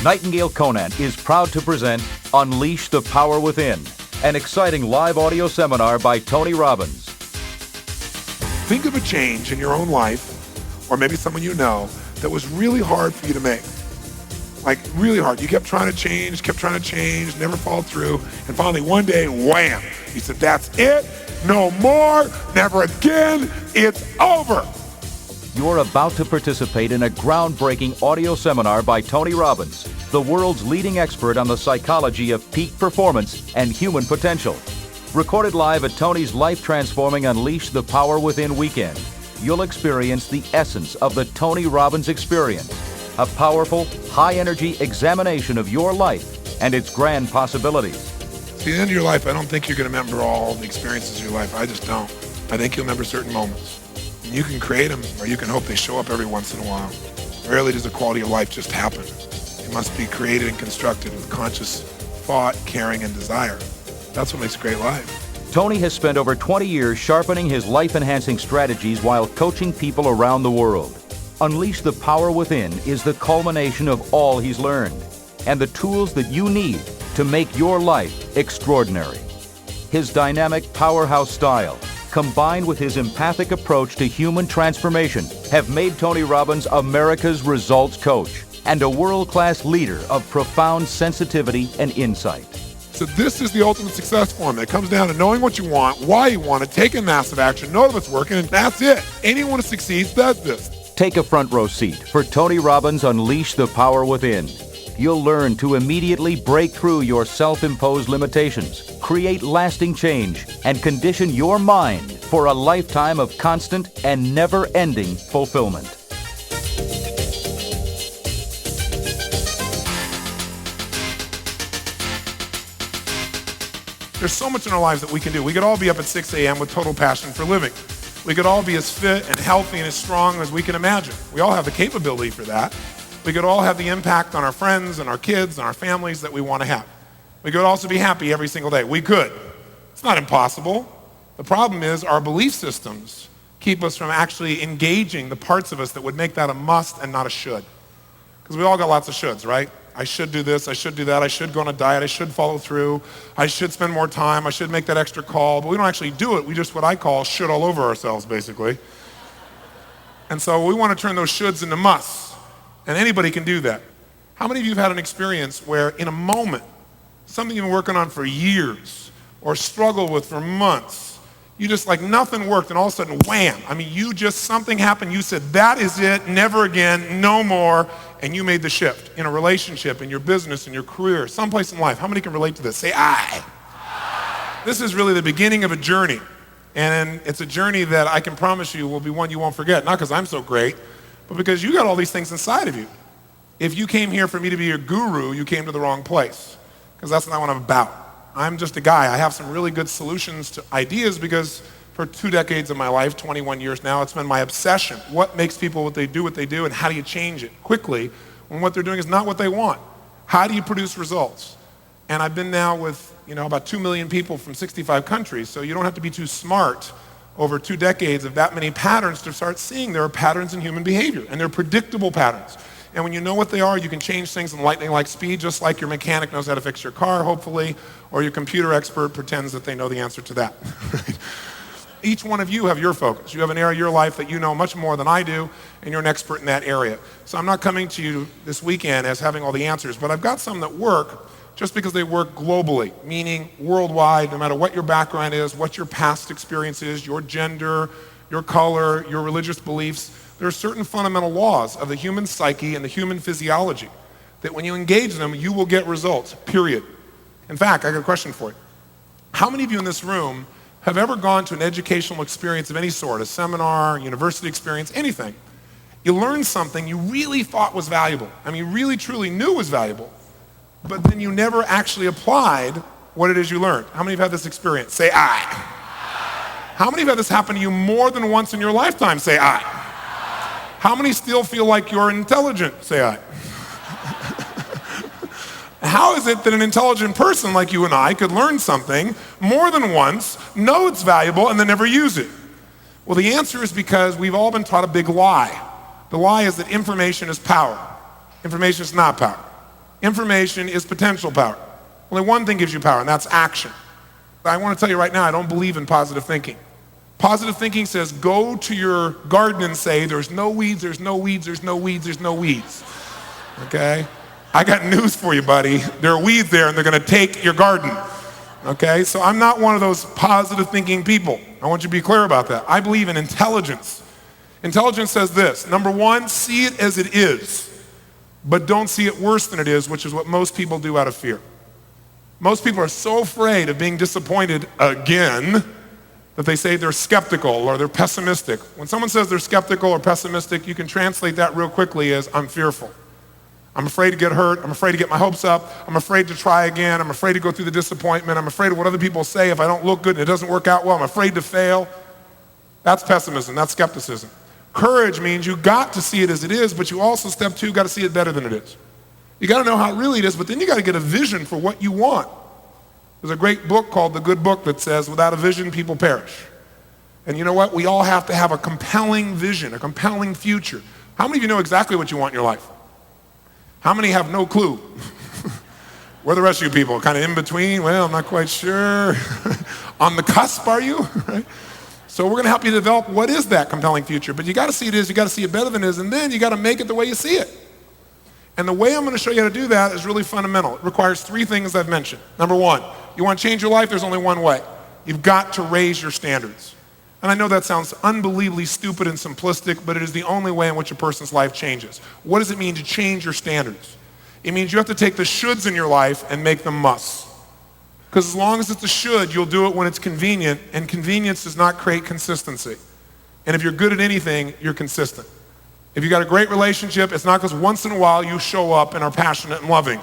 Nightingale Conant is proud to present Unleash the Power Within, an exciting live audio seminar by Tony Robbins. Think of a change in your own life, or maybe someone you know, that was really hard for you to make. Like, really hard. You kept trying to change, never followed through, and finally one day, wham! You said, that's it, no more, never again, it's over. You're about to participate in a groundbreaking audio seminar by Tony Robbins, the world's leading expert on the psychology of peak performance and human potential. Recorded live at Tony's life-transforming Unleash the Power Within weekend, you'll experience the essence of the Tony Robbins experience, a powerful, high-energy examination of your life and its grand possibilities. See, at the end of your life, I don't think you're going to remember all the experiences of your life. I just don't. I think you'll remember certain moments. And you can create them, or you can hope they show up every once in a while. Rarely does the quality of life just happen. It must be created and constructed with conscious thought, caring, and desire. That's what makes a great life. Tony has spent over 20 years sharpening his life-enhancing strategies while coaching people around the world. Unleash the Power Within is the culmination of all he's learned and the tools that you need to make your life extraordinary. His dynamic powerhouse style, combined with his empathic approach to human transformation, have made Tony Robbins America's results coach and a world-class leader of profound sensitivity and insight. So this is the ultimate success formula. It comes down to knowing what you want, why you want it, taking massive action, know that it's working, and that's it. Anyone who succeeds does this. Take a front row seat for Tony Robbins' Unleash the Power Within. You'll learn to immediately break through your self-imposed limitations, create lasting change, and condition your mind for a lifetime of constant and never-ending fulfillment. There's so much in our lives that we can do. We could all be up at 6 a.m. with total passion for living. We could all be as fit and healthy and as strong as we can imagine. We all have the capability for that. We could all have the impact on our friends and our kids and our families that we want to have. We could also be happy every single day. We could. It's not impossible. The problem is our belief systems keep us from actually engaging the parts of us that would make that a must and not a should. Because we all got lots of shoulds, right? I should do this, I should do that, I should go on a diet, I should follow through, I should spend more time, I should make that extra call, but we don't actually do it. We just, what I call, should all over ourselves, basically. And so we want to turn those shoulds into musts, and anybody can do that. How many of you have had an experience where in a moment, something you've been working on for years, or struggled with for months, you just like nothing worked, and all of a sudden, wham! I mean, something happened, you said, that is it, never again, no more, and you made the shift in a relationship, in your business, in your career, someplace in life. How many can relate to this? Say, I. This is really the beginning of a journey, and it's a journey that I can promise you will be one you won't forget, not because I'm so great, but because you got all these things inside of you. If you came here for me to be your guru, you came to the wrong place, because that's not what I'm about. I'm just a guy. I have some really good solutions to ideas because for 2 decades of my life, 21 years now, it's been my obsession. What makes people what they do, and how do you change it quickly when what they're doing is not what they want? How do you produce results? And I've been now with, about 2 million people from 65 countries, so you don't have to be too smart over 2 decades of that many patterns to start seeing there are patterns in human behavior, and they're predictable patterns. And when you know what they are, you can change things in lightning-like speed, just like your mechanic knows how to fix your car, hopefully, or your computer expert pretends that they know the answer to that. Each one of you have your focus. You have an area of your life that you know much more than I do, and you're an expert in that area. So I'm not coming to you this weekend as having all the answers, but I've got some that work just because they work globally, meaning worldwide, no matter what your background is, what your past experience is, your gender, your color, your religious beliefs. There are certain fundamental laws of the human psyche and the human physiology that when you engage them, you will get results, period. In fact, I got a question for you. How many of you in this room have ever gone to an educational experience of any sort, a seminar, university experience, anything? You learned something you really thought was valuable. I mean, you really truly knew was valuable, but then you never actually applied what it is you learned. How many of you have had this experience? Say I. How many of you have had this happen to you more than once in your lifetime? Say I. How many still feel like you're intelligent? Say I. How is it that an intelligent person like you and I could learn something more than once, know it's valuable, and then never use it? Well, the answer is because we've all been taught a big lie. The lie is that information is power. Information is not power. Information is potential power. Only one thing gives you power, and that's action. I want to tell you right now, I don't believe in positive thinking. Positive thinking says go to your garden and say, there's no weeds, there's no weeds, there's no weeds, there's no weeds. Okay? I got news for you, buddy. There are weeds there and they're going to take your garden. Okay? So I'm not one of those positive thinking people. I want you to be clear about that. I believe in intelligence. Intelligence says this. Number one, see it as it is, but don't see it worse than it is, which is what most people do out of fear. Most people are so afraid of being disappointed again that they say they're skeptical or they're pessimistic. When someone says they're skeptical or pessimistic, you can translate that real quickly as I'm fearful. I'm afraid to get hurt. I'm afraid to get my hopes up. I'm afraid to try again. I'm afraid to go through the disappointment. I'm afraid of what other people say if I don't look good and it doesn't work out well. I'm afraid to fail. That's pessimism. That's skepticism. Courage means you got to see it as it is, but you also, step two, got to see it better than it is. You got to know how it really is, but then you got to get a vision for what you want. There's a great book called The Good Book that says, without a vision, people perish. And you know what? We all have to have a compelling vision, a compelling future. How many of you know exactly what you want in your life? How many have no clue? Where are the rest of you people? Kind of in between? Well, I'm not quite sure. On the cusp, are you? Right? So we're going to help you develop what is that compelling future. But you got to see it as, you got to see it better than it is, and then you got to make it the way you see it. And the way I'm going to show you how to do that is really fundamental. It requires three things I've mentioned. Number one, you want to change your life? There's only one way. You've got to raise your standards. And I know that sounds unbelievably stupid and simplistic, but it is the only way in which a person's life changes. What does it mean to change your standards? It means you have to take the shoulds in your life and make them musts. Because as long as it's a should, you'll do it when it's convenient, and convenience does not create consistency. And if you're good at anything, you're consistent. If you got a great relationship, it's not because once in a while you show up and are passionate and loving.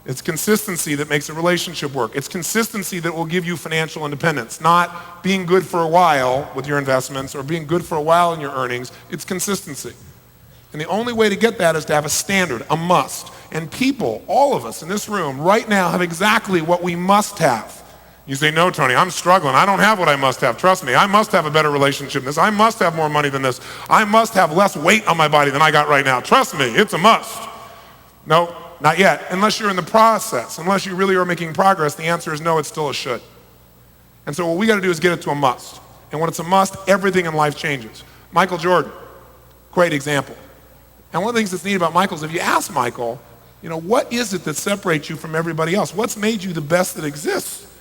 It's consistency that makes a relationship work. It's consistency that will give you financial independence, not being good for a while with your investments or being good for a while in your earnings. It's consistency. And the only way to get that is to have a standard, a must. And people, all of us in this room right now, have exactly what we must have. You say, no, Tony, I'm struggling. I don't have what I must have. Trust me, I must have a better relationship than this. I must have more money than this. I must have less weight on my body than I got right now. Trust me, it's a must. No, not yet. Unless you're in the process, unless you really are making progress, the answer is no, it's still a should. And so what we got to do is get it to a must. And when it's a must, everything in life changes. Michael Jordan, great example. And one of the things that's neat about Michael is if you ask Michael, you know, what is it that separates you from everybody else? What's made you the best that exists?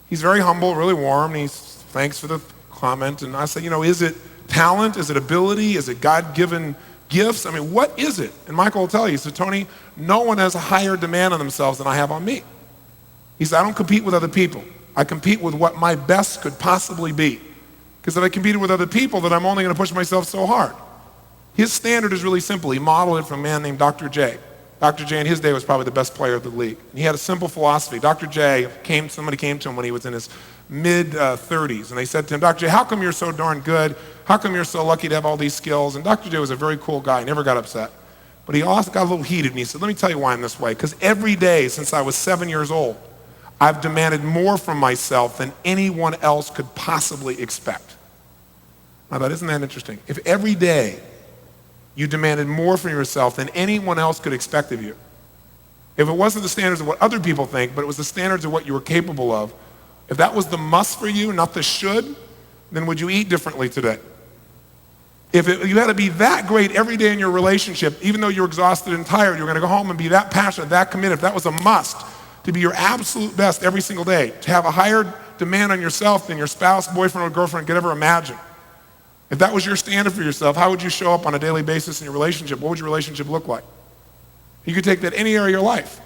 He's very humble, really warm. Thanks for the comment. And I say, you know, is it talent? Is it ability? Is it God-given gifts? I mean, what is it? And Michael will tell you, he said, Tony, no one has a higher demand on themselves than I have on me. He said, I don't compete with other people. I compete with what my best could possibly be. Because if I competed with other people, then I'm only going to push myself so hard. His standard is really simple. He modeled it from a man named Dr. J. Dr. J in his day was probably the best player of the league. And he had a simple philosophy. Dr. J, somebody came to him when he was in his mid-30s, and they said to him, Dr. J, how come you're so darn good? How come you're so lucky to have all these skills? And Dr. J was a very cool guy. He never got upset. But he also got a little heated, and he said, let me tell you why I'm this way. Because every day since I was 7 years old, I've demanded more from myself than anyone else could possibly expect. Now, isn't that interesting? If every day you demanded more from yourself than anyone else could expect of you. If it wasn't the standards of what other people think, but it was the standards of what you were capable of, if that was the must for you, not the should, then would you eat differently today? If you had to be that great every day in your relationship, even though you're exhausted and tired, you're going to go home and be that passionate, that committed, if that was a must, to be your absolute best every single day, to have a higher demand on yourself than your spouse, boyfriend, or girlfriend could ever imagine. If that was your standard for yourself, how would you show up on a daily basis in your relationship? What would your relationship look like? You could take that any area of your life.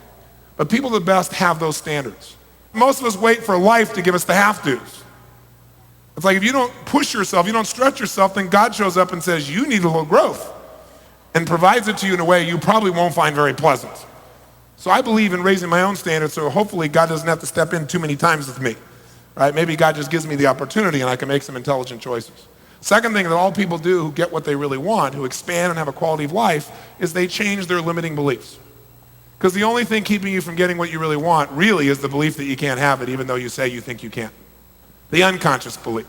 But people the best have those standards. Most of us wait for life to give us the have-tos. It's like if you don't push yourself, you don't stretch yourself, then God shows up and says, you need a little growth, and provides it to you in a way you probably won't find very pleasant. So I believe in raising my own standards, so hopefully God doesn't have to step in too many times with me. Right? Maybe God just gives me the opportunity and I can make some intelligent choices. Second thing that all people do who get what they really want, who expand and have a quality of life, is they change their limiting beliefs. Because the only thing keeping you from getting what you really want really is the belief that you can't have it, even though you say you think you can. The unconscious belief.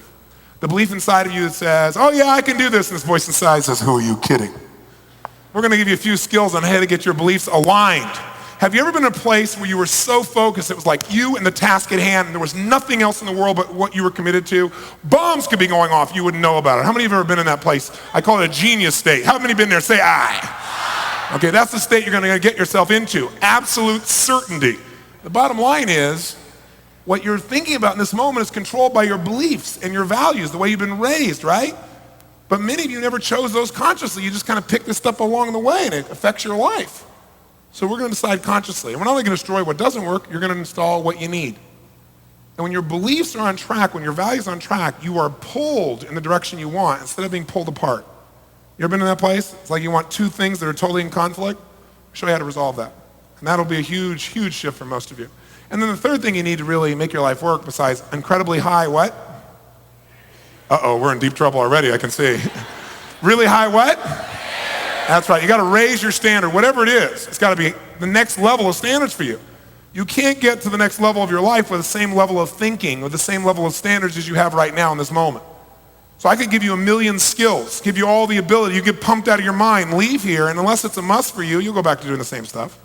The belief inside of you that says, oh yeah, I can do this, and this voice inside says, who are you kidding? We're going to give you a few skills on how to get your beliefs aligned, Have you ever been in a place where you were so focused, it was like you and the task at hand, and there was nothing else in the world but what you were committed to? Bombs could be going off, you wouldn't know about it. How many of you have ever been in that place? I call it a genius state. How many been there? Say aye. Okay, that's the state you're gonna get yourself into. Absolute certainty. The bottom line is, what you're thinking about in this moment is controlled by your beliefs and your values, the way you've been raised, right? But many of you never chose those consciously. You just kind of pick this stuff along the way and it affects your life. So we're going to decide consciously. And we're not only going to destroy what doesn't work, you're going to install what you need. And when your beliefs are on track, when your values are on track, you are pulled in the direction you want instead of being pulled apart. You ever been in that place? It's like you want two things that are totally in conflict. I'll show you how to resolve that. And that'll be a huge, huge shift for most of you. And then the third thing you need to really make your life work besides incredibly high what? Uh-oh, we're in deep trouble already, I can see. Really high what? That's right, you gotta raise your standard, whatever it is. It's gotta be the next level of standards for you. You can't get to the next level of your life with the same level of thinking, with the same level of standards as you have right now in this moment. So I could give you a million skills, give you all the ability, you get pumped out of your mind, leave here, and unless it's a must for you, you'll go back to doing the same stuff.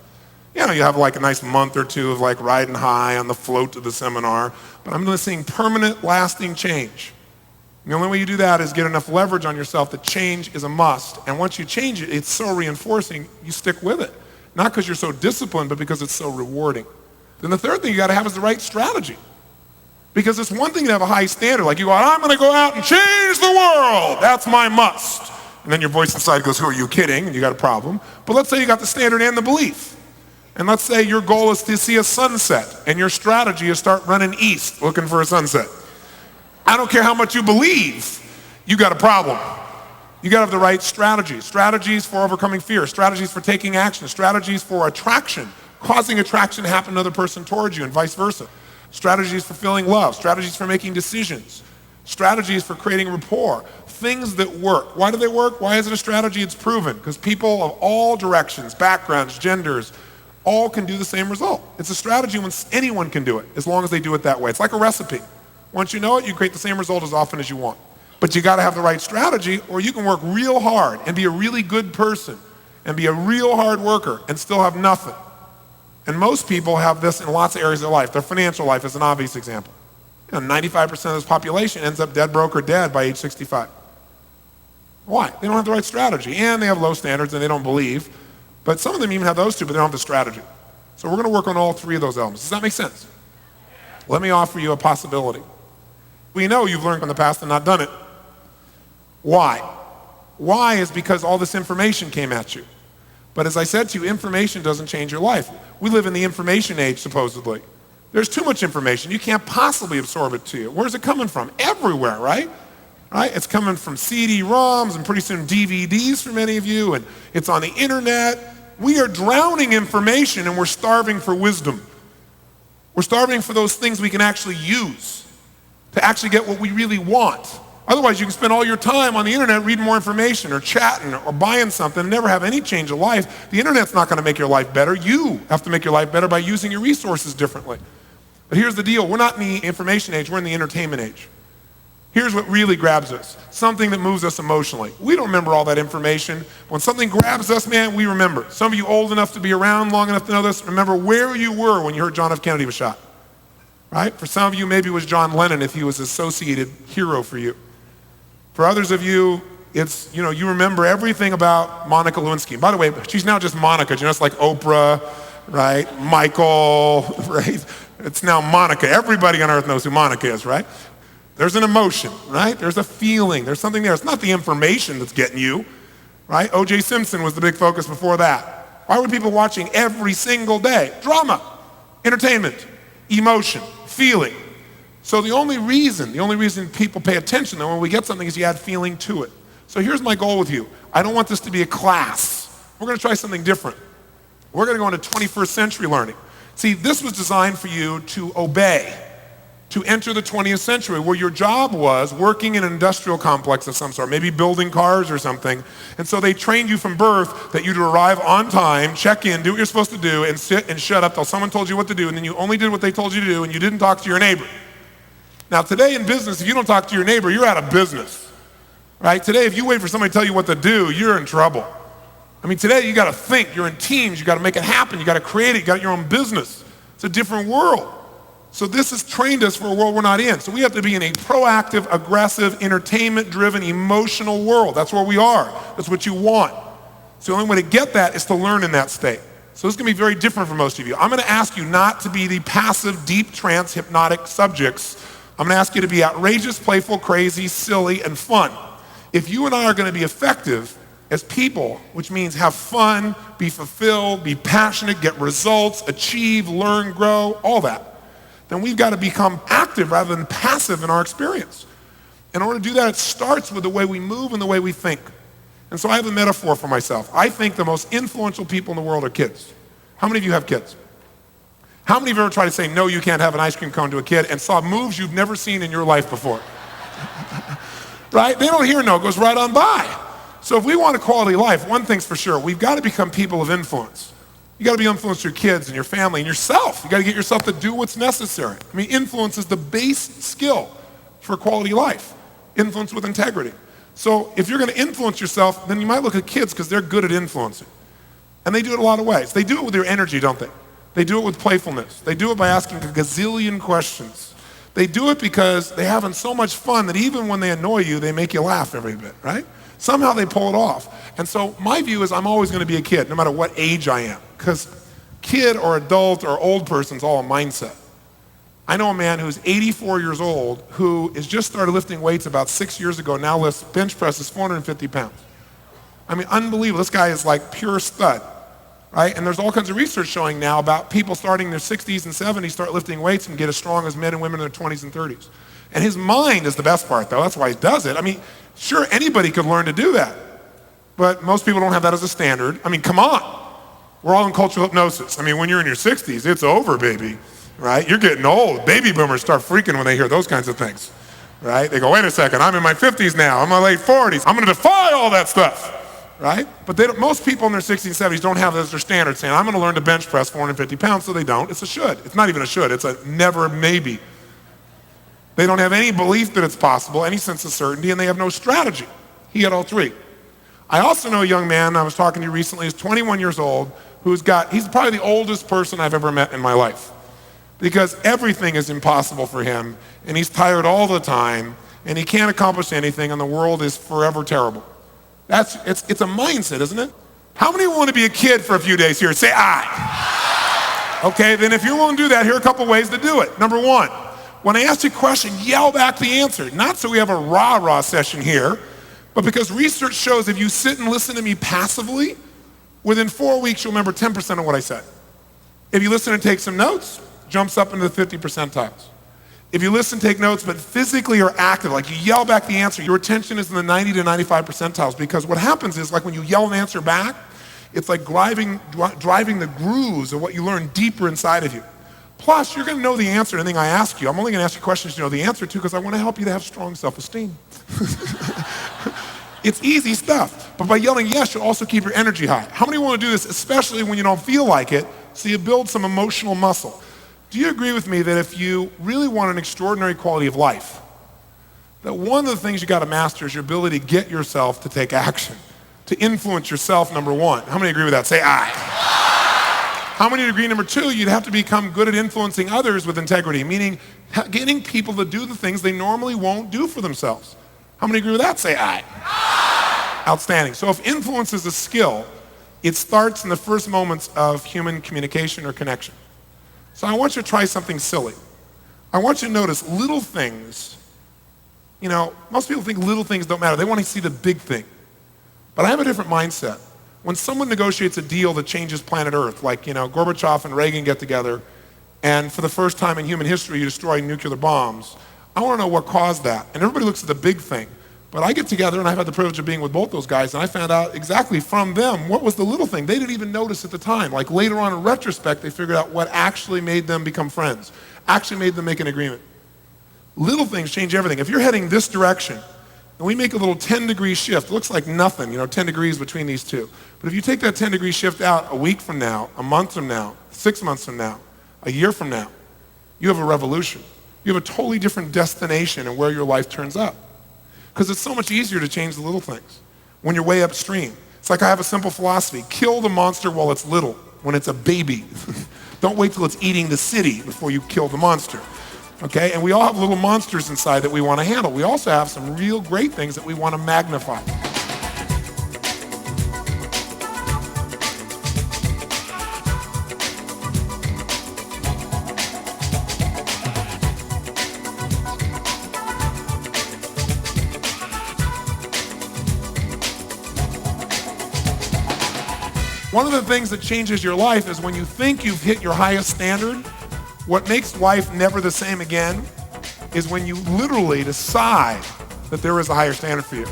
You know, you have like a nice month or two of like riding high on the float to the seminar, but I'm really seeing permanent, lasting change. The only way you do that is get enough leverage on yourself that change is a must. And once you change it, it's so reinforcing, you stick with it. Not because you're so disciplined, but because it's so rewarding. Then the third thing you gotta have is the right strategy. Because it's one thing to have a high standard, like you go, I'm gonna go out and change the world. That's my must. And then your voice inside goes, who are you kidding? And you got a problem. But let's say you got the standard and the belief. And let's say your goal is to see a sunset, and your strategy is start running east, looking for a sunset. I don't care how much you believe, you got a problem. You gotta have the right strategies. Strategies for overcoming fear, strategies for taking action, strategies for attraction, causing attraction to happen to another person towards you and vice versa. Strategies for feeling love, strategies for making decisions, strategies for creating rapport, things that work. Why do they work? Why is it a strategy? It's proven, because people of all directions, backgrounds, genders, all can do the same result. It's a strategy when anyone can do it, as long as they do it that way. It's like a recipe. Once you know it, you create the same result as often as you want. But you gotta have the right strategy, or you can work real hard and be a really good person and be a real hard worker and still have nothing. And most people have this in lots of areas of their life. Their financial life is an obvious example. 95% of this population ends up dead, broke, or dead by age 65. Why? They don't have the right strategy, and they have low standards and they don't believe. But some of them even have those two, but they don't have the strategy. So we're gonna work on all three of those elements. Does that make sense? Let me offer you a possibility. We know you've learned from the past and not done it. Why? Why is because all this information came at you. But as I said to you, information doesn't change your life. We live in the information age, supposedly. There's too much information. You can't possibly absorb it to you. Where's it coming from? Everywhere, right? Right? It's coming from CD-ROMs and pretty soon DVDs for many of you, and it's on the internet. We are drowning information and we're starving for wisdom. We're starving for those things we can actually use to actually get what we really want. Otherwise, you can spend all your time on the internet reading more information or chatting or buying something and never have any change of life. The internet's not gonna make your life better. You have to make your life better by using your resources differently. But here's the deal, we're not in the information age, we're in the entertainment age. Here's what really grabs us, something that moves us emotionally. We don't remember all that information. When something grabs us, man, we remember. Some of you old enough to be around long enough to know this, remember where you were when you heard John F. Kennedy was shot. Right? For some of you, maybe it was John Lennon if he was an associated hero for you. For others of you, it's, you remember everything about Monica Lewinsky. By the way, she's now just Monica, it's like Oprah, right? Michael, right? It's now Monica. Everybody on earth knows who Monica is, right? There's an emotion, right? There's a feeling, there's something there. It's not the information that's getting you, right? O.J. Simpson was the big focus before that. Why were people watching every single day? Drama, entertainment, emotion, feeling. So the only reason people pay attention though when we get something is you add feeling to it. So here's my goal with you. I don't want this to be a class. We're gonna try something different. We're gonna go into 21st century learning. See, this was designed for you to obey, to enter the 20th century where your job was working in an industrial complex of some sort, maybe building cars or something. And so they trained you from birth that you'd arrive on time, check in, do what you're supposed to do, and sit and shut up till someone told you what to do, and then you only did what they told you to do, and you didn't talk to your neighbor. Now today in business, if you don't talk to your neighbor, you're out of business, right? Today, if you wait for somebody to tell you what to do, you're in trouble. I mean, today you got to think. You're in teams. You got to make it happen. You got to create it. You got your own business. It's a different world. So this has trained us for a world we're not in. So we have to be in a proactive, aggressive, entertainment-driven, emotional world. That's where we are. That's what you want. So the only way to get that is to learn in that state. So this is going to be very different for most of you. I'm going to ask you not to be the passive, deep trance, hypnotic subjects. I'm going to ask you to be outrageous, playful, crazy, silly, and fun. If you and I are going to be effective as people, which means have fun, be fulfilled, be passionate, get results, achieve, learn, grow, all that, then we've got to become active rather than passive in our experience. In order to do that, it starts with the way we move and the way we think. And so I have a metaphor for myself. I think the most influential people in the world are kids. How many of you have kids? How many of you ever tried to say, no, you can't have an ice cream cone to a kid and saw moves you've never seen in your life before? Right? They don't hear no, it goes right on by. So if we want a quality life, one thing's for sure, we've got to become people of influence. You got to be influenced your kids and your family and yourself. You got to get yourself to do what's necessary. I mean, influence is the base skill for quality life. Influence with integrity. So if you're going to influence yourself, then you might look at kids because they're good at influencing. And they do it a lot of ways. They do it with their energy, don't they? They do it with playfulness. They do it by asking a gazillion questions. They do it because they're having so much fun that even when they annoy you, they make you laugh every bit, right? Somehow they pull it off. And so my view is I'm always going to be a kid, no matter what age I am. Because kid or adult or old person's all a mindset. I know a man who's 84 years old who has just started lifting weights about 6 years ago, now lifts bench presses 450 pounds. I mean, unbelievable. This guy is like pure stud, right? And there's all kinds of research showing now about people starting in their 60s and 70s start lifting weights and get as strong as men and women in their 20s and 30s. And his mind is the best part, though. That's why he does it. I mean, sure, anybody could learn to do that. But most people don't have that as a standard. I mean, come on. We're all in cultural hypnosis. I mean, when you're in your 60s, it's over, baby. Right? You're getting old. Baby boomers start freaking when they hear those kinds of things, right? They go, wait a second, I'm in my 50s now. I'm in my late 40s. I'm going to defy all that stuff, right? But most people in their 60s and 70s don't have that as their standard, saying, I'm going to learn to bench press 450 pounds, so they don't. It's a should. It's not even a should. It's a never maybe. They don't have any belief that it's possible, any sense of certainty, and they have no strategy. He had all three. I also know a young man I was talking to recently, he's 21 years old, he's probably the oldest person I've ever met in my life. Because everything is impossible for him, and he's tired all the time, and he can't accomplish anything, and the world is forever terrible. It's a mindset, isn't it? How many want to be a kid for a few days here? Say I. Okay, then if you're willing to do that, here are a couple ways to do it. Number one, when I ask you a question, yell back the answer. Not so we have a rah-rah session here, but because research shows if you sit and listen to me passively, within 4 weeks you'll remember 10% of what I said. If you listen and take some notes, jumps up into the 50 percentiles. If you listen, take notes, but physically are active, like you yell back the answer, your attention is in the 90 to 95 percentiles, because what happens is, like when you yell an answer back, it's like driving the grooves of what you learn deeper inside of you. Plus, you're going to know the answer to anything I ask you. I'm only going to ask you questions you know the answer to because I want to help you to have strong self-esteem. It's easy stuff, but by yelling yes, you'll also keep your energy high. How many want to do this, especially when you don't feel like it, so you build some emotional muscle? Do you agree with me that if you really want an extraordinary quality of life, that one of the things you got to master is your ability to get yourself to take action, to influence yourself, number one. How many agree with that? Say aye. How many agree, number two, you'd have to become good at influencing others with integrity, meaning getting people to do the things they normally won't do for themselves. How many agree with that? Say aye. Outstanding. So if influence is a skill, it starts in the first moments of human communication or connection. So I want you to try something silly. I want you to notice little things. You know, most people think little things don't matter. They want to see the big thing. But I have a different mindset. When someone negotiates a deal that changes planet Earth, like, Gorbachev and Reagan get together, and for the first time in human history, you destroy nuclear bombs, I want to know what caused that. And everybody looks at the big thing. But I get together, and I've had the privilege of being with both those guys, and I found out exactly from them what was the little thing. They didn't even notice at the time. Like later on in retrospect, they figured out what actually made them become friends, actually made them make an agreement. Little things change everything. If you're heading this direction, and we make a little 10-degree shift, it looks like nothing, 10 degrees between these two. But if you take that 10-degree shift out a week from now, a month from now, 6 months from now, a year from now, you have a revolution. You have a totally different destination and where your life turns up. Because it's so much easier to change the little things when you're way upstream. It's like I have a simple philosophy. Kill the monster while it's little, when it's a baby. Don't wait till it's eating the city before you kill the monster. Okay? And we all have little monsters inside that we want to handle. We also have some real great things that we want to magnify. One of the things that changes your life is when you think you've hit your highest standard, what makes life never the same again is when you literally decide that there is a higher standard for you.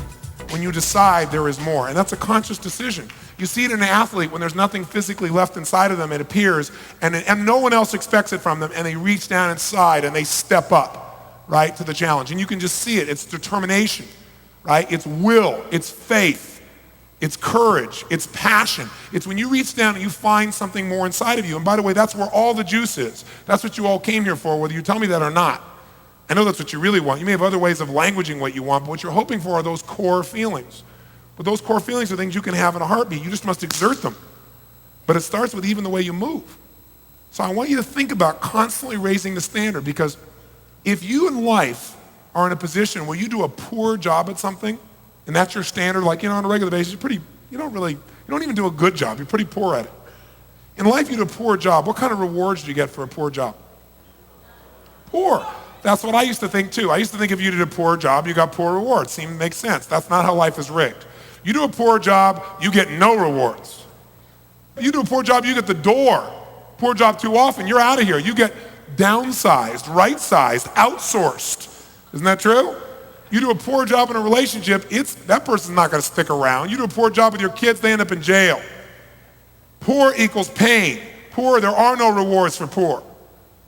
When you decide there is more, and that's a conscious decision. You see it in an athlete when there's nothing physically left inside of them, it appears, and no one else expects it from them, and they reach down inside and they step up, right, to the challenge. And you can just see it. It's determination, right? It's will, it's faith. It's courage, it's passion. It's when you reach down and you find something more inside of you. And by the way, that's where all the juice is. That's what you all came here for, whether you tell me that or not. I know that's what you really want. You may have other ways of languaging what you want, but what you're hoping for are those core feelings. But those core feelings are things you can have in a heartbeat. You just must exert them. But it starts with even the way you move. So I want you to think about constantly raising the standard, because if you in life are in a position where you do a poor job at something, and that's your standard, like, on a regular basis, you don't even do a good job. You're pretty poor at it. In life, you do a poor job. What kind of rewards do you get for a poor job? Poor. That's what I used to think too. I used to think if you did a poor job, you got poor rewards. Seemed to make sense. That's not how life is rigged. You do a poor job, you get no rewards. You do a poor job, you get the door. Poor job too often, you're out of here. You get downsized, right-sized, outsourced. Isn't that true? You do a poor job in a relationship, that person's not going to stick around. You do a poor job with your kids, they end up in jail. Poor equals pain. Poor, there are no rewards for poor.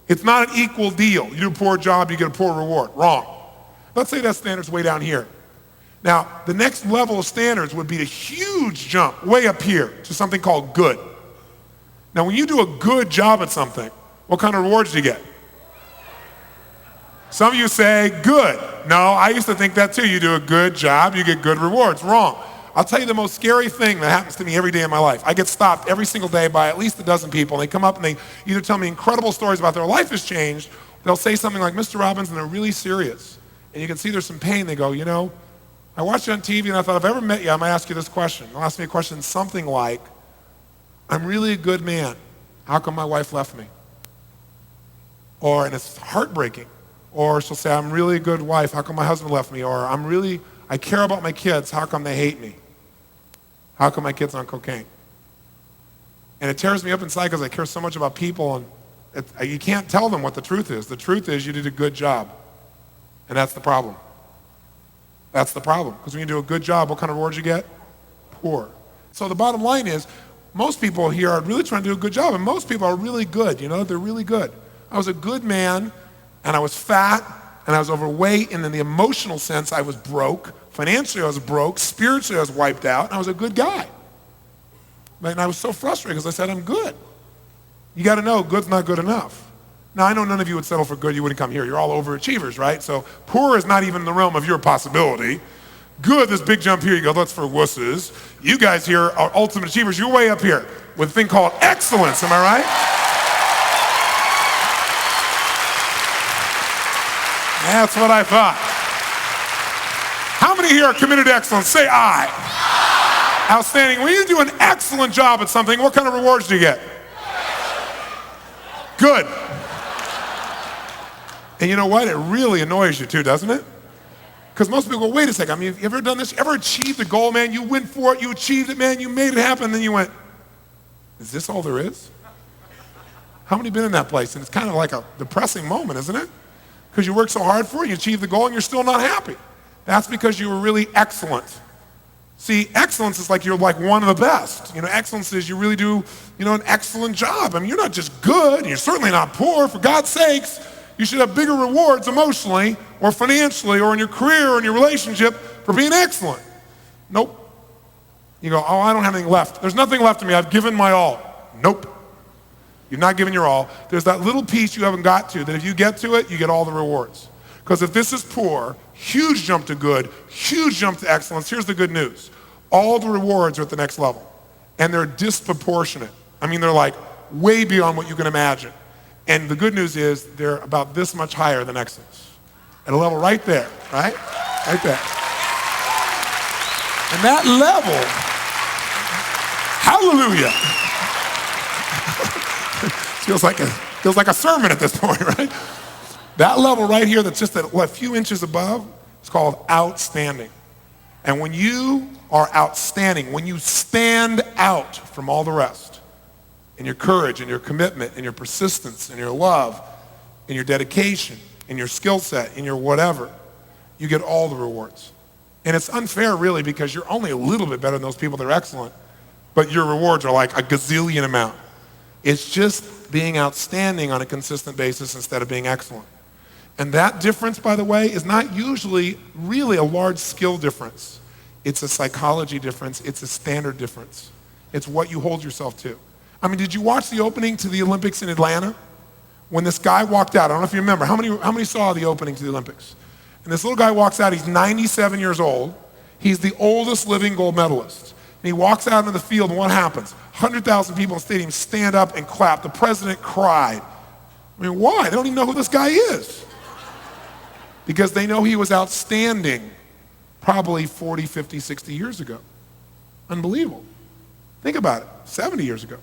It's not an equal deal. You do a poor job, you get a poor reward. Wrong. Let's say that standard's way down here. Now, the next level of standards would be a huge jump way up here to something called good. Now, when you do a good job at something, what kind of rewards do you get? Some of you say, good. No, I used to think that too. You do a good job, you get good rewards. Wrong. I'll tell you the most scary thing that happens to me every day in my life. I get stopped every single day by at least a dozen people, and they come up and they either tell me incredible stories about their life has changed, they'll say something like, Mr. Robbins, and they're really serious. And you can see there's some pain. They go, I watched you on TV and I thought, if I ever met you, I'm going to ask you this question. They'll ask me a question something like, I'm really a good man. How come my wife left me? And it's heartbreaking. Or she'll say, I'm really a good wife. How come my husband left me? Or I care about my kids. How come they hate me? How come my kid's on cocaine? And it tears me up inside because I care so much about people, and you can't tell them what the truth is. The truth is you did a good job. And that's the problem. That's the problem. Because when you do a good job, what kind of rewards you get? Poor. So the bottom line is, most people here are really trying to do a good job, and most people are really good. They're really good. I was a good man, and I was fat, and I was overweight, and in the emotional sense, I was broke. Financially, I was broke. Spiritually, I was wiped out, and I was a good guy. And I was so frustrated because I said, I'm good. You got to know, good's not good enough. Now, I know none of you would settle for good. You wouldn't come here. You're all overachievers, right? So poor is not even in the realm of your possibility. Good, this big jump here, you go, that's for wusses. You guys here are ultimate achievers. You're way up here with a thing called excellence. Am I right? That's what I thought. How many here are committed to excellence? Say I. Outstanding. When you do an excellent job at something, what kind of rewards do you get? Good. And you know what? It really annoys you too, doesn't it? Because most people go, wait a second, you ever done this? You ever achieved a goal, man? You went for it, you achieved it, man, you made it happen, and then you went, is this all there is? How many been in that place? And it's kind of like a depressing moment, isn't it? Because you worked so hard for it, you achieved the goal, and you're still not happy. That's because you were really excellent. See, excellence is like you're like one of the best. Excellence is you really do, an excellent job. You're not just good, and you're certainly not poor. For God's sakes, you should have bigger rewards emotionally or financially or in your career or in your relationship for being excellent. Nope. You go, I don't have anything left. There's nothing left of me. I've given my all. Nope. You've not given your all. There's that little piece you haven't got to that if you get to it, you get all the rewards. Because if this is poor, huge jump to good, huge jump to excellence. Here's the good news. All the rewards are at the next level. And they're disproportionate. I mean, they're like way beyond what you can imagine. And the good news is they're about this much higher than excellence. At a level right there, right? Right there. And that level, hallelujah. feels like a sermon at this point, right? That level right here that's just a few inches above is called outstanding. And when you are outstanding, when you stand out from all the rest, in your courage, in your commitment, in your persistence, in your love, in your dedication, in your skill set, in your whatever, you get all the rewards. And it's unfair really because you're only a little bit better than those people that are excellent, but your rewards are like a gazillion amount. It's just being outstanding on a consistent basis instead of being excellent. And that difference, by the way, is not usually really a large skill difference. It's a psychology difference. It's a standard difference. It's what you hold yourself to. I mean, did you watch the opening to the Olympics in Atlanta? When this guy walked out, I don't know if you remember, how many saw the opening to the Olympics? And this little guy walks out, he's 97 years old. He's the oldest living gold medalist. And he walks out into the field, and what happens? 100,000 people in the stadium stand up and clap. The president cried. I mean, why? They don't even know who this guy is. Because they know he was outstanding probably 40, 50, 60 years ago. Unbelievable. Think about it, 70 years ago.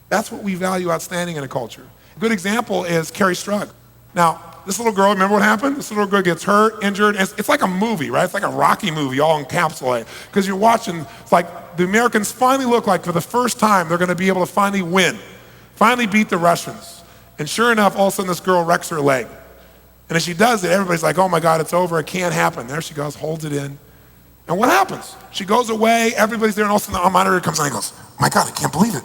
That's what we value outstanding in a culture. A good example is Carrie Strug. Now, this little girl, remember what happened? This little girl gets hurt, injured. It's like a movie, right? It's like a Rocky movie all encapsulated. Because you're watching, it's like the Americans finally look like for the first time they're going to be able to finally win, finally beat the Russians. And sure enough, all of a sudden this girl wrecks her leg. And as she does it, everybody's like, oh my God, it's over, it can't happen. There she goes, holds it in. And what happens? She goes away, everybody's there, and all of a sudden the monitor comes on and goes, my God, I can't believe it.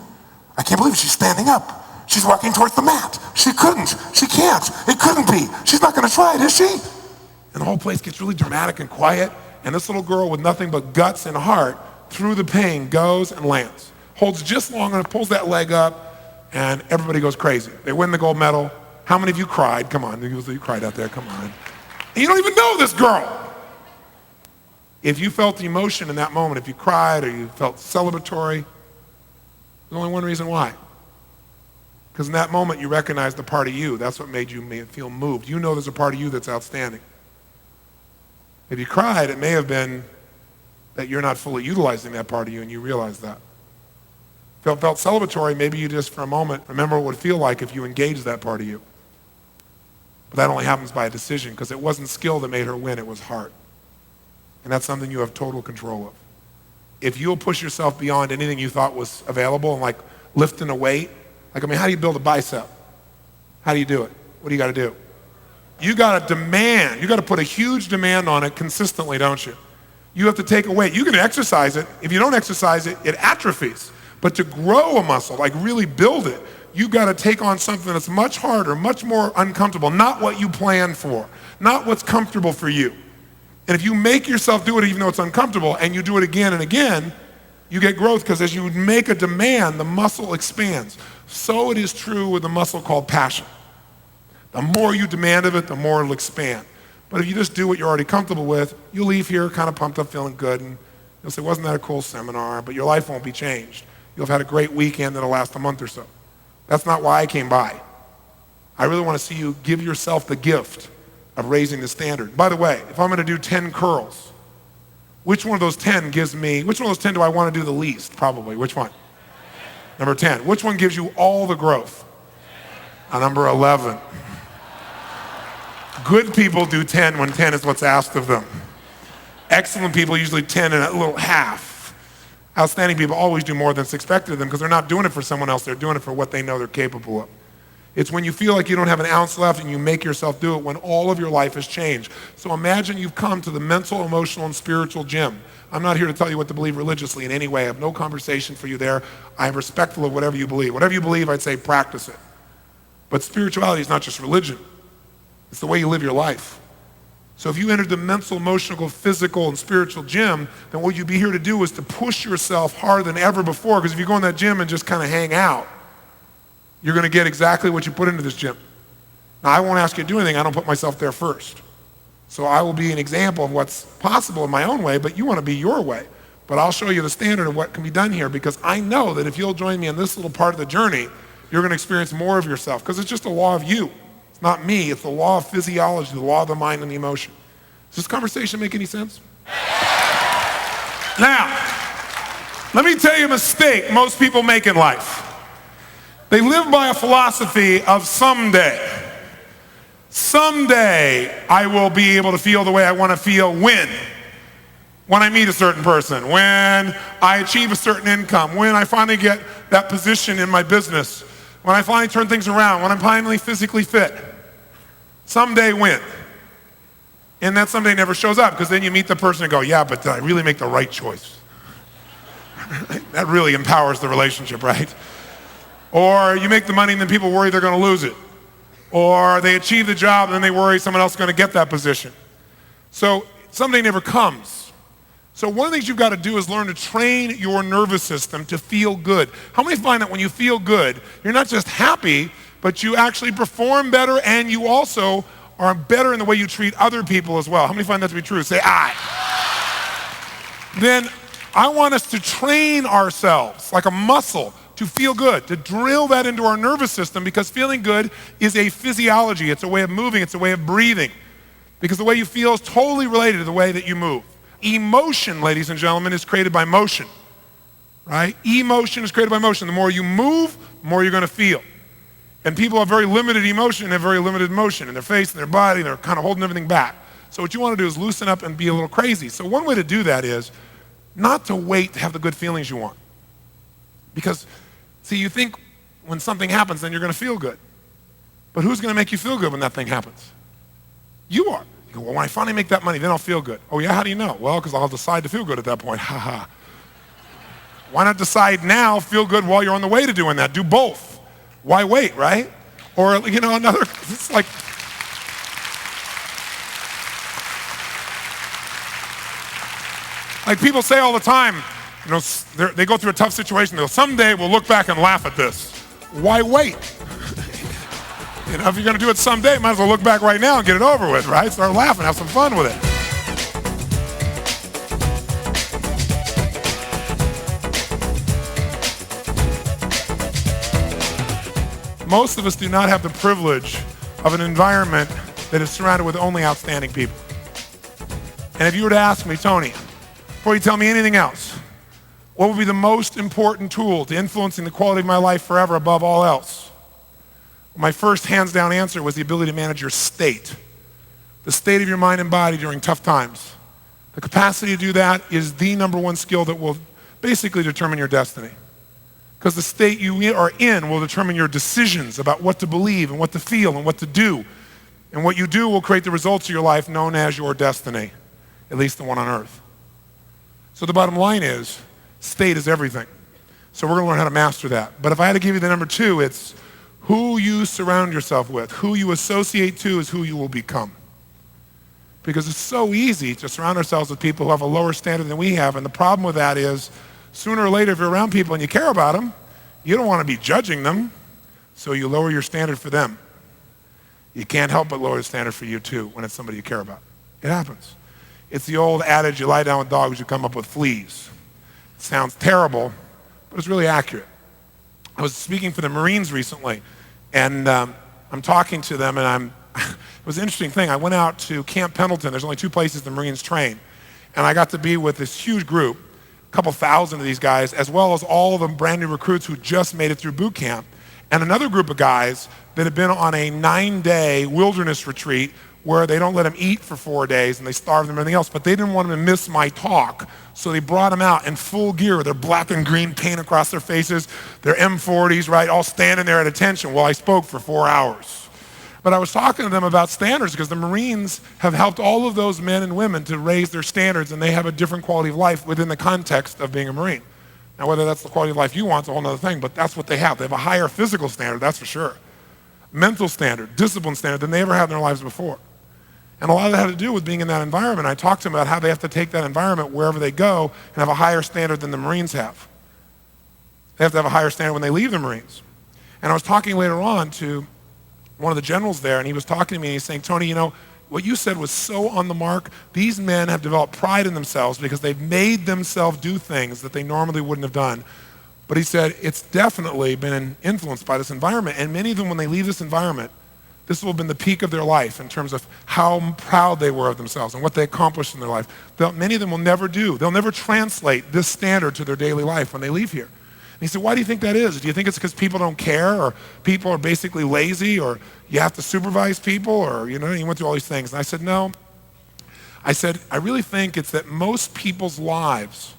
I can't believe it, she's standing up. She's walking towards the mat. She couldn't, she can't, it couldn't be. She's not gonna try it, is she? And the whole place gets really dramatic and quiet, and this little girl with nothing but guts and heart, through the pain, goes and lands. Holds just long enough, pulls that leg up, and everybody goes crazy. They win the gold medal. How many of you cried? Come on, you cried out there, come on. And you don't even know this girl. If you felt the emotion in that moment, if you cried or you felt celebratory, there's only one reason why. Because in that moment you recognized the part of you. That's what made you feel moved. You know there's a part of you that's outstanding. If you cried, it may have been that you're not fully utilizing that part of you and you realize that. If it felt celebratory, maybe you just for a moment remember what it would feel like if you engaged that part of you. But that only happens by a decision because it wasn't skill that made her win, it was heart. And that's something you have total control of. If you'll push yourself beyond anything you thought was available, and like lifting a weight, how do you build a bicep? How do you do it? What do you got to do? You got to demand. You got to put a huge demand on it consistently, don't you? You have to take a weight. You can exercise it. If you don't exercise it, it atrophies. But to grow a muscle, like really build it, you got to take on something that's much harder, much more uncomfortable, not what you planned for, not what's comfortable for you. And if you make yourself do it even though it's uncomfortable and you do it again and again, you get growth because as you make a demand, the muscle expands. So it is true with a muscle called passion. The more you demand of it, the more it'll expand. But if you just do what you're already comfortable with, you'll leave here kind of pumped up, feeling good, and you'll say, wasn't that a cool seminar? But your life won't be changed. You'll have had a great weekend that'll last a month or so. That's not why I came by. I really want to see you give yourself the gift of raising the standard. By the way, if I'm going to do 10 curls, which one of those 10 do I want to do the least? Probably. Which one? Number 10. Which one gives you all the growth? Number 11. Good people do 10 when 10 is what's asked of them. Excellent people usually 10 and a little half. Outstanding people always do more than is expected of them because they're not doing it for someone else, they're doing it for what they know they're capable of. It's when you feel like you don't have an ounce left and you make yourself do it when all of your life has changed. So imagine you've come to the mental, emotional, and spiritual gym. I'm not here to tell you what to believe religiously in any way. I have no conversation for you there. I am respectful of whatever you believe. Whatever you believe, I'd say practice it. But spirituality is not just religion. It's the way you live your life. So if you entered the mental, emotional, physical, and spiritual gym, then what you'd be here to do is to push yourself harder than ever before. Because if you go in that gym and just kind of hang out, you're going to get exactly what you put into this gym. Now, I won't ask you to do anything. I don't put myself there first. So I will be an example of what's possible in my own way, but you want to be your way. But I'll show you the standard of what can be done here, because I know that if you'll join me in this little part of the journey, you're going to experience more of yourself, because it's just a law of you. It's not me. It's the law of physiology, the law of the mind and the emotion. Does this conversation make any sense? Now, let me tell you a mistake most people make in life. They live by a philosophy of someday. Someday I will be able to feel the way I want to feel when I meet a certain person, when I achieve a certain income, when I finally get that position in my business, when I finally turn things around, when I'm finally physically fit. Someday when? And that someday never shows up, because then you meet the person and go, yeah, but did I really make the right choice? That really empowers the relationship, right? Or you make the money and then people worry they're going to lose it. Or they achieve the job and then they worry someone else is going to get that position. So someday never comes. So one of the things you've got to do is learn to train your nervous system to feel good. How many find that when you feel good, you're not just happy, but you actually perform better, and you also are better in the way you treat other people as well? How many find that to be true? Say aye. Then I want us to train ourselves like a muscle to feel good, to drill that into our nervous system, because feeling good is a physiology. It's a way of moving. It's a way of breathing, because the way you feel is totally related to the way that you move. Emotion, ladies and gentlemen, is created by motion, right? Emotion is created by motion. The more you move, the more you're going to feel. And people have very limited emotion and have very limited motion in their face and their body. They're kind of holding everything back. So what you want to do is loosen up and be a little crazy. So one way to do that is not to wait to have the good feelings you want. Because, see, you think when something happens, then you're going to feel good. But who's going to make you feel good when that thing happens? You are. You go, well, when I finally make that money, then I'll feel good. Oh, yeah? How do you know? Well, because I'll decide to feel good at that point. Ha ha. Why not decide now, feel good while you're on the way to doing that? Do both. Why wait, right? Or, you know, another, it's like, people say all the time, you know, they go through a tough situation. They'll, someday we'll look back and laugh at this. Why wait? You know, if you're going to do it someday, might as well look back right now and get it over with, right? Start laughing, have some fun with it. Most of us do not have the privilege of an environment that is surrounded with only outstanding people. And if you were to ask me, Tony, before you tell me anything else, what would be the most important tool to influencing the quality of my life forever above all else? My first hands-down answer was the ability to manage your state, the state of your mind and body during tough times. The capacity to do that is the number one skill that will basically determine your destiny. Because the state you are in will determine your decisions about what to believe and what to feel and what to do. And what you do will create the results of your life known as your destiny, at least the one on earth. So the bottom line is, state is everything. So we're going to learn how to master that. But if I had to give you the number two, it's who you surround yourself with. Who you associate to is who you will become. Because it's so easy to surround ourselves with people who have a lower standard than we have. And the problem with that is, sooner or later, if you're around people and you care about them, you don't want to be judging them, so you lower your standard for them. You can't help but lower the standard for you too when it's somebody you care about. It happens. It's the old adage, you lie down with dogs, you come up with fleas. It sounds terrible, but it's really accurate. I was speaking for the Marines recently, and I'm talking to them, and it was an interesting thing. I went out to Camp Pendleton. There's only two places the Marines train. And I got to be with this huge group, a couple thousand of these guys, as well as all the brand new recruits who just made it through boot camp, and another group of guys that had been on a 9-day wilderness retreat where they don't let them eat for 4 days and they starve them and everything else, but they didn't want them to miss my talk, so they brought them out in full gear with their black and green paint across their faces, their M40s, right, all standing there at attention while I spoke for 4 hours. But I was talking to them about standards because the Marines have helped all of those men and women to raise their standards, and they have a different quality of life within the context of being a Marine. Now, whether that's the quality of life you want is a whole other thing, but that's what they have. They have a higher physical standard, that's for sure. Mental standard, discipline standard than they ever had in their lives before. And a lot of that had to do with being in that environment. I talked to them about how they have to take that environment wherever they go and have a higher standard than the Marines have. They have to have a higher standard when they leave the Marines. And I was talking later on to one of the generals there, and he was talking to me, and he's saying, Tony, you know, what you said was so on the mark. These men have developed pride in themselves because they've made themselves do things that they normally wouldn't have done. But he said it's definitely been influenced by this environment. And many of them, when they leave this environment, this will have been the peak of their life in terms of how proud they were of themselves and what they accomplished in their life. Many of them will never do. They'll never translate this standard to their daily life when they leave here. And he said, why do you think that is? Do you think it's because people don't care, or people are basically lazy, or you have to supervise people, or, you went through all these things. And I said, no. I said, I really think it's that most people's lives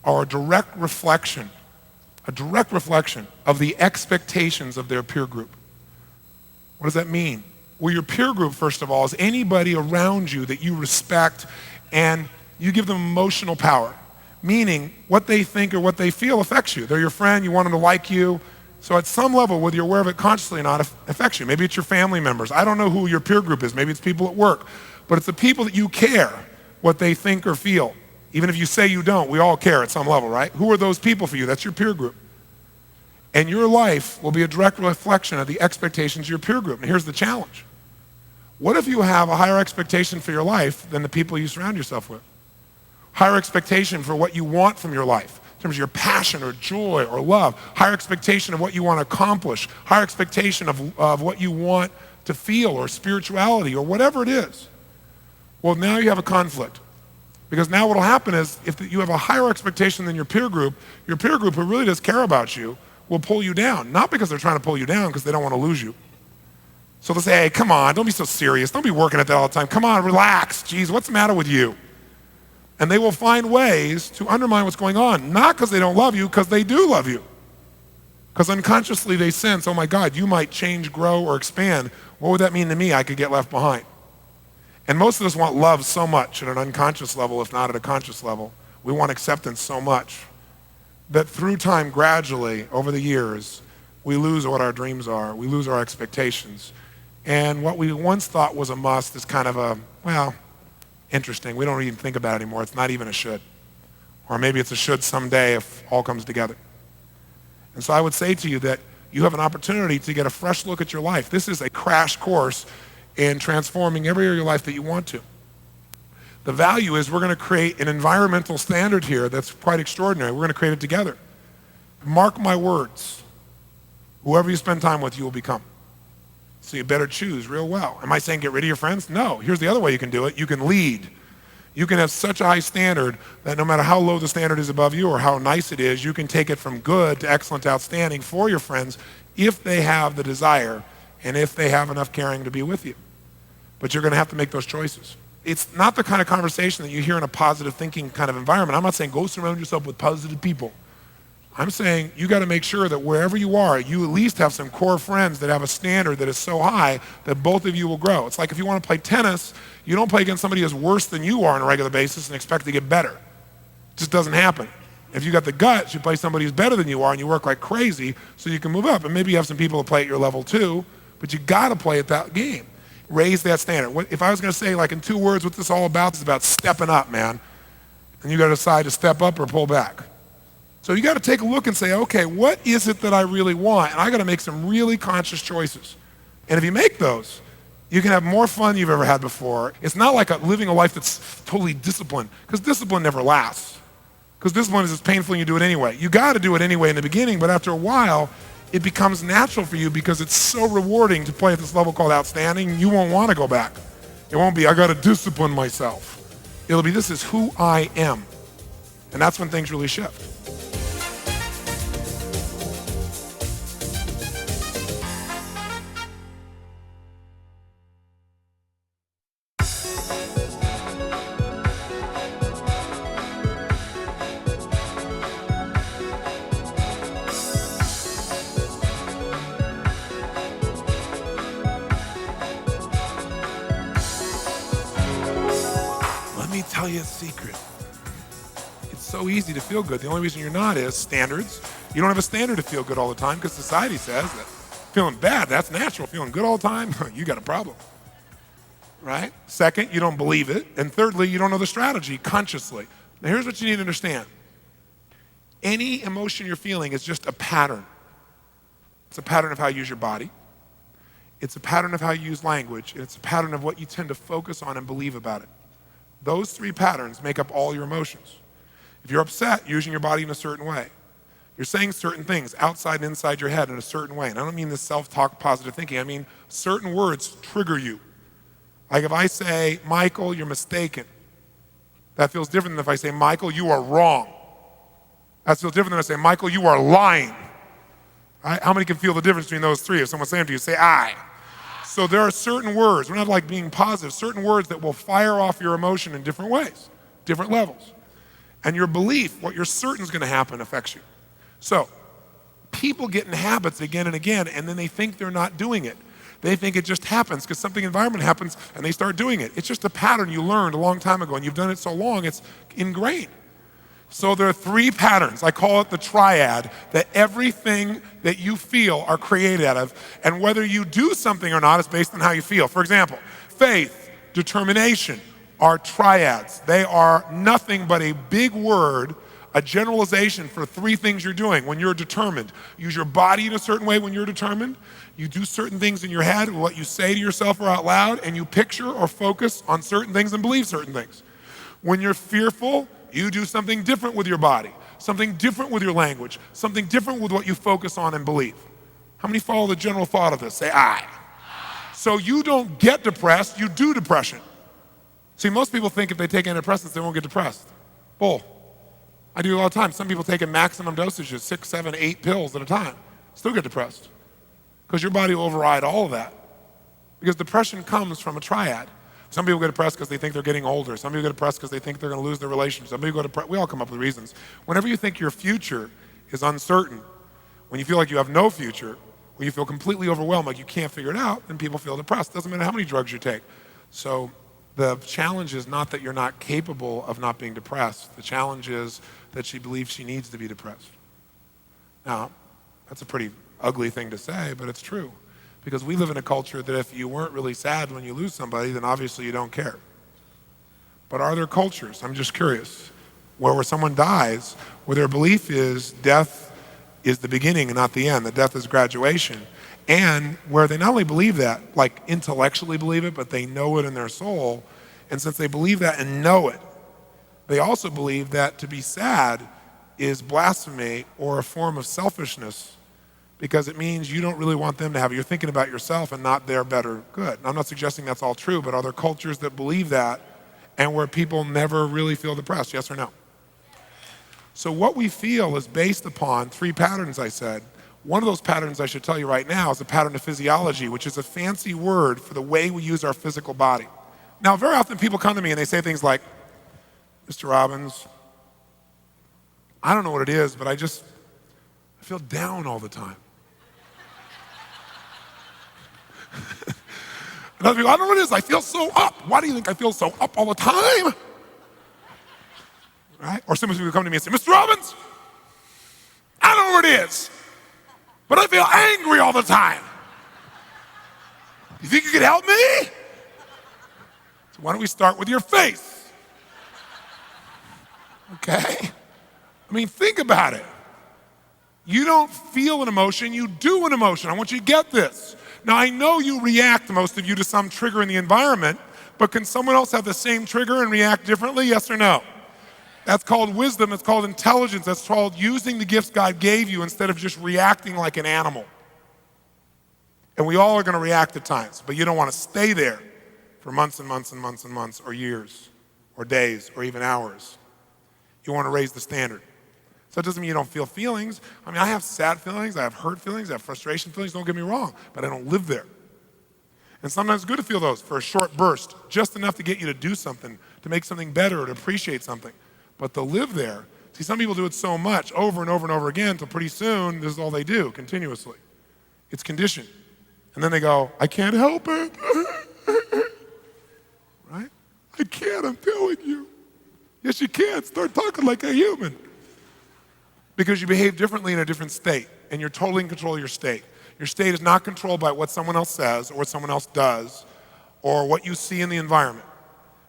are a direct reflection of the expectations of their peer group. What does that mean? Well, your peer group, first of all, is anybody around you that you respect and you give them emotional power. Meaning, what they think or what they feel affects you. They're your friend, you want them to like you. So at some level, whether you're aware of it consciously or not, it affects you. Maybe it's your family members. I don't know who your peer group is. Maybe it's people at work. But it's the people that you care what they think or feel. Even if you say you don't, we all care at some level, right? Who are those people for you? That's your peer group. And your life will be a direct reflection of the expectations of your peer group. And here's the challenge. What if you have a higher expectation for your life than the people you surround yourself with? Higher expectation for what you want from your life, in terms of your passion or joy or love. Higher expectation of what you want to accomplish. Higher expectation of what you want to feel, or spirituality, or whatever it is. Well, now you have a conflict. Because now what will happen is, if you have a higher expectation than your peer group who really does care about you, will pull you down. Not because they're trying to pull you down, because they don't want to lose you. So they'll say, hey, come on, don't be so serious. Don't be working at that all the time. Come on, relax. Geez, what's the matter with you? And they will find ways to undermine what's going on, not because they don't love you, because they do love you. Because unconsciously they sense, oh my God, you might change, grow, or expand. What would that mean to me? I could get left behind. And most of us want love so much at an unconscious level, if not at a conscious level. We want acceptance so much that through time, gradually, over the years, we lose what our dreams are. We lose our expectations. And what we once thought was a must is kind of a, well, interesting. We don't even think about it anymore. It's not even a should. Or maybe it's a should someday if all comes together. And so I would say to you that you have an opportunity to get a fresh look at your life. This is a crash course in transforming every area of your life that you want to. The value is we're going to create an environmental standard here that's quite extraordinary. We're going to create it together. Mark my words. Whoever you spend time with, you will become. So you better choose real well. Am I saying get rid of your friends? No. Here's the other way you can do it. You can lead. You can have such a high standard that no matter how low the standard is above you or how nice it is, you can take it from good to excellent to outstanding for your friends if they have the desire and if they have enough caring to be with you. But you're going to have to make those choices. It's not the kind of conversation that you hear in a positive thinking kind of environment. I'm not saying go surround yourself with positive people. I'm saying you got to make sure that wherever you are, you at least have some core friends that have a standard that is so high that both of you will grow. It's like if you want to play tennis, you don't play against somebody who's worse than you are on a regular basis and expect to get better. It just doesn't happen. If you got the guts, you play somebody who's better than you are and you work like crazy so you can move up. And maybe you have some people that play at your level too, but you got to play at that game. Raise that standard. If I was going to say, like in 2 words, what this is all about, it's about stepping up, man. And you got to decide to step up or pull back. So you got to take a look and say, okay, what is it that I really want? And I got to make some really conscious choices. And if you make those, you can have more fun than you've ever had before. It's not like living a life that's totally disciplined, because discipline never lasts. Because discipline is just painful and you do it anyway. You got to do it anyway in the beginning, but after a while, it becomes natural for you because it's so rewarding to play at this level called outstanding. You won't want to go back. It won't be, I got to discipline myself. It'll be, this is who I am. And that's when things really shift. Tell you a secret. It's so easy to feel good. The only reason you're not is standards. You don't have a standard to feel good all the time because society says that feeling bad, that's natural. Feeling good all the time, you got a problem. Right? Second, you don't believe it. And thirdly, you don't know the strategy consciously. Now here's what you need to understand. Any emotion you're feeling is just a pattern. It's a pattern of how you use your body. It's a pattern of how you use language, and it's a pattern of what you tend to focus on and believe about it. Those three patterns make up all your emotions. If you're upset, you're using your body in a certain way. You're saying certain things outside and inside your head in a certain way. And I don't mean this self-talk, positive thinking. I mean certain words trigger you. Like if I say, Michael, you're mistaken, that feels different than if I say, Michael, you are wrong. That feels different than if I say, Michael, you are lying. Right? How many can feel the difference between those three? If someone's saying to you, say, I. So there are certain words, we're not like being positive, certain words that will fire off your emotion in different ways, different levels. And your belief, what you're certain is going to happen, affects you. So people get in habits again and again, and then they think they're not doing it. They think it just happens because something environment happens and they start doing it. It's just a pattern you learned a long time ago, and you've done it so long, it's ingrained. So there are three patterns, I call it the triad, that everything that you feel are created out of, and whether you do something or not is based on how you feel. For example, faith, determination are triads. They are nothing but a big word, a generalization for three things you're doing when you're determined. Use your body in a certain way when you're determined. You do certain things in your head, what you say to yourself or out loud, and you picture or focus on certain things and believe certain things. When you're fearful, you do something different with your body, something different with your language, something different with what you focus on and believe. How many follow the general thought of this? Say, I. So you don't get depressed, you do depression. See, most people think if they take antidepressants, they won't get depressed. Bull. I do it all the time. Some people take in maximum dosages, 6, 7, 8 pills at a time, still get depressed. Because your body will override all of that. Because depression comes from a triad. Some people get depressed because they think they're getting older. Some people get depressed because they think they're going to lose their relationship. Some people we all come up with reasons. Whenever you think your future is uncertain, when you feel like you have no future, when you feel completely overwhelmed, like you can't figure it out, then people feel depressed. Doesn't matter how many drugs you take. So the challenge is not that you're not capable of not being depressed. The challenge is that she believes she needs to be depressed. Now, that's a pretty ugly thing to say, but it's true. Because we live in a culture that if you weren't really sad when you lose somebody, then obviously you don't care. But are there cultures, I'm just curious, where someone dies, where their belief is death is the beginning and not the end, that death is graduation, and where they not only believe that, like intellectually believe it, but they know it in their soul, and since they believe that and know it, they also believe that to be sad is blasphemy or a form of selfishness, because it means you don't really want them to have it. You're thinking about yourself and not their better good. And I'm not suggesting that's all true, but are there cultures that believe that and where people never really feel depressed, yes or no? So what we feel is based upon three patterns, I said. One of those patterns I should tell you right now is a pattern of physiology, which is a fancy word for the way we use our physical body. Now, very often people come to me and they say things like, Mr. Robbins, I don't know what it is, but I feel down all the time. And other people, I don't know what it is, I feel so up. Why do you think I feel so up all the time? Right? Or some people come to me and say, Mr. Robbins, I don't know what it is, but I feel angry all the time. You think you could help me? So why don't we start with your face? Okay? I mean, think about it. You don't feel an emotion, you do an emotion. I want you to get this. Now, I know you react, most of you, to some trigger in the environment, but can someone else have the same trigger and react differently, yes or no? That's called wisdom, it's called intelligence, that's called using the gifts God gave you instead of just reacting like an animal. And we all are going to react at times, but you don't want to stay there for months and months and months and months, or years, or days, or even hours. You want to raise the standard. So it doesn't mean you don't feel feelings. I mean, I have sad feelings, I have hurt feelings, I have frustration feelings, don't get me wrong, but I don't live there. And sometimes it's good to feel those for a short burst, just enough to get you to do something, to make something better, or to appreciate something. But to live there, see, some people do it so much, over and over and over again, until pretty soon, this is all they do, continuously. It's conditioned. And then they go, I can't help it. Right? I can't, I'm telling you. Yes, you can. Start talking like a human. Because you behave differently in a different state, and you're totally in control of your state. Your state is not controlled by what someone else says, or what someone else does, or what you see in the environment.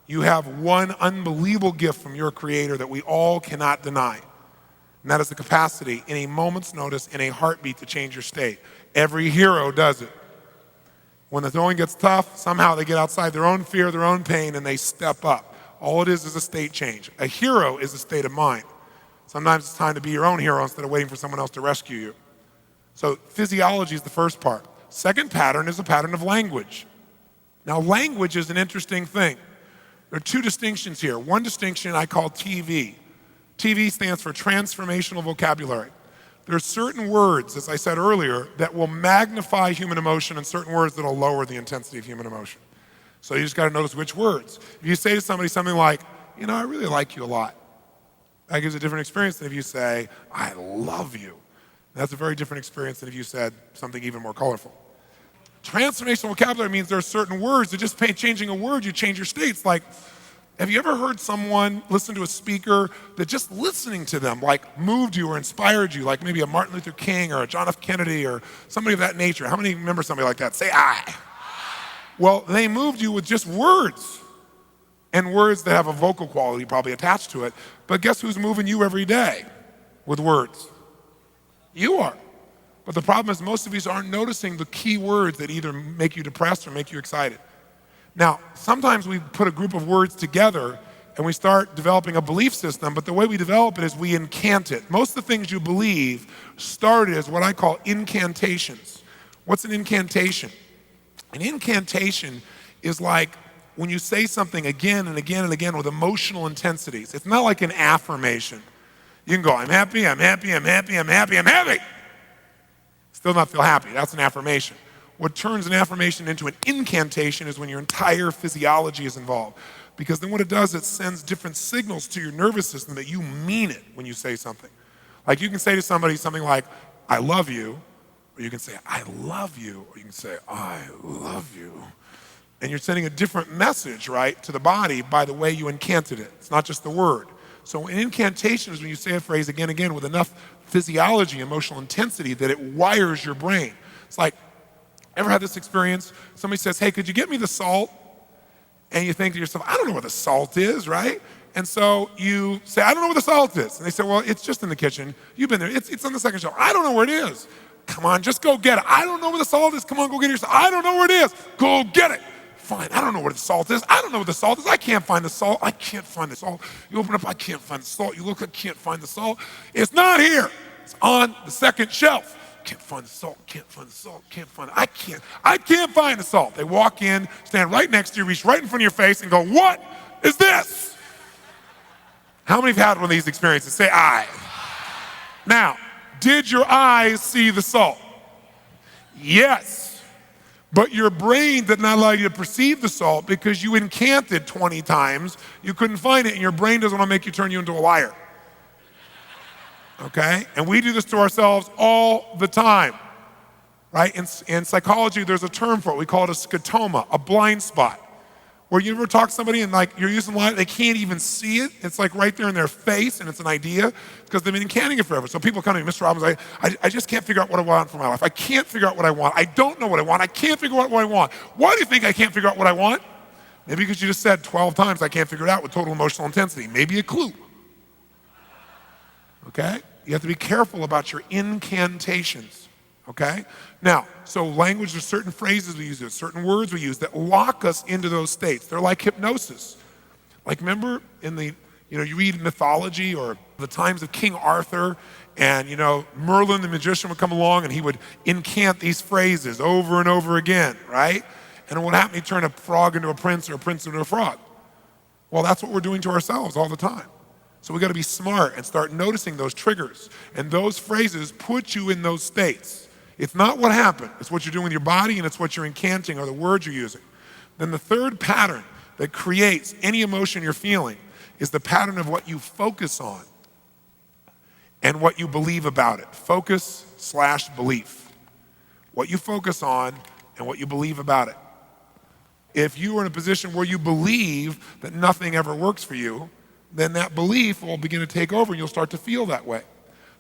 You have one unbelievable gift from your Creator that we all cannot deny, and that is the capacity, in a moment's notice, in a heartbeat, to change your state. Every hero does it. When the going gets tough, somehow they get outside their own fear, their own pain, and they step up. All it is a state change. A hero is a state of mind. Sometimes it's time to be your own hero instead of waiting for someone else to rescue you. So physiology is the first part. Second pattern is a pattern of language. Now, language is an interesting thing. There are two distinctions here. One distinction I call TV. TV stands for transformational vocabulary. There are certain words, as I said earlier, that will magnify human emotion and certain words that will lower the intensity of human emotion. So you just got to notice which words. If you say to somebody something like, I really like you a lot, that gives a different experience than if you say, I love you. That's a very different experience than if you said something even more colorful. Transformational vocabulary means there are certain words that just changing a word, you change your states. Like, have you ever heard someone listen to a speaker that just listening to them like moved you or inspired you, like maybe a Martin Luther King or a John F. Kennedy or somebody of that nature? How many remember somebody like that? Say I. Well, they moved you with just words, and words that have a vocal quality probably attached to it. But guess who's moving you every day with words? You are. But the problem is most of you aren't noticing the key words that either make you depressed or make you excited. Now, sometimes we put a group of words together and we start developing a belief system, but the way we develop it is we incant it. Most of the things you believe started as what I call incantations. What's an incantation? An incantation is like when you say something again and again and again with emotional intensities. It's not like an affirmation. You can go, I'm happy, I'm happy, I'm happy, I'm happy, I'm happy. Still not feel happy. That's an affirmation. What turns an affirmation into an incantation is when your entire physiology is involved. Because then what it does, it sends different signals to your nervous system that you mean it when you say something. Like you can say to somebody something like, I love you, or you can say, I love you, or you can say, I love you. And you're sending a different message, right, to the body by the way you incanted it. It's not just the word. So an incantation is when you say a phrase again and again with enough physiology, emotional intensity that it wires your brain. It's like, ever had this experience? Somebody says, hey, could you get me the salt? And you think to yourself, I don't know what the salt is, right? And so you say, I don't know what the salt is. And they say, well, it's just in the kitchen. You've been there. It's on the second shelf. I don't know where it is. Come on, just go get it. I don't know where the salt is. Come on, go get it yourself. I don't know where it is. Go get it. Fine, I don't know what the salt is. I don't know what the salt is. I can't find the salt. I can't find the salt. You open up, I can't find the salt. You look, I can't find the salt. It's not here. It's on the second shelf. Can't find the salt, can't find the salt, can't find it. I can't find the salt. They walk in, stand right next to you, reach right in front of your face and go, what is this? How many have had one of these experiences? Say I. Now, did your eyes see the salt? Yes. But your brain did not allow you to perceive the salt because you incanted 20 times. You couldn't find it, and your brain doesn't want to make you turn you into a liar. Okay? And we do this to ourselves all the time, right? In psychology, there's a term for it. We call it a scotoma, a blind spot. Where you ever talk to somebody and like you're using light, they can't even see it. It's like right there in their face, and it's an idea because they've been incanting it forever. So people come to me, Mr. Robbins, I just can't figure out what I want for my life. I can't figure out what I want. I don't know what I want. I can't figure out what I want. Why do you think I can't figure out what I want? Maybe because you just said 12 times I can't figure it out with total emotional intensity. Maybe a clue. Okay? You have to be careful about your incantations. Okay? Now, so language, there's certain phrases we use, there's certain words we use that lock us into those states. They're like hypnosis. Like remember in the, you read mythology or the times of King Arthur and, Merlin the magician would come along and he would incant these phrases over and over again, right? And what happened? He'd turn a frog into a prince or a prince into a frog. Well, that's what we're doing to ourselves all the time. So we got to be smart and start noticing those triggers. And those phrases put you in those states. It's not what happened. It's what you're doing with your body and it's what you're incanting or the words you're using. Then the third pattern that creates any emotion you're feeling is the pattern of what you focus on and what you believe about it. Focus/belief. What you focus on and what you believe about it. If you are in a position where you believe that nothing ever works for you, then that belief will begin to take over and you'll start to feel that way.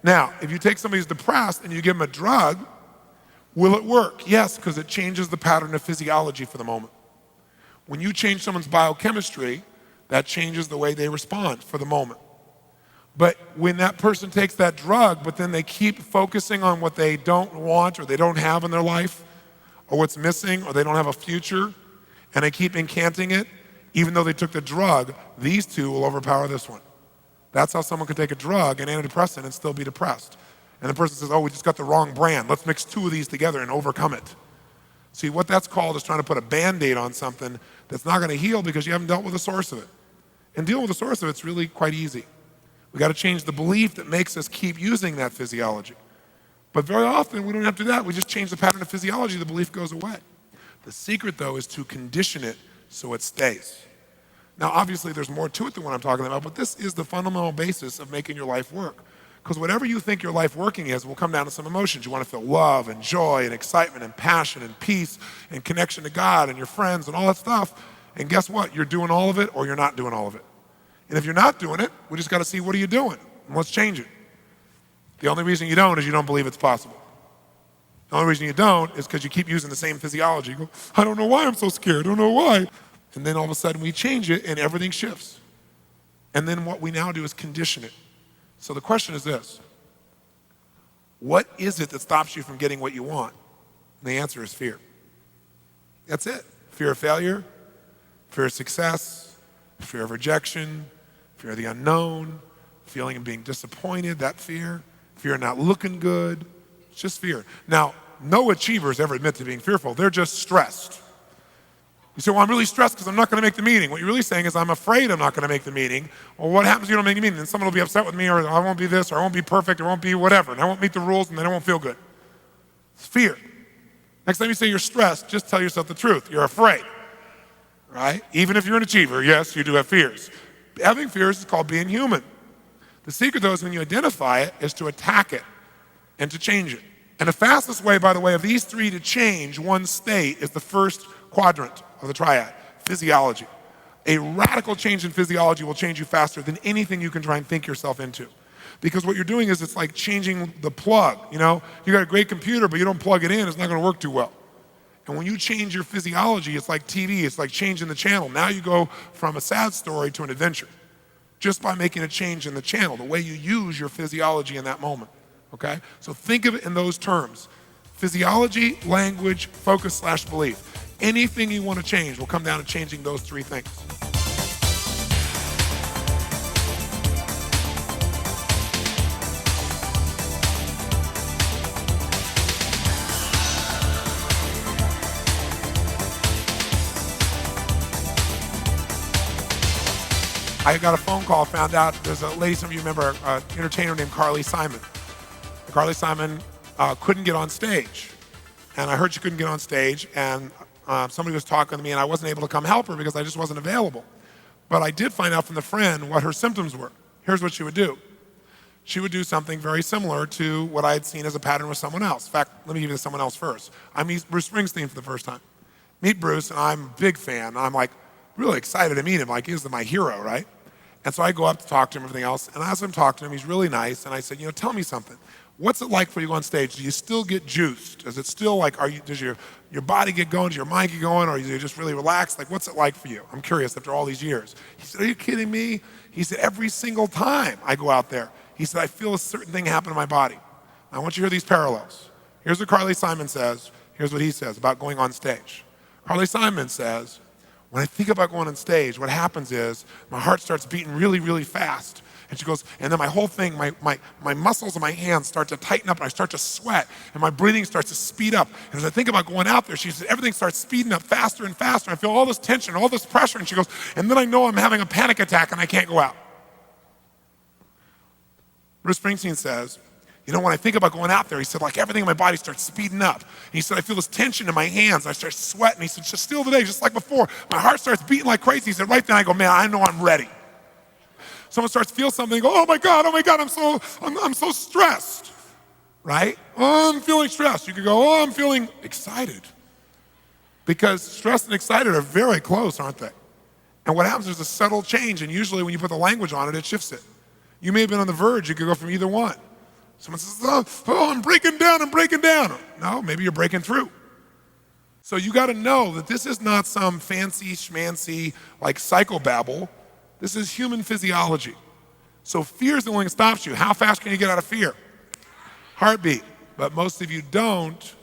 Now, if you take somebody who's depressed and you give them a drug, will it work? Yes, because it changes the pattern of physiology for the moment. When you change someone's biochemistry, that changes the way they respond for the moment. But when that person takes that drug, but then they keep focusing on what they don't want or they don't have in their life, or what's missing, or they don't have a future, and they keep incanting it, even though they took the drug, these two will overpower this one. That's how someone could take a drug, an antidepressant, and still be depressed. And the person says, oh, we just got the wrong brand. Let's mix two of these together and overcome it. See, what that's called is trying to put a Band-Aid on something that's not going to heal because you haven't dealt with the source of it. And dealing with the source of it's really quite easy. We got to change the belief that makes us keep using that physiology. But very often, we don't have to do that. We just change the pattern of physiology, the belief goes away. The secret, though, is to condition it so it stays. Now, obviously, there's more to it than what I'm talking about, but this is the fundamental basis of making your life work. Because whatever you think your life working is will come down to some emotions. You want to feel love and joy and excitement and passion and peace and connection to God and your friends and all that stuff. And guess what? You're doing all of it or you're not doing all of it. And if you're not doing it, we just got to see, what are you doing? And let's change it. The only reason you don't is you don't believe it's possible. The only reason you don't is because you keep using the same physiology. You go, I don't know why I'm so scared. I don't know why. And then all of a sudden we change it and everything shifts. And then what we now do is condition it. So the question is this: what is it that stops you from getting what you want? And the answer is fear. That's it. Fear of failure, fear of success, fear of rejection, fear of the unknown, feeling of being disappointed, that fear of not looking good. It's just fear. Now, no achievers ever admit to being fearful. They're just stressed. You say, well, I'm really stressed because I'm not going to make the meeting. What you're really saying is, I'm afraid I'm not going to make the meeting. Well, what happens if you don't make the meeting? Then someone will be upset with me, or I won't be this, or I won't be perfect, or I won't be whatever, and I won't meet the rules, and then I won't feel good. It's fear. Next time you say you're stressed, just tell yourself the truth. You're afraid, right? Even if you're an achiever, yes, you do have fears. Having fears is called being human. The secret, though, is when you identify it, is to attack it and to change it. And the fastest way, by the way, of these three to change one state is the first quadrant of the triad, physiology. A radical change in physiology will change you faster than anything you can try and think yourself into. Because what you're doing is, it's like changing the plug. You know, you got a great computer, but you don't plug it in, it's not going to work too well. And when you change your physiology, it's like TV, it's like changing the channel. Now you go from a sad story to an adventure, just by making a change in the channel, the way you use your physiology in that moment, okay? So think of it in those terms. Physiology, language, focus/belief. Anything you want to change will come down to changing those three things. I got a phone call, found out there's a lady, some of you remember, an entertainer named Carly Simon. Carly Simon couldn't get on stage. And I heard she couldn't get on stage, and somebody was talking to me, and I wasn't able to come help her because I just wasn't available. But I did find out from the friend what her symptoms were. Here's what she would do. She would do something very similar to what I had seen as a pattern with someone else. In fact, let me give you someone else first. I meet Bruce Springsteen for the first time. Meet Bruce, and I'm a big fan. I'm like really excited to meet him, like he's my hero, right? And so I go up to talk to him and everything else, and as I'm talking to him, he's really nice, and I said, tell me something. What's it like for you on stage? Do you still get juiced? Is it still like, does your body get going? Does your mind get going? Or are you just really relaxed? Like, what's it like for you? I'm curious after all these years. He said, are you kidding me? He said, every single time I go out there, he said, I feel a certain thing happen to my body. I want you to hear these parallels. Here's what Carly Simon says. Here's what he says about going on stage. Carly Simon says, when I think about going on stage, what happens is my heart starts beating really, really fast. And she goes, and then my whole thing, my muscles in my hands start to tighten up, and I start to sweat, and my breathing starts to speed up. And as I think about going out there, she said, everything starts speeding up faster and faster. I feel all this tension, all this pressure. And she goes, and then I know I'm having a panic attack and I can't go out. Bruce Springsteen says, when I think about going out there, he said, like everything in my body starts speeding up. And he said, I feel this tension in my hands. I start sweating. He said, just still today, just like before, my heart starts beating like crazy. He said, right then I go, man, I know I'm ready. Someone starts to feel something, go, oh my God, I'm so stressed, right? Oh, I'm feeling stressed. You could go, oh, I'm feeling excited. Because stressed and excited are very close, aren't they? And what happens is a subtle change, and usually when you put the language on it, it shifts it. You may have been on the verge. You could go from either one. Someone says, oh, I'm breaking down. No, maybe you're breaking through. So you got to know that this is not some fancy schmancy like psychobabble. This is human physiology. So fear is the only thing that stops you. How fast can you get out of fear? Heartbeat. But most of you don't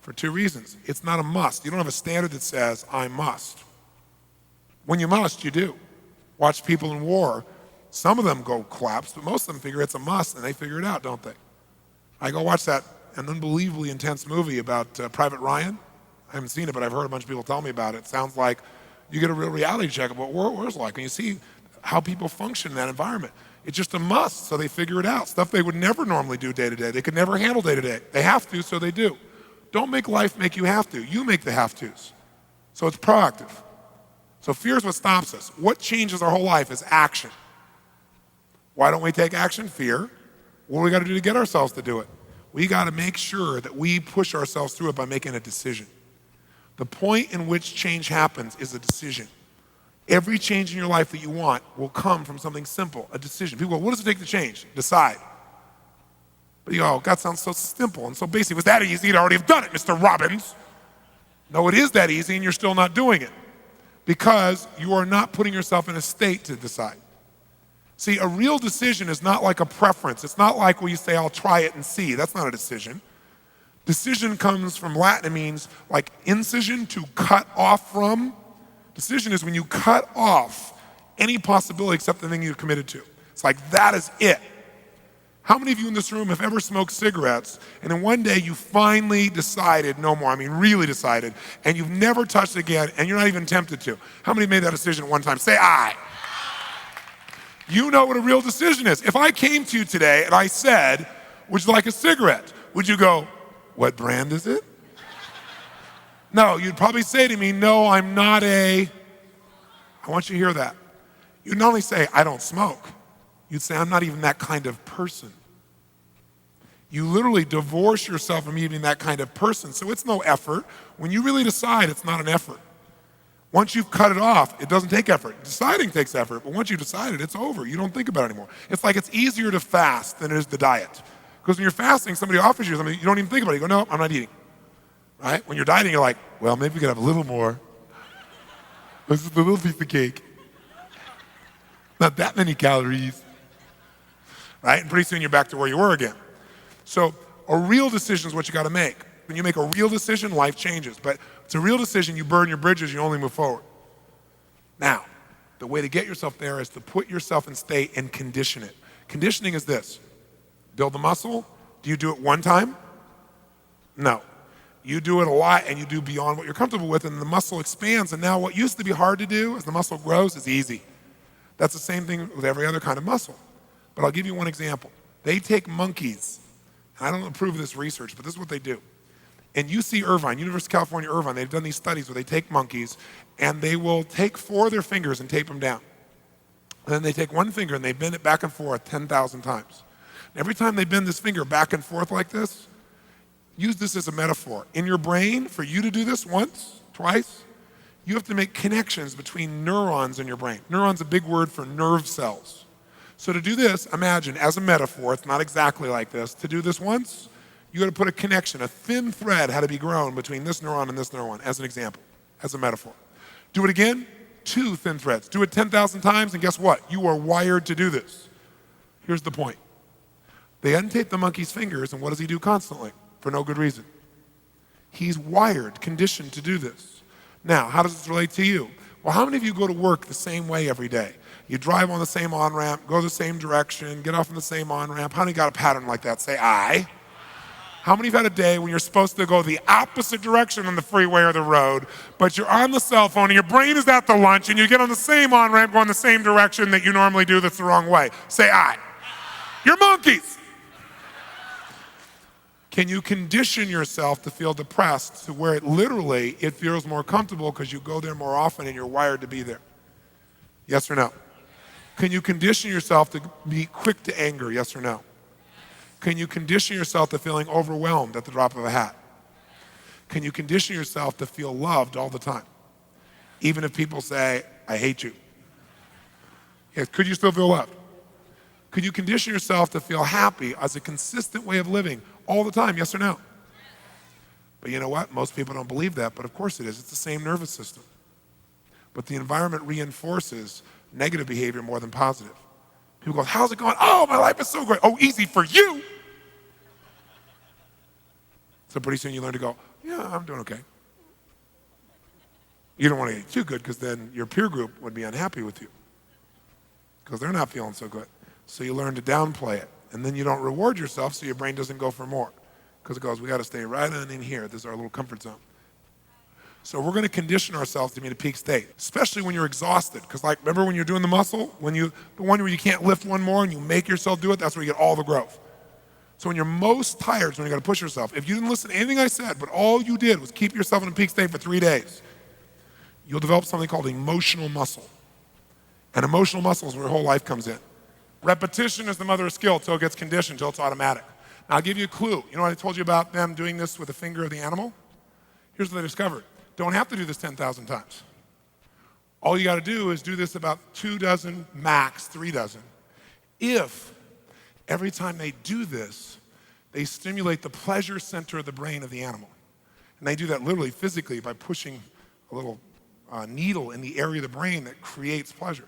for two reasons. It's not a must. You don't have a standard that says, I must. When you must, you do. Watch people in war. Some of them go collapse, but most of them figure it's a must, and they figure it out, don't they? I go watch an unbelievably intense movie about Private Ryan. I haven't seen it, but I've heard a bunch of people tell me about it. It sounds like you get a real reality check of what war is like, and you see how people function in that environment. It's just a must, so they figure it out. Stuff they would never normally do day to day. They could never handle day to day. They have to, so they do. Don't make life make you have to. You make the have-tos. So it's proactive. So fear is what stops us. What changes our whole life is action. Why don't we take action? Fear. What do we got to do to get ourselves to do it? We got to make sure that we push ourselves through it by making a decision. The point in which change happens is a decision. Every change in your life that you want will come from something simple, a decision. People go, what does it take to change? Decide. But you go, oh, God sounds so simple and so basic. If it was that easy, you'd already have done it, Mr. Robbins. No, it is that easy and you're still not doing it because you are not putting yourself in a state to decide. See, a real decision is not like a preference. It's not like where you say, I'll try it and see. That's not a decision. Decision comes from Latin. It means like incision, to cut off from. Decision is when you cut off any possibility except the thing you've committed to. It's like that is it. How many of you in this room have ever smoked cigarettes and then one day you finally decided no more, I mean really decided, and you've never touched it again and you're not even tempted to? How many made that decision at one time? Say aye. You know what a real decision is. If I came to you today and I said, would you like a cigarette? Would you go, what brand is it? No, you'd probably say to me, no, I'm not I want you to hear that. You'd not only say, I don't smoke, you'd say, I'm not even that kind of person. You literally divorce yourself from even that kind of person, so it's no effort. When you really decide, it's not an effort. Once you've cut it off, it doesn't take effort. Deciding takes effort, but once you've decided, it's over. You don't think about it anymore. It's like it's easier to fast than it is to diet. Because when you're fasting, somebody offers you something, you don't even think about it. You go, no, I'm not eating. Right? When you're dieting, you're like, well, maybe we could have a little more. This is a little piece of cake. Not that many calories. Right? And pretty soon you're back to where you were again. So a real decision is what you got to make. When you make a real decision, life changes. But it's a real decision, you burn your bridges, you only move forward. Now, the way to get yourself there is to put yourself in state and condition it. Conditioning is this. Build the muscle. Do you do it one time? No. You do it a lot and you do beyond what you're comfortable with and the muscle expands, and now what used to be hard to do as the muscle grows is easy. That's the same thing with every other kind of muscle. But I'll give you one example. They take monkeys, and I don't approve of this research, but this is what they do. In UC Irvine, University of California, Irvine, they've done these studies where they take monkeys and they will take 4 of their fingers and tape them down. And then they take one finger and they bend it back and forth 10,000 times. And every time they bend this finger back and forth like this, use this as a metaphor. In your brain, for you to do this once, twice, you have to make connections between neurons in your brain. Neuron's a big word for nerve cells. So to do this, imagine, as a metaphor, it's not exactly like this, to do this once, you got to put a connection, a thin thread had to be grown between this neuron and this neuron, as an example, as a metaphor. Do it again, 2 thin threads. Do it 10,000 times, and guess what? You are wired to do this. Here's the point. They untape the monkey's fingers, and what does he do constantly? For no good reason. He's wired, conditioned to do this. Now, how does this relate to you? Well, how many of you go to work the same way every day? You drive on the same on-ramp, go the same direction, get off on the same on-ramp. How many got a pattern like that? Say aye. How many have had a day when you're supposed to go the opposite direction on the freeway or the road, but you're on the cell phone and your brain is at the lunch and you get on the same on-ramp going the same direction that you normally do that's the wrong way? Say aye. You're monkeys. Can you condition yourself to feel depressed to where it feels more comfortable because you go there more often and you're wired to be there? Yes or no? Can you condition yourself to be quick to anger? Yes or no? Can you condition yourself to feeling overwhelmed at the drop of a hat? Can you condition yourself to feel loved all the time? Even if people say, I hate you. Yes, could you still feel loved? Could you condition yourself to feel happy as a consistent way of living all the time? Yes or no? But you know what? Most people don't believe that, but of course it is. It's the same nervous system. But the environment reinforces negative behavior more than positive. People go, how's it going? Oh, my life is so great. Oh, easy for you. So pretty soon you learn to go, yeah, Yeah, I'm doing okay. You don't want to get too good because then your peer group would be unhappy with you because they're not feeling so good. So you learn to downplay it. And then you don't reward yourself so your brain doesn't go for more because it goes, we got to stay right on in here. This is our little comfort zone. So we're going to condition ourselves to be in a peak state, especially when you're exhausted. Because like, remember when you're doing the muscle, the one where you can't lift one more and you make yourself do it, that's where you get all the growth. So when you're most tired is when you got to push yourself. If you didn't listen to anything I said, but all you did was keep yourself in a peak state for 3 days, you'll develop something called emotional muscle. And emotional muscle is where your whole life comes in. Repetition is the mother of skill till it gets conditioned, till it's automatic. Now I'll give you a clue. You know what I told you about them doing this with the finger of the animal? Here's what they discovered. Don't have to do this 10,000 times. All you got to do is do this about 2 dozen, max 3 dozen. If every time they do this, they stimulate the pleasure center of the brain of the animal. And they do that literally physically by pushing a little needle in the area of the brain that creates pleasure.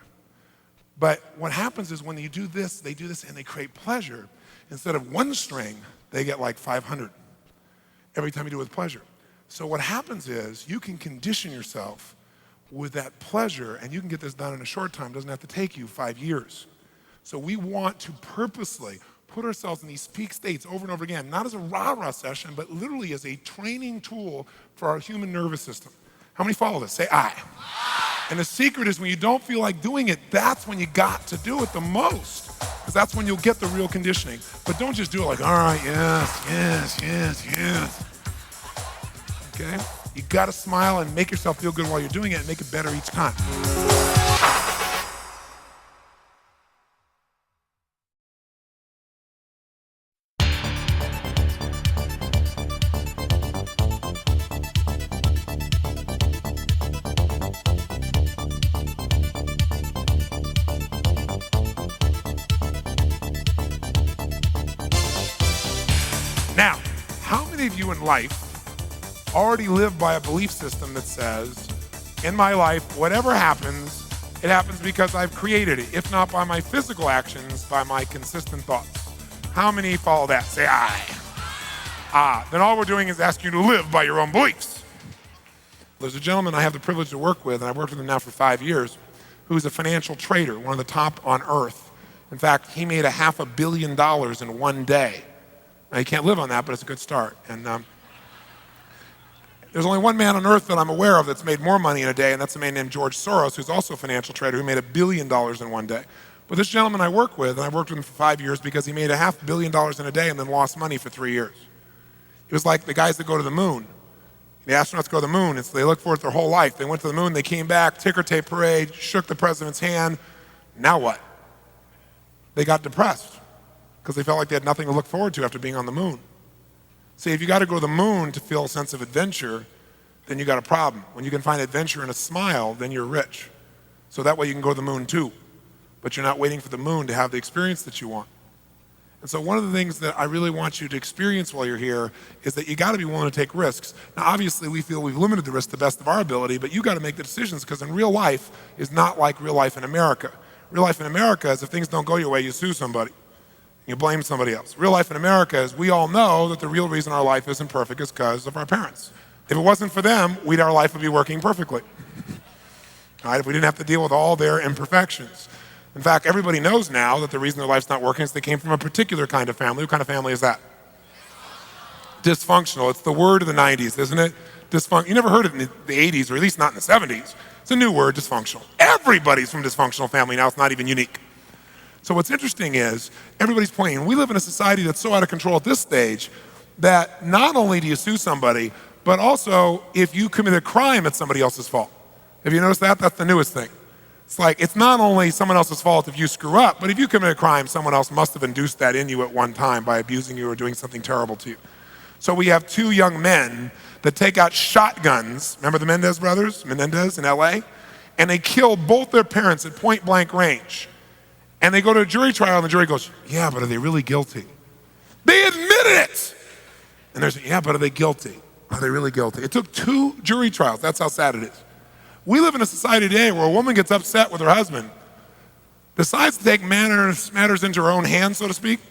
But what happens is when you do this, they do this and they create pleasure. Instead of 1 string, they get like 500 every time you do it with pleasure. So what happens is you can condition yourself with that pleasure and you can get this done in a short time. It doesn't have to take you 5 years. So we want to purposely put ourselves in these peak states over and over again, not as a rah-rah session, but literally as a training tool for our human nervous system. How many follow this? Say aye. And the secret is when you don't feel like doing it, that's when you got to do it the most. Because that's when you'll get the real conditioning. But don't just do it like, all right, yes, yes, yes, yes. Okay? You got to smile and make yourself feel good while you're doing it and make it better each time. Now, how many of you in life already live by a belief system that says, in my life, whatever happens, it happens because I've created it, if not by my physical actions, by my consistent thoughts? How many follow that? Say aye. Then all we're doing is asking you to live by your own beliefs. There's a gentleman I have the privilege to work with, and I've worked with him now for 5 years, who's a financial trader, one of the top on earth. In fact, he made $500 million in 1 day. Now, you can't live on that, but it's a good start. And there's only one man on earth that I'm aware of that's made more money in a day, and that's a man named George Soros, who's also a financial trader who made $1 billion in 1 day. But this gentleman I work with, and I worked with him for 5 years because he made $500 million in a day and then lost money for 3 years. It was like the guys that go to the moon. The astronauts go to the moon, and so they look for it their whole life. They went to the moon, they came back, ticker tape parade, shook the president's hand. Now what? They got depressed because they felt like they had nothing to look forward to after being on the moon. See, if you got to go to the moon to feel a sense of adventure, then you got a problem. When you can find adventure in a smile, then you're rich. So that way you can go to the moon too. But you're not waiting for the moon to have the experience that you want. And so one of the things that I really want you to experience while you're here is that you got to be willing to take risks. Now, obviously, we feel we've limited the risk to the best of our ability, but you got to make the decisions because in real life is not like real life in America. Real life in America is if things don't go your way, you sue somebody. You blame somebody else. Real life in America is we all know that the real reason our life isn't perfect is because of our parents. If it wasn't for them, our life would be working perfectly. All right, if we didn't have to deal with all their imperfections. In fact, everybody knows now that the reason their life's not working is they came from a particular kind of family. What kind of family is that? Dysfunctional. It's the word of the 90s, isn't it? You never heard it in the 80s, or at least not in the 70s. It's a new word, dysfunctional. Everybody's from a dysfunctional family now. It's not even unique. So what's interesting is everybody's playing. We live in a society that's so out of control at this stage that not only do you sue somebody, but also if you commit a crime, it's somebody else's fault. Have you noticed that? That's the newest thing. It's like it's not only someone else's fault if you screw up, but if you commit a crime, someone else must have induced that in you at one time by abusing you or doing something terrible to you. So we have 2 young men that take out shotguns. Remember the Menendez brothers, Menendez in LA? And they kill both their parents at point blank range. And they go to a jury trial, and the jury goes, yeah, but are they really guilty? They admitted it! And they're saying, yeah, but are they guilty? Are they really guilty? It took 2 jury trials. That's how sad it is. We live in a society today where a woman gets upset with her husband, decides to take matters into her own hands, so to speak,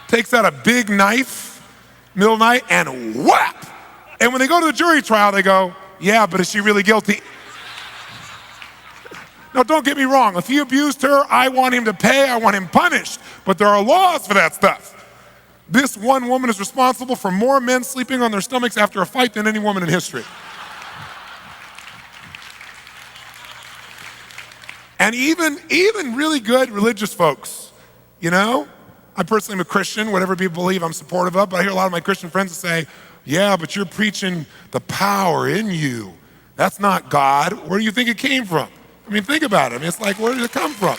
takes out a big knife, Middle of the night, and whap! And when they go to the jury trial, they go, yeah, but is she really guilty? Now, don't get me wrong. If he abused her, I want him to pay. I want him punished. But there are laws for that stuff. This one woman is responsible for more men sleeping on their stomachs after a fight than any woman in history. And even really good religious folks, you know? I personally am a Christian. Whatever people believe, I'm supportive of. But I hear a lot of my Christian friends say, yeah, but you're preaching the power in you. That's not God. Where do you think it came from? I mean, think about it. I mean, it's like, where did it come from?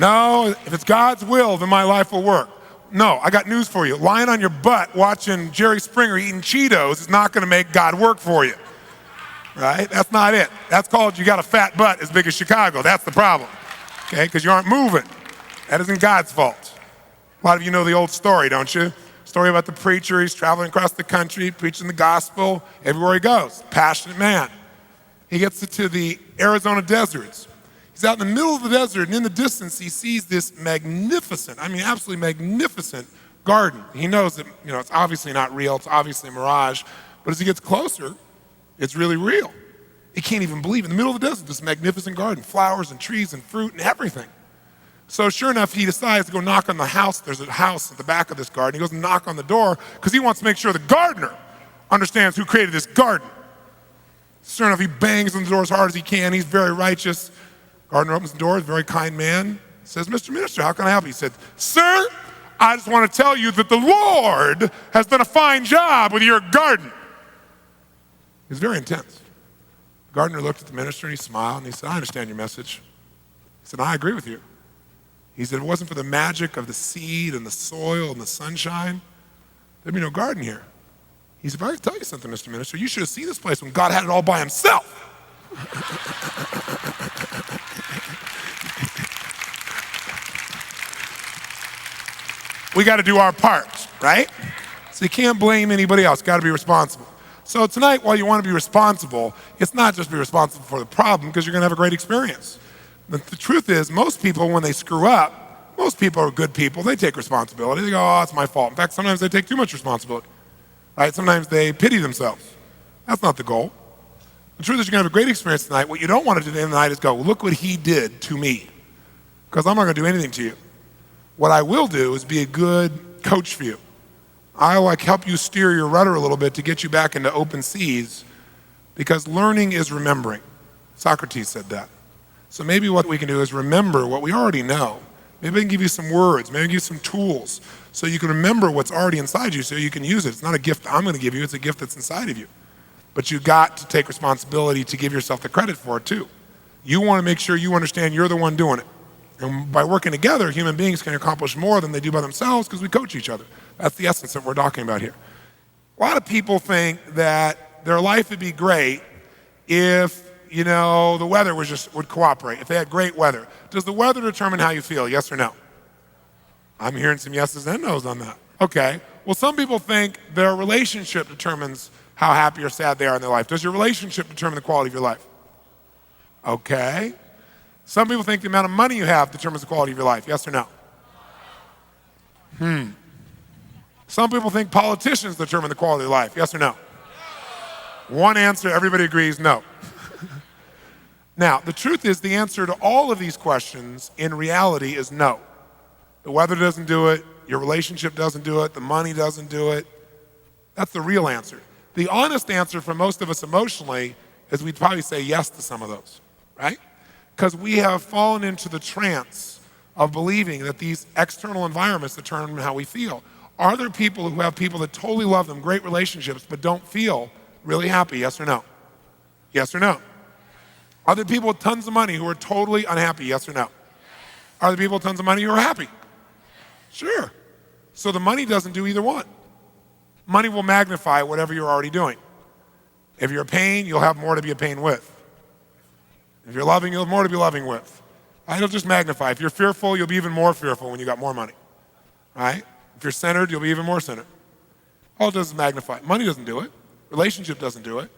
No, if it's God's will, then my life will work. No, I got news for you. Lying on your butt watching Jerry Springer eating Cheetos is not going to make God work for you. Right? That's not it. That's called you got a fat butt as big as Chicago. That's the problem. Okay? Because you aren't moving. That isn't God's fault. A lot of you know the old story, don't you? Story about the preacher. He's traveling across the country, preaching the gospel everywhere he goes. Passionate man. He gets to the Arizona deserts. He's out in the middle of the desert, and in the distance, he sees this magnificent, I mean, absolutely magnificent garden. He knows that, you know, it's obviously not real. It's obviously a mirage. But as he gets closer, it's really real. He can't even believe it. In the middle of the desert, this magnificent garden, flowers and trees and fruit and everything. So sure enough, he decides to go knock on the house. There's a house at the back of this garden. He goes and knock on the door because he wants to make sure the gardener understands who created this garden. Sure enough, he bangs on the door as hard as he can. He's very righteous. Gardener opens the door, he's a very kind man. Says, Mr. Minister, how can I help you? He said, sir, I just want to tell you that the Lord has done a fine job with your garden. He was very intense. The gardener looked at the minister and he smiled and he said, I understand your message. He said, I agree with you. He said, if it wasn't for the magic of the seed and the soil and the sunshine, there'd be no garden here. He said, but I can tell you something, Mr. Minister. You should have seen this place when God had it all by himself. We got to do our part, right? So you can't blame anybody else. Got to be responsible. So tonight, while you want to be responsible, it's not just be responsible for the problem because you're going to have a great experience. The truth is, most people, when they screw up, most people are good people. They take responsibility. They go, oh, it's my fault. In fact, sometimes they take too much responsibility. Right? Sometimes they pity themselves. That's not the goal. The truth is you're going to have a great experience tonight. What you don't want to do tonight is go, well, look what he did to me. Because I'm not going to do anything to you. What I will do is be a good coach for you. I'll help you steer your rudder a little bit to get you back into open seas because learning is remembering. Socrates said that. So maybe what we can do is remember what we already know. Maybe I can give you some words, maybe I can give you some tools so you can remember what's already inside you so you can use it. It's not a gift I'm going to give you, it's a gift that's inside of you. But you got to take responsibility to give yourself the credit for it too. You want to make sure you understand you're the one doing it. And by working together, human beings can accomplish more than they do by themselves because we coach each other. That's the essence that we're talking about here. A lot of people think that their life would be great if, you know, the weather would cooperate, if they had great weather. Does the weather determine how you feel, yes or no? I'm hearing some yeses and nos on that. Okay. Well, some people think their relationship determines how happy or sad they are in their life. Does your relationship determine the quality of your life? Okay. Some people think the amount of money you have determines the quality of your life. Yes or no? Some people think politicians determine the quality of life. Yes or no? One answer, everybody agrees, no. Now, the truth is the answer to all of these questions in reality is no. The weather doesn't do it. Your relationship doesn't do it. The money doesn't do it. That's the real answer. The honest answer for most of us emotionally is we'd probably say yes to some of those, right? Because we have fallen into the trance of believing that these external environments determine how we feel. Are there people who have people that totally love them, great relationships, but don't feel really happy, yes or no? Yes or no? Are there people with tons of money who are totally unhappy, yes or no? Are there people with tons of money who are happy? Sure. So the money doesn't do either one. Money will magnify whatever you're already doing. If you're a pain, you'll have more to be a pain with. If you're loving, you'll have more to be loving with. It'll just magnify. If you're fearful, you'll be even more fearful when you got more money. Right? If you're centered, you'll be even more centered. All it does is magnify. Money doesn't do it. Relationship doesn't do it.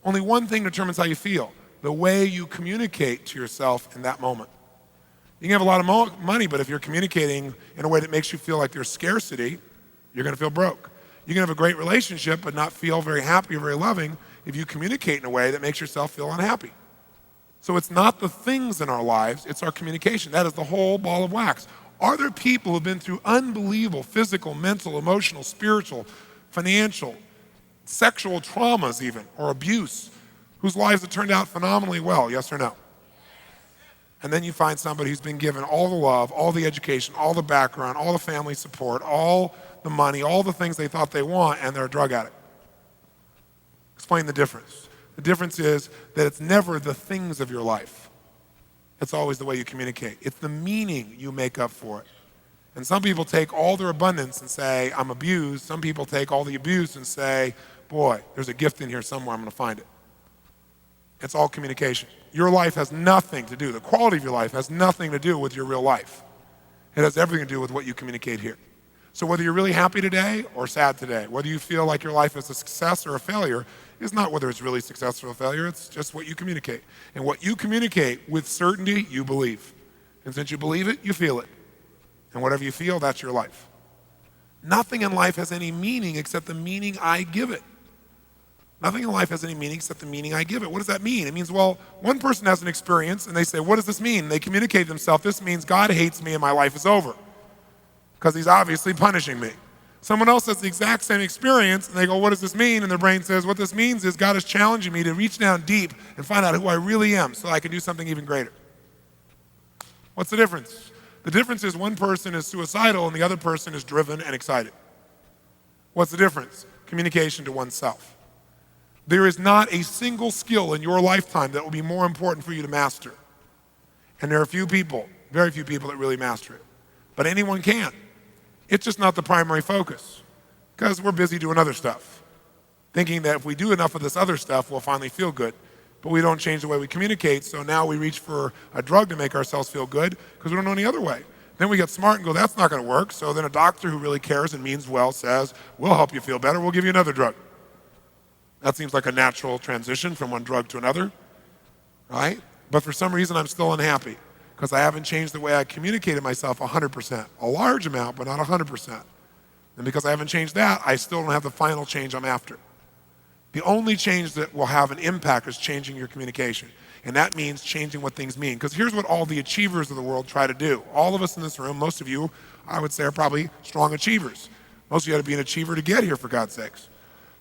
Only one thing determines how you feel. The way you communicate to yourself in that moment. You can have a lot of money, but if you're communicating in a way that makes you feel like there's scarcity, you're going to feel broke. You can have a great relationship but not feel very happy or very loving if you communicate in a way that makes yourself feel unhappy. So it's not the things in our lives, it's our communication. That is the whole ball of wax. Are there people who have been through unbelievable physical, mental, emotional, spiritual, financial, sexual traumas even, or abuse, whose lives have turned out phenomenally well, yes or no? And then you find somebody who's been given all the love, all the education, all the background, all the family support, all the money, all the things they thought they want, and they're a drug addict. Explain the difference. The difference is that it's never the things of your life. It's always the way you communicate. It's the meaning you make up for it. And some people take all their abundance and say, I'm abused. Some people take all the abuse and say, boy, there's a gift in here somewhere, I'm going to find it. It's all communication. Your life has nothing to do, the quality of your life has nothing to do with your real life. It has everything to do with what you communicate here. So whether you're really happy today or sad today, whether you feel like your life is a success or a failure, is not whether it's really success or a failure, it's just what you communicate. And what you communicate with certainty, you believe. And since you believe it, you feel it. And whatever you feel, that's your life. Nothing in life has any meaning except the meaning I give it. Nothing in life has any meaning except the meaning I give it. What does that mean? It means, well, one person has an experience and they say, what does this mean? And they communicate to themselves, this means God hates me and my life is over because he's obviously punishing me. Someone else has the exact same experience and they go, what does this mean? And their brain says, what this means is God is challenging me to reach down deep and find out who I really am so I can do something even greater. What's the difference? The difference is one person is suicidal and the other person is driven and excited. What's the difference? Communication to oneself. There is not a single skill in your lifetime that will be more important for you to master. And there are few people, very few people that really master it. But anyone can. It's just not the primary focus because we're busy doing other stuff, thinking that if we do enough of this other stuff, we'll finally feel good. But we don't change the way we communicate, so now we reach for a drug to make ourselves feel good because we don't know any other way. Then we get smart and go, that's not going to work. So then a doctor who really cares and means well says, we'll help you feel better, we'll give you another drug. That seems like a natural transition from one drug to another, right? But for some reason, I'm still unhappy because I haven't changed the way I communicated myself 100%, a large amount, but not 100%. And because I haven't changed that, I still don't have the final change I'm after. The only change that will have an impact is changing your communication. And that means changing what things mean. Because here's what all the achievers of the world try to do. All of us in this room, most of you, I would say, are probably strong achievers. Most of you had to be an achiever to get here, for God's sakes.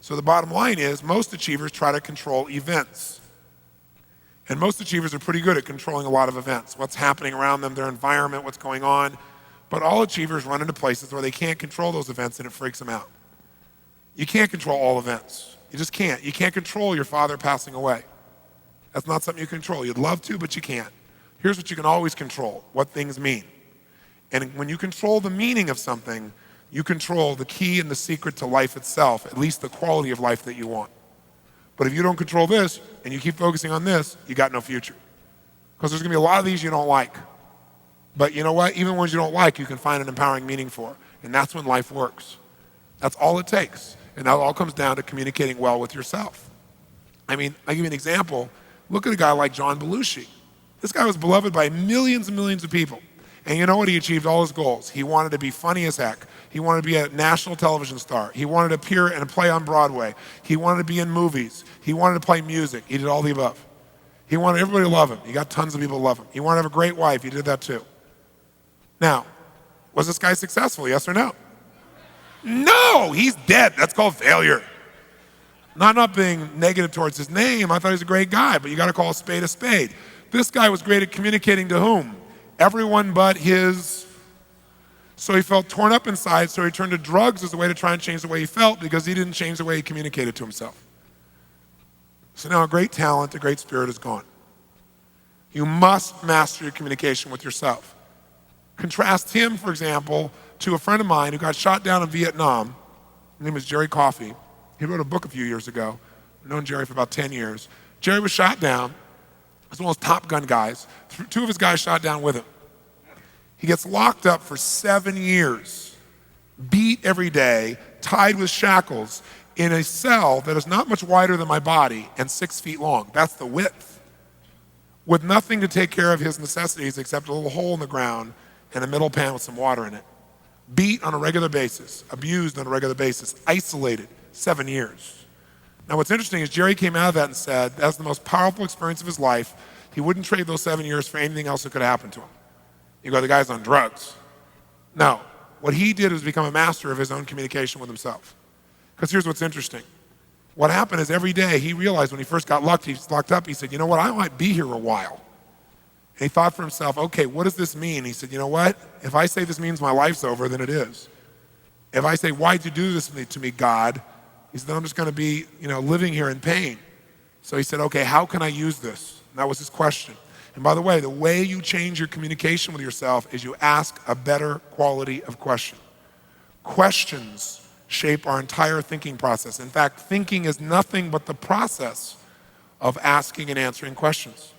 So the bottom line is most achievers try to control events. And most achievers are pretty good at controlling a lot of events, what's happening around them, their environment, what's going on. But all achievers run into places where they can't control those events and it freaks them out. You can't control all events. You just can't. You can't control your father passing away. That's not something you control. You'd love to, but you can't. Here's what you can always control, what things mean. And when you control the meaning of something, you control the key and the secret to life itself, at least the quality of life that you want. But if you don't control this and you keep focusing on this, you got no future. Because there's going to be a lot of these you don't like. But you know what? Even ones you don't like, you can find an empowering meaning for. And that's when life works. That's all it takes. And that all comes down to communicating well with yourself. I mean, I'll give you an example. Look at a guy like John Belushi. This guy was beloved by millions and millions of people. And you know what? He achieved all his goals. He wanted to be funny as heck. He wanted to be a national television star. He wanted to appear and play on Broadway. He wanted to be in movies. He wanted to play music. He did all the above. He wanted everybody to love him. He got tons of people to love him. He wanted to have a great wife. He did that too. Now, was this guy successful, yes or no? No, he's dead. That's called failure. I'm not being negative towards his name. I thought he was a great guy, but you got to call a spade a spade. This guy was great at communicating to whom? Everyone but his. So he felt torn up inside, so he turned to drugs as a way to try and change the way he felt because he didn't change the way he communicated to himself. So now a great talent, a great spirit is gone. You must master your communication with yourself. Contrast him, for example, to a friend of mine who got shot down in Vietnam. His name is Jerry Coffey. He wrote a book a few years ago. I've known Jerry for about 10 years. Jerry was shot down. He's one of those Top Gun guys. Two of his guys shot down with him. He gets locked up for 7 years, beat every day, tied with shackles in a cell that is not much wider than my body and 6 feet long. That's the width. with nothing to take care of his necessities except a little hole in the ground and a metal pan with some water in it. Beat on a regular basis, abused on a regular basis, isolated, 7 years. Now what's interesting is Jerry came out of that and said that's the most powerful experience of his life. He wouldn't trade those 7 years for anything else that could have happened to him. You go, the guy's on drugs. No, what he did was become a master of his own communication with himself. Because here's what's interesting. What happened is every day he realized when he first got locked up, he said, you know what, I might be here a while. And he thought for himself, okay, what does this mean? He said, you know what, if I say this means my life's over, then it is. If I say, why'd you do this to me, God? He said, then I'm just going to be, living here in pain. So he said, okay, how can I use this? And that was his question. And by the way you change your communication with yourself is you ask a better quality of question. Questions shape our entire thinking process. In fact, thinking is nothing but the process of asking and answering questions.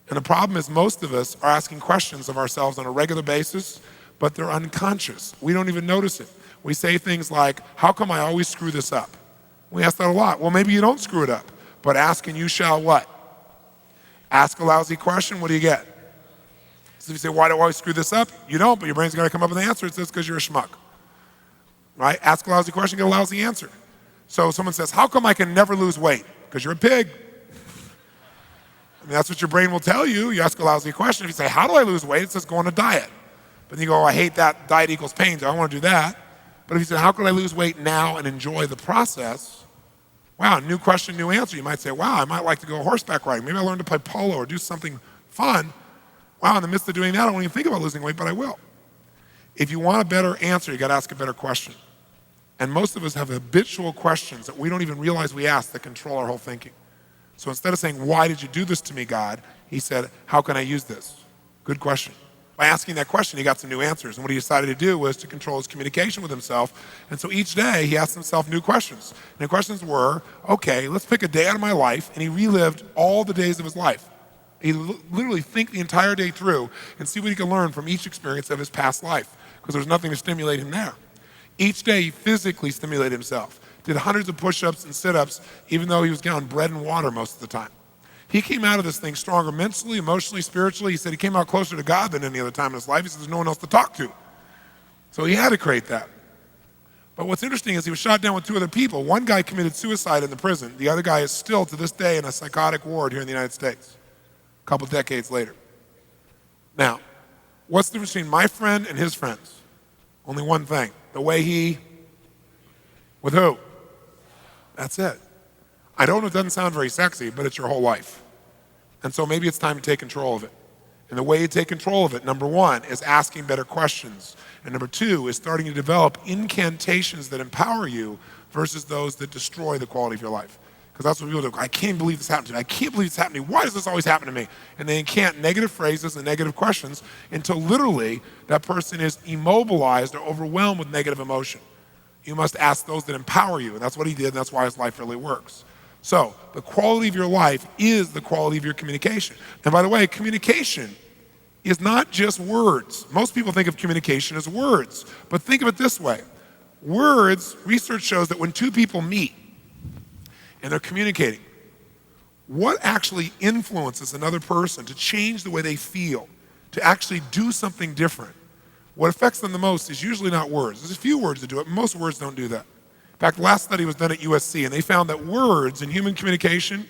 And the problem is most of us are asking questions of ourselves on a regular basis, but they're unconscious. We don't even notice it. We say things like, how come I always screw this up? We ask that a lot. Well, maybe you don't screw it up, but ask and you shall what? Ask a lousy question, what do you get? So if you say, why do I always screw this up? You don't, but your brain's gonna come up with an answer. It says, because you're a schmuck. Right? Ask a lousy question, get a lousy answer. So someone says, how come I can never lose weight? Because you're a pig. I mean, that's what your brain will tell you. You ask a lousy question. If you say, how do I lose weight? It says, go on a diet. But then you go, I hate that, diet equals pain, so I don't want to do that. But if you say, how can I lose weight now and enjoy the process? Wow, new question, new answer. You might say, wow, I might like to go horseback riding. Maybe I learn to play polo or do something fun. Wow, in the midst of doing that, I don't even think about losing weight, but I will. If you want a better answer, you got to ask a better question. And most of us have habitual questions that we don't even realize we ask that control our whole thinking. So instead of saying, why did you do this to me, God? He said, how can I use this? Good question. By asking that question, he got some new answers. And what he decided to do was to control his communication with himself. And so each day, he asked himself new questions. And the questions were, okay, let's pick a day out of my life. And he relived all the days of his life. He literally think the entire day through and see what he could learn from each experience of his past life. Because there's nothing to stimulate him there. Each day, he physically stimulated himself. Did hundreds of push-ups and sit-ups, even though he was on bread and water most of the time. He came out of this thing stronger mentally, emotionally, spiritually. He said he came out closer to God than any other time in his life. He said there's no one else to talk to. So he had to create that. But what's interesting is he was shot down with 2 other people. One guy committed suicide in the prison. The other guy is still, to this day, in a psychotic ward here in the United States, a couple decades later. Now, what's the difference between my friend and his friends? Only one thing. The way he, with who? That's it. I don't know, it doesn't sound very sexy, but it's your whole life. And so maybe it's time to take control of it. And the way you take control of it, number 1, is asking better questions. And number 2 is starting to develop incantations that empower you versus those that destroy the quality of your life. Because that's what people do. I can't believe this happened to me. I can't believe this happened to me. Why does this always happen to me? And they incant negative phrases and negative questions until literally that person is immobilized or overwhelmed with negative emotion. You must ask those that empower you. And that's what he did, and that's why his life really works. So the quality of your life is the quality of your communication. And by the way, communication is not just words. Most people think of communication as words, but think of it this way. Words, research shows that when 2 people meet and they're communicating, what actually influences another person to change the way they feel, to actually do something different? What affects them the most is usually not words. There's a few words that do it, most words don't do that. In fact, the last study was done at USC, and they found that words in human communication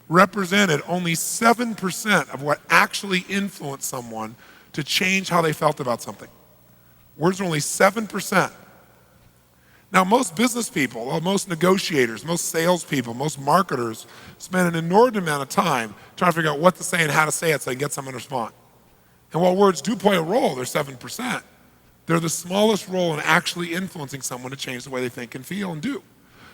represented only 7% of what actually influenced someone to change how they felt about something. Words are only 7%. Now, most business people, most negotiators, most salespeople, most marketers spend an inordinate amount of time trying to figure out what to say and how to say it so they can get someone to respond. And while words do play a role, they're 7%, they're the smallest role in actually influencing someone to change the way they think and feel and do.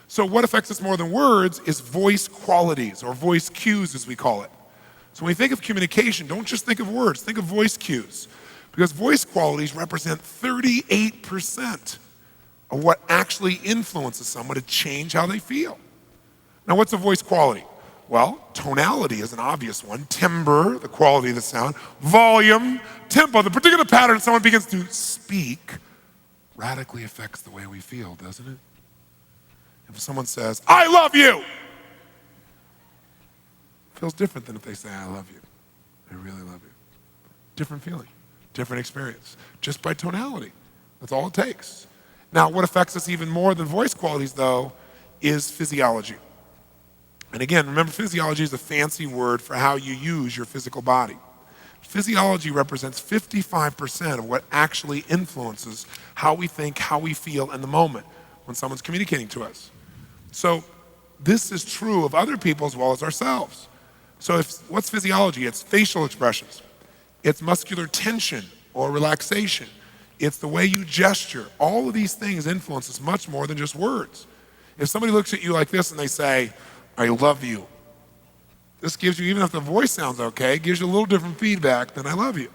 So what affects us more than words is voice qualities, or voice cues as we call it. So when we think of communication, don't just think of words, think of voice cues. Because voice qualities represent 38% of what actually influences someone to change how they feel. Now what's a voice quality? Well, tonality is an obvious one. Timbre, the quality of the sound. Volume, tempo, the particular pattern someone begins to speak radically affects the way we feel, doesn't it? If someone says, I love you, it feels different than if they say, I love you. different feeling, different experience, just by tonality. That's all it takes. Now, what affects us even more than voice qualities, though, is physiology. And again, remember, physiology is a fancy word for how you use your physical body. Physiology represents 55% of what actually influences how we think, how we feel in the moment when someone's communicating to us. So this is true of other people as well as ourselves. So what's physiology? It's facial expressions. It's muscular tension or relaxation. It's the way you gesture. All of these things influence us much more than just words. If somebody looks at you like this and they say, I love you, this gives you, even if the voice sounds okay, gives you a little different feedback than I love you.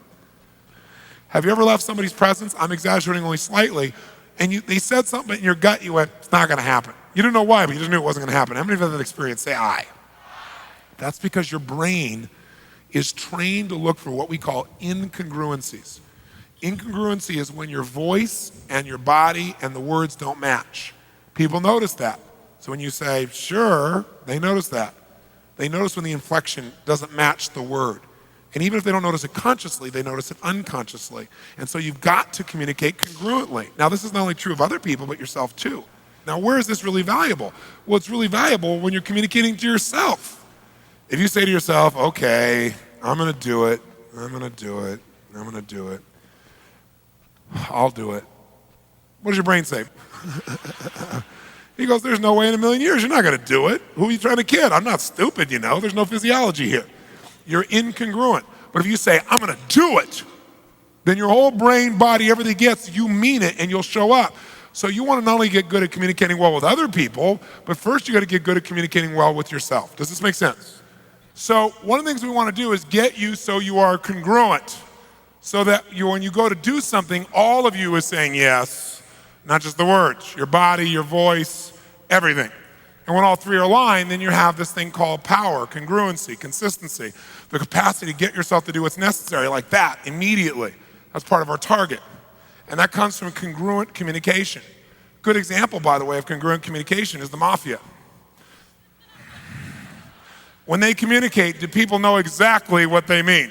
Have you ever left somebody's presence? I'm exaggerating only slightly. And they said something in your gut, you went, it's not going to happen. You didn't know why, but you just knew it wasn't going to happen. How many of you have that experience? Say I. That's because your brain is trained to look for what we call incongruencies. Incongruency is when your voice and your body and the words don't match. People notice that. So when you say, sure, they notice that. They notice when the inflection doesn't match the word. And even if they don't notice it consciously, they notice it unconsciously. And so you've got to communicate congruently. Now, this is not only true of other people, but yourself too. Now, where is this really valuable? Well, it's really valuable when you're communicating to yourself. If you say to yourself, okay, I'm going to do it, I'm going to do it, I'm going to do it, I'll do it. What does your brain say? He goes, there's no way in a million years you're not going to do it. Who are you trying to kid? I'm not stupid, you know. There's no physiology here. You're incongruent. But if you say, I'm going to do it, then your whole brain, body, everything gets, you mean it, and you'll show up. So you want to not only get good at communicating well with other people, but first you got to get good at communicating well with yourself. Does this make sense? So one of the things we want to do is get you so you are congruent, so that when you go to do something, all of you is saying yes, not just the words, your body, your voice, everything. And when all three are aligned, then you have this thing called power, congruency, consistency, the capacity to get yourself to do what's necessary like that immediately. That's part of our target. And that comes from congruent communication. Good example, by the way, of congruent communication is the mafia. When they communicate, do people know exactly what they mean?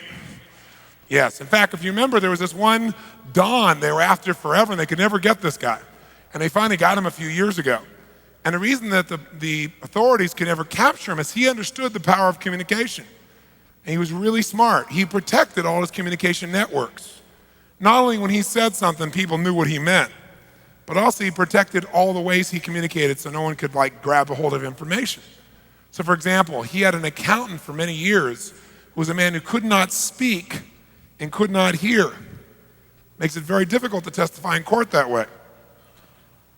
Yes. In fact, if you remember, there was this one Don they were after forever, and they could never get this guy. And they finally got him a few years ago. And the reason that the authorities could never capture him is he understood the power of communication. And he was really smart. He protected all his communication networks. Not only when he said something, people knew what he meant, but also he protected all the ways he communicated so no one could grab a hold of information. So for example, he had an accountant for many years who was a man who could not speak and could not hear. Makes it very difficult to testify in court that way.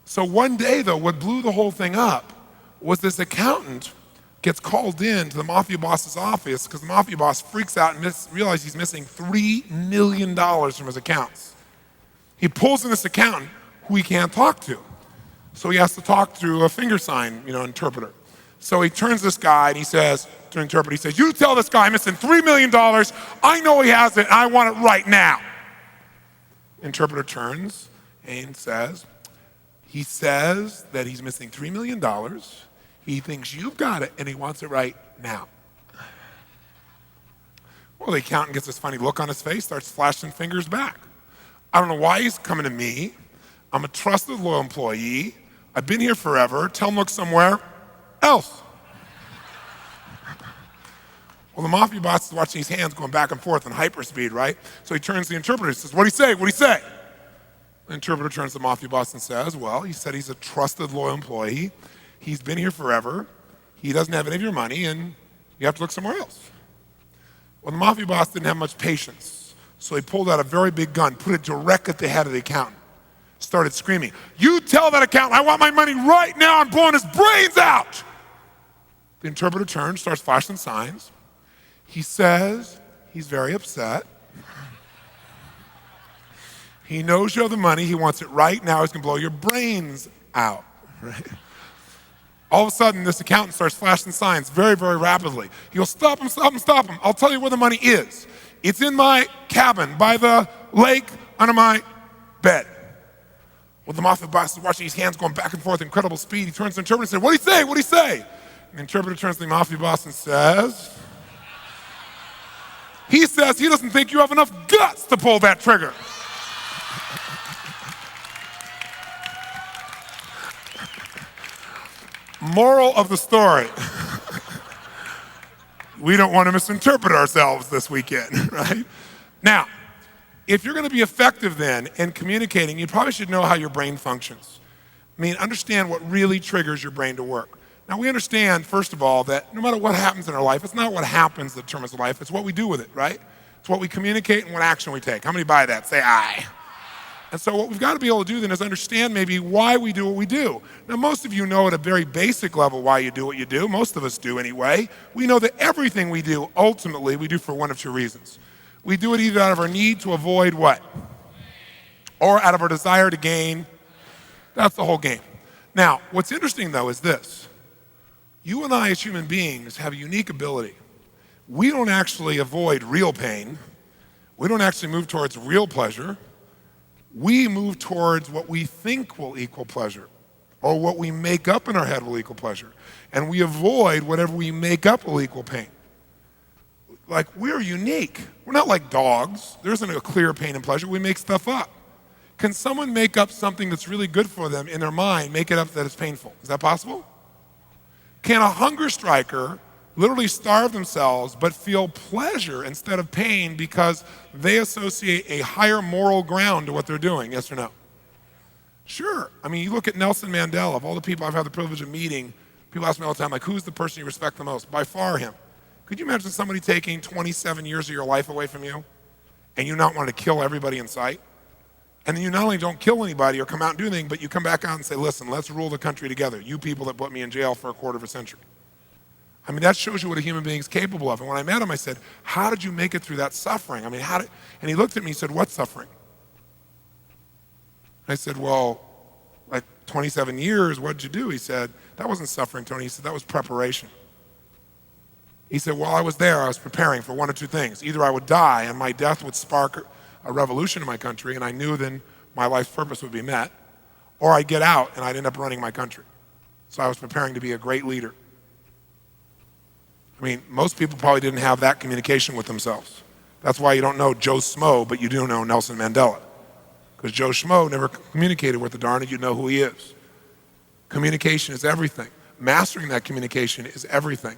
So one day, though, what blew the whole thing up was this accountant gets called in to the mafia boss's office because the mafia boss freaks out and realizes he's missing $3 million from his accounts. He pulls in this accountant who he can't talk to. So he has to talk through a finger sign, interpreter. So he turns to this guy and he says, to interpret, he says, you tell this guy I'm missing $3 million. I know he has it and I want it right now. Interpreter turns and says, he says that he's missing $3 million. He thinks you've got it, and he wants it right now. Well, the accountant gets this funny look on his face, starts flashing fingers back. I don't know why he's coming to me. I'm a trusted, loyal employee. I've been here forever. Tell him to look somewhere else. Well, the mafia boss is watching his hands going back and forth in hyperspeed, right? So he turns to the interpreter and says, what'd he say? What'd he say? The interpreter turns to the mafia boss and says, well, he said he's a trusted, loyal employee. He's been here forever. He doesn't have any of your money, and you have to look somewhere else. Well, the mafia boss didn't have much patience, so he pulled out a very big gun, put it direct at the head of the accountant, started screaming, you tell that accountant I want my money right now. I'm blowing his brains out. The interpreter turns, starts flashing signs. He says he's very upset. He knows you have the money. He wants it right now. He's going to blow your brains out. Right? All of a sudden, this accountant starts flashing signs very, very rapidly. He goes, stop him, stop him, stop him. I'll tell you where the money is. It's in my cabin by the lake under my bed. Well, the mafia boss is watching his hands going back and forth at incredible speed. He turns to the interpreter and says, what'd he say? What'd he say? And the interpreter turns to the mafia boss and says, He says he doesn't think you have enough guts to pull that trigger. Moral of the story. We don't want to misinterpret ourselves this weekend, right? Now, if you're going to be effective then in communicating, you probably should know how your brain functions. I mean, understand what really triggers your brain to work. Now, we understand, first of all, that no matter what happens in our life, it's not what happens that determines life, it's what we do with it, right? It's what we communicate and what action we take. How many buy that? Say aye. And so what we've got to be able to do then is understand maybe why we do what we do. Now, most of you know at a very basic level why you do what you do. Most of us do anyway. We know that everything we do, ultimately, we do for one of two reasons. We do it either out of our need to avoid what? Or out of our desire to gain. That's the whole game. Now, what's interesting, though, is this. You and I as human beings have a unique ability. We don't actually avoid real pain. We don't actually move towards real pleasure. We move towards what we think will equal pleasure, or what we make up in our head will equal pleasure. And we avoid whatever we make up will equal pain. Like, we're unique. We're not like dogs. There isn't a clear pain and pleasure. We make stuff up. Can someone make up something that's really good for them in their mind, make it up that it's painful? Is that possible? Can a hunger striker literally starve themselves but feel pleasure instead of pain because they associate a higher moral ground to what they're doing? Yes or no? Sure. I mean, you look at Nelson Mandela. Of all the people I've had the privilege of meeting, people ask me all the time, like, who's the person you respect the most? By far him. Could you imagine somebody taking 27 years of your life away from you and you not want to kill everybody in sight? And then you not only don't kill anybody or come out and do anything, but you come back out and say, listen, let's rule the country together. You people that put me in jail for a quarter of a century. I mean, that shows you what a human being is capable of. And when I met him, I said, how did you make it through that suffering? I mean, and he looked at me and said, what suffering? I said, well, like 27 years, what did you do? He said, that wasn't suffering, Tony. He said, that was preparation. He said, while I was there, I was preparing for one of two things. Either I would die and my death would spark a revolution in my country, and I knew then my life's purpose would be met, or I'd get out and I'd end up running my country. So I was preparing to be a great leader. I mean, most people probably didn't have that communication with themselves. That's why you don't know Joe Schmo, but you do know Nelson Mandela. Because Joe Schmo never communicated with the darn, and you know who he is. Communication is everything. Mastering that communication is everything.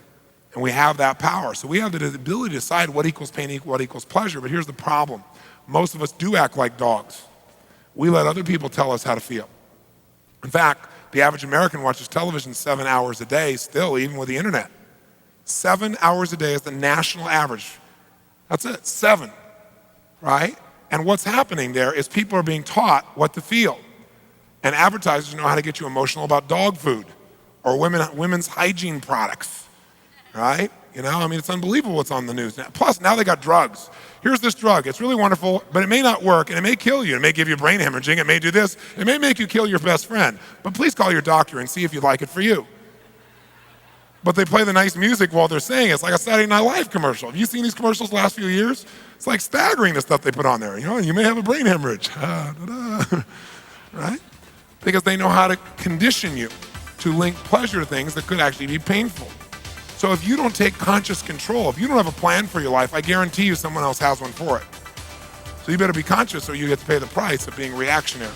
And we have that power. So we have the ability to decide what equals pain, what equals pleasure. But here's the problem. Most of us do act like dogs. We let other people tell us how to feel. In fact, the average American watches television 7 hours a day still, even with the internet. 7 hours a day is the national average. That's it, 7, right? And what's happening there is people are being taught what to feel. And advertisers know how to get you emotional about dog food or women's hygiene products, right? You know, I mean, it's unbelievable what's on the news. Plus, now they got drugs. Here's this drug. It's really wonderful, but it may not work, and it may kill you. It may give you brain hemorrhaging. It may do this. It may make you kill your best friend. But please call your doctor and see if you'd like it for you. But they play the nice music while they're saying it. It's like a Saturday Night Live commercial. Have you seen these commercials the last few years? It's like staggering, the stuff they put on there. You know, you may have a brain hemorrhage, right? Because they know how to condition you to link pleasure to things that could actually be painful. So if you don't take conscious control, if you don't have a plan for your life, I guarantee you someone else has one for it. So you better be conscious or you get to pay the price of being reactionary.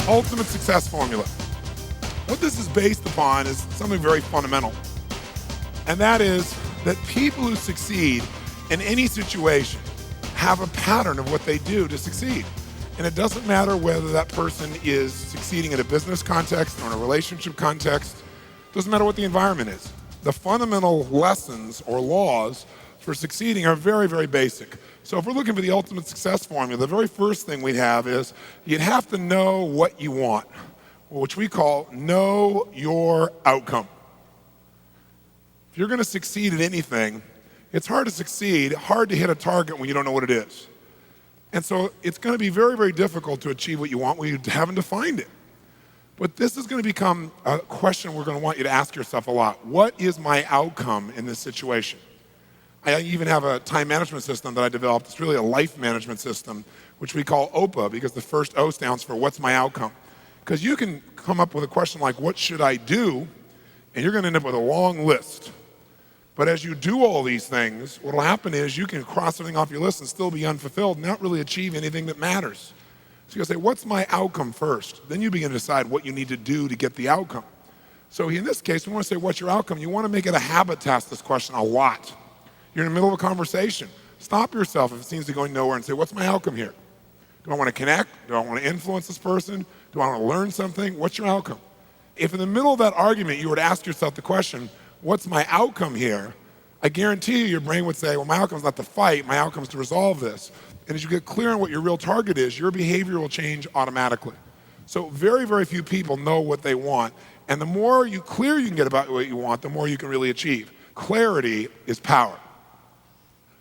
Ultimate success formula. What this is based upon is something very fundamental. And that is that people who succeed in any situation have a pattern of what they do to succeed. And it doesn't matter whether that person is succeeding in a business context or in a relationship context. It doesn't matter what the environment is. The fundamental lessons or laws for succeeding are very, very basic. So if we're looking for the ultimate success formula, the very first thing we'd have is you'd have to know what you want, which we call know your outcome. If you're going to succeed at anything, it's hard to succeed, hard to hit a target when you don't know what it is. And so it's going to be very, very difficult to achieve what you want when you haven't defined it. But this is going to become a question we're going to want you to ask yourself a lot. What is my outcome in this situation? I even have a time management system that I developed. It's really a life management system, which we call OPA, because the first O stands for what's my outcome. Because you can come up with a question like, what should I do? And you're going to end up with a long list. But as you do all these things, what will happen is you can cross something off your list and still be unfulfilled and not really achieve anything that matters. So you'll say, what's my outcome first? Then you begin to decide what you need to do to get the outcome. So in this case, we want to say, what's your outcome? You want to make it a habit to ask this question a lot. You're in the middle of a conversation. Stop yourself if it seems to be going nowhere and say, what's my outcome here? Do I want to connect? Do I want to influence this person? Do I want to learn something? What's your outcome? If in the middle of that argument you were to ask yourself the question, what's my outcome here? I guarantee you your brain would say, well, my outcome is not to fight, my outcome is to resolve this. And as you get clear on what your real target is, your behavior will change automatically. So very, very few people know what they want. And the more clear you can get about what you want, the more you can really achieve. Clarity is power.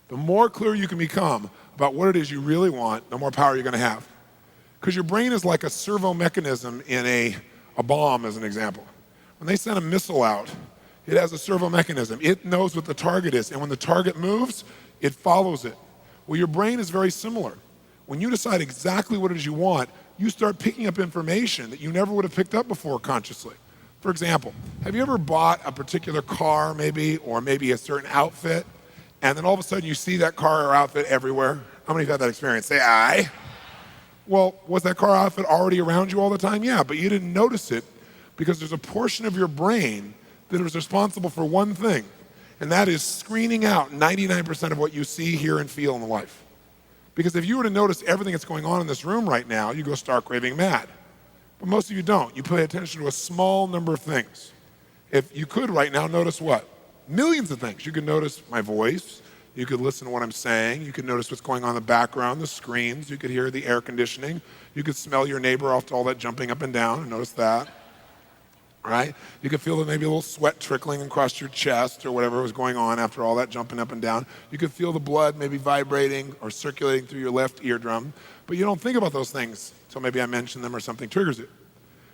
The more clear you can become about what it is you really want, the more power you're going to have. Because your brain is like a servo mechanism in a bomb, as an example. When they send a missile out, it has a servo mechanism. It knows what the target is. And when the target moves, it follows it. Well, your brain is very similar. When you decide exactly what it is you want, you start picking up information that you never would have picked up before consciously. For example, have you ever bought a particular car maybe, or maybe a certain outfit, and then all of a sudden you see that car or outfit everywhere? How many of you have had that experience? Say aye. Well, was that car outfit already around you all the time? Yeah, but you didn't notice it because there's a portion of your brain that is responsible for one thing, and that is screening out 99% of what you see, hear, and feel in life. Because if you were to notice everything that's going on in this room right now, you go stark raving mad. But most of you don't. You pay attention to a small number of things. If you could right now, notice what? Millions of things. You could notice my voice. You could listen to what I'm saying. You could notice what's going on in the background, the screens. You could hear the air conditioning. You could smell your neighbor after all that jumping up and down and notice that. Right? You could feel that maybe a little sweat trickling across your chest or whatever was going on after all that jumping up and down. You could feel the blood maybe vibrating or circulating through your left eardrum. But you don't think about those things until maybe I mention them or something triggers it.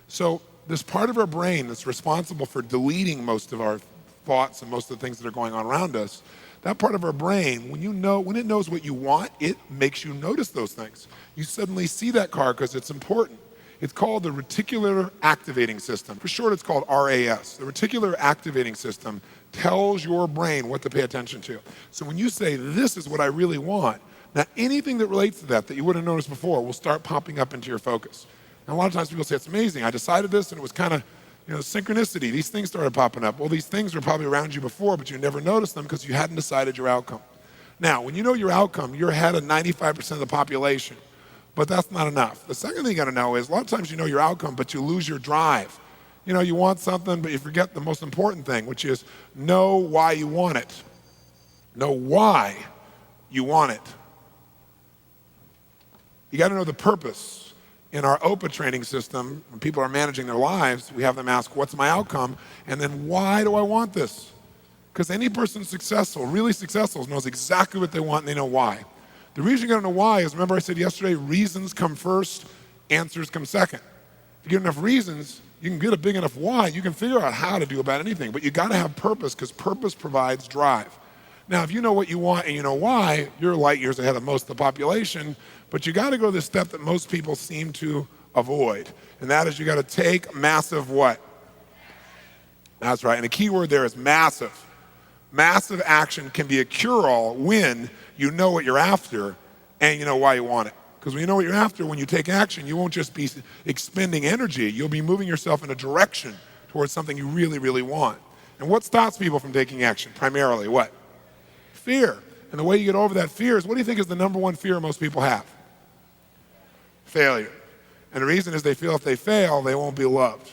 So this part of our brain that's responsible for deleting most of our thoughts and most of the things that are going on around us, that part of our brain, when it knows what you want, it makes you notice those things. You suddenly see that car because it's important. It's called the reticular activating system. For short, it's called RAS. The reticular activating system tells your brain what to pay attention to. So when you say, this is what I really want, now anything that relates to that you wouldn't have noticed before will start popping up into your focus. And a lot of times people say, it's amazing. I decided this and it was kind of, synchronicity. These things started popping up. Well, these things were probably around you before, but you never noticed them because you hadn't decided your outcome. Now, when you know your outcome, you're ahead of 95% of the population. But that's not enough. The second thing you got to know is a lot of times you know your outcome, but you lose your drive. You want something, but you forget the most important thing, which is know why you want it. Know why you want it. You got to know the purpose. In our OPA training system, when people are managing their lives, we have them ask, what's my outcome? And then why do I want this? Because any person successful, really successful, knows exactly what they want and they know why. The reason you got to know why is, remember I said yesterday, reasons come first, answers come second. If you get enough reasons, you can get a big enough why, you can figure out how to do about anything. But you got to have purpose because purpose provides drive. Now, if you know what you want and you know why, you're light years ahead of most of the population, but you got to go to the step that most people seem to avoid. And that is you got to take massive what? That's right. And the key word there is massive. Massive action can be a cure-all when you know what you're after and you know why you want it. Because when you know what you're after, when you take action, you won't just be expending energy. You'll be moving yourself in a direction towards something you really, really want. And what stops people from taking action? Primarily what? Fear. And the way you get over that fear is, what do you think is the number one fear most people have? Failure. And the reason is they feel if they fail, they won't be loved.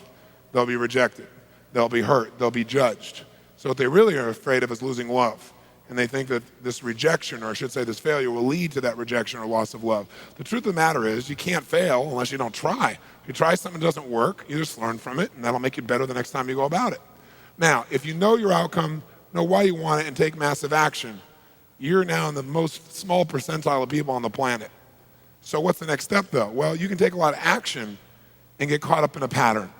They'll be rejected. They'll be hurt. They'll be judged. So what they really are afraid of is losing love. And they think that this rejection, or I should say this failure, will lead to that rejection or loss of love. The truth of the matter is you can't fail unless you don't try. If you try something that doesn't work, you just learn from it, and that'll make you better the next time you go about it. Now, if you know your outcome, know why you want it, and take massive action, you're now in the most small percentile of people on the planet. So what's the next step, though? Well, you can take a lot of action and get caught up in a pattern.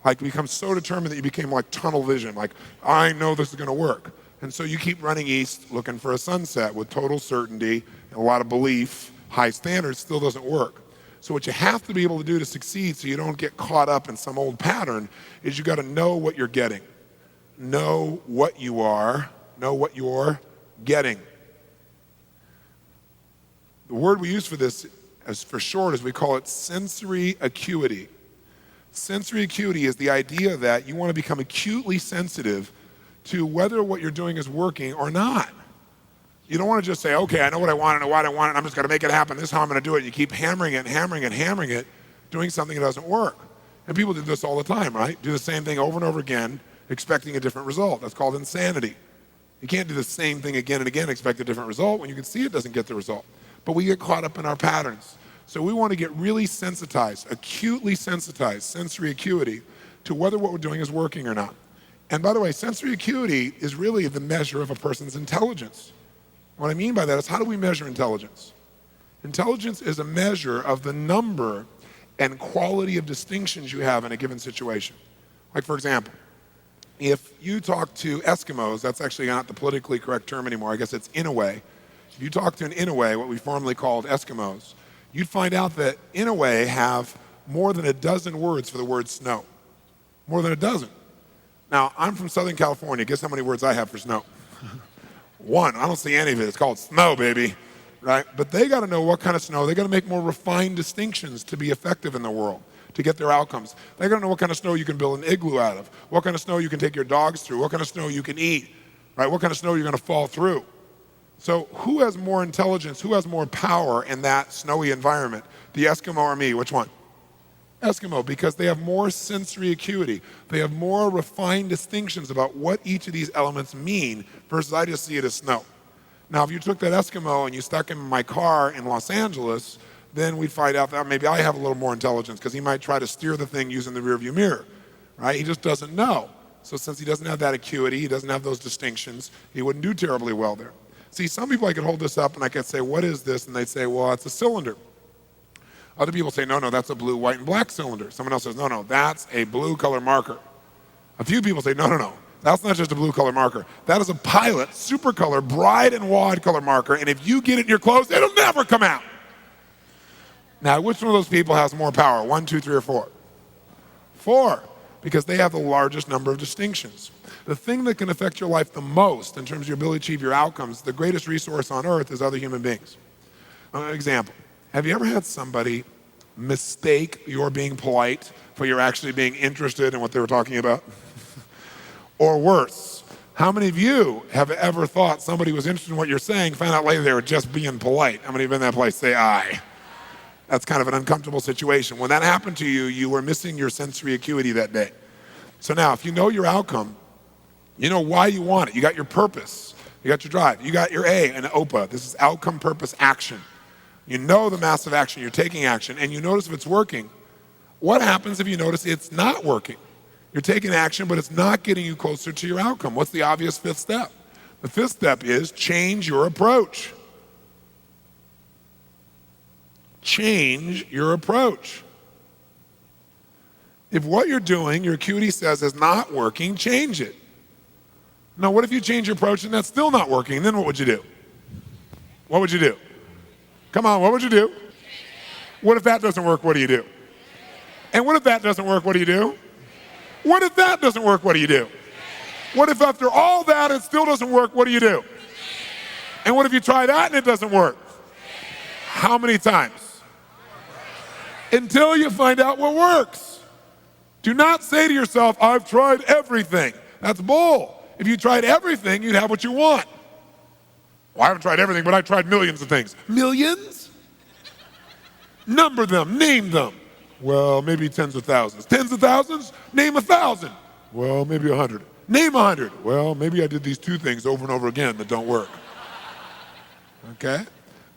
Like become so determined that you became like tunnel vision, like I know this is gonna work. And so you keep running east looking for a sunset with total certainty and a lot of belief, high standards, still doesn't work. So what you have to be able to do to succeed so you don't get caught up in some old pattern is you gotta know what you're getting. Know what you are, know what you're getting. The word we use for this, as for short, is we call it sensory acuity. Sensory acuity is the idea that you want to become acutely sensitive to whether what you're doing is working or not. You don't want to just say, okay, I know what I want, I know what I want, and I'm just going to make it happen. This is how I'm going to do it. You keep hammering it and hammering it and hammering it, doing something that doesn't work. And people do this all the time, right? Do the same thing over and over again, expecting a different result. That's called insanity. You can't do the same thing again and again, expect a different result when you can see it doesn't get the result. But we get caught up in our patterns. So we want to get really sensitized, acutely sensitized, sensory acuity, to whether what we're doing is working or not. And by the way, sensory acuity is really the measure of a person's intelligence. What I mean by that is, how do we measure intelligence? Intelligence is a measure of the number and quality of distinctions you have in a given situation. Like, for example, if you talk to Eskimos, that's actually not the politically correct term anymore, I guess it's Inouye. If you talk to an Inouye, what we formerly called Eskimos, you'd find out that Inouye have more than a dozen words for the word snow. More than a dozen. Now, I'm from Southern California. Guess how many words I have for snow? One. I don't see any of it. It's called snow, baby. Right? But they got to know what kind of snow. They got to make more refined distinctions to be effective in the world, to get their outcomes. They got to know what kind of snow you can build an igloo out of, what kind of snow you can take your dogs through, what kind of snow you can eat, right? What kind of snow you're going to fall through. So who has more intelligence, who has more power in that snowy environment? The Eskimo or me? Which one? Eskimo, because they have more sensory acuity. They have more refined distinctions about what each of these elements mean versus I just see it as snow. Now, if you took that Eskimo and you stuck him in my car in Los Angeles, then we'd find out that maybe I have a little more intelligence because he might try to steer the thing using the rearview mirror, right? He just doesn't know. So since he doesn't have that acuity, he doesn't have those distinctions, he wouldn't do terribly well there. See, some people I could hold this up and I could say, what is this? And they'd say, well, it's a cylinder. Other people say, no, that's a blue, white, and black cylinder. Someone else says, no, that's a blue color marker. A few people say, no, that's not just a blue color marker. That is a Pilot super color, bride and wad color marker, and if you get it in your clothes, it'll never come out. Now, which one of those people has more power? 1, 2, 3, or 4? 4, because they have the largest number of distinctions. The thing that can affect your life the most in terms of your ability to achieve your outcomes, the greatest resource on earth is other human beings. Example, have you ever had somebody mistake your being polite for your actually being interested in what they were talking about? Or worse, how many of you have ever thought somebody was interested in what you're saying, found out later they were just being polite? How many of you have been in that place? Say aye. That's kind of an uncomfortable situation. When that happened to you, you were missing your sensory acuity that day. So now, if you know your outcome, you know why you want it. You got your purpose. You got your drive. You got your A, an OPA. This is outcome, purpose, action. You know the massive action. You're taking action, and you notice if it's working. What happens if you notice it's not working? You're taking action, but it's not getting you closer to your outcome. What's the obvious fifth step? The fifth step is change your approach. Change your approach. If what you're doing, your acuity says is not working, change it. Now, what if you change your approach and that's still not working? Then what would you do? What would you do? Come on, what would you do? What if that doesn't work? What do you do? And what if that doesn't work? What do you do? What if that doesn't work? What do you do? What if after all that it still doesn't work? What do you do? And what if you try that and it doesn't work? How many times? Until you find out what works. Do not say to yourself, I've tried everything. That's bull. If you tried everything, you'd have what you want. Well, I haven't tried everything, but I tried millions of things. Millions? Number them, name them. Well, maybe tens of thousands. Tens of thousands? Name 1,000. Well, maybe 100. Name 100. Well, maybe I did these 2 things over and over again that don't work. Okay?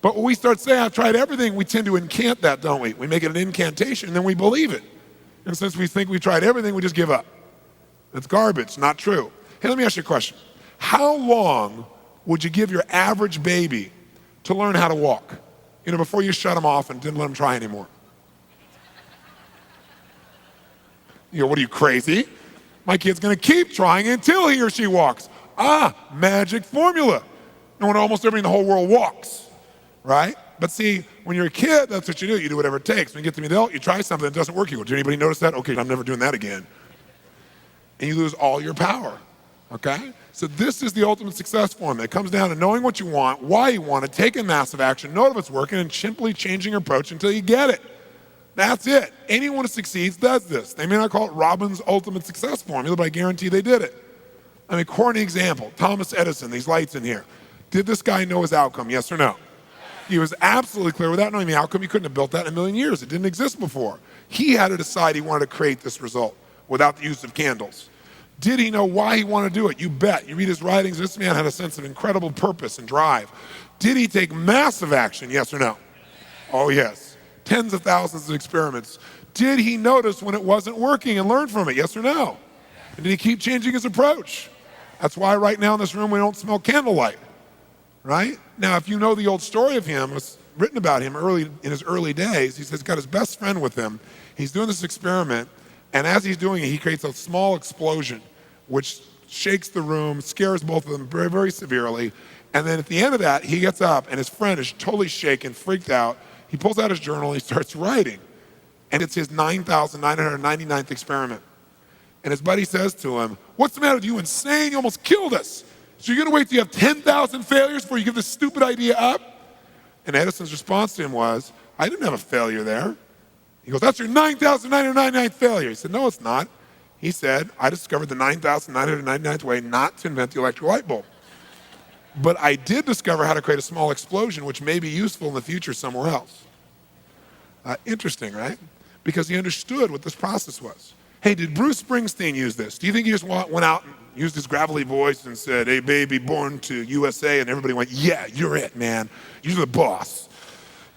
But when we start saying, I've tried everything, we tend to incant that, don't we? We make it an incantation, and then we believe it. And since we think we tried everything, we just give up. It's garbage, not true. Hey, let me ask you a question. How long would you give your average baby to learn how to walk? You know, before you shut them off and didn't let them try anymore. You go, what are you, crazy? My kid's gonna keep trying until he or she walks. Magic formula. No one, almost everybody in the whole world walks, right? But see, when you're a kid, that's what you do. You do whatever it takes. When you get to be an adult, you try something that doesn't work. You go, did anybody notice that? Okay, I'm never doing that again. And you lose all your power, okay? So this is the ultimate success formula. It comes down to knowing what you want, why you want it, taking massive action, know if it's working, and simply changing your approach until you get it. That's it. Anyone who succeeds does this. They may not call it Robin's ultimate success formula, but I guarantee they did it. I mean, corny example, Thomas Edison, these lights in here. Did this guy know his outcome, yes or no? He was absolutely clear. Without knowing the outcome, he couldn't have built that in a million years. It didn't exist before. He had to decide he wanted to create this result without the use of candles. Did he know why he wanted to do it? You bet. You read his writings, this man had a sense of incredible purpose and drive. Did he take massive action, yes or no? Oh, yes. Tens of thousands of experiments. Did he notice when it wasn't working and learn from it, yes or no? And did he keep changing his approach? That's why right now in this room we don't smell candlelight, right? Now, if you know the old story of him, it's written about him in his early days. He says he's got his best friend with him. He's doing this experiment, and as he's doing it, he creates a small explosion, which shakes the room, scares both of them very, very severely. And then at the end of that, he gets up, and his friend is totally shaken, freaked out. He pulls out his journal, and he starts writing. And it's his 9,999th experiment. And his buddy says to him, what's the matter with you, insane? You almost killed us. So you're gonna wait till you have 10,000 failures before you give this stupid idea up? And Edison's response to him was, I didn't have a failure there. He goes, that's your 9,999th failure. He said, no, it's not. He said, I discovered the 9,999th way not to invent the electric light bulb. But I did discover how to create a small explosion, which may be useful in the future somewhere else. Interesting, right? Because he understood what this process was. Hey, did Bruce Springsteen use this? Do you think he just went out and used his gravelly voice and said, hey, baby, born to USA, and everybody went, yeah, you're it, man. You're the boss.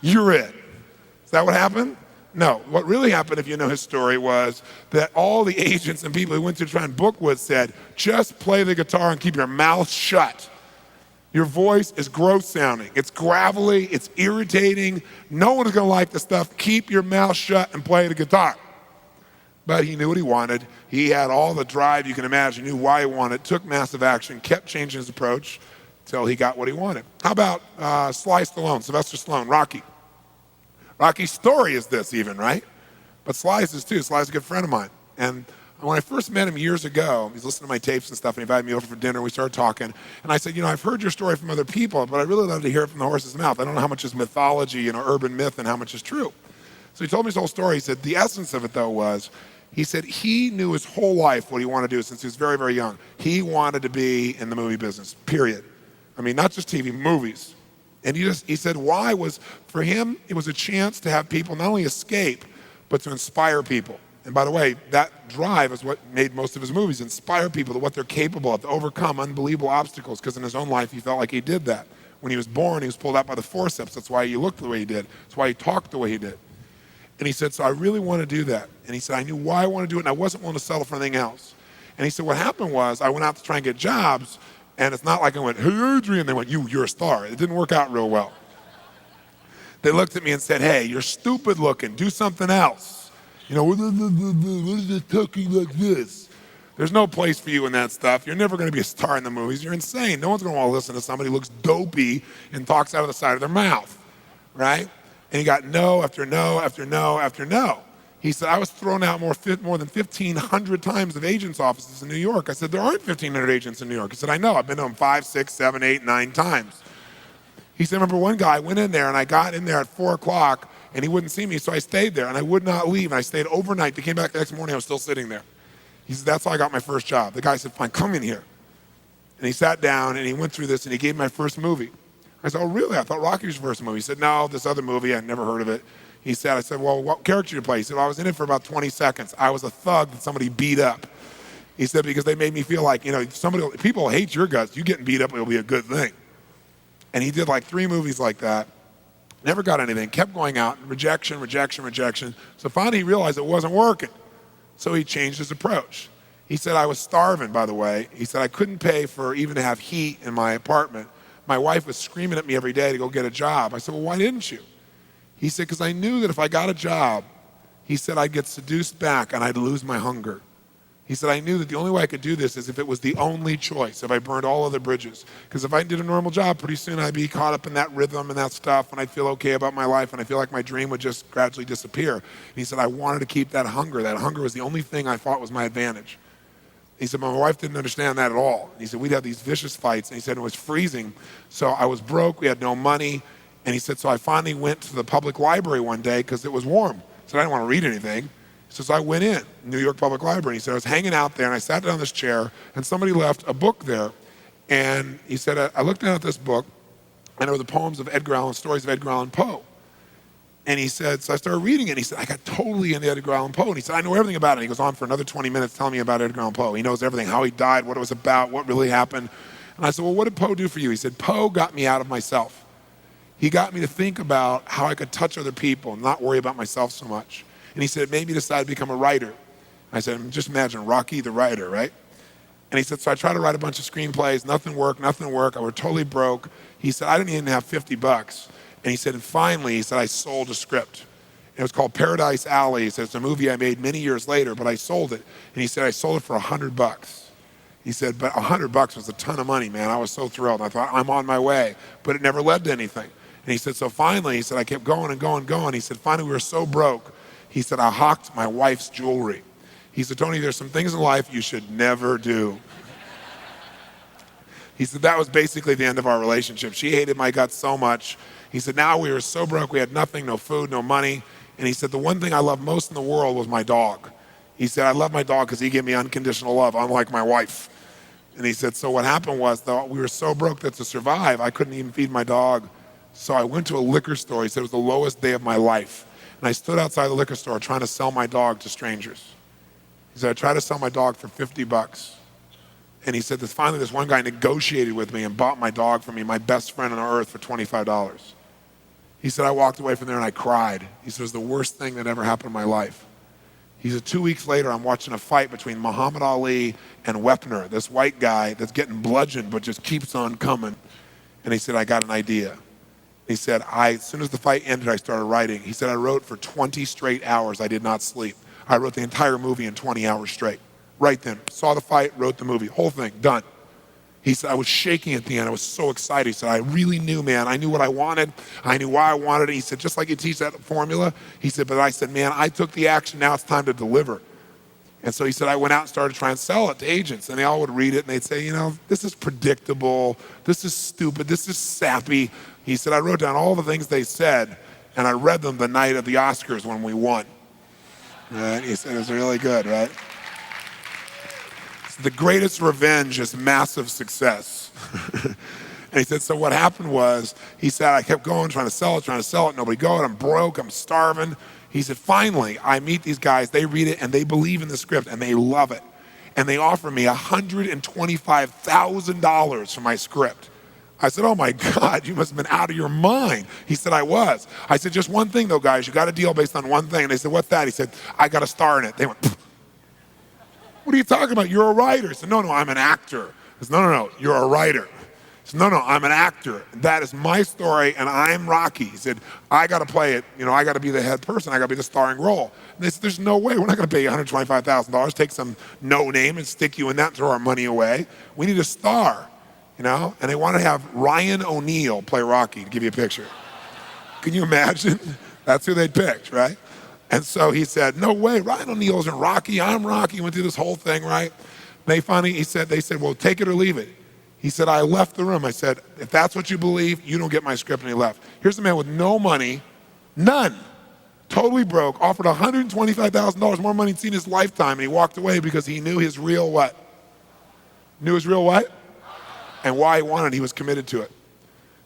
You're it. Is that what happened? No. What really happened, if you know his story, was that all the agents and people who went to try and book with said, just play the guitar and keep your mouth shut. Your voice is gross sounding. It's gravelly, it's irritating. No one is gonna like the stuff. Keep your mouth shut and play the guitar. But he knew what he wanted. He had all the drive you can imagine, knew why he wanted, took massive action, kept changing his approach until he got what he wanted. How about Sly Stallone, Sylvester Stallone, Rocky? Rocky's story is this even, right? But Sly's is too. Sly's a good friend of mine. And when I first met him years ago, he's listening to my tapes and stuff, and he invited me over for dinner. We started talking. And I said, I've heard your story from other people, but I really love to hear it from the horse's mouth. I don't know how much is mythology, urban myth, and how much is true. So he told me his whole story. He said the essence of it, though, was he said he knew his whole life what he wanted to do since he was very, very young. He wanted to be in the movie business, period. I mean, not just TV, movies. And he said why was, for him, it was a chance to have people not only escape, but to inspire people. And by the way, that drive is what made most of his movies, inspire people to what they're capable of, to overcome unbelievable obstacles, because in his own life, he felt like he did that. When he was born, he was pulled out by the forceps. That's why he looked the way he did. That's why he talked the way he did. And he said, so I really want to do that. And he said, I knew why I wanted to do it, and I wasn't willing to settle for anything else. And he said, what happened was, I went out to try and get jobs, and it's not like I went, hey, Adrian, they went, you're a star. It didn't work out real well. They looked at me and said, hey, you're stupid looking, do something else. What is it talking like this? There's no place for you in that stuff. You're never going to be a star in the movies. You're insane. No one's going to want to listen to somebody who looks dopey and talks out of the side of their mouth, right? And he got no after no after no after no. He said, I was thrown out more than 1,500 times of agents' offices in New York. I said, there aren't 1,500 agents in New York. He said, I know. I've been to them 5, 6, 7, 8, 9 times. He said, remember one guy, I went in there and I got in there at 4 o'clock and he wouldn't see me, so I stayed there and I would not leave. And I stayed overnight. They came back the next morning, I was still sitting there. He said, that's how I got my first job. The guy said, fine, come in here. And he sat down and he went through this and he gave me my first movie. I said, oh, really? I thought Rocky was your first movie. He said, no, this other movie, I'd never heard of it. I said, well, what character did you play? He said, well, I was in it for about 20 seconds. I was a thug that somebody beat up. He said, because they made me feel like, people hate your guts. You getting beat up, it'll be a good thing. And he did like 3 movies like that. Never got anything, kept going out, rejection, rejection, rejection. So finally he realized it wasn't working. So he changed his approach. He said, I was starving, by the way. He said, I couldn't pay for even to have heat in my apartment. My wife was screaming at me every day to go get a job. I said, well, why didn't you? He said, because I knew that if I got a job, He said, I'd get seduced back and I'd lose my hunger. He said, I knew that the only way I could do this is if it was the only choice, if I burned all other bridges. Because if I did a normal job, pretty soon I'd be caught up in that rhythm and that stuff, and I'd feel okay about my life, and I feel like my dream would just gradually disappear. And he said, I wanted to keep that hunger. That hunger was the only thing I thought was my advantage. He said, my wife didn't understand that at all. He said, we'd have these vicious fights, and he said, it was freezing. So I was broke, we had no money, and he said, so I finally went to the public library one day because it was warm. He said, I didn't want to read anything. He says, I went in, New York Public Library. He said, I was hanging out there, and I sat down in this chair, and somebody left a book there. And he said, I looked down at this book, and it were the poems of Edgar Allan, stories of Edgar Allan Poe. And he said, so I started reading it, and he said, I got totally into Edgar Allan Poe. And he said, I know everything about it. And he goes on for another 20 minutes telling me about Edgar Allan Poe. He knows everything, how he died, what it was about, what really happened. And I said, well, what did Poe do for you? He said, Poe got me out of myself. He got me to think about how I could touch other people and not worry about myself so much. And he said, it made me decide to become a writer. I said, just imagine Rocky the writer, right? And he said, so I tried to write a bunch of screenplays, nothing worked. I was totally broke. He said, I didn't even have $50. And he said, and finally, he said, I sold a script. And it was called Paradise Alley. He said, it's a movie I made many years later, but I sold it. And he said, I sold it for $100. He said, but $100 was a ton of money, man. I was so thrilled. I thought, I'm on my way. But it never led to anything. And he said, so finally, he said, I kept going and going and going. He said, finally, we were so broke. He said, I hawked my wife's jewelry. He said, Tony, there's some things in life you should never do. He said, that was basically the end of our relationship. She hated my guts so much. He said, now we were so broke, we had nothing, no food, no money. And he said, the one thing I loved most in the world was my dog. He said, I love my dog because he gave me unconditional love, unlike my wife. And he said, so what happened was, though, we were so broke that to survive, I couldn't even feed my dog. So I went to a liquor store. He said, it was the lowest day of my life. And I stood outside the liquor store trying to sell my dog to strangers. He said, I tried to sell my dog for $50. And he said that finally this one guy negotiated with me and bought my dog for me, my best friend on earth, for $25. He said, I walked away from there and I cried. He said, it was the worst thing that ever happened in my life. He said, 2 weeks later, I'm watching a fight between Muhammad Ali and Wepner, this white guy that's getting bludgeoned but just keeps on coming. And he said, I got an idea. He said, as soon as the fight ended, I started writing. He said, I wrote for 20 straight hours. I did not sleep. I wrote the entire movie in 20 hours straight. Right then. Saw the fight, wrote the movie. Whole thing, done. He said, I was shaking at the end. I was so excited. He said, I really knew, man. I knew what I wanted. I knew why I wanted it. He said, just like you teach that formula. He said, but I said, man, I took the action. Now it's time to deliver. And so he said, I went out and started trying to sell it to agents. And they all would read it and they'd say, you know, this is predictable. This is stupid. This is sappy. He said, I wrote down all the things they said and I read them the night of the Oscars when we won. Right? He said, it was really good, right? The greatest revenge is massive success. And he said, so what happened was, he said, I kept going, trying to sell it, nobody going, I'm broke, I'm starving. He said, finally, I meet these guys, they read it, and they believe in the script, and they love it. And they offer me $125,000 for my script. I said, oh my God, you must have been out of your mind. He said, I was. I said, just one thing though, guys, you got a deal based on one thing. And they said, what's that? He said, I got a star in it. They went, pfft. What are you talking about? You're a writer. I said, no, I'm an actor. I said, no, you're a writer. I said, no, I'm an actor. That is my story, and I'm Rocky. He said, I got to play it. You know, I got to be the head person. I got to be the starring role. And they said, there's no way. We're not going to pay you $125,000, take some no name and stick you in that and throw our money away. We need a star, you know? And they want to have Ryan O'Neal play Rocky, to give you a picture. Can you imagine? That's who they picked, right? And so he said, no way, Ryan O'Neal isn't Rocky, I'm Rocky. Went through this whole thing, right? They finally, they said, well, take it or leave it. He said, I left the room. I said, if that's what you believe, you don't get my script, and he left. Here's a man with no money, none, totally broke, offered $125,000 more money he'd seen in his lifetime, and he walked away because he knew his real what? Knew his real what? And why he wanted it, he was committed to it.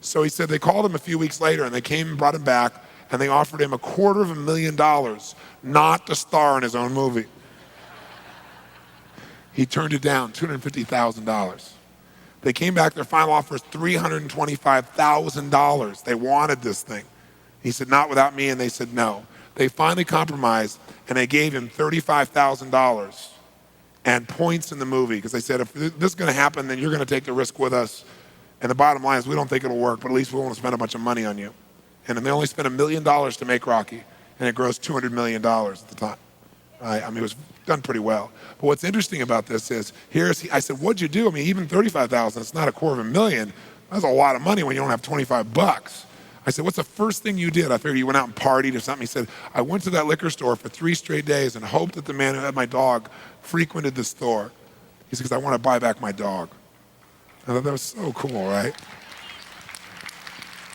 So he said they called him a few weeks later, and they came and brought him back, and they offered him $250,000 not to star in his own movie. He turned it down, $250,000. They came back, their final offer was $325,000. They wanted this thing. He said, not without me, and they said no. They finally compromised, and they gave him $35,000 and points in the movie, because they said, if this is going to happen, then you're going to take the risk with us. And the bottom line is, we don't think it'll work, but at least we won't spend a bunch of money on you. And then they only spent $1 million to make Rocky. and it grossed $200 million at the time. Right? I mean, it was done pretty well. But what's interesting about this is, I said, what'd you do? I mean, even $35,000, it's not $250,000. That's a lot of money when you don't have 25 bucks. I said, what's the first thing you did? I figured you went out and partied or something. He said, I went to that liquor store for 3 straight days and hoped that the man who had my dog frequented the store. He said, because I want to buy back my dog. I thought that was so cool, right?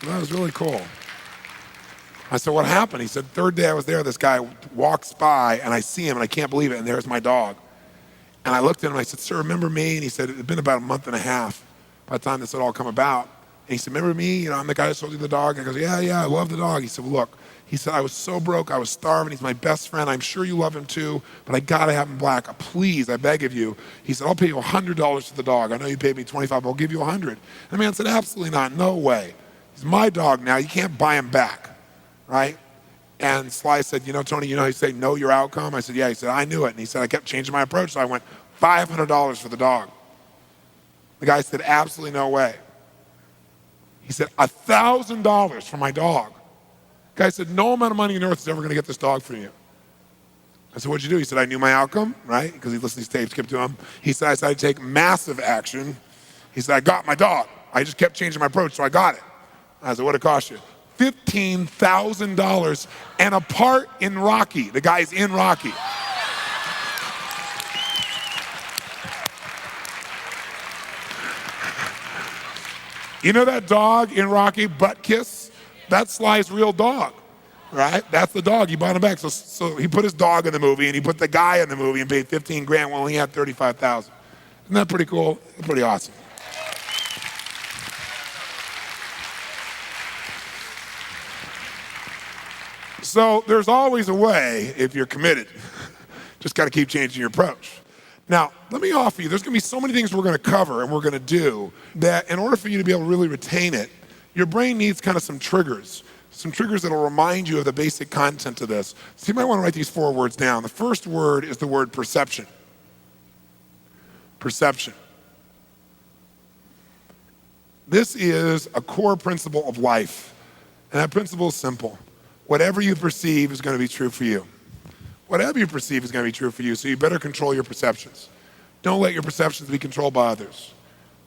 That was really cool. I said, what happened? He said, third day I was there, this guy walks by and I see him and I can't believe it, and there's my dog. And I looked at him and I said, sir, remember me? And he said, it had been about a month and a half by the time this had all come about. And he said, remember me? You know, I'm the guy that sold you the dog. And I goes, yeah, I love the dog. He said, well, look, he said, I was so broke, I was starving. He's my best friend. I'm sure you love him too, but I gotta have him black. Please, I beg of you. He said, I'll pay you $100 for the dog. I know you paid me $25, but I'll give you $100. And the man said, absolutely not, no way. He's my dog now, you can't buy him back, right? And Sly said, you know, Tony, you know how you say know your outcome? I said, yeah. He said, I knew it. And he said, I kept changing my approach, so I went $500 for the dog. The guy said, absolutely no way. He said, $1,000 for my dog. The guy said, no amount of money on earth is ever going to get this dog from you. I said, what'd you do? He said, I knew my outcome, right? Because he listened to these tapes, kept to him. He said, I decided to take massive action. He said, I got my dog. I just kept changing my approach, so I got it. I said, what'd it cost you? $15,000 and a part in Rocky. The guy's in Rocky. You know that dog in Rocky, Butt Kiss? That's Sly's real dog, right? That's the dog. He bought him back. So he put his dog in the movie and he put the guy in the movie and paid $15,000 while he had $35,000. Isn't that pretty cool? Pretty awesome. So there's always a way if you're committed. Just got to keep changing your approach. Now, let me offer you, there's going to be so many things we're going to cover and we're going to do that in order for you to be able to really retain it, your brain needs kind of some triggers that will remind you of the basic content of this. So you might want to write these 4 words down. The first word is the word perception. Perception. This is a core principle of life, and that principle is simple. Whatever you perceive is going to be true for you. Whatever you perceive is going to be true for you, so you better control your perceptions. Don't let your perceptions be controlled by others.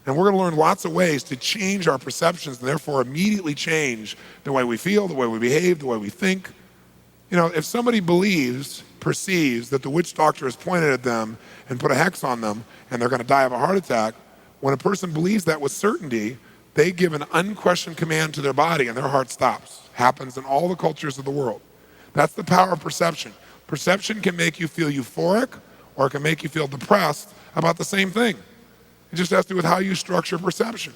And we're going to learn lots of ways to change our perceptions and therefore immediately change the way we feel, the way we behave, the way we think. You know, if somebody perceives that the witch doctor has pointed at them and put a hex on them and they're going to die of a heart attack, when a person believes that with certainty, they give an unquestioned command to their body and their heart stops. Happens in all the cultures of the world. That's the power of perception. Perception can make you feel euphoric or it can make you feel depressed about the same thing. It just has to do with how you structure perception.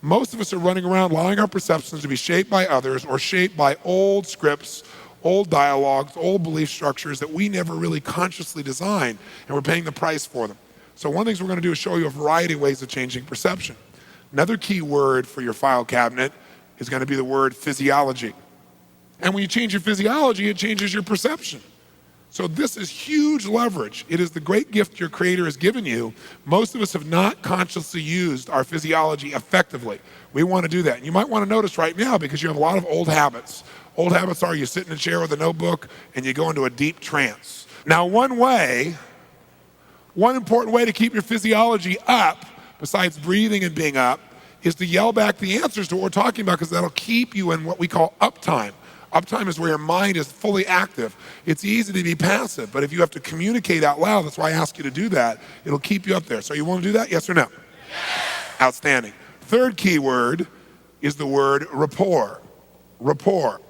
Most of us are running around allowing our perceptions to be shaped by others or shaped by old scripts, old dialogues, old belief structures that we never really consciously designed, and we're paying the price for them. So one of the things we're going to do is show you a variety of ways of changing perception. Another key word for your file cabinet is going to be the word physiology. And when you change your physiology, it changes your perception. So this is huge leverage. It is the great gift your Creator has given you. Most of us have not consciously used our physiology effectively. We want to do that. And you might want to notice right now because you have a lot of old habits. Old habits are you sit in a chair with a notebook and you go into a deep trance. Now one important way to keep your physiology up, besides breathing and being up, is to yell back the answers to what we're talking about, because that'll keep you in what we call uptime. Uptime is where your mind is fully active. It's easy to be passive, but if you have to communicate out loud, that's why I ask you to do that, it'll keep you up there. So you want to do that, yes or no? Yes. Outstanding. Third key word is the word rapport. Rapport.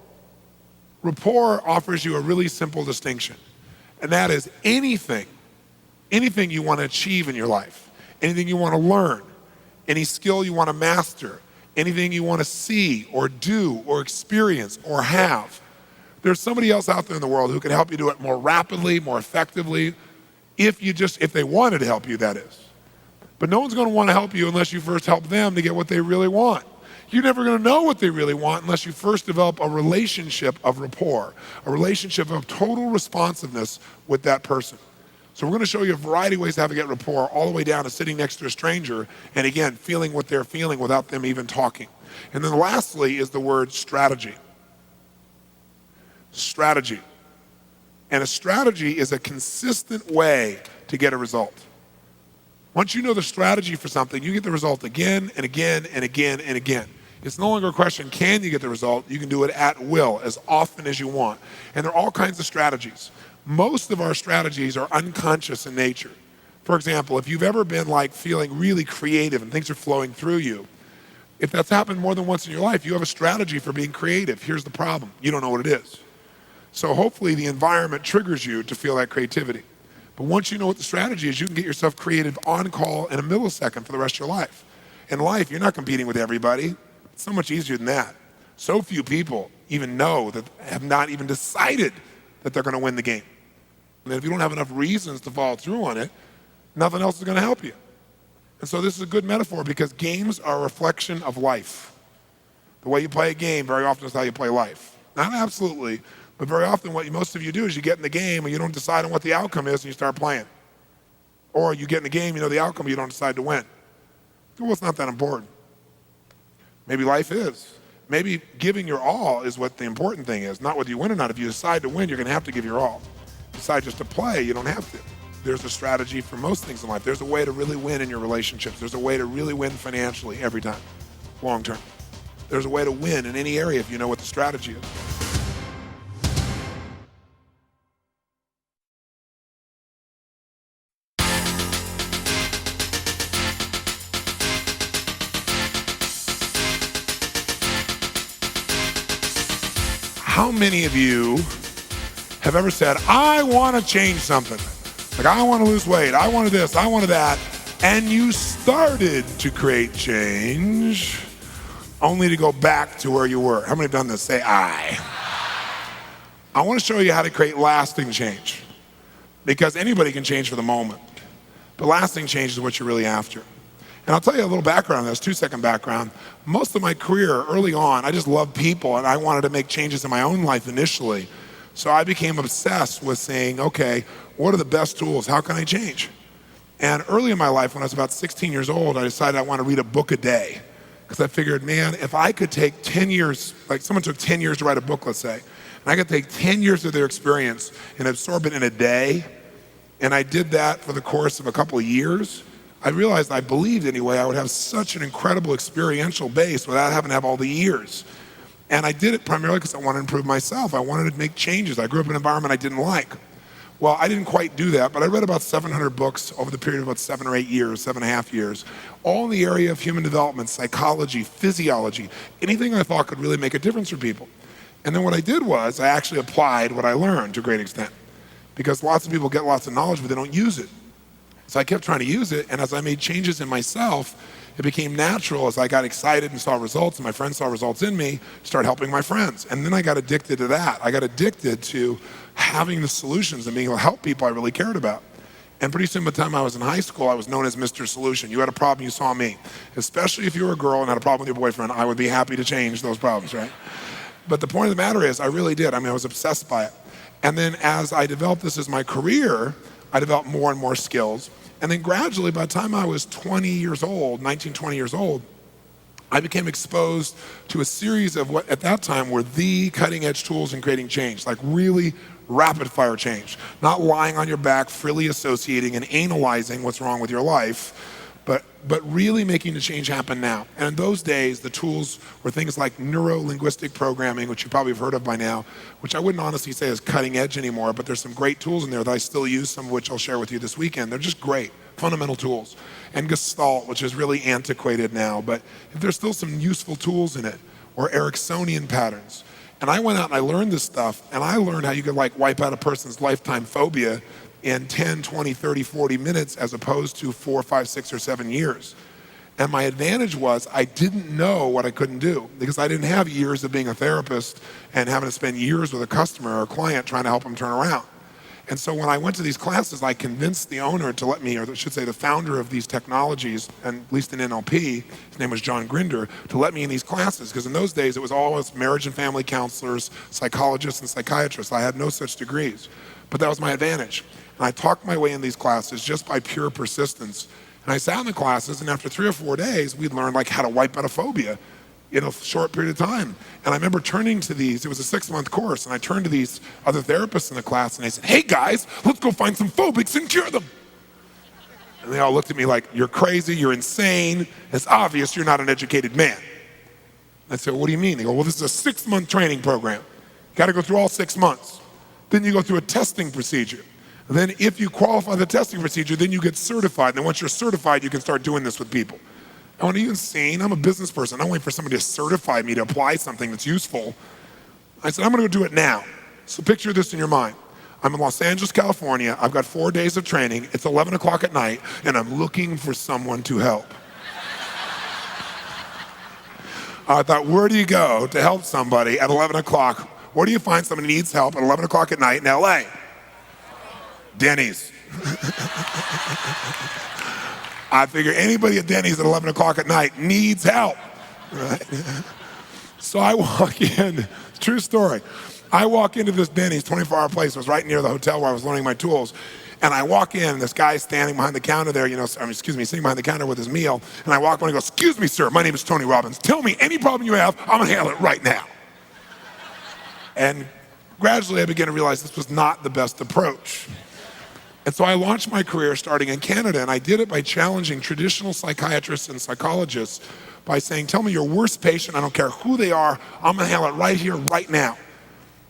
Rapport offers you a really simple distinction, and that is anything you want to achieve in your life, anything you want to learn, any skill you want to master, anything you want to see or do or experience or have. There's somebody else out there in the world who can help you do it more rapidly, more effectively, if they wanted to help you, that is. But no one's going to want to help you unless you first help them to get what they really want. You're never going to know what they really want unless you first develop a relationship of rapport, a relationship of total responsiveness with that person. So we're going to show you a variety of ways how to get rapport, all the way down to sitting next to a stranger and, again, feeling what they're feeling without them even talking. And then lastly is the word strategy. Strategy. And a strategy is a consistent way to get a result. Once you know the strategy for something, you get the result again and again and again and again. It's no longer a question, can you get the result? You can do it at will, as often as you want. And there are all kinds of strategies. Most of our strategies are unconscious in nature. For example, if you've ever been like feeling really creative and things are flowing through you, if that's happened more than once in your life, you have a strategy for being creative. Here's the problem, you don't know what it is. So hopefully the environment triggers you to feel that creativity. But once you know what the strategy is, you can get yourself creative on call in a millisecond for the rest of your life. In life, you're not competing with everybody. It's so much easier than that. So few people even know that have not even decided that they're going to win the game. And if you don't have enough reasons to follow through on it, nothing else is going to help you. And so this is a good metaphor because games are a reflection of life. The way you play a game very often is how you play life. Not absolutely, but very often what most of you do is you get in the game and you don't decide on what the outcome is and you start playing. Or you get in the game, you know the outcome, you don't decide to win. Well, it's not that important. Maybe life is. Maybe giving your all is what the important thing is, not whether you win or not. If you decide to win, you're going to have to give your all. Decide just to play, you don't have to. There's a strategy for most things in life. There's a way to really win in your relationships. There's a way to really win financially every time, long term. There's a way to win in any area if you know what the strategy is. How many of you have ever said, I want to change something? Like, I want to lose weight, I wanted this, I wanted that, and you started to create change only to go back to where you were? How many have done this? Say, I want to show you how to create lasting change, because anybody can change for the moment, but lasting change is what you're really after. And I'll tell you a little background on this, 2-second background. Most of my career, early on, I just loved people and I wanted to make changes in my own life initially. So I became obsessed with saying, okay, what are the best tools? How can I change? And early in my life, when I was about 16 years old, I decided I want to read a book a day. Because I figured, man, if I could take 10 years, like someone took 10 years to write a book, let's say, and I could take 10 years of their experience and absorb it in a day, and I did that for the course of a couple of years, I realized, I believed anyway, I would have such an incredible experiential base without having to have all the years. And I did it primarily because I wanted to improve myself. I wanted to make changes. I grew up in an environment I didn't like. Well, I didn't quite do that, but I read about 700 books over the period of about 7 or 8 years, 7.5 years, all in the area of human development, psychology, physiology, anything I thought could really make a difference for people. And then what I did was I actually applied what I learned to a great extent, because lots of people get lots of knowledge, but they don't use it. So I kept trying to use it, and as I made changes in myself, it became natural as I got excited and saw results, and my friends saw results in me, to start helping my friends. And then I got addicted to that. I got addicted to having the solutions and being able to help people I really cared about. And pretty soon by the time I was in high school, I was known as Mr. Solution. You had a problem, you saw me. Especially if you were a girl and had a problem with your boyfriend, I would be happy to change those problems, right? But the point of the matter is, I really did. I mean, I was obsessed by it. And then as I developed this as my career, I developed more and more skills. And then gradually, by the time I was 20 years old, 19, 20 years old, I became exposed to a series of what at that time were the cutting edge tools in creating change, like really rapid fire change. Not lying on your back, freely associating and analyzing what's wrong with your life, but really making the change happen now. And in those days, the tools were things like neuro-linguistic programming, which you probably have heard of by now, which I wouldn't honestly say is cutting edge anymore, but there's some great tools in there that I still use, some of which I'll share with you this weekend. They're just great, fundamental tools. And Gestalt, which is really antiquated now, but there's still some useful tools in it, or Ericksonian patterns. And I went out and I learned this stuff, and I learned how you could like wipe out a person's lifetime phobia in 10, 20, 30, 40 minutes as opposed to 4, 5, 6, or 7 years. And my advantage was I didn't know what I couldn't do, because I didn't have years of being a therapist and having to spend years with a customer or a client trying to help them turn around. And so when I went to these classes, I convinced the owner to let me, or I should say the founder of these technologies, and at least in NLP, his name was John Grinder, to let me in these classes, because in those days it was always marriage and family counselors, psychologists, and psychiatrists. I had no such degrees, but that was my advantage. And I talked my way in these classes just by pure persistence. And I sat in the classes, and after 3 or 4 days, we'd learn like how to wipe out a phobia. in a short period of time. And I remember turning to these, it was a 6-month course, and I turned to these other therapists in the class and I said, hey guys, let's go find some phobics and cure them. And they all looked at me like, you're crazy, you're insane, it's obvious you're not an educated man. I said, what do you mean? They go, well, this is a 6-month training program. You gotta go through all 6 months. Then you go through a testing procedure. And then if you qualify the testing procedure, then you get certified. And then once you're certified, you can start doing this with people. I went, are you insane? I'm a business person. I'm waiting for somebody to certify me to apply something that's useful. I said, I'm gonna go do it now. So picture this in your mind. I'm in Los Angeles, California. I've got 4 days of training. It's 11 o'clock at night, and I'm looking for someone to help. I thought, where do you go to help somebody at 11 o'clock? Where do you find somebody who needs help at 11 o'clock at night in LA? Denny's. I figure anybody at Denny's at 11 o'clock at night needs help, right? So I walk in, true story. I walk into this Denny's 24-hour place. It was right near the hotel where I was learning my tools. And I walk in, and this guy's standing behind the counter there, sitting behind the counter with his meal. And I walk in and I go, excuse me, sir, my name is Tony Robbins. Tell me any problem you have, I'm gonna handle it right now. And gradually I began to realize this was not the best approach. And so I launched my career starting in Canada, and I did it by challenging traditional psychiatrists and psychologists by saying, tell me your worst patient, I don't care who they are, I'm gonna handle it right here, right now.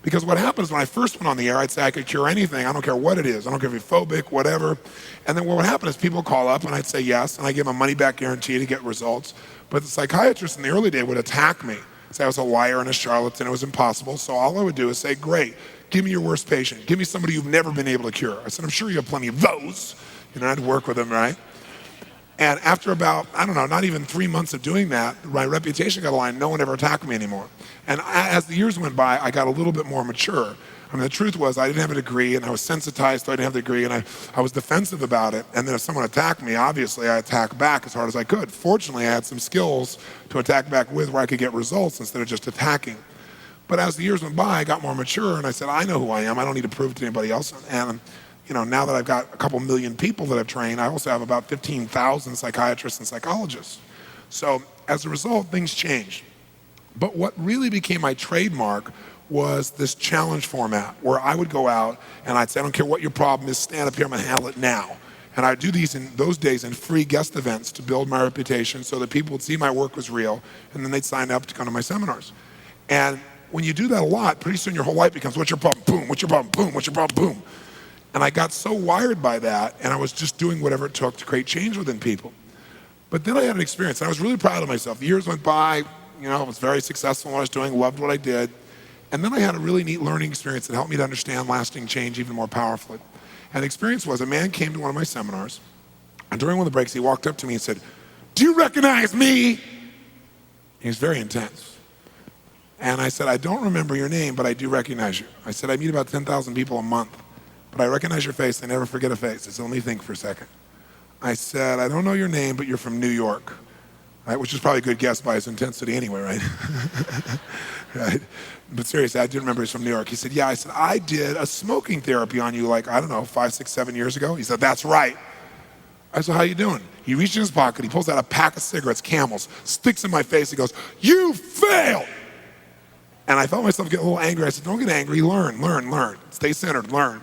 Because what happens when I first went on the air, I'd say I could cure anything, I don't care what it is, I don't care if you're phobic, whatever. And then what would happen is people would call up and I'd say yes, and I give them a money back guarantee to get results. But the psychiatrists in the early day would attack me, say I was a liar and a charlatan, it was impossible. So all I would do is say, great, give me your worst patient. Give me somebody you've never been able to cure. I said, I'm sure you have plenty of those. I'd work with them, right? And after about, I don't know, not even 3 months of doing that, my reputation got aligned. No one ever attacked me anymore. And as the years went by, I got a little bit more mature. I mean, the truth was I didn't have a degree, and I was sensitized, so I didn't have the degree, and I was defensive about it. And then if someone attacked me, obviously I attacked back as hard as I could. Fortunately, I had some skills to attack back with where I could get results instead of just attacking. But as the years went by, I got more mature, and I said, I know who I am. I don't need to prove it to anybody else. And now that I've got a couple million people that I've trained, I also have about 15,000 psychiatrists and psychologists. So as a result, things changed. But what really became my trademark was this challenge format where I would go out and I'd say, I don't care what your problem is, stand up here, I'm gonna handle it now. And I'd do these in those days in free guest events to build my reputation so that people would see my work was real, and then they'd sign up to come to my seminars. And when you do that a lot, pretty soon your whole life becomes, what's your problem? Boom, what's your problem? Boom, what's your problem? Boom. And I got so wired by that, and I was just doing whatever it took to create change within people. But then I had an experience, and I was really proud of myself. The years went by, I was very successful in what I was doing, loved what I did. And then I had a really neat learning experience that helped me to understand lasting change even more powerfully. And the experience was a man came to one of my seminars, and during one of the breaks, he walked up to me and said, do you recognize me? He was very intense. And I said, I don't remember your name, but I do recognize you. I said, I meet about 10,000 people a month, but I recognize your face. I never forget a face. I said, let me think for a second. I said, I don't know your name, but you're from New York. Right, which is probably a good guess by his intensity anyway, right? Right? But seriously, I did remember he's from New York. He said, yeah. I said, I did a smoking therapy on you like, I don't know, 5, 6, 7 years ago. He said, that's right. I said, how you doing? He reached in his pocket, he pulls out a pack of cigarettes, Camels, sticks in my face, he goes, you failed! And I felt myself get a little angry. I said, don't get angry, learn. Stay centered, learn.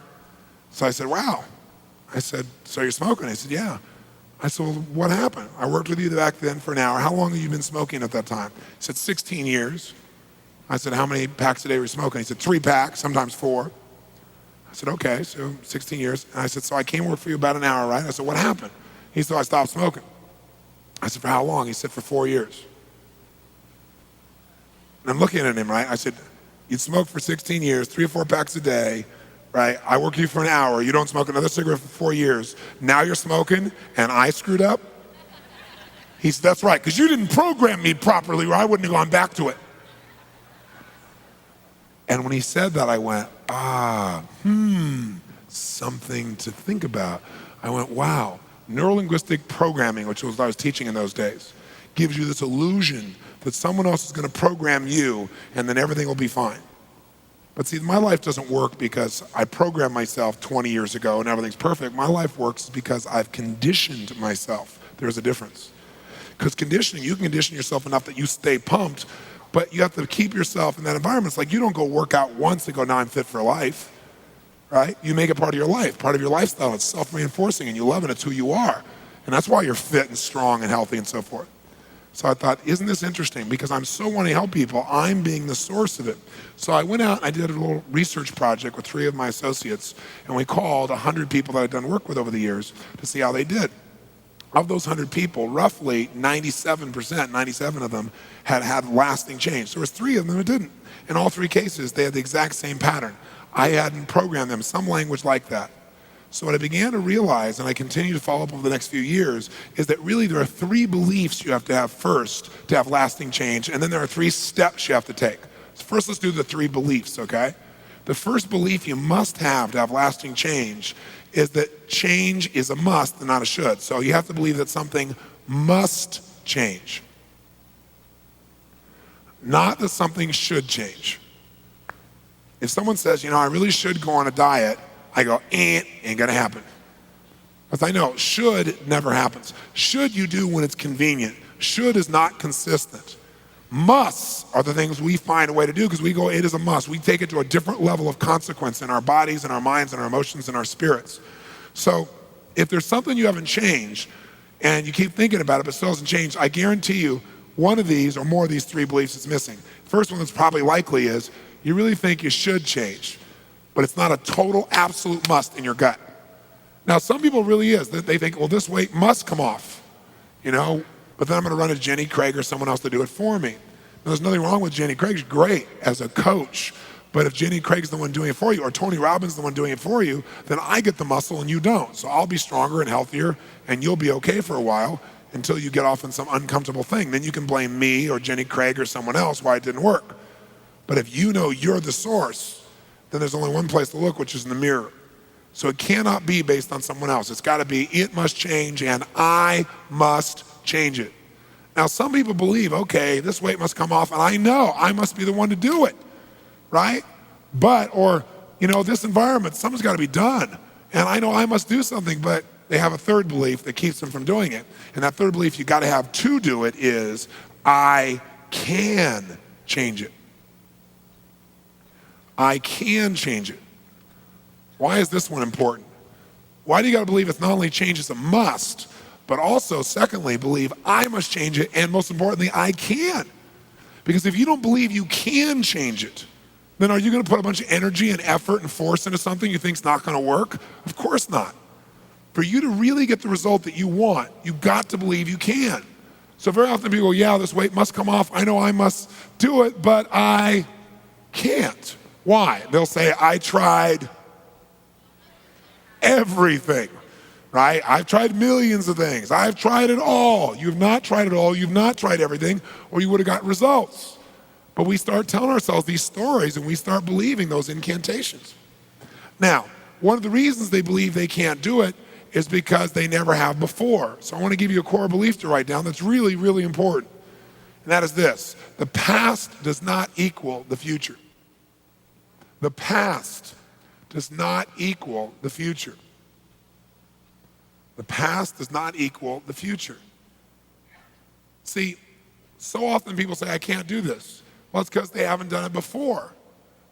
So I said, wow. I said, so you're smoking? He said, yeah. I said, well, what happened? I worked with you back then for an hour. How long have you been smoking at that time? He said, 16 years. I said, how many packs a day were you smoking? He said, 3 packs, sometimes 4. I said, okay, so 16 years. And I said, so I came work for you about an hour, right? I said, what happened? He said, I stopped smoking. I said, for how long? He said, for 4 years. And I'm looking at him, right? I said, you'd smoked for 16 years, 3 or 4 packs a day, right? I work with you for an hour. You don't smoke another cigarette for 4 years. Now you're smoking, and I screwed up? He said, that's right, because you didn't program me properly, or I wouldn't have gone back to it. And when he said that, I went, something to think about. I went, wow, neurolinguistic programming, which was what I was teaching in those days, gives you this illusion that someone else is going to program you, and then everything will be fine. But see, my life doesn't work because I programmed myself 20 years ago and everything's perfect. My life works because I've conditioned myself. There's a difference. Because conditioning, you can condition yourself enough that you stay pumped, but you have to keep yourself in that environment. It's like you don't go work out once and go, now I'm fit for life, right? You make it part of your life, part of your lifestyle. It's self-reinforcing and you love it. It's who you are. And that's why you're fit and strong and healthy and so forth. So I thought, isn't this interesting? Because I'm so wanting to help people, I'm being the source of it. So I went out and I did a little research project with 3 of my associates, and we called 100 people that I'd done work with over the years to see how they did. Of those 100 people, roughly 97%, 97 of them had had lasting change. There was 3 of them that didn't. In all 3 cases, they had the exact same pattern. I hadn't programmed them, some language like that. So what I began to realize, and I continue to follow up over the next few years, is that really there are 3 beliefs you have to have first to have lasting change, and then there are 3 steps you have to take. So first, let's do the 3 beliefs, okay? The first belief you must have to have lasting change is that change is a must and not a should. So you have to believe that something must change, not that something should change. If someone says, I really should go on a diet, I go, ain't gonna happen. Because I know should never happens. Should you do when it's convenient. Should is not consistent. Musts are the things we find a way to do because we go, it is a must. We take it to a different level of consequence in our bodies and our minds and our emotions and our spirits. So if there's something you haven't changed and you keep thinking about it but still hasn't changed, I guarantee you one of these or more of these 3 beliefs is missing. First one that's probably likely is you really think you should change, but it's not a total absolute must in your gut. Now some people really is, they think, well, this weight must come off, but then I'm gonna run to Jenny Craig or someone else to do it for me. Now, there's nothing wrong with Jenny Craig, she's great as a coach, but if Jenny Craig's the one doing it for you or Tony Robbins the one doing it for you, then I get the muscle and you don't. So I'll be stronger and healthier and you'll be okay for a while until you get off on some uncomfortable thing. Then you can blame me or Jenny Craig or someone else why it didn't work. But if you know you're the source, then there's only one place to look, which is in the mirror. So it cannot be based on someone else. It's gotta be, it must change and I must change it. Now some people believe, okay, this weight must come off and I know I must be the one to do it, right? Or this environment, something's gotta be done. And I know I must do something, but they have a third belief that keeps them from doing it. And that third belief you gotta have to do it is, I can change it. I can change it. Why is this one important? Why do you gotta believe it's not only change, it's a must, but also, secondly, believe I must change it, and most importantly, I can. Because if you don't believe you can change it, then are you gonna put a bunch of energy and effort and force into something you think's not gonna work? Of course not. For you to really get the result that you want, you've got to believe you can. So very often people go, yeah, this weight must come off, I know I must do it, but I can't. Why? They'll say, I tried everything, right? I've tried millions of things. I've tried it all. You've not tried it all. You've not tried everything, or you would have got results. But we start telling ourselves these stories and we start believing those incantations. Now, one of the reasons they believe they can't do it is because they never have before. So I want to give you a core belief to write down that's really, really important. And that is this: the past does not equal the future. The past does not equal the future. The past does not equal the future. See, so often people say, I can't do this. Well, it's because they haven't done it before,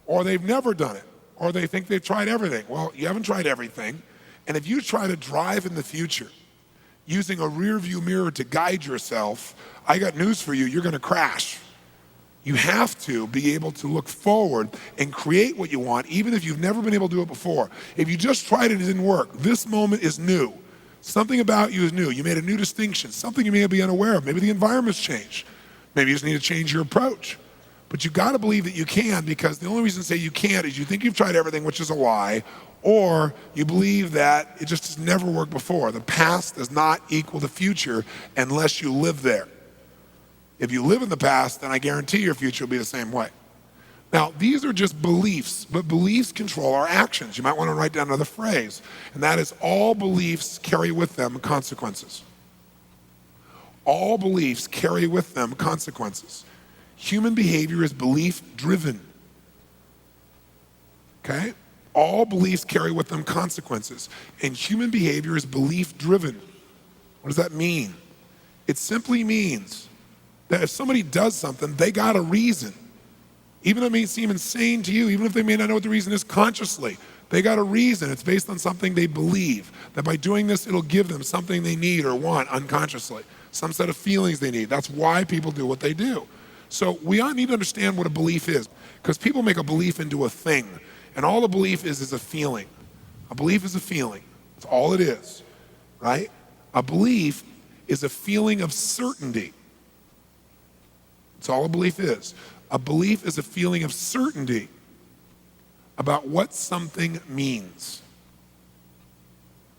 or they've never done it, or they think they've tried everything. Well, you haven't tried everything, and if you try to drive in the future using a rear view mirror to guide yourself, I got news for you, you're gonna crash. You have to be able to look forward and create what you want, even if you've never been able to do it before. If you just tried it, it didn't work. This moment is new. Something about you is new. You made a new distinction, something you may be unaware of. Maybe the environment's changed. Maybe you just need to change your approach. But you gotta believe that you can, because the only reason to say you can't is you think you've tried everything, which is a lie, or you believe that it just has never worked before. The past does not equal the future unless you live there. If you live in the past, then I guarantee your future will be the same way. Now, these are just beliefs, but beliefs control our actions. You might want to write down another phrase, and that is, all beliefs carry with them consequences. All beliefs carry with them consequences. Human behavior is belief-driven, okay? All beliefs carry with them consequences, and human behavior is belief-driven. What does that mean? It simply means that if somebody does something, they got a reason. Even though it may seem insane to you, even if they may not know what the reason is consciously, they got a reason. It's based on something they believe, that by doing this, it'll give them something they need or want unconsciously, some set of feelings they need. That's why people do what they do. So we all need to understand what a belief is, because people make a belief into a thing, and all a belief is a feeling. A belief is a feeling. That's all it is, right? A belief is a feeling of certainty. That's all a belief is. A belief is a feeling of certainty about what something means.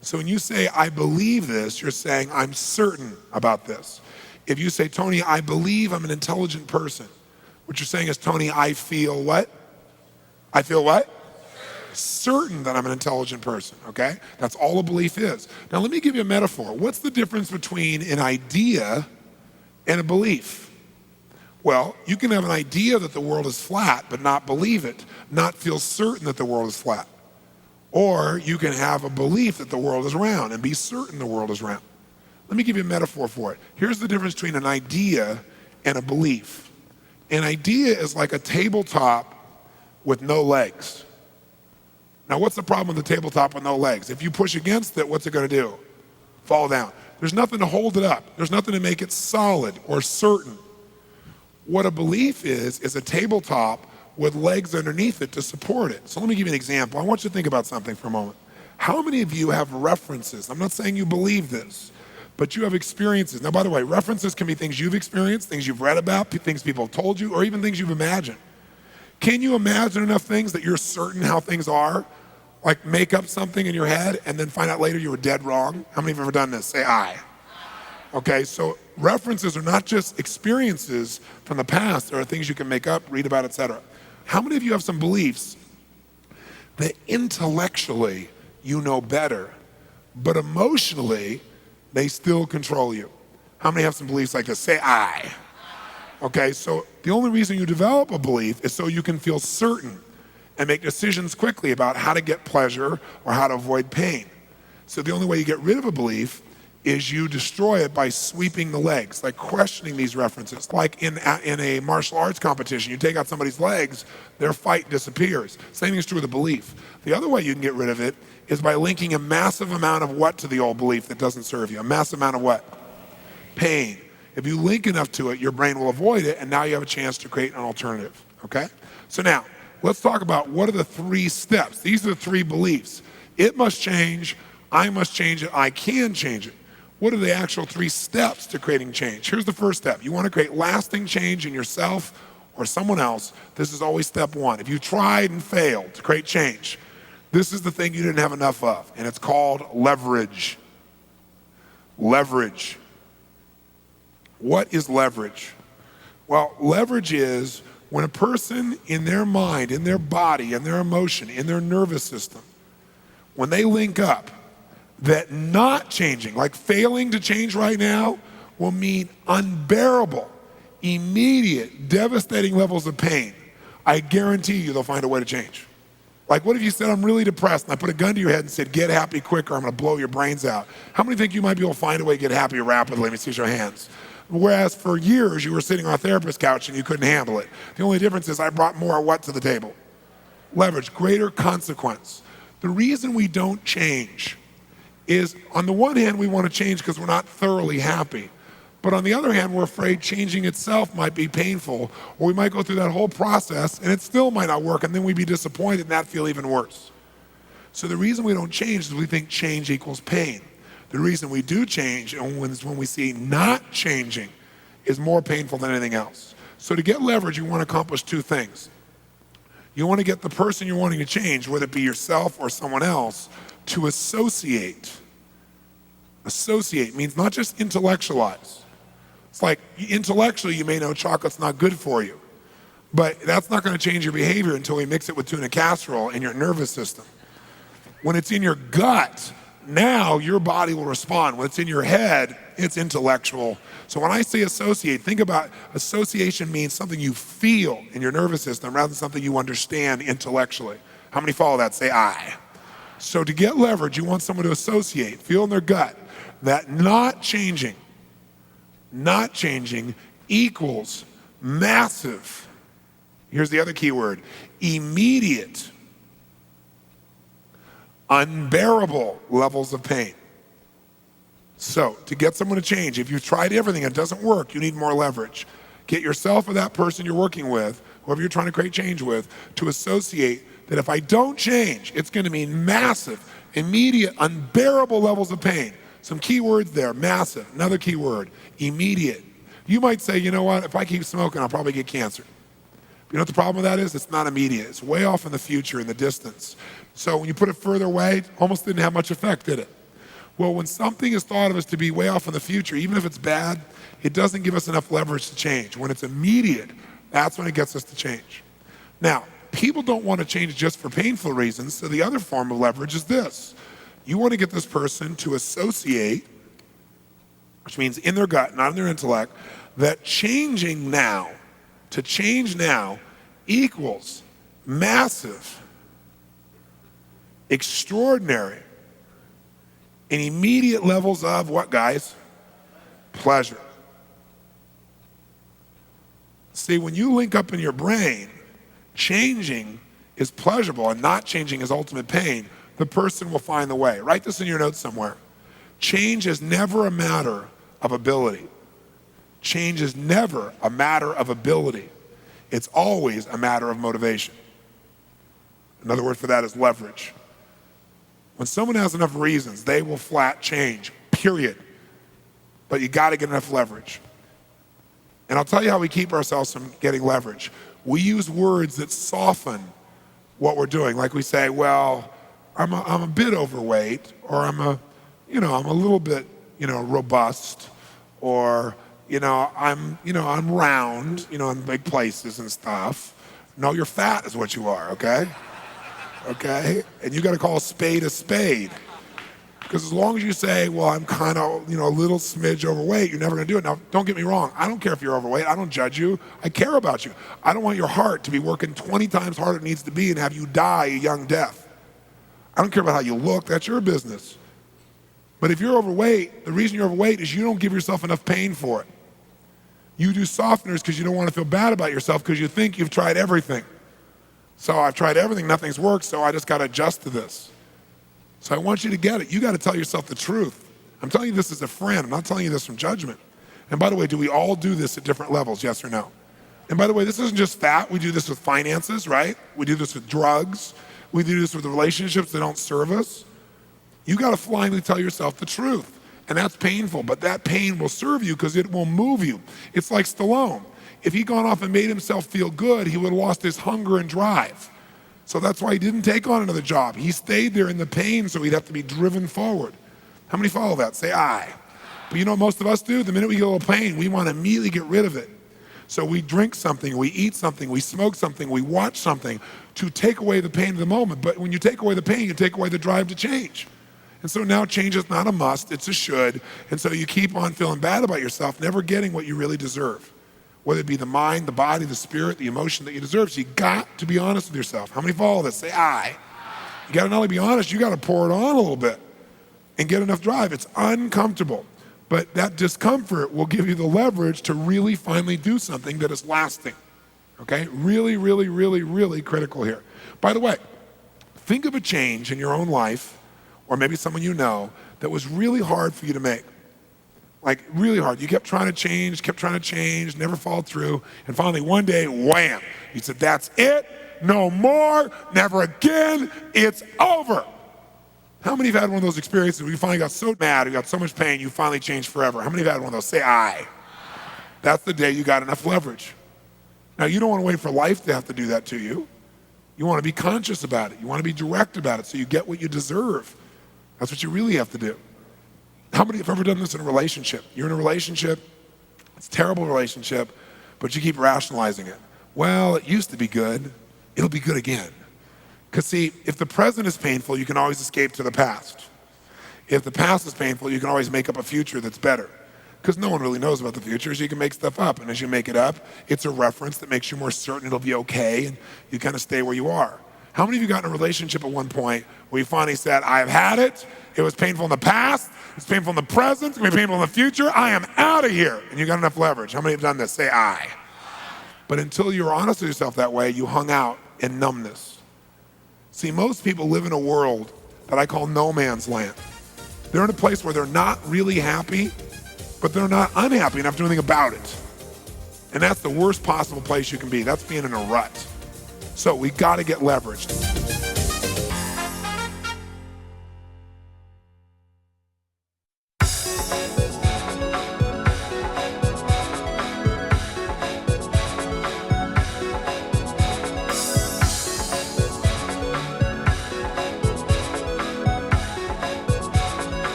So when you say, I believe this, you're saying, I'm certain about this. If you say, Tony, I believe I'm an intelligent person, what you're saying is, Tony, I feel what? I feel what? Certain that I'm an intelligent person, okay? That's all a belief is. Now let me give you a metaphor. What's the difference between an idea and a belief? Well, you can have an idea that the world is flat, but not believe it, not feel certain that the world is flat. Or you can have a belief that the world is round and be certain the world is round. Let me give you a metaphor for it. Here's the difference between an idea and a belief. An idea is like a tabletop with no legs. Now, what's the problem with the tabletop with no legs? If you push against it, what's it going to do? Fall down. There's nothing to hold it up. There's nothing to make it solid or certain. What a belief is a tabletop with legs underneath it to support it. So let me give you an example. I want you to think about something for a moment. How many of you have references? I'm not saying you believe this, but you have experiences. Now, by the way, references can be things you've experienced, things you've read about, things people have told you, or even things you've imagined. Can you imagine enough things that you're certain how things are? Like make up something in your head and then find out later you were dead wrong? How many of you have ever done this? Say aye. Okay, so references are not just experiences from the past. There are things you can make up, read about, etc. How many of you have some beliefs that intellectually you know better, but emotionally they still control you? How many have some beliefs like this? Say aye. Okay, so the only reason you develop a belief is so you can feel certain and make decisions quickly about how to get pleasure or how to avoid pain. So the only way you get rid of a belief is you destroy it by sweeping the legs, like questioning these references. Like in a martial arts competition, you take out somebody's legs, their fight disappears. Same thing is true with a belief. The other way you can get rid of it is by linking a massive amount of what to the old belief that doesn't serve you? A massive amount of what? Pain. If you link enough to it, your brain will avoid it, and now you have a chance to create an alternative, okay? So now, let's talk about what are the 3 steps. These are the 3 beliefs. It must change, I must change it, I can change it. What are the actual 3 steps to creating change? Here's the first step. You want to create lasting change in yourself or someone else. This is always step 1. If you tried and failed to create change, this is the thing you didn't have enough of, and it's called leverage. Leverage. What is leverage? Well, leverage is when a person in their mind, in their body, in their emotion, in their nervous system, when they link up, that not changing, like failing to change right now, will mean unbearable, immediate, devastating levels of pain. I guarantee you they'll find a way to change. Like what if you said, I'm really depressed, and I put a gun to your head and said, get happy quicker, I'm gonna blow your brains out. How many think you might be able to find a way to get happy rapidly? Let me see your hands. Whereas for years you were sitting on a therapist couch and you couldn't handle it. The only difference is I brought more what to the table? Leverage, greater consequence. The reason we don't change is, on the one hand, we want to change because we're not thoroughly happy. But on the other hand, we're afraid changing itself might be painful, or we might go through that whole process and it still might not work, and then we'd be disappointed and that feel even worse. So the reason we don't change is we think change equals pain. The reason we do change is when we see not changing is more painful than anything else. So to get leverage, you want to accomplish 2 things. You want to get the person you're wanting to change, whether it be yourself or someone else, to associate. Associate means not just intellectualize. It's like intellectually you may know chocolate's not good for you, but that's not going to change your behavior until we mix it with tuna casserole in your nervous system. When it's in your gut, now your body will respond. When it's in your head, it's intellectual. So when I say associate, think about association means something you feel in your nervous system rather than something you understand intellectually. How many follow that? Say aye. So to get leverage, you want someone to associate, feel in their gut that not changing not changing equals massive, here's the other key word, immediate, unbearable levels of pain. So to get someone to change, if you've tried everything and it doesn't work, you need more leverage. Get yourself or that person you're working with, whoever you're trying to create change with, to associate that if I don't change, it's going to mean massive, immediate, unbearable levels of pain. Some key words there, massive. Another key word, immediate. You might say, you know what, if I keep smoking, I'll probably get cancer. You know what the problem with that is? It's not immediate. It's way off in the future, in the distance. So when you put it further away, it almost didn't have much effect, did it? Well, when something is thought of as to be way off in the future, even if it's bad, it doesn't give us enough leverage to change. When it's immediate, that's when it gets us to change. Now, people don't want to change just for painful reasons, so the other form of leverage is this. You want to get this person to associate, which means in their gut, not in their intellect, that changing now, to change now, equals massive, extraordinary, and immediate levels of what, guys? Pleasure. See, when you link up in your brain, changing is pleasurable and not changing is ultimate pain, the person will find the way. Write this in your notes somewhere. Change is never a matter of ability. Change is never a matter of ability. It's always a matter of motivation. Another word for that is leverage. When someone has enough reasons, they will flat change, period. But you got to get enough leverage. And I'll tell you how we keep ourselves from getting leverage. We use words that soften what we're doing. Like we say, well, I'm a bit overweight, or I'm a little bit, robust, or, I'm round, in big places and stuff. No, you're fat is what you are, okay? Okay? And you got to call a spade a spade. Because as long as you say, well, I'm kind of, a little smidge overweight, you're never going to do it. Now, don't get me wrong. I don't care if you're overweight. I don't judge you. I care about you. I don't want your heart to be working 20 times harder than it needs to be and have you die a young death. I don't care about how you look. That's your business. But if you're overweight, the reason you're overweight is you don't give yourself enough pain for it. You do softeners because you don't want to feel bad about yourself because you think you've tried everything. So I've tried everything, nothing's worked, so I just got to adjust to this. So I want you to get it. You got to tell yourself the truth. I'm telling you this as a friend. I'm not telling you this from judgment. And by the way, do we all do this at different levels, yes or no? And by the way, this isn't just fat. We do this with finances, right? We do this with drugs. We do this with the relationships that don't serve us. You got to finally tell yourself the truth. And that's painful, but that pain will serve you because it will move you. It's like Stallone. If he'd gone off and made himself feel good, he would have lost his hunger and drive. So that's why he didn't take on another job. He stayed there in the pain so he'd have to be driven forward. How many follow that? Say aye. But you know what most of us do? The minute we get a little pain, we want to immediately get rid of it. So we drink something, we eat something, we smoke something, we watch something to take away the pain of the moment. But when you take away the pain, you take away the drive to change. And so now change is not a must, it's a should. And so you keep on feeling bad about yourself, never getting what you really deserve. Whether it be the mind, the body, the spirit, the emotion that you deserve. So you got to be honest with yourself. How many follow this? Say aye. You got to not only be honest, you got to pour it on a little bit and get enough drive. It's uncomfortable, but that discomfort will give you the leverage to really finally do something that is lasting. Okay? Really, really, really, really critical here. By the way, think of a change in your own life, or maybe someone you know, that was really hard for you to make. Like really hard. You kept trying to change, never followed through. And finally one day, wham, you said, that's it, no more, never again, it's over. How many have had one of those experiences where you finally got so mad, you got so much pain, you finally changed forever? How many have had one of those? Say aye. That's the day you got enough leverage. Now you don't want to wait for life to have to do that to you. You want to be conscious about it. You want to be direct about it so you get what you deserve. That's what you really have to do. How many have ever done this in a relationship? You're in a relationship, it's a terrible relationship, but you keep rationalizing it. Well, it used to be good, it'll be good again. Because see, if the present is painful, you can always escape to the past. If the past is painful, you can always make up a future that's better. Because no one really knows about the future, so you can make stuff up. And as you make it up, it's a reference that makes you more certain it'll be okay, and you kind of stay where you are. How many of you got in a relationship at one point where you finally said, I've had it, it was painful in the past, it's painful in the present, it's going to be painful in the future, I am out of here, and you got enough leverage? How many have done this? Say I. But until you were honest with yourself that way, you hung out in numbness. See, most people live in a world that I call no man's land. They're in a place where they're not really happy, but they're not unhappy enough to do anything about it. And that's the worst possible place you can be. That's being in a rut. So we got to get leveraged.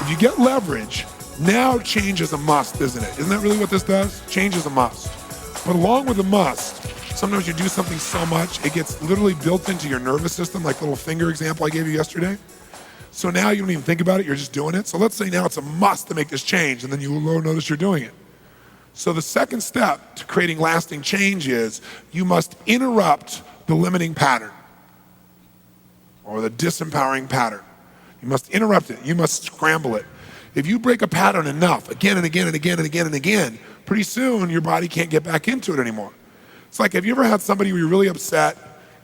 If you get leverage, now change is a must, isn't it? Isn't that really what this does? Change is a must. But along with the must, sometimes you do something so much, it gets literally built into your nervous system, like the little finger example I gave you yesterday. So now you don't even think about it, you're just doing it. So let's say now it's a must to make this change, and then you will notice you're doing it. So the second step to creating lasting change is you must interrupt the limiting pattern or the disempowering pattern. You must interrupt it. You must scramble it. If you break a pattern enough, again and again and again and again and again, pretty soon your body can't get back into it anymore. It's like, have you ever had somebody where you're really upset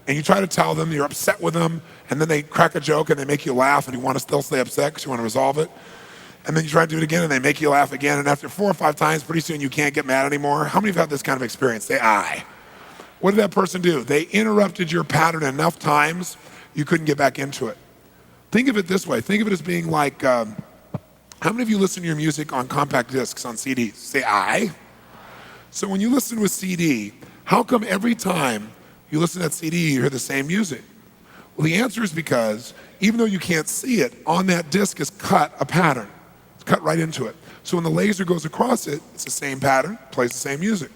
and you try to tell them you're upset with them, and then they crack a joke and they make you laugh and you want to still stay upset because you want to resolve it? And then you try to do it again and they make you laugh again, and after 4 or 5 times, pretty soon you can't get mad anymore? How many have had this kind of experience? Say I. What did that person do? They interrupted your pattern enough times you couldn't get back into it. Think of it this way. Think of it as being like, how many of you listen to your music on compact discs, on CDs? Say I. So when you listen to a CD, how come every time you listen to that CD, you hear the same music? Well, the answer is because even though you can't see it, on that disc is cut a pattern. It's cut right into it. So when the laser goes across it, it's the same pattern, plays the same music.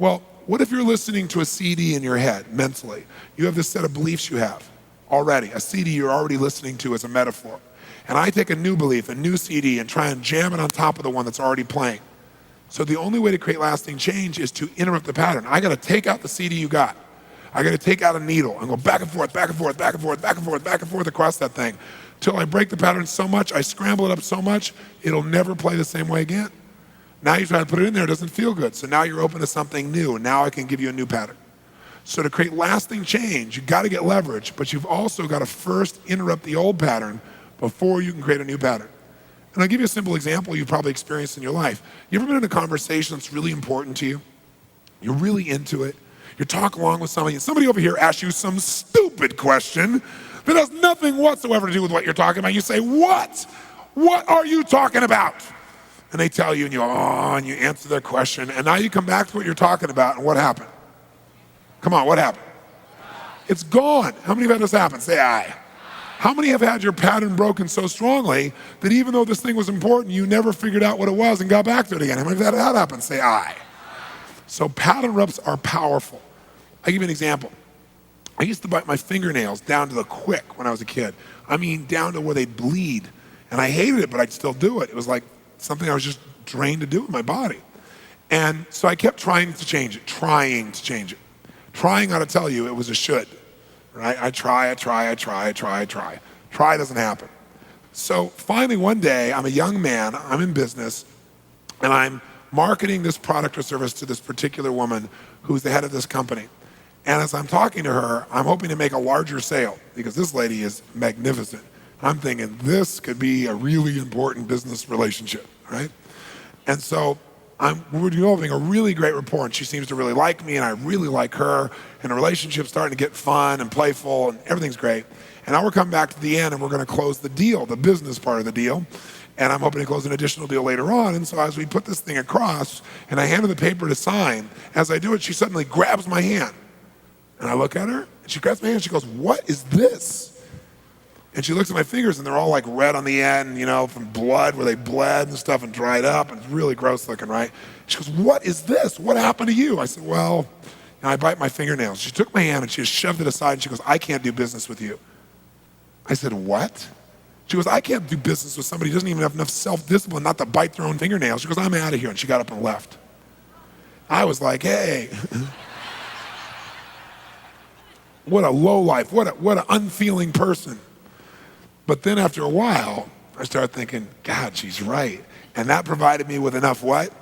Well, what if you're listening to a CD in your head, mentally? You have this set of beliefs you have already, a CD you're already listening to as a metaphor. And I take a new belief, a new CD, and try and jam it on top of the one that's already playing. So the only way to create lasting change is to interrupt the pattern. I got to take out the CD you got. I got to take out a needle and go back and forth, back and forth, back and forth, back and forth, back and forth across that thing till I break the pattern so much, I scramble it up so much, it'll never play the same way again. Now you try to put it in there, it doesn't feel good. So now you're open to something new, and now I can give you a new pattern. So to create lasting change, you've got to get leverage, but you've also got to first interrupt the old pattern before you can create a new pattern. And I'll give you a simple example you've probably experienced in your life. You ever been in a conversation that's really important to you? You're really into it. You talk along with somebody, and somebody over here asks you some stupid question that has nothing whatsoever to do with what you're talking about. You say, what? What are you talking about? And they tell you, and you go, oh, and you answer their question, and now you come back to what you're talking about, and what happened? Come on, what happened? It's gone. How many have had this happen? Say aye. How many have had your pattern broken so strongly that even though this thing was important, you never figured out what it was and got back to it again? How many have had that happen? Say aye. So pattern reps are powerful. I'll give you an example. I used to bite my fingernails down to the quick when I was a kid. I mean, down to where they'd bleed. And I hated it, but I'd still do it. It was like something I was just trained to do with my body. And so I kept trying to change it. Trying ought to tell you it was a should. Right? I try. Try doesn't happen. So finally one day, I'm a young man, I'm in business, and I'm marketing this product or service to this particular woman who's the head of this company. And as I'm talking to her, I'm hoping to make a larger sale because this lady is magnificent. I'm thinking this could be a really important business relationship, right? And so we're developing a really great rapport, and she seems to really like me, and I really like her, and the relationship's starting to get fun and playful, and everything's great. And now we're coming back to the end, and we're going to close the deal, the business part of the deal, and I'm hoping to close an additional deal later on. And so as we put this thing across, and I hand her the paper to sign, as I do it, she suddenly grabs my hand. And I look at her, and she grabs my hand, and she goes, what is this? And she looks at my fingers, and they're all like red on the end, you know, from blood, where they bled and stuff and dried up, and it's really gross looking, right? She goes, what is this? What happened to you? I said, well, I bite my fingernails. She took my hand, and she just shoved it aside, and she goes, I can't do business with you. I said, what? She goes, I can't do business with somebody who doesn't even have enough self-discipline not to bite their own fingernails. She goes, I'm out of here, and she got up and left. I was like, hey. What a lowlife, what an unfeeling person. But then after a while, I started thinking, God, she's right. And that provided me with enough what?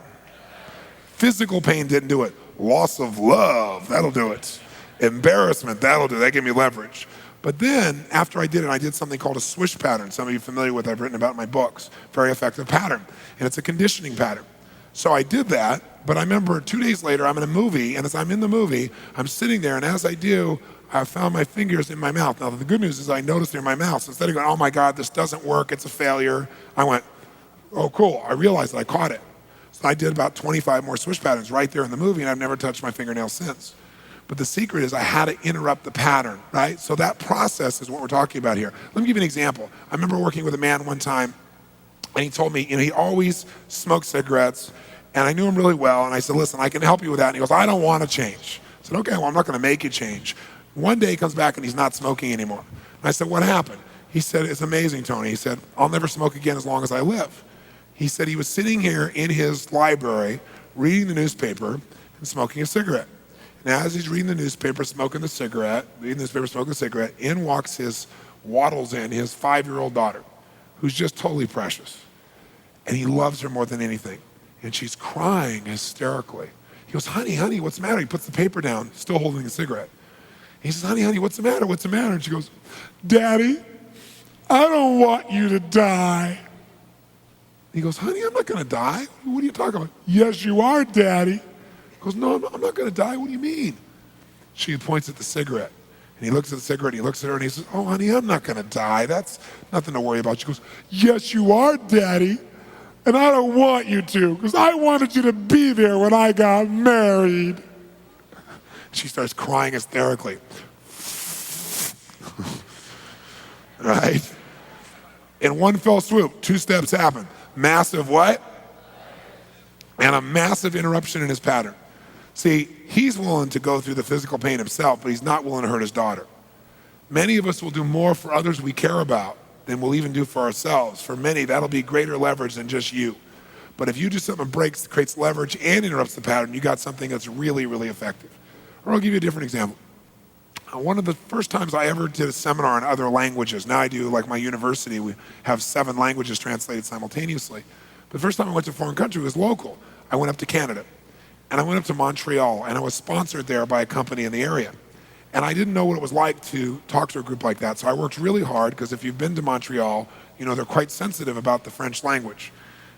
Physical pain didn't do it. Loss of love, that'll do it. Embarrassment, that'll do it. That gave me leverage. But then, after I did something called a swish pattern. Some of you are familiar with, I've written about in my books. Very effective pattern. And it's a conditioning pattern. So I did that, but I remember 2 days later, I'm in a movie, and as I'm in the movie, I'm sitting there, and as I do, I found my fingers in my mouth. Now, the good news is I noticed they're in my mouth. So instead of going, oh my God, this doesn't work, it's a failure, I went, oh cool, I realized that I caught it. So I did about 25 more swish patterns right there in the movie, and I've never touched my fingernails since. But the secret is I had to interrupt the pattern, right? So that process is what we're talking about here. Let me give you an example. I remember working with a man one time, and he told me, he always smoked cigarettes, and I knew him really well, and I said, listen, I can help you with that. And he goes, I don't want to change. I said, okay, well, I'm not going to make you change. One day he comes back and he's not smoking anymore. And I said, what happened? He said, it's amazing, Tony. He said, I'll never smoke again as long as I live. He said he was sitting here in his library reading the newspaper and smoking a cigarette. And as he's reading the newspaper, smoking the cigarette, in walks waddles in his 5-year-old daughter, who's just totally precious. And he loves her more than anything. And she's crying hysterically. He goes, honey, what's the matter? He puts the paper down, still holding the cigarette. He says, honey, what's the matter? And she goes, Daddy, I don't want you to die. He goes, honey, I'm not going to die. What are you talking about? Yes, you are, Daddy. He goes, no, I'm not going to die. What do you mean? She points at the cigarette. And he looks at the cigarette, he looks at her, and he says, oh, honey, I'm not going to die. That's nothing to worry about. She goes, yes, you are, Daddy. And I don't want you to, because I wanted you to be there when I got married. She starts crying hysterically. Right? In one fell swoop, 2 steps happen. Massive what? And a massive interruption in his pattern. See, he's willing to go through the physical pain himself, but he's not willing to hurt his daughter. Many of us will do more for others we care about than we'll even do for ourselves. For many, that'll be greater leverage than just you. But if you do something that creates leverage and interrupts the pattern, you got something that's really, really effective. Or I'll give you a different example. One of the first times I ever did a seminar in other languages, now I do, like my university, we have 7 languages translated simultaneously. The first time I went to a foreign country was local. I went up to Canada, and I went up to Montreal, and I was sponsored there by a company in the area. And I didn't know what it was like to talk to a group like that, so I worked really hard, because if you've been to Montreal, you know they're quite sensitive about the French language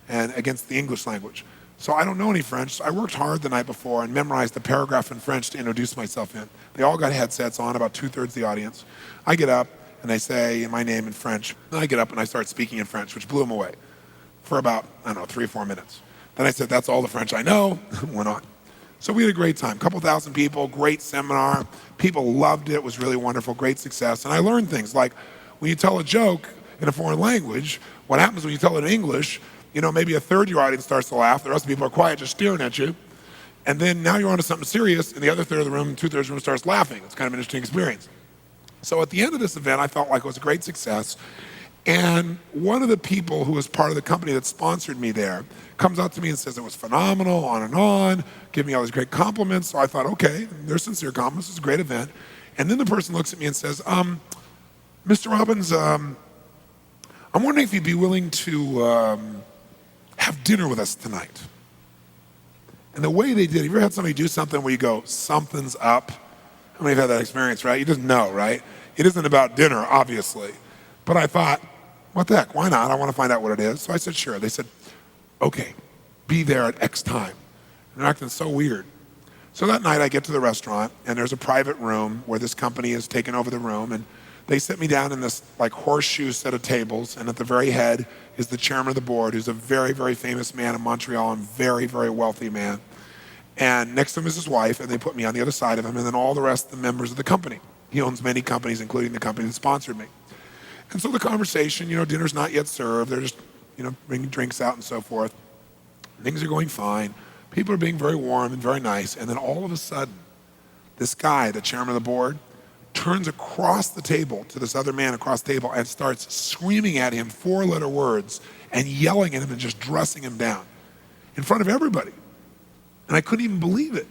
and against the English language. So I don't know any French, so I worked hard the night before and memorized the paragraph in French to introduce myself in. They all got headsets on, about 2/3 of the audience. I get up, and they say my name in French. Then I get up, and I start speaking in French, which blew them away for about, 3 or 4 minutes. Then I said, that's all the French I know, went on. So we had a great time, a couple thousand people, great seminar. People loved it, it was really wonderful, great success. And I learned things like when you tell a joke in a foreign language, what happens when you tell it in English, maybe 1/3 of your audience starts to laugh, the rest of the people are quiet, just staring at you. And then now you're onto something serious, and the other 1/3 of the room, 2/3 of the room starts laughing. It's kind of an interesting experience. So at the end of this event, I felt like it was a great success. And one of the people who was part of the company that sponsored me there comes out to me and says it was phenomenal, on, give me all these great compliments. So I thought, okay, they're sincere compliments, it's a great event. And then the person looks at me and says, Mr. Robbins, I'm wondering if you'd be willing to have dinner with us tonight. And the way they did, have you ever had somebody do something where you go, something's up? How many have had that experience, right? You just know, right? It isn't about dinner, obviously. But I thought, what the heck, why not? I want to find out what it is. So I said, sure. They said, okay, be there at X time. And they're acting so weird. So that night I get to the restaurant, and there's a private room where this company has taken over the room, and they sit me down in this like horseshoe set of tables, and at the very head is the chairman of the board, who's a very, very famous man in Montreal and very, very wealthy man. And next to him is his wife, and they put me on the other side of him, and then all the rest of the members of the company. He owns many companies, including the company that sponsored me. And so the conversation, dinner's not yet served. They're just, bringing drinks out and so forth. Things are going fine. People are being very warm and very nice. And then all of a sudden, this guy, the chairman of the board, turns across the table to this other man across the table and starts screaming at him 4-letter words and yelling at him and just dressing him down in front of everybody. And I couldn't even believe it.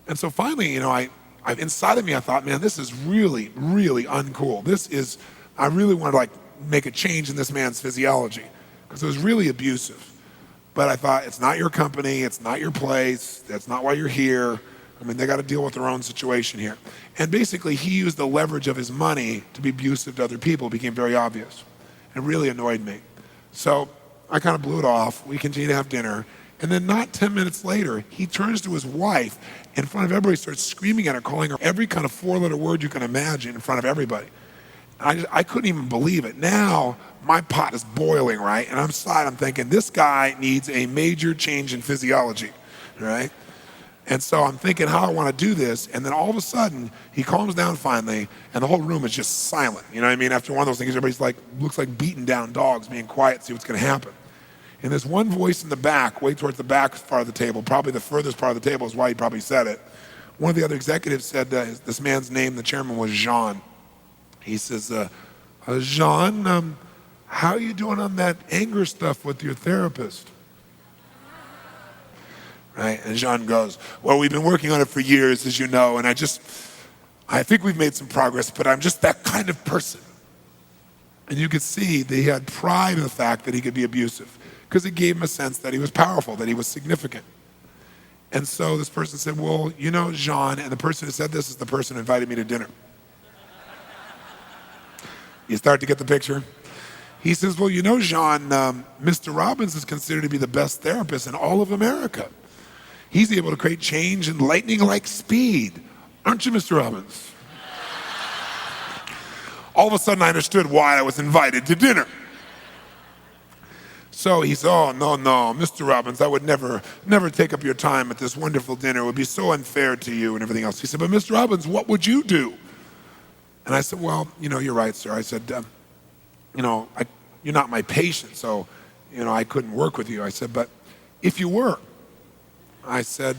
And so finally, I inside of me, I thought, man, this is really, really uncool. I really want to like make a change in this man's physiology because it was really abusive. But I thought, it's not your company, it's not your place, that's not why you're here. I mean, they got to deal with their own situation here. And basically, he used the leverage of his money to be abusive to other people. It became very obvious. It really annoyed me. So I kind of blew it off. We continued to have dinner. And then not 10 minutes later, he turns to his wife in front of everybody, starts screaming at her, calling her every kind of four-letter word you can imagine in front of everybody. I couldn't even believe it. Now, my pot is boiling, right? And I'm thinking, this guy needs a major change in physiology, right? And so I'm thinking how I want to do this, and then all of a sudden, he calms down finally, and the whole room is just silent. You know what I mean? After one of those things, everybody's like, looks like beaten down dogs, being quiet, see what's going to happen. And there's one voice in the back, way towards the back part of the table, probably the furthest part of the table is why he probably said it. One of the other executives said this man's name, the chairman, was Jean. He says, Jean, how are you doing on that anger stuff with your therapist? Right? And Jean goes, well, we've been working on it for years, as you know, and I think we've made some progress, but I'm just that kind of person. And you could see that he had pride in the fact that he could be abusive because it gave him a sense that he was powerful, that he was significant. And so this person said, well, you know, Jean, and the person who said this is the person who invited me to dinner. You start to get the picture? He says, well, you know, Jean, Mr. Robbins is considered to be the best therapist in all of America. He's able to create change in lightning-like speed. Aren't you, Mr. Robbins? All of a sudden, I understood why I was invited to dinner. So he said, oh, no, Mr. Robbins, I would never take up your time at this wonderful dinner. It would be so unfair to you and everything else. He said, but Mr. Robbins, what would you do? And I said, well, you know, you're right, sir. I said, you know, you're not my patient, so, you know, I couldn't work with you. I said, but if you were, I said,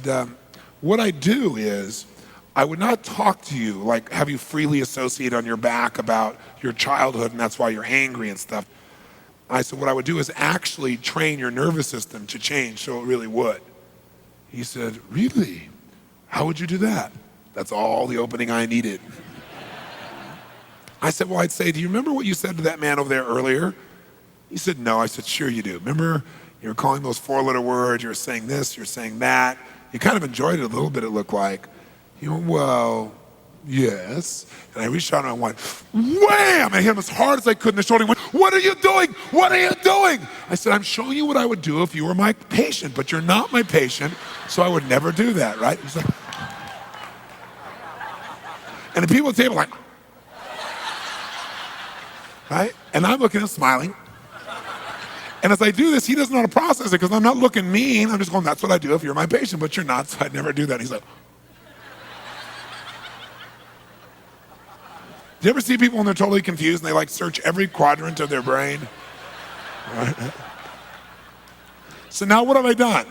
what I do is I would not talk to you, like have you freely associate on your back about your childhood and that's why you're angry and stuff. I said, what I would do is actually train your nervous system to change so it really would. He said, really? How would you do that? That's all the opening I needed. I said, well, I'd say, do you remember what you said to that man over there earlier? He said, no. I said, sure you do. Remember, you were calling those four-letter words, you were saying this, you're saying that. You kind of enjoyed it a little bit, it looked like. He went, well, yes. And I reached out and I went, wham! I hit him as hard as I could in the shoulder. He went, what are you doing? What are you doing? I said, I'm showing you what I would do if you were my patient, but you're not my patient, so I would never do that, right? He's like, and the people at the table like, right? And I'm looking and smiling. And as I do this, he doesn't know how to process it because I'm not looking mean. I'm just going, that's what I do if you're my patient, but you're not, so I'd never do that. He's like, do you ever see people when they're totally confused and they like search every quadrant of their brain? Right? So now what have I done?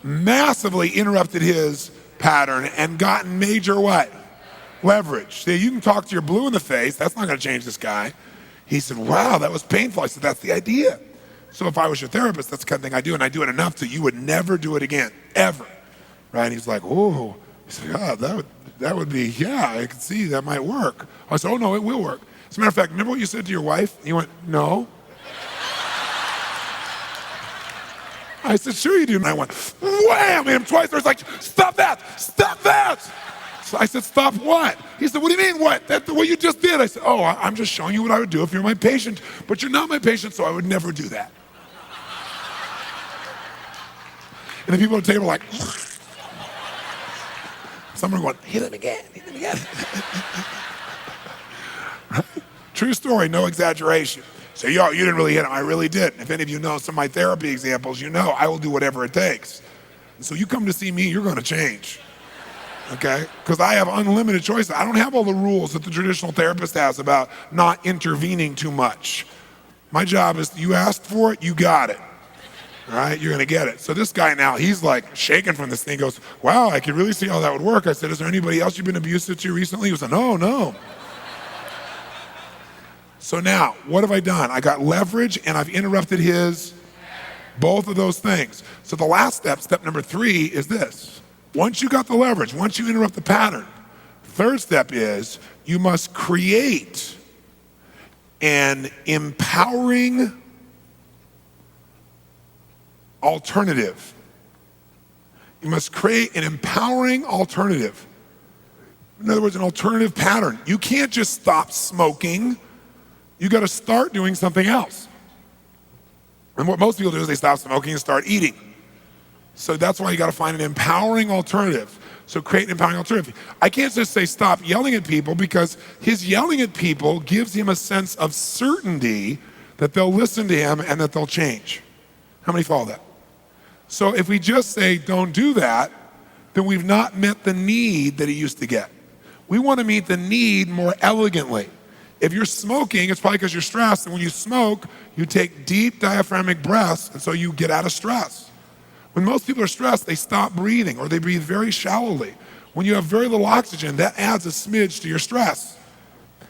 Massively interrupted his pattern and gotten major what? Leverage. See, you can talk to your blue in the face. That's not going to change this guy. He said, wow, that was painful. I said, that's the idea. So if I was your therapist, that's the kind of thing I do, and I do it enough that you would never do it again, ever. Right? And he's like, oh. He said, oh, that would be, yeah, I can see that might work. I said, oh, no, it will work. As a matter of fact, remember what you said to your wife? He went, no. I said, sure you do. And I went, wham, hit him twice. I was like, stop that, stop that. So I said, stop what? He said, what do you mean what? That's what you just did. I said, oh, I'm just showing you what I would do if you're my patient, but you're not my patient, so I would never do that. And the people at the table are like, some are going, hit him again, hit him again. Right? True story, no exaggeration. So you didn't really hit him, I really did. If any of you know some of my therapy examples, you know I will do whatever it takes. And so you come to see me, you're gonna change. Okay? Because I have unlimited choices. I don't have all the rules that the traditional therapist has about not intervening too much. My job is, you asked for it, you got it. All right? You're going to get it. So this guy now, he's like shaking from this thing. He goes, wow, I could really see how that would work. I said, is there anybody else you've been abusive to recently? He said, no. So now, what have I done? I got leverage and I've interrupted both of those things. So the last step number 3, is this. Once you got the leverage, once you interrupt the pattern, Third step is you must create an empowering alternative. You must create an empowering alternative. In other words, an alternative pattern. You can't just stop smoking. You got to start doing something else. And what most people do is they stop smoking and start eating. So that's why you got to find an empowering alternative. So create an empowering alternative. I can't just say stop yelling at people, because his yelling at people gives him a sense of certainty that they'll listen to him and that they'll change. How many follow that? So if we just say don't do that, then we've not met the need that he used to get. We want to meet the need more elegantly. If you're smoking, it's probably because you're stressed, and when you smoke, you take deep diaphragmatic breaths, and so you get out of stress. When most people are stressed, they stop breathing, or they breathe very shallowly. When you have very little oxygen, that adds a smidge to your stress.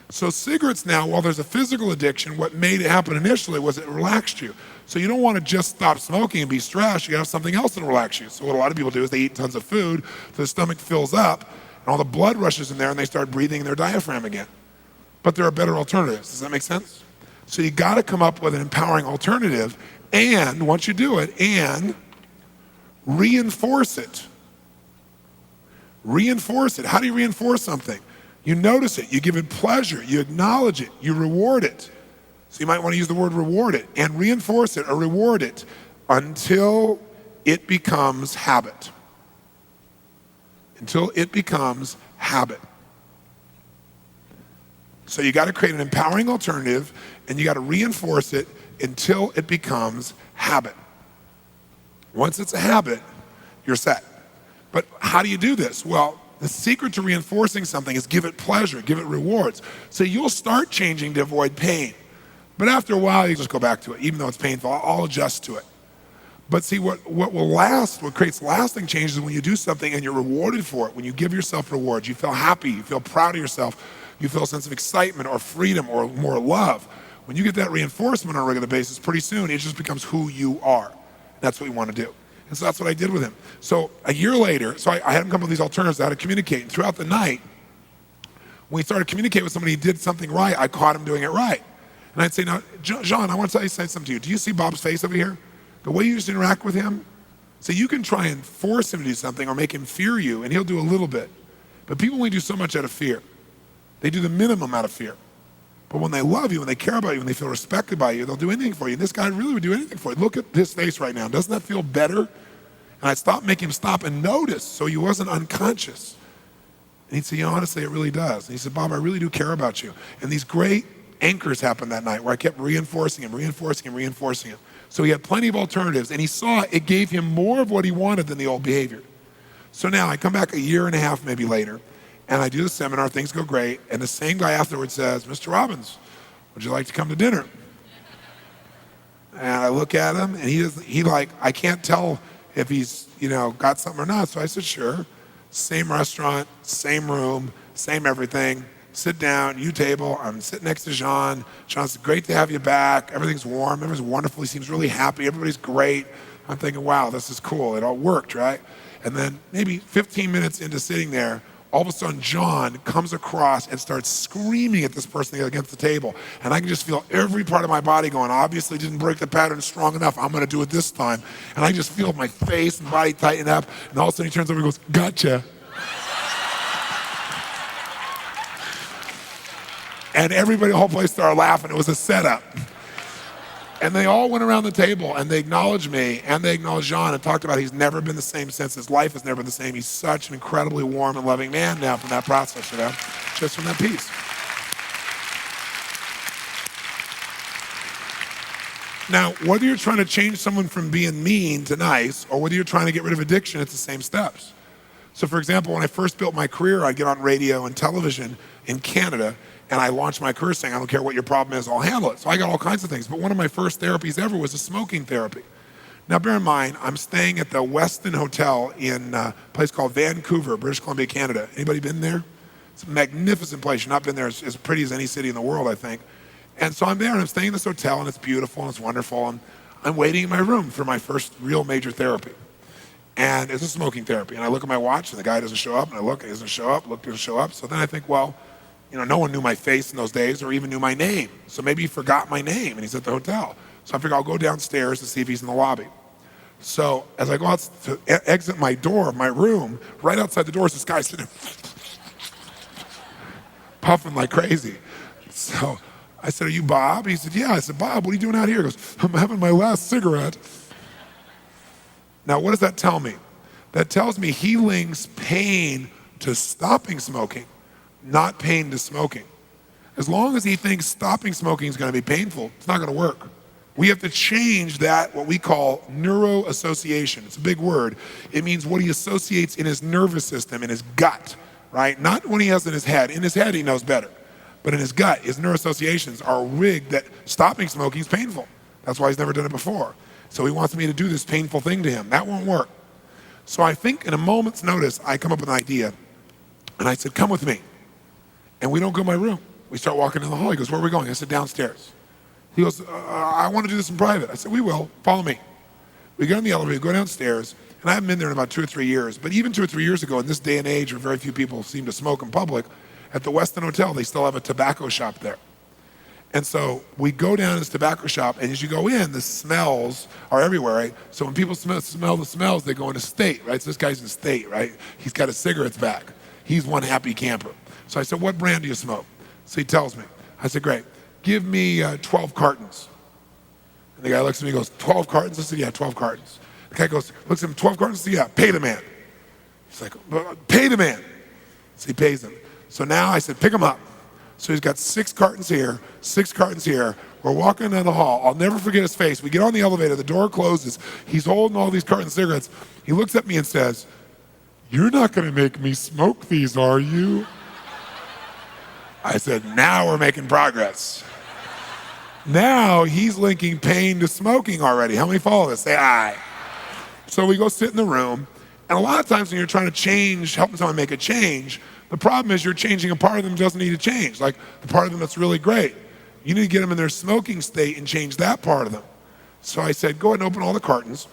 So cigarettes now, while there's a physical addiction, what made it happen initially was it relaxed you. So you don't want to just stop smoking and be stressed, you gotta have something else that'll relax you. So what a lot of people do is they eat tons of food, so the stomach fills up, and all the blood rushes in there, and they start breathing in their diaphragm again. But there are better alternatives. Does that make sense? So you gotta come up with an empowering alternative, and once you do it, and reinforce it. Reinforce it. How do you reinforce something? You notice it, you give it pleasure, you acknowledge it, you reward it. So you might want to use the word reward it, and reinforce it or reward it until it becomes habit. Until it becomes habit. So you got to create an empowering alternative, and you got to reinforce it until it becomes habit. Once it's a habit, you're set. But how do you do this? Well, the secret to reinforcing something is give it pleasure, give it rewards. So you'll start changing to avoid pain. But after a while, you just go back to it. Even though it's painful, I'll adjust to it. But see, what creates lasting change is when you do something and you're rewarded for it. When you give yourself rewards, you feel happy, you feel proud of yourself, you feel a sense of excitement or freedom or more love. When you get that reinforcement on a regular basis, pretty soon it just becomes who you are. That's what we want to do. And so that's what I did with him. So a year later, I had him come up with these alternatives, how to communicate. And throughout the night, when he started communicating with somebody who did something right, I caught him doing it right. And I'd say, now, John, I want to say something to you. Do you see Bob's face over here? The way you just interact with him? So you can try and force him to do something or make him fear you, and he'll do a little bit. But people only do so much out of fear. They do the minimum out of fear. But when they love you, when they care about you, when they feel respected by you, they'll do anything for you. And this guy really would do anything for you. Look at his face right now. Doesn't that feel better? And I'd make him stop and notice so he wasn't unconscious. And he'd say, honestly, it really does. And he said, Bob, I really do care about you. And these great anchors happened that night where I kept reinforcing him. So he had plenty of alternatives, and he saw it gave him more of what he wanted than the old behavior. So now I come back a year and a half maybe later, and I do the seminar, things go great, and the same guy afterwards says, Mr. Robbins, would you like to come to dinner? And I look at him, and I can't tell if he's, got something or not. So I said, sure. Same restaurant, same room, same everything. Sit down, you table, I'm sitting next to Jean. Jean said, great to have you back. Everything's warm, everything's wonderful. He seems really happy, everybody's great. I'm thinking, wow, this is cool. It all worked, right? And then maybe 15 minutes into sitting there, all of a sudden, John comes across and starts screaming at this person against the table. And I can just feel every part of my body going, obviously didn't break the pattern strong enough. I'm going to do it this time. And I just feel my face and body tighten up. And all of a sudden, he turns over and goes, gotcha. And everybody, the whole place started laughing. It was a setup. And they all went around the table and they acknowledged me and they acknowledged Jean and talked about he's never been the same since. His life has never been the same. He's such an incredibly warm and loving man now from that process, just from that piece. Now, whether you're trying to change someone from being mean to nice or whether you're trying to get rid of addiction, it's the same steps. So for example, when I first built my career, I'd get on radio and television in Canada and I launched my career saying, I don't care what your problem is, I'll handle it. So I got all kinds of things. But one of my first therapies ever was a smoking therapy. Now bear in mind, I'm staying at the Westin Hotel in a place called Vancouver, British Columbia, Canada. Anybody been there? It's a magnificent place. You've not been there. It's as pretty as any city in the world, I think. And so I'm there and I'm staying in this hotel and it's beautiful and it's wonderful. And I'm waiting in my room for my first real major therapy. And it's a smoking therapy. And I look at my watch, and the guy doesn't show up, and I look, he doesn't show up, look, doesn't show up. So then I think, well, no one knew my face in those days or even knew my name. So maybe he forgot my name, and he's at the hotel. So I figure I'll go downstairs to see if he's in the lobby. So as I go out to exit my door of my room, right outside the door is this guy sitting puffing like crazy. So I said, "Are you Bob?" He said, "Yeah." I said, "Bob, what are you doing out here?" He goes, "I'm having my last cigarette." Now, what does that tell me? That tells me he links pain to stopping smoking, not pain to smoking. As long as he thinks stopping smoking is going to be painful, it's not going to work. We have to change that, what we call neuroassociation. It's a big word. It means what he associates in his nervous system, in his gut, right? Not what he has in his head. In his head, he knows better. But in his gut, his neuroassociations are rigged that stopping smoking is painful. That's why he's never done it before. So he wants me to do this painful thing to him. That won't work. So I think in a moment's notice, I come up with an idea. And I said, "Come with me." And we don't go to my room. We start walking in the hall. He goes, "Where are we going?" I said, "Downstairs." He goes, "I want to do this in private." I said, "We will. Follow me." We get in the elevator, go downstairs, and I haven't been there in about 2 or 3 years. But even 2 or 3 years ago, in this day and age where very few people seem to smoke in public, at the Westin Hotel, they still have a tobacco shop there. And so we go down to this tobacco shop, and as you go in, the smells are everywhere, right? So when people smell the smells, they go into state, right? So this guy's in state, right? He's got his cigarettes back. He's one happy camper. So I said, "What brand do you smoke?" So he tells me. I said, "Great. Give me 12 cartons. And the guy looks at me and goes, "12 cartons?" I said, "Yeah, 12 cartons. The guy goes, looks at him, "12 cartons?" I said, "Yeah, pay the man." He's like, "Pay the man." So he pays him. So now I said, "Pick him up." So he's got 6 cartons here, 6 cartons here. We're walking down the hall. I'll never forget his face. We get on the elevator, the door closes. He's holding all these cartons of cigarettes. He looks at me and says, "You're not gonna make me smoke these, are you?" I said, "Now we're making progress." Now he's linking pain to smoking already. How many follow this? Say aye. So we go sit in the room, and a lot of times when you're trying to helping someone make a change, the problem is you're changing a part of them that doesn't need to change, like the part of them that's really great. You need to get them in their smoking state and change that part of them. So I said, "Go ahead and open all the cartons,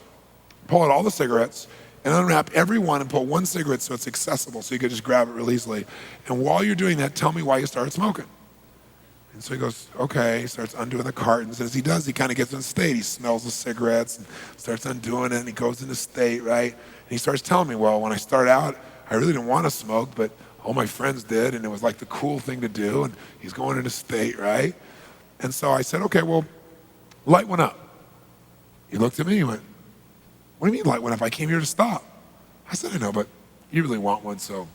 pull out all the cigarettes, and unwrap every one and put one cigarette so it's accessible so you can just grab it real easily. And while you're doing that, tell me why you started smoking." And so he goes, "Okay." He starts undoing the cartons. As he does, he kind of gets in state. He smells the cigarettes and starts undoing it, and he goes into state, right? And he starts telling me, "Well, when I started out, I really didn't want to smoke, but all my friends did, and it was like the cool thing to do." And he's going into state, right? And so I said, "Okay, well, light one up." He looked at me, he went, "What do you mean light one up? I came here to stop." I said, "I know, but you really want one, so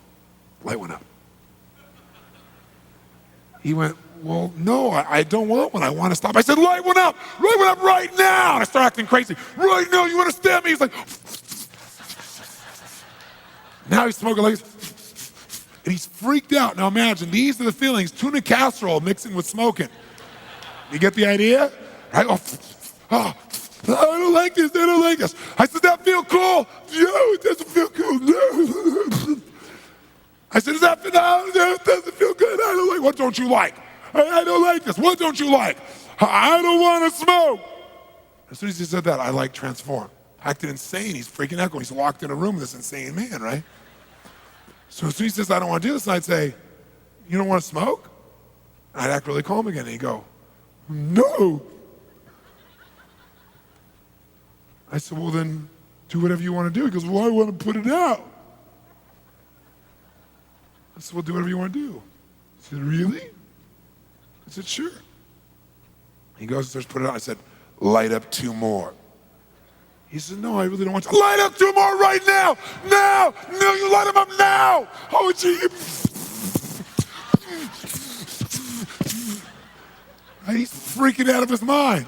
light one up." He went, "Well, no, I don't want one. I want to stop." I said, "Light one up! Light one up right now!" And I started acting crazy. "Right now, you understand me?" He's like, now he's smoking like this. And he's freaked out. Now imagine, these are the feelings, tuna casserole mixing with smoking. You get the idea? Right? Oh, "I don't like this, I don't like this." I said, "That feel cool?" "No, it doesn't feel cool, no." I said, "Does that feel, no, it doesn't feel good. I don't like." "What don't you like?" I don't like this." "What don't you like?" "I don't want to smoke." As soon as he said that, I like transformed. Acted insane. He's freaking out. He's locked in a room with this insane man, right? So as soon as he says, "I don't want to do this," and I'd say, "You don't want to smoke?" And I'd act really calm again, and he'd go, "No." I said, "Well, then do whatever you want to do." He goes, "Well, I want to put it out." I said, "Well, do whatever you want to do." He said, "Really?" I said, "Sure." He goes and starts putting it out. I said, "Light up 2 more." He said, "No, I really don't want to." "Light up 2 more right now! Now! No, you light them up now!" Oh, gee. And he's freaking out of his mind.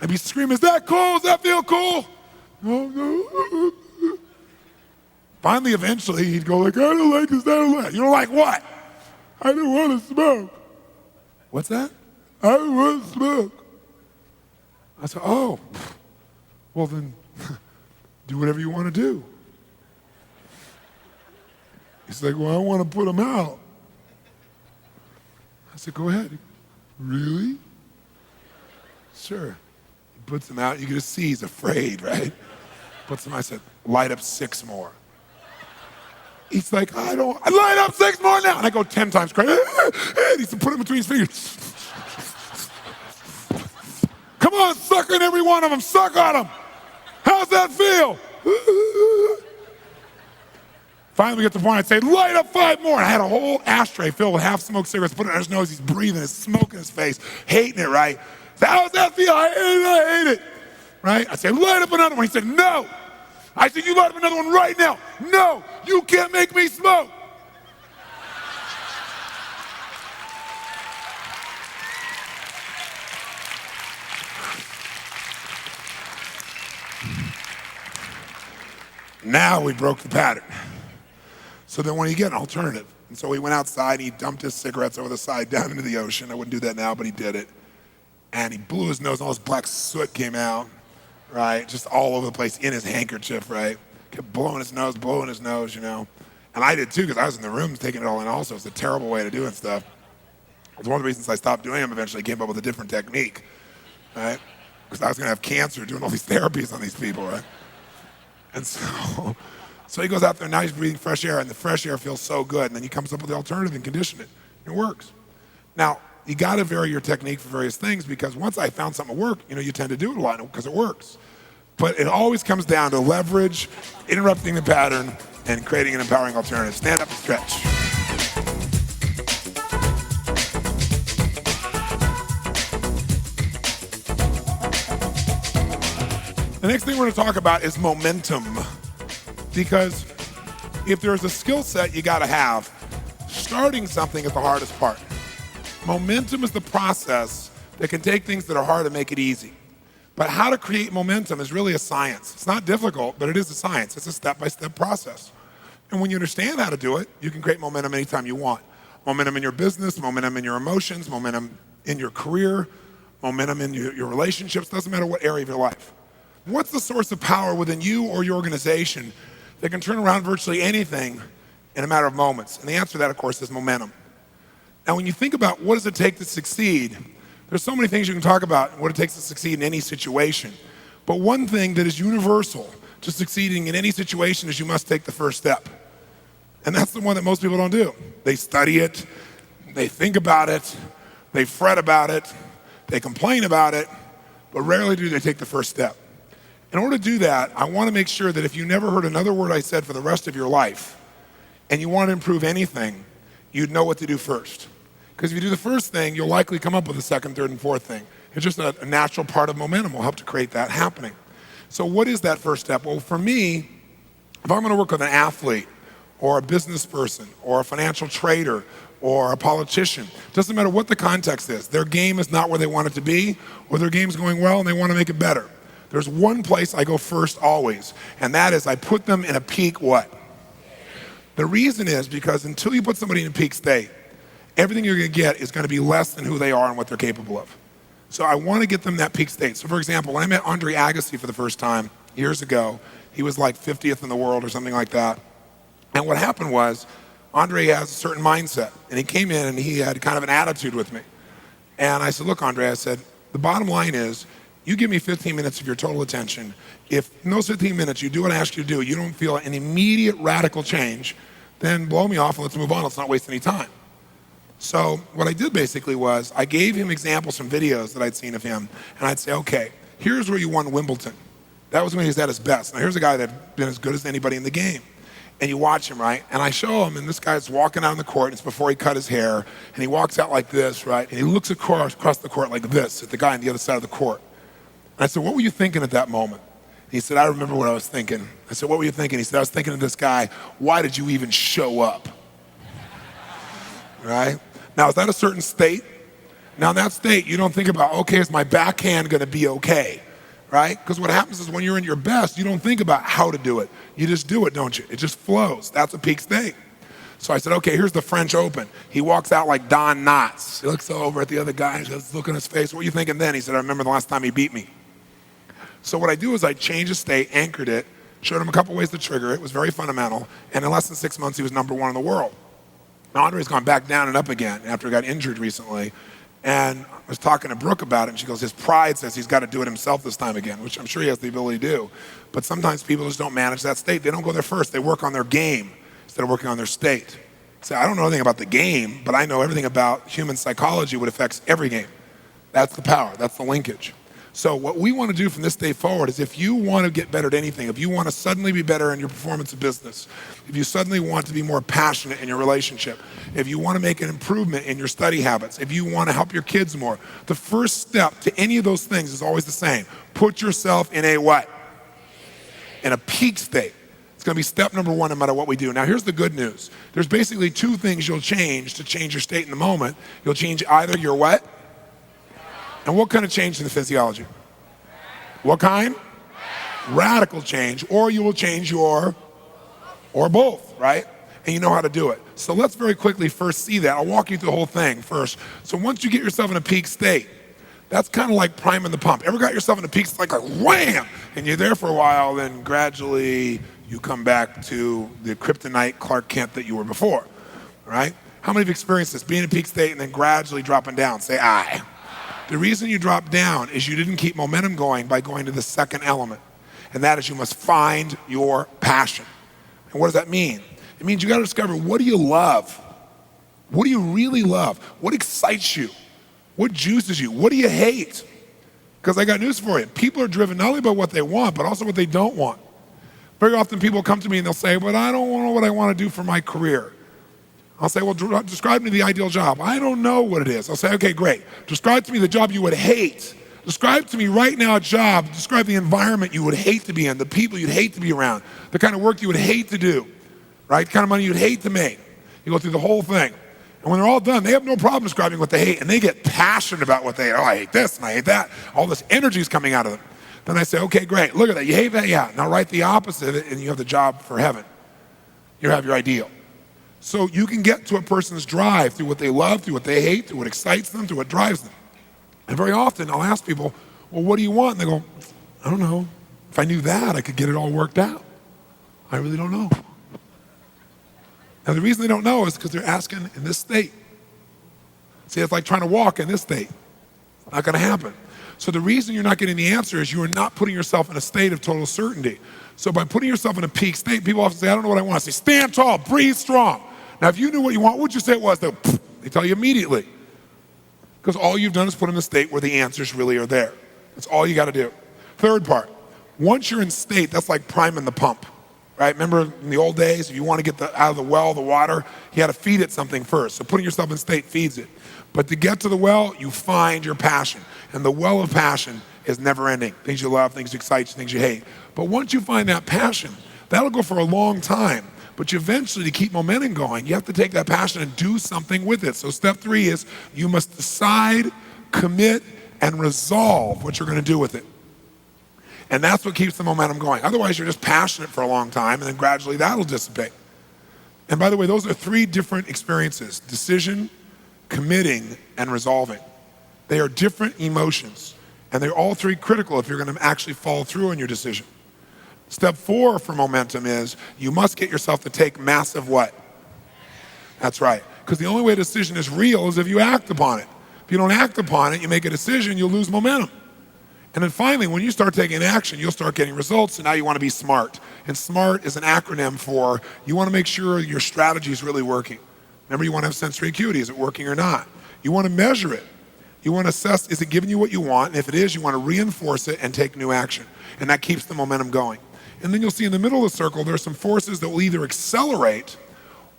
And he's screaming, "Is that cool? Does that feel cool?" "No, no." Finally, eventually, he'd go like, "I don't like this, I don't like it." "You don't like what?" "I don't want to smoke." "What's that?" "I don't want to smoke." I said, "Oh, well then, do whatever you want to do." He's like, "Well, I want to put them out." I said, "Go ahead." "Really?" "Sure." He puts them out. You can just see he's afraid, right? puts them, I said, light up 6 more. He's like, I light up 6 more now. And I go 10 times crazy. And he said, put it between his fingers. Come on, suck on every one of them. Suck on them. How's that feel? Finally, we get to the point, I'd say, light up 5 more. And I had a whole ashtray filled with half-smoked cigarettes, put it on his nose. He's breathing, there's smoke in his face, hating it, right? How's that feel? I hate it. Right? I said, light up another one. He said, no. I said, you light up another one right now. No, you can't make me smoke. Now we broke the pattern. So then when you get an alternative. And so he went outside and he dumped his cigarettes over the side down into the ocean. I wouldn't do that now, but he did it. And he blew his nose and all this black soot came out, right? Just all over the place in his handkerchief, right? Kept blowing his nose, you know. And I did too, because I was in the room taking it all in also. It's a terrible way to do it stuff. It's one of the reasons I stopped doing them eventually, came up with a different technique, right? Because I was gonna have cancer doing all these therapies on these people, right? And so he goes out there, now he's breathing fresh air, and the fresh air feels so good, and then he comes up with the alternative and condition it. It works. Now, you gotta vary your technique for various things, because once I found something to work, you know, you tend to do it a lot because it works. But it always comes down to leverage, interrupting the pattern, and creating an empowering alternative. Stand up and stretch. The next thing we're gonna talk about is momentum. Because if there's a skill set you gotta have, starting something is the hardest part. Momentum is the process that can take things that are hard and make it easy. But how to create momentum is really a science. It's not difficult, but it is a science. It's a step-by-step process. And when you understand how to do it, you can create momentum anytime you want. Momentum in your business, momentum in your emotions, momentum in your career, momentum in your relationships, doesn't matter what area of your life. What's the source of power within you or your organization that can turn around virtually anything in a matter of moments? And the answer to that, of course, is momentum. Now, when you think about what does it take to succeed, there's so many things you can talk about what it takes to succeed in any situation. But one thing that is universal to succeeding in any situation is you must take the first step. And that's the one that most people don't do. They study it, they think about it, they fret about it, they complain about it, but rarely do they take the first step. In order to do that, I want to make sure that if you never heard another word I said for the rest of your life, and you want to improve anything, you'd know what to do first. Because if you do the first thing, you'll likely come up with the second, third, and fourth thing. It's just a natural part of momentum will help to create that happening. So what is that first step? Well, for me, if I'm going to work with an athlete, or a business person, or a financial trader, or a politician, doesn't matter what the context is, their game is not where they want it to be, or their game's going well and they want to make it better. There's one place I go first always, and that is I put them in a peak what? The reason is because until you put somebody in a peak state, everything you're gonna get is gonna be less than who they are and what they're capable of. So I wanna get them that peak state. So for example, when I met Andre Agassi for the first time years ago, he was like 50th in the world or something like that. And what happened was, Andre has a certain mindset, and he came in and he had kind of an attitude with me. And I said, look, Andre, I said, the bottom line is, you give me 15 minutes of your total attention. If in those 15 minutes you do what I ask you to do, you don't feel an immediate radical change, then blow me off and let's move on. Let's not waste any time. So what I did basically was I gave him examples from videos that I'd seen of him, and I'd say, okay, here's where you won Wimbledon. That was when he was at his best. Now here's a guy that's been as good as anybody in the game. And you watch him, right? And I show him, and this guy's walking out on the court, and it's before he cut his hair, and he walks out like this, right? And he looks across the court like this at the guy on the other side of the court. And I said, what were you thinking at that moment? And he said, I remember what I was thinking. I said, what were you thinking? He said, I was thinking of this guy, why did you even show up? Right? Now, is that a certain state? Now, in that state, you don't think about, okay, is my backhand gonna be okay? Right? Because what happens is when you're in your best, you don't think about how to do it. You just do it, don't you? It just flows. That's a peak state. So I said, okay, here's the French Open. He walks out like Don Knotts. He looks over at the other guy, just look in his face. What are you thinking then? He said, I remember the last time he beat me. So what I do is I changed the state, anchored it, showed him a couple ways to trigger it. It was very fundamental. And in less than 6 months, he was #1 in the world. Now, Andre's gone back down and up again after he got injured recently. And I was talking to Brooke about it, and she goes, his pride says he's got to do it himself this time again, which I'm sure he has the ability to do. But sometimes people just don't manage that state. They don't go there first. They work on their game instead of working on their state. So I don't know anything about the game, but I know everything about human psychology, what affects every game. That's the power. That's the linkage. So what we want to do from this day forward is if you want to get better at anything, if you want to suddenly be better in your performance of business, if you suddenly want to be more passionate in your relationship, if you want to make an improvement in your study habits, if you want to help your kids more, the first step to any of those things is always the same. Put yourself in a what? In a peak state. It's going to be step number one no matter what we do. Now here's the good news. There's basically two things you'll change to change your state in the moment. You'll change either your what? And what kind of change in the physiology? What kind? Radical change, or you will change your, or both, right? And you know how to do it. So let's very quickly first see that. I'll walk you through the whole thing first. So once you get yourself in a peak state, that's kind of like priming the pump. Ever got yourself in a peak state, like wham, and you're there for a while, then gradually you come back to the kryptonite Clark Kent that you were before, right? How many have experienced this, being in a peak state and then gradually dropping down? Say aye. The reason you drop down is you didn't keep momentum going by going to the second element, and that is you must find your passion. And what does that mean? It means you got to discover, what do you love? What do you really love? What excites you? What juices you? What do you hate? Because I got news for you. People are driven not only by what they want, but also what they don't want. Very often people come to me and they'll say, but I don't know what I want to do for my career. I'll say, well, describe to me the ideal job. I don't know what it is. I'll say, okay, great. Describe to me the job you would hate. Describe to me right now a job. Describe the environment you would hate to be in, the people you'd hate to be around, the kind of work you would hate to do, right? The kind of money you'd hate to make. You go through the whole thing. And when they're all done, they have no problem describing what they hate, and they get passionate about what they hate. Oh, I hate this and I hate that. All this energy is coming out of them. Then I say, okay, great. Look at that. You hate that? Yeah. Now write the opposite of it, and you have the job for heaven. You have your ideal. So you can get to a person's drive through what they love, through what they hate, through what excites them, through what drives them. And very often I'll ask people, well, what do you want? And they go, I don't know. If I knew that, I could get it all worked out. I really don't know. Now the reason they don't know is because they're asking in this state. See, it's like trying to walk in this state. It's not going to happen. So the reason you're not getting the answer is you are not putting yourself in a state of total certainty. So by putting yourself in a peak state, people often say, I don't know what I want. I say, stand tall, breathe strong. Now, if you knew what you want, what would you say it was? They tell you immediately. Because all you've done is put in a state where the answers really are there. That's all you got to do. Third part, once you're in state, that's like priming the pump, right? Remember in the old days, if you want to get out of the well, the water, you had to feed it something first. So putting yourself in state feeds it. But to get to the well, you find your passion. And the well of passion is never ending. Things you love, things you excite you, things you hate. But once you find that passion, that'll go for a long time. But you eventually, to keep momentum going, you have to take that passion and do something with it. So step 3 is you must decide, commit, and resolve what you're going to do with it. And that's what keeps the momentum going. Otherwise, you're just passionate for a long time, and then gradually that'll dissipate. And by the way, those are 3 different experiences: decision, committing, and resolving. They are different emotions, and they're all 3 critical if you're going to actually follow through on your decision. Step 4 for momentum is you must get yourself to take massive what? That's right. Because the only way a decision is real is if you act upon it. If you don't act upon it, you make a decision, you'll lose momentum. And then finally, when you start taking action, you'll start getting results, and now you want to be SMART. And SMART is an acronym for you want to make sure your strategy is really working. Remember, you want to have sensory acuity. Is it working or not? You want to measure it. You want to assess, is it giving you what you want? And if it is, you want to reinforce it and take new action. And that keeps the momentum going. And then you'll see in the middle of the circle, there are some forces that will either accelerate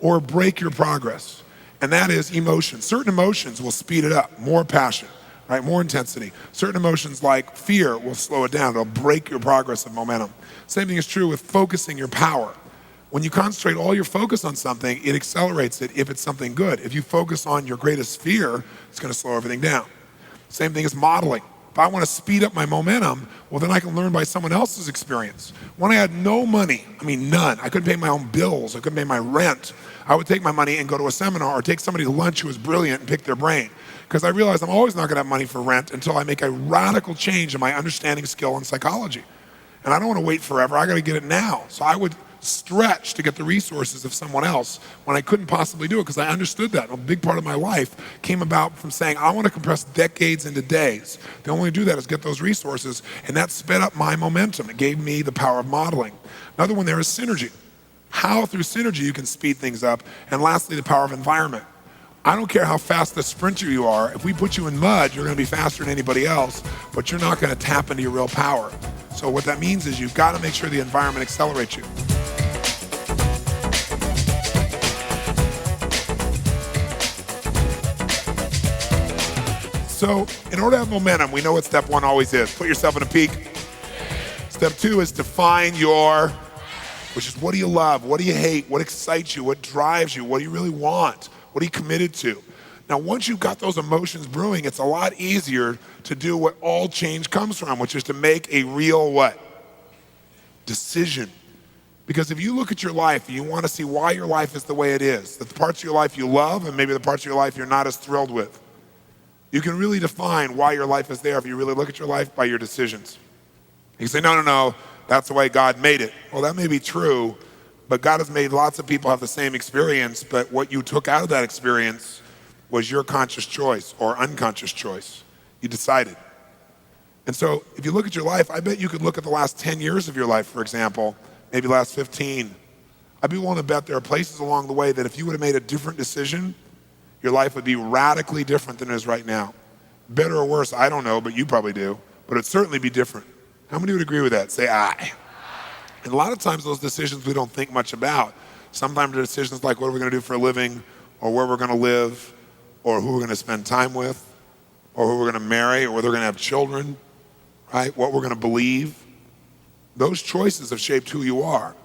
or break your progress. And that is emotion. Certain emotions will speed it up, more passion, right? More intensity. Certain emotions like fear will slow it down. It'll break your progress of momentum. Same thing is true with focusing your power. When you concentrate all your focus on something, it accelerates it if it's something good. If you focus on your greatest fear, it's going to slow everything down. Same thing as modeling. If I want to speed up my momentum, well, then I can learn by someone else's experience. When I had no money, I mean none, I couldn't pay my own bills, I couldn't pay my rent, I would take my money and go to a seminar or take somebody to lunch who was brilliant and pick their brain. Because I realized I'm always not going to have money for rent until I make a radical change in my understanding, skill, and psychology. And I don't want to wait forever, I got to get it now. So I would stretch to get the resources of someone else when I couldn't possibly do it because I understood that. And a big part of my life came about from saying, I want to compress decades into days. The only way to do that is get those resources, and that sped up my momentum. It gave me the power of modeling. Another one there is synergy. How through synergy you can speed things up. And lastly, the power of environment. I don't care how fast the sprinter you are. If we put you in mud, you're going to be faster than anybody else, but you're not going to tap into your real power. So what that means is you've got to make sure the environment accelerates you. So in order to have momentum, we know what step one always is. Put yourself in a peak. Step two is define your, which is what do you love? What do you hate? What excites you? What drives you? What do you really want? What are you committed to? Now, once you've got those emotions brewing, it's a lot easier to do what all change comes from, which is to make a real what? Decision. Because if you look at your life and you want to see why your life is the way it is, the parts of your life you love and maybe the parts of your life you're not as thrilled with, you can really define why your life is there if you really look at your life by your decisions. You say, no, that's the way God made it. Well, that may be true, but God has made lots of people have the same experience, but what you took out of that experience was your conscious choice or unconscious choice. You decided. And so if you look at your life, I bet you could look at the last 10 years of your life, for example, maybe last 15. I'd be willing to bet there are places along the way that if you would have made a different decision, your life would be radically different than it is right now. Better or worse, I don't know, but you probably do. But it'd certainly be different. How many would agree with that? Say aye. And a lot of times those decisions we don't think much about. Sometimes they're decisions like what are we going to do for a living, or where we're going to live, or who we're going to spend time with, or who we're going to marry, or whether we're going to have children, right? What we're going to believe. Those choices have shaped who you are.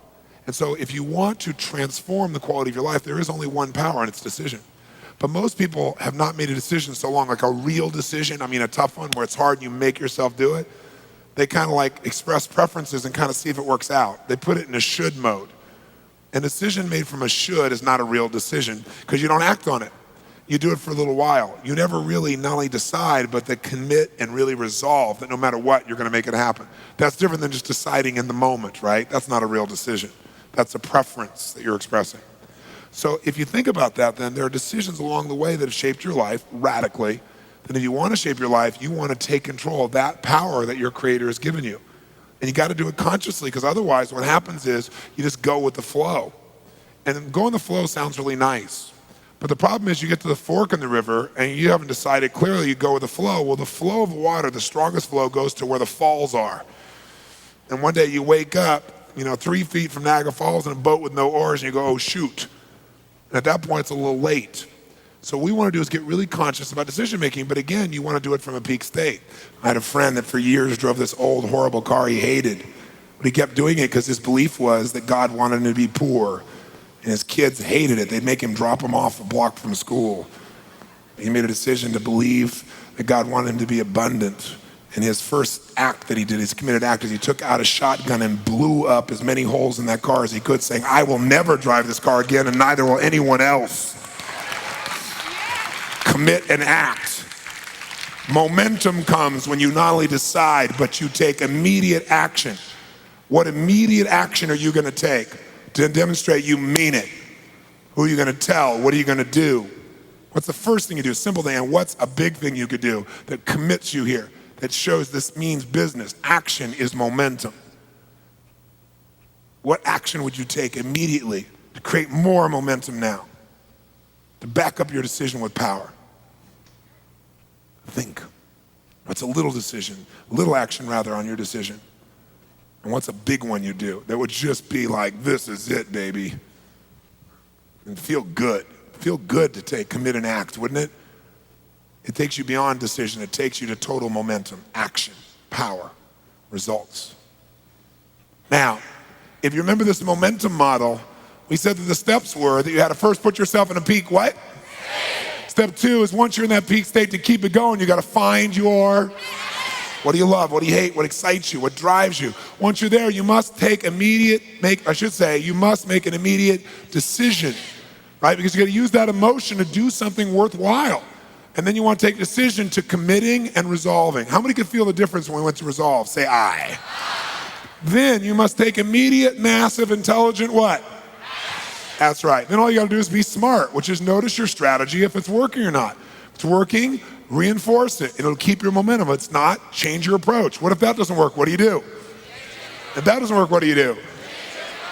And so if you want to transform the quality of your life, there is only one power, and it's decision. But most people have not made a decision so long, like a real decision, a tough one where it's hard and you make yourself do it. They kind of like express preferences and kind of see if it works out. They put it in a should mode. A decision made from a should is not a real decision because you don't act on it. You do it for a little while. You never really not only decide, but then commit and really resolve that no matter what, you're going to make it happen. That's different than just deciding in the moment, right? That's not a real decision. That's a preference that you're expressing. So if you think about that, then there are decisions along the way that have shaped your life radically. Then if you want to shape your life, you want to take control of that power that your Creator has given you. And you got to do it consciously, because otherwise what happens is you just go with the flow. And going the flow sounds really nice. But the problem is you get to the fork in the river and you haven't decided clearly, you go with the flow. Well, the flow of water, the strongest flow, goes to where the falls are. And one day you wake up, 3 feet from Niagara Falls in a boat with no oars, and you go, oh, shoot. And at that point, it's a little late. So what we want to do is get really conscious about decision making, but again, you want to do it from a peak state. I had a friend that for years drove this old, horrible car he hated. But he kept doing it because his belief was that God wanted him to be poor. And his kids hated it. They'd make him drop him off a block from school. He made a decision to believe that God wanted him to be abundant. And his first act that he did, his committed act, is he took out a shotgun and blew up as many holes in that car as he could, saying, I will never drive this car again, and neither will anyone else. Commit and act. Momentum comes when you not only decide, but you take immediate action. What immediate action are you going to take to demonstrate you mean it? Who are you going to tell? What are you going to do? What's the first thing you do? Simple thing. And what's a big thing you could do that commits you here, that shows this means business? Action is momentum. What action would you take immediately to create more momentum now? To back up your decision with power? Think. What's a little decision, little action rather, on your decision? And what's a big one you do that would just be like, this is it, baby? And feel good. Feel good to take, commit and act, wouldn't it? It takes you beyond decision. It takes you to total momentum, action, power, results. Now, if you remember this momentum model, we said that the steps were that you had to first put yourself in a peak, what? Step 2 is once you're in that peak state, to keep it going, you got to find your, what do you love? What do you hate? What excites you? What drives you? Once you're there, you must you must make an immediate decision, right? Because you got to use that emotion to do something worthwhile. And then you want to take a decision to committing and resolving. How many can feel the difference when we went to resolve? Say aye. Then you must take immediate, massive, intelligent what? That's right. Then all you gotta do is be smart, which is notice your strategy if it's working or not. If it's working, reinforce it. It'll keep your momentum. If it's not, change your approach. What if that doesn't work? What do you do? If that doesn't work, what do you do?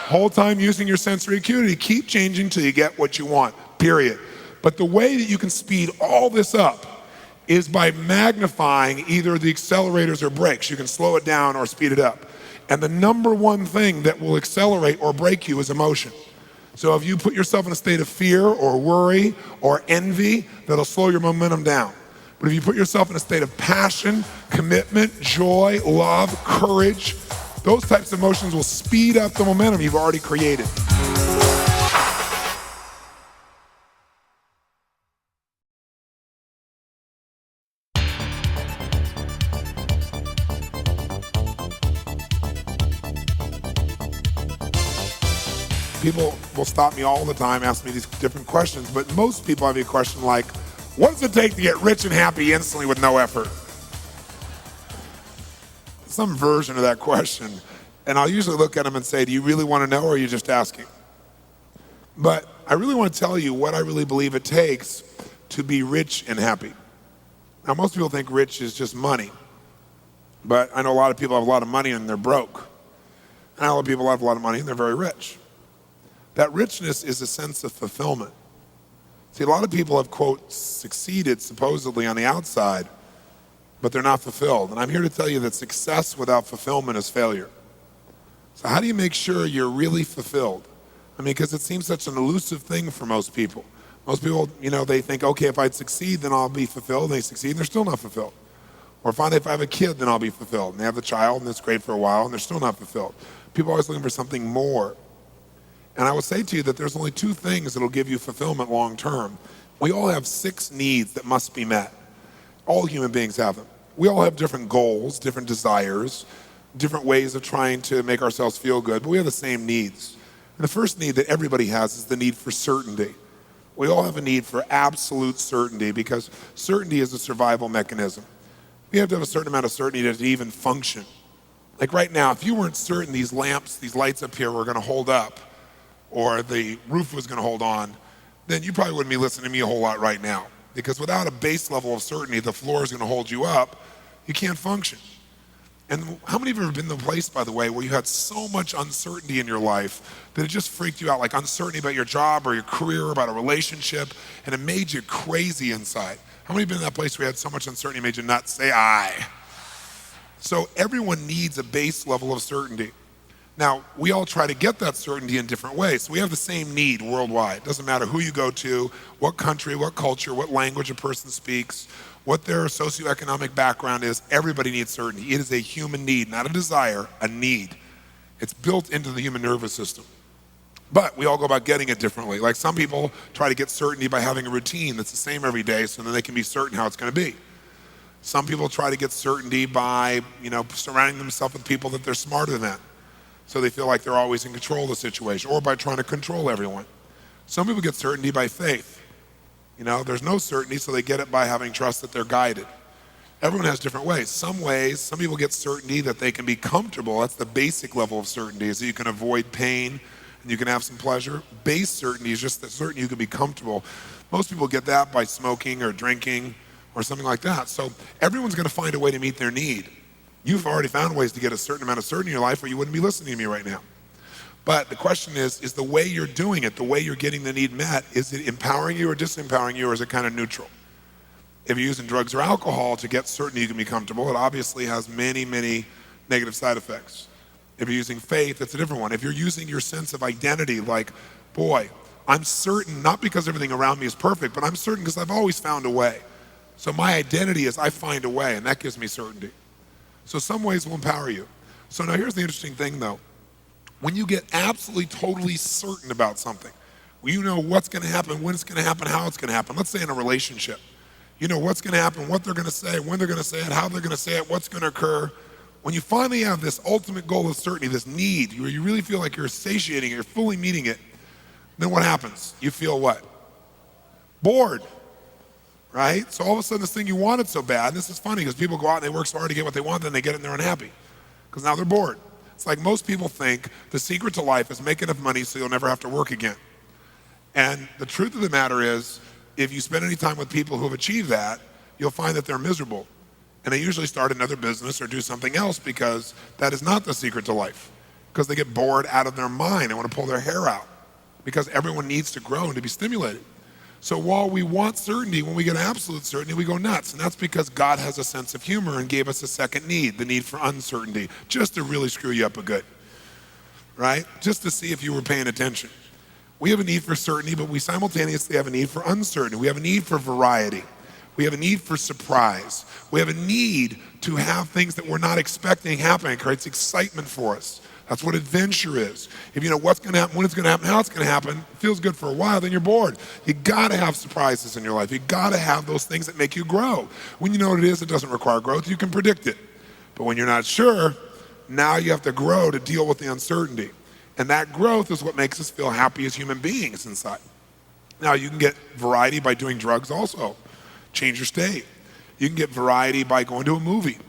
Whole time using your sensory acuity. Keep changing till you get what you want, period. But the way that you can speed all this up is by magnifying either the accelerators or brakes. You can slow it down or speed it up. And the number one thing that will accelerate or break you is emotion. So if you put yourself in a state of fear or worry or envy, that'll slow your momentum down. But if you put yourself in a state of passion, commitment, joy, love, courage, those types of emotions will speed up the momentum you've already created. People will stop me all the time, ask me these different questions, but most people have a question like, what does it take to get rich and happy instantly with no effort? Some version of that question. And I'll usually look at them and say, do you really want to know or are you just asking? But I really want to tell you what I really believe it takes to be rich and happy. Now, most people think rich is just money. But I know a lot of people have a lot of money and they're broke. And I know a lot of people have a lot of money and they're very rich. That richness is a sense of fulfillment. See, a lot of people have, quote, succeeded supposedly on the outside, but they're not fulfilled. And I'm here to tell you that success without fulfillment is failure. So how do you make sure you're really fulfilled? I mean, because it seems such an elusive thing for most people. Most people, they think, okay, if I succeed, then I'll be fulfilled. And they succeed, and they're still not fulfilled. Or finally, if I have a kid, then I'll be fulfilled. And they have the child, and it's great for a while, and they're still not fulfilled. People are always looking for something more. And I will say to you that there's only two things that will give you fulfillment long term. We all have 6 needs that must be met. All human beings have them. We all have different goals, different desires, different ways of trying to make ourselves feel good, but we have the same needs. And the first need that everybody has is the need for certainty. We all have a need for absolute certainty because certainty is a survival mechanism. We have to have a certain amount of certainty to even function. Like right now, if you weren't certain these lamps, these lights up here were gonna hold up, or the roof was gonna hold on, then you probably wouldn't be listening to me a whole lot right now. Because without a base level of certainty, the floor is gonna hold you up, you can't function. And how many of you have been in the place, by the way, where you had so much uncertainty in your life that it just freaked you out, like uncertainty about your job or your career, about a relationship, and it made you crazy inside? How many have been in that place where you had so much uncertainty it made you nuts? Say aye. So everyone needs a base level of certainty. Now, we all try to get that certainty in different ways. So we have the same need worldwide. It doesn't matter who you go to, what country, what culture, what language a person speaks, what their socioeconomic background is. Everybody needs certainty. It is a human need, not a desire, a need. It's built into the human nervous system. But we all go about getting it differently. Like some people try to get certainty by having a routine that's the same every day so then they can be certain how it's going to be. Some people try to get certainty by, surrounding themselves with people that they're smarter than. So they feel like they're always in control of the situation, or by trying to control everyone. Some people get certainty by faith. There's no certainty, so they get it by having trust that they're guided. Everyone has different ways. Some people get certainty that they can be comfortable. That's the basic level of certainty, is that you can avoid pain and you can have some pleasure. Base certainty is just that certain you can be comfortable. Most people get that by smoking or drinking or something like that. So everyone's gonna find a way to meet their need. You've already found ways to get a certain amount of certainty in your life or you wouldn't be listening to me right now. But the question is the way you're doing it, the way you're getting the need met, is it empowering you or disempowering you, or is it kind of neutral? If you're using drugs or alcohol to get certainty you can be comfortable, it obviously has many, many negative side effects. If you're using faith, it's a different one. If you're using your sense of identity, like, boy, I'm certain, not because everything around me is perfect, but I'm certain because I've always found a way. So my identity is I find a way, and that gives me certainty. So some ways will empower you. So now here's the interesting thing though. When you get absolutely, totally certain about something, you know what's gonna happen, when it's gonna happen, how it's gonna happen. Let's say in a relationship. You know what's gonna happen, what they're gonna say, when they're gonna say it, how they're gonna say it, what's gonna occur. When you finally have this ultimate goal of certainty, this need, where you really feel like you're satiating it, you're fully meeting it, then what happens? You feel what? Bored. Right? So all of a sudden this thing you wanted so bad, and this is funny because people go out and they work so hard to get what they want, then they get it and they're unhappy because now they're bored. It's like most people think the secret to life is make enough money so you'll never have to work again. And the truth of the matter is, if you spend any time with people who have achieved that, you'll find that they're miserable. And they usually start another business or do something else because that is not the secret to life. Because they get bored out of their mind and want to pull their hair out. Because everyone needs to grow and to be stimulated. So while we want certainty, when we get absolute certainty, we go nuts. And that's because God has a sense of humor and gave us a second need, the need for uncertainty, just to really screw you up a good, right? Just to see if you were paying attention. We have a need for certainty, but we simultaneously have a need for uncertainty. We have a need for variety. We have a need for surprise. We have a need to have things that we're not expecting happening. It creates excitement for us. That's what adventure is. If you know what's going to happen, when it's going to happen, how it's going to happen, it feels good for a while, then you're bored. You got to have surprises in your life. You got to have those things that make you grow. When you know what it is, it doesn't require growth. You can predict it. But when you're not sure, now you have to grow to deal with the uncertainty. And that growth is what makes us feel happy as human beings inside. Now, you can get variety by doing drugs also. Change your state. You can get variety by going to a movie.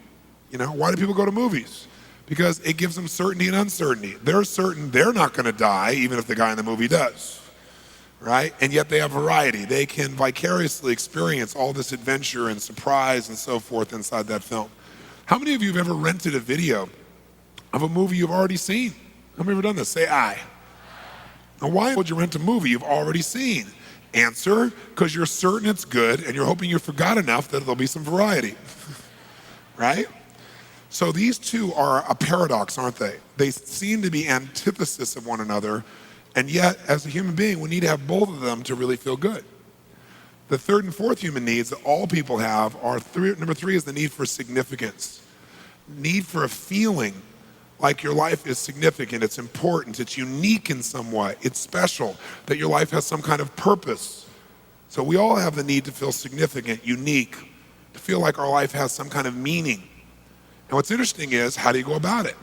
You know, why do people go to movies? Because it gives them certainty and uncertainty. They're certain they're not going to die, even if the guy in the movie does, right? And yet they have variety. They can vicariously experience all this adventure and surprise and so forth inside that film. How many of you have ever rented a video of a movie you've already seen? How many have ever done this? Say aye. Now, why would you rent a movie you've already seen? Answer, because you're certain it's good and you're hoping you forgot enough that there'll be some variety, right? So these two are a paradox, aren't they? They seem to be antithesis of one another, and yet, as a human being, we need to have both of them to really feel good. The third and fourth human needs that all people have are number three is the need for significance. Need for a feeling like your life is significant, it's important, it's unique in some way, it's special, that your life has some kind of purpose. So we all have the need to feel significant, unique, to feel like our life has some kind of meaning. And what's interesting is, how do you go about it?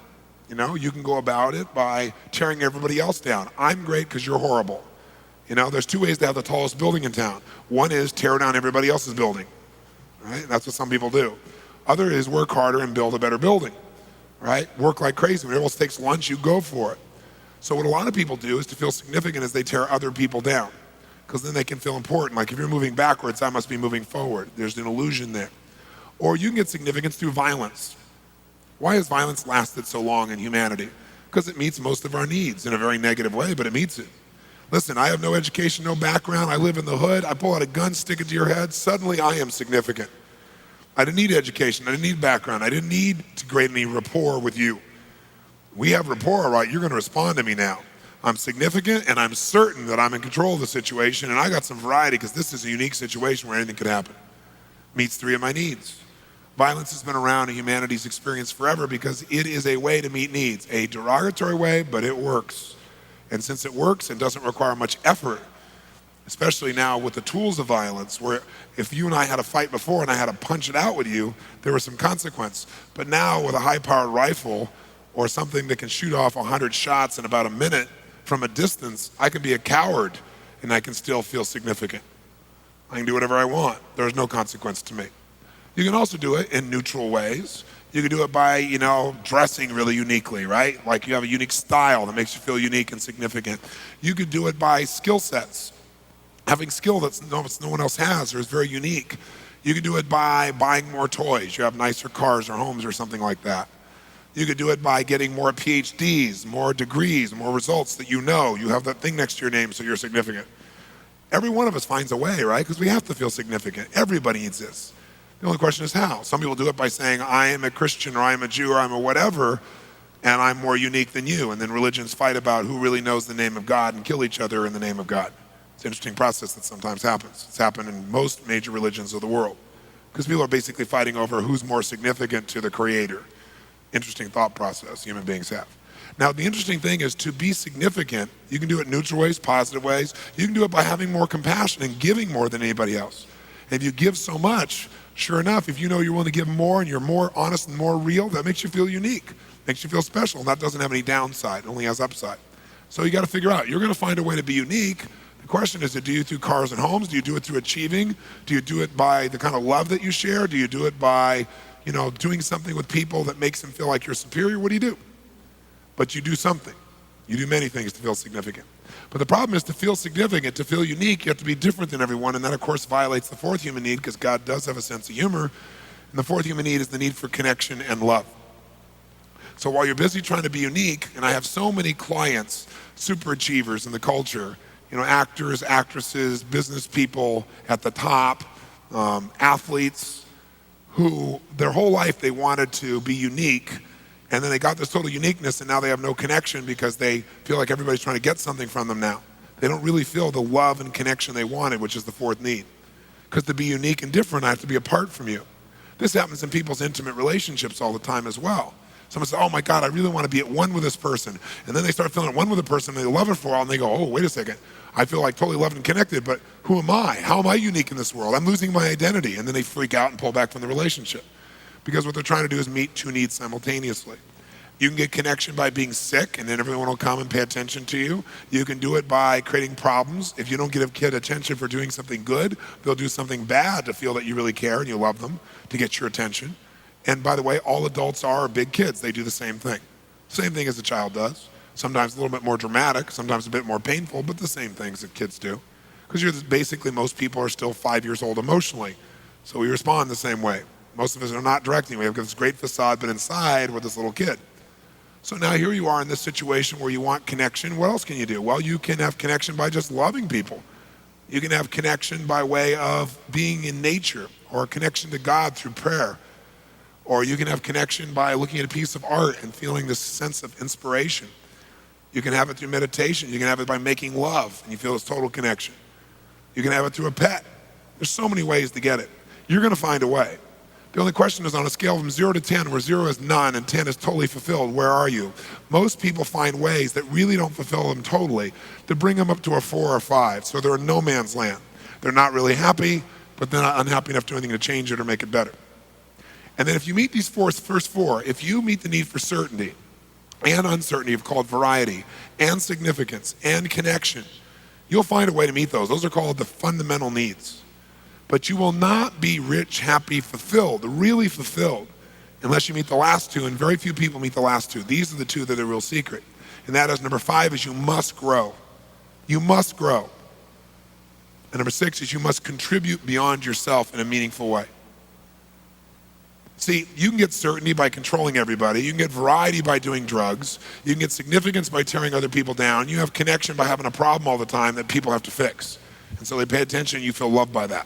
You know, you can go about it by tearing everybody else down. I'm great because you're horrible. You know, there's two ways to have the tallest building in town. One is tear down everybody else's building, right? That's what some people do. Other is work harder and build a better building, right? Work like crazy. When everyone else takes lunch, you go for it. So what a lot of people do is to feel significant is they tear other people down, because then they can feel important. Like if you're moving backwards, I must be moving forward. There's an illusion there. Or you can get significance through violence. Why has violence lasted so long in humanity? Because it meets most of our needs in a very negative way, but it meets it. Listen, I have no education, no background. I live in the hood. I pull out a gun, stick it to your head. Suddenly I am significant. I didn't need education. I didn't need background. I didn't need to create any rapport with you. We have rapport, right? You're going to respond to me now. I'm significant, and I'm certain that I'm in control of the situation, and I got some variety because this is a unique situation where anything could happen. Meets three of my needs. Violence has been around in humanity's experience forever because it is a way to meet needs. A derogatory way, but it works. And since it works and doesn't require much effort, especially now with the tools of violence, where if you and I had a fight before and I had to punch it out with you, there was some consequence. But now with a high-powered rifle or something that can shoot off 100 shots in about a minute from a distance, I can be a coward and I can still feel significant. I can do whatever I want. There's no consequence to me. You can also do it in neutral ways. You can do it by, dressing really uniquely, right? Like you have a unique style that makes you feel unique and significant. You could do it by skill sets. Having skill that no one else has or is very unique. You could do it by buying more toys. You have nicer cars or homes or something like that. You could do it by getting more PhDs, more degrees, more results that you know. You have that thing next to your name, so you're significant. Every one of us finds a way, right? Because we have to feel significant. Everybody needs this. The only question is how. Some people do it by saying, I am a Christian or I am a Jew or I'm a whatever, and I'm more unique than you. And then religions fight about who really knows the name of God and kill each other in the name of God. It's an interesting process that sometimes happens. It's happened in most major religions of the world. Because people are basically fighting over who's more significant to the Creator. Interesting thought process human beings have. Now, the interesting thing is to be significant, you can do it in neutral ways, positive ways. You can do it by having more compassion and giving more than anybody else. And if you give so much, sure enough, if you know you're willing to give more and you're more honest and more real, that makes you feel unique, makes you feel special, and that doesn't have any downside, it only has upside. So you got to figure out, you're going to find a way to be unique. The question is, do you through cars and homes? Do you do it through achieving? Do you do it by the kind of love that you share? Do you do it by, doing something with people that makes them feel like you're superior? What do you do? but you do something. You do many things to feel significant. But the problem is, to feel significant, to feel unique, you have to be different than everyone, and that of course violates the fourth human need, because God does have a sense of humor, and the fourth human need is the need for connection and love. So while you're busy trying to be unique, and I have so many clients, super achievers in the culture, actors, actresses, business people at the top, athletes, who their whole life they wanted to be unique, and then they got this total uniqueness, and now they have no connection because they feel like everybody's trying to get something from them now. They don't really feel the love and connection they wanted, which is the fourth need. Because to be unique and different, I have to be apart from you. This happens in people's intimate relationships all the time as well. Someone says, oh my God, I really want to be at one with this person. And then they start feeling at one with a person, and they love it for a while, and they go, oh, wait a second. I feel like totally loved and connected, but who am I? How am I unique in this world? I'm losing my identity. And then they freak out and pull back from the relationship. Because what they're trying to do is meet two needs simultaneously. You can get connection by being sick, and then everyone will come and pay attention to you. You can do it by creating problems. If you don't give a kid attention for doing something good, they'll do something bad to feel that you really care and you love them, to get your attention. And by the way, all adults are big kids. They do the same thing. Same thing as a child does. Sometimes a little bit more dramatic, sometimes a bit more painful, but the same things that kids do. Because basically most people are still 5 years old emotionally. So we respond the same way. Most of us are not directing. We have this great facade, but inside we're this little kid. So now here you are in this situation where you want connection. What else can you do? Well, you can have connection by just loving people. You can have connection by way of being in nature, or a connection to God through prayer. Or you can have connection by looking at a piece of art and feeling this sense of inspiration. You can have it through meditation. You can have it by making love, and you feel this total connection. You can have it through a pet. There's so many ways to get it. You're going to find a way. The only question is, on a scale from 0 to 10, where 0 is none and 10 is totally fulfilled, where are you? Most people find ways that really don't fulfill them totally to bring them up to a 4 or 5. So they're in no man's land. They're not really happy, but they're not unhappy enough to do anything to change it or make it better. And then if you meet these first 4, if you meet the need for certainty and uncertainty, called variety, and significance, and connection, you'll find a way to meet those. Those are called the fundamental needs. But you will not be rich, happy, fulfilled, really fulfilled, unless you meet the last 2, and very few people meet the last 2. These are the 2 that are the real secret. And that is, number 5 is you must grow. You must grow. And number 6 is you must contribute beyond yourself in a meaningful way. See, you can get certainty by controlling everybody. You can get variety by doing drugs. You can get significance by tearing other people down. You have connection by having a problem all the time that people have to fix. And so they pay attention and you feel loved by that.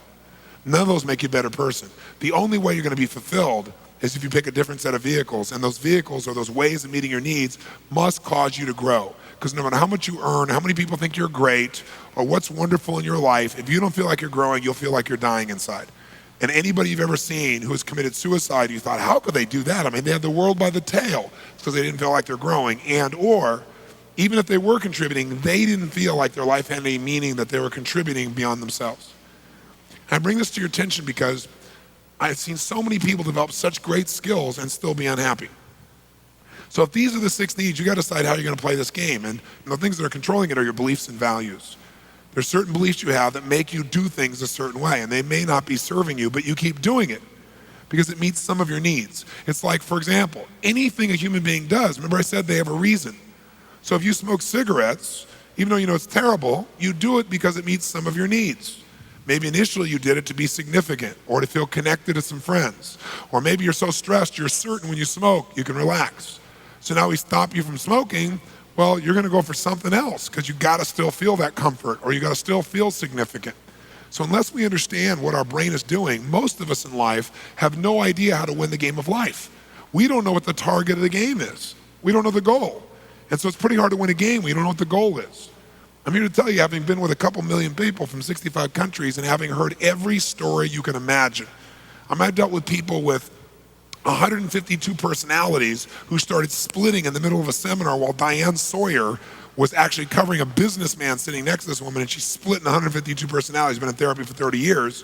None of those make you a better person. The only way you're going to be fulfilled is if you pick a different set of vehicles. And those vehicles, or those ways of meeting your needs, must cause you to grow. Because no matter how much you earn, how many people think you're great, or what's wonderful in your life, if you don't feel like you're growing, you'll feel like you're dying inside. And anybody you've ever seen who has committed suicide, you thought, how could they do that? I mean, they had the world by the tail. It's because they didn't feel like they're growing. And or, even if they were contributing, they didn't feel like their life had any meaning, that they were contributing beyond themselves. I bring this to your attention because I've seen so many people develop such great skills and still be unhappy. So if these are the 6 needs, you got to decide how you're going to play this game. And the things that are controlling it are your beliefs and values. There's certain beliefs you have that make you do things a certain way, and they may not be serving you, but you keep doing it because it meets some of your needs. It's like, for example, anything a human being does, remember I said they have a reason. So if you smoke cigarettes, even though you know it's terrible, you do it because it meets some of your needs. Maybe initially you did it to be significant or to feel connected to some friends. Or maybe you're so stressed, you're certain when you smoke, you can relax. So now we stop you from smoking. Well, you're going to go for something else because you got to still feel that comfort, or you got to still feel significant. So unless we understand what our brain is doing, most of us in life have no idea how to win the game of life. We don't know what the target of the game is. We don't know the goal. And so it's pretty hard to win a game when you don't know what the goal is. I'm here to tell you, having been with a couple million people from 65 countries and having heard every story you can imagine. I've dealt with people with 152 personalities who started splitting in the middle of a seminar while Diane Sawyer was actually covering a businessman sitting next to this woman, and she split in 152 personalities, been in therapy for 30 years,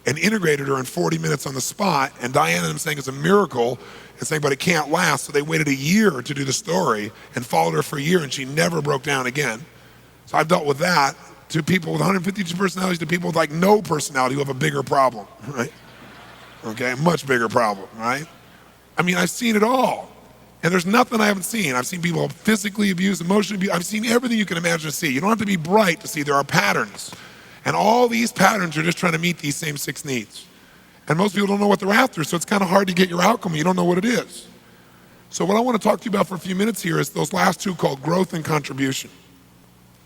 and integrated her in 40 minutes on the spot. And Diane and him saying it's a miracle, and saying, but it can't last. So they waited a year to do the story and followed her for a year, and she never broke down again. So I've dealt with that, to people with 152 personalities, to people with like no personality who have a bigger problem, right? Okay, much bigger problem, right? I mean, I've seen it all. And there's nothing I haven't seen. I've seen people physically abused, emotionally abused. I've seen everything you can imagine to see. You don't have to be bright to see there are patterns. And all these patterns are just trying to meet these same 6 needs. And most people don't know what they're after, so it's kind of hard to get your outcome when you don't know what it is. So what I want to talk to you about for a few minutes here is those last 2 called growth and contribution.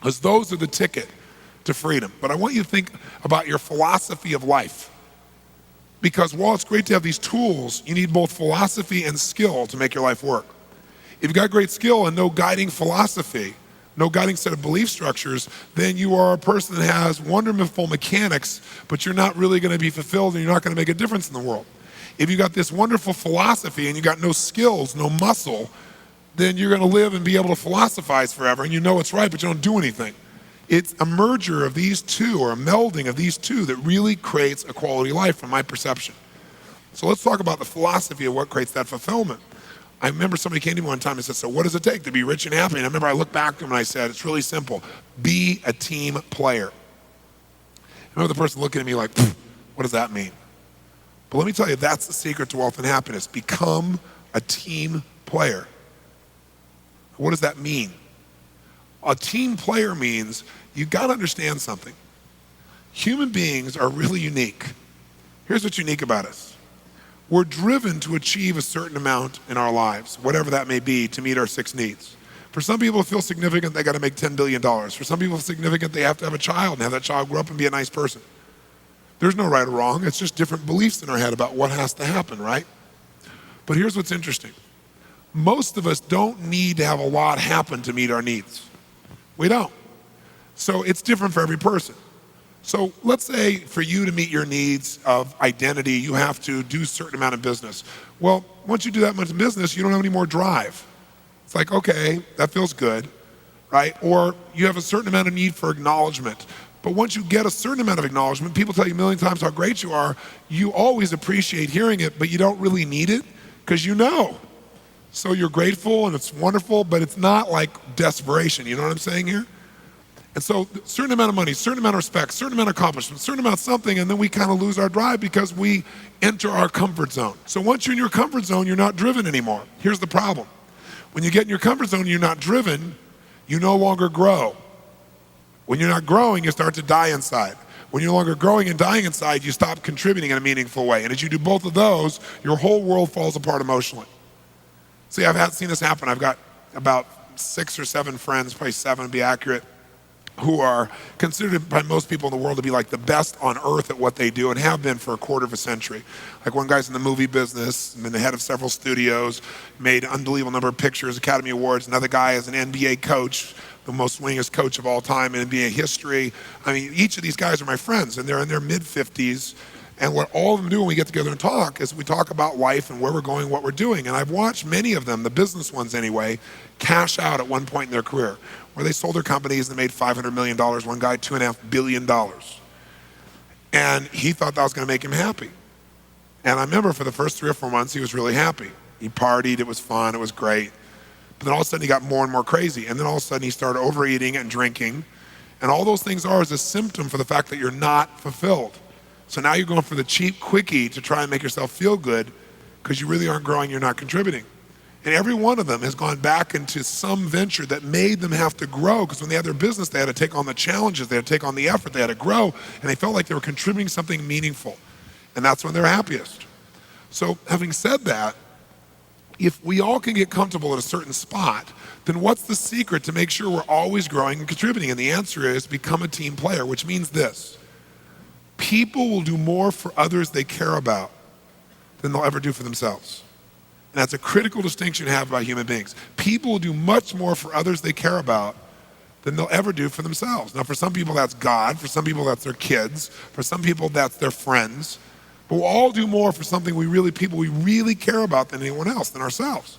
Because those are the ticket to freedom. But I want you to think about your philosophy of life. Because while it's great to have these tools, you need both philosophy and skill to make your life work. If you've got great skill and no guiding philosophy, no guiding set of belief structures, then you are a person that has wonderful mechanics, but you're not really going to be fulfilled and you're not going to make a difference in the world. If you got this wonderful philosophy and you got no skills, no muscle, then you're going to live and be able to philosophize forever and you know it's right, but you don't do anything. It's a merger of these 2 or a melding of these 2 that really creates a quality life from my perception. So let's talk about the philosophy of what creates that fulfillment. I remember somebody came to me one time and said, so what does it take to be rich and happy? And I remember I looked back to him and I said, it's really simple. Be a team player. I remember the person looking at me like, what does that mean? But let me tell you, that's the secret to wealth and happiness. Become a team player. What does that mean? A team player means you've got to understand something. Human beings are really unique. Here's what's unique about us. We're driven to achieve a certain amount in our lives, whatever that may be, to meet our 6 needs. For some people, to feel significant, they got to make $10 billion. For some people, significant, they have to have a child and have that child grow up and be a nice person. There's no right or wrong. It's just different beliefs in our head about what has to happen, right? But here's what's interesting. Most of us don't need to have a lot happen to meet our needs. We don't. So it's different for every person. So let's say for you to meet your needs of identity, you have to do a certain amount of business. Well, once you do that much business, you don't have any more drive. It's like, okay, that feels good, right? Or you have a certain amount of need for acknowledgement. But once you get a certain amount of acknowledgement, people tell you a million times how great you are, you always appreciate hearing it, but you don't really need it because you know. So you're grateful and it's wonderful, but it's not like desperation. You know what I'm saying here? And so a certain amount of money, certain amount of respect, certain amount of accomplishment, certain amount of something, and then we kind of lose our drive because we enter our comfort zone. So once you're in your comfort zone, you're not driven anymore. Here's the problem. When you get in your comfort zone and you're not driven, you no longer grow. When you're not growing, you start to die inside. When you're no longer growing and dying inside, you stop contributing in a meaningful way. And as you do both of those, your whole world falls apart emotionally. See, I've seen this happen. I've got about 6 or 7 friends, probably 7 to be accurate, who are considered by most people in the world to be like the best on earth at what they do and have been for a quarter of a century. Like one guy's in the movie business, been the head of several studios, made an unbelievable number of pictures, Academy Awards. Another guy is an NBA coach, the most winningest coach of all time in NBA history. I mean, each of these guys are my friends, and they're in their mid-50s. And what all of them do when we get together and talk is we talk about life and where we're going, what we're doing. And I've watched many of them, the business ones anyway, cash out at one point in their career, where they sold their companies and they made $500 million. One guy, $2.5 billion. And he thought that was going to make him happy. And I remember for the first 3 or 4 months, he was really happy. He partied, it was fun, it was great. But then all of a sudden he got more and more crazy. And then all of a sudden he started overeating and drinking. And all those things are is a symptom for the fact that you're not fulfilled. So now you're going for the cheap quickie to try and make yourself feel good because you really aren't growing, you're not contributing. And every one of them has gone back into some venture that made them have to grow, because when they had their business, they had to take on the challenges, they had to take on the effort, they had to grow, and they felt like they were contributing something meaningful. And that's when they're happiest. So having said that, if we all can get comfortable at a certain spot, then what's the secret to make sure we're always growing and contributing? And the answer is become a team player, which means this. People will do more for others they care about than they'll ever do for themselves. And that's a critical distinction to have about human beings. People will do much more for others they care about than they'll ever do for themselves. Now, for some people, that's God. For some people, that's their kids. For some people, that's their friends. But we'll all do more for something people we really care about than anyone else, than ourselves.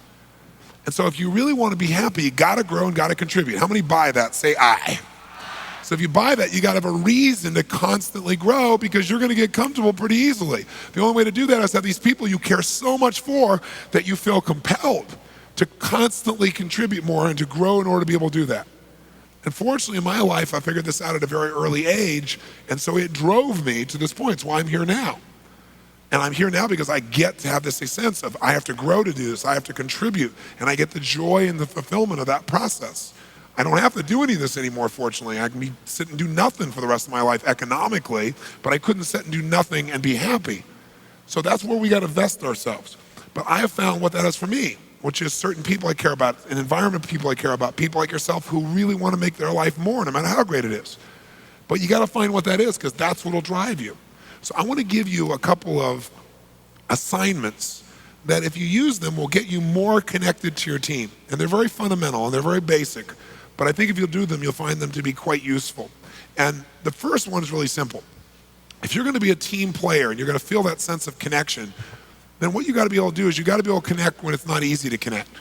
And so if you really want to be happy, you got to grow and got to contribute. How many buy that? Say I. So if you buy that, you got to have a reason to constantly grow, because you're going to get comfortable pretty easily. The only way to do that is to have these people you care so much for that you feel compelled to constantly contribute more and to grow in order to be able to do that. Unfortunately, in my life, I figured this out at a very early age, and so it drove me to this point. It's why I'm here now. And I'm here now because I get to have this sense of I have to grow to do this, I have to contribute, and I get the joy and the fulfillment of that process. I don't have to do any of this anymore, fortunately. I can sit and do nothing for the rest of my life economically, but I couldn't sit and do nothing and be happy. So that's where we got to vest ourselves. But I have found what that is for me, which is certain people I care about, an environment of people I care about, people like yourself who really want to make their life more, no matter how great it is. But you got to find what that is, because that's what will drive you. So I want to give you a couple of assignments that if you use them will get you more connected to your team. And they're very fundamental and they're very basic, but I think if you'll do them, you'll find them to be quite useful. And the first one is really simple. If you're going to be a team player and you're going to feel that sense of connection, then what you got to be able to do is you got to be able to connect when it's not easy to connect.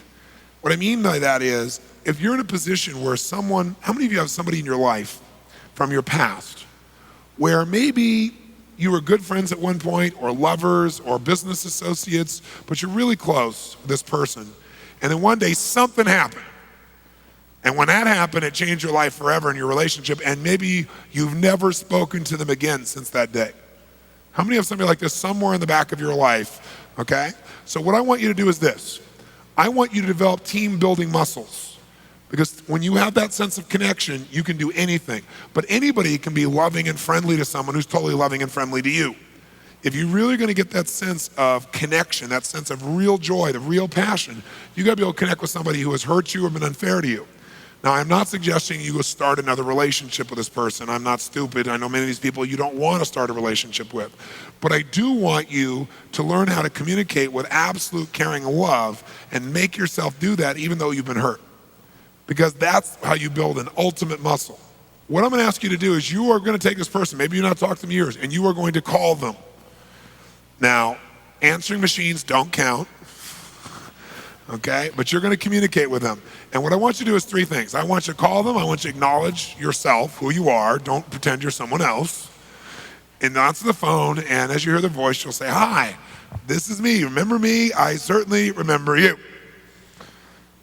What I mean by that is, if you're in a position where someone, how many of you have somebody in your life from your past where maybe you were good friends at one point, or lovers, or business associates, but you're really close with this person, and then one day something happened. And when that happened, it changed your life forever in your relationship, and maybe you've never spoken to them again since that day. How many have somebody like this somewhere in the back of your life, okay? So what I want you to do is this. I want you to develop team building muscles. Because when you have that sense of connection, you can do anything. But anybody can be loving and friendly to someone who's totally loving and friendly to you. If you're really going to get that sense of connection, that sense of real joy, the real passion, you got to be able to connect with somebody who has hurt you or been unfair to you. Now, I'm not suggesting you go start another relationship with this person. I'm not stupid. I know many of these people you don't want to start a relationship with. But I do want you to learn how to communicate with absolute caring and love and make yourself do that even though you've been hurt. Because that's how you build an ultimate muscle. What I'm going to ask you to do is you are going to take this person, maybe you've not talked to them in years, and you are going to call them. Now, answering machines don't count, okay? But you're going to communicate with them. And what I want you to do is three things. I want you to call them. I want you to acknowledge yourself, who you are. Don't pretend you're someone else. And answer the phone, and as you hear their voice, you'll say, "Hi, this is me. Remember me? I certainly remember you."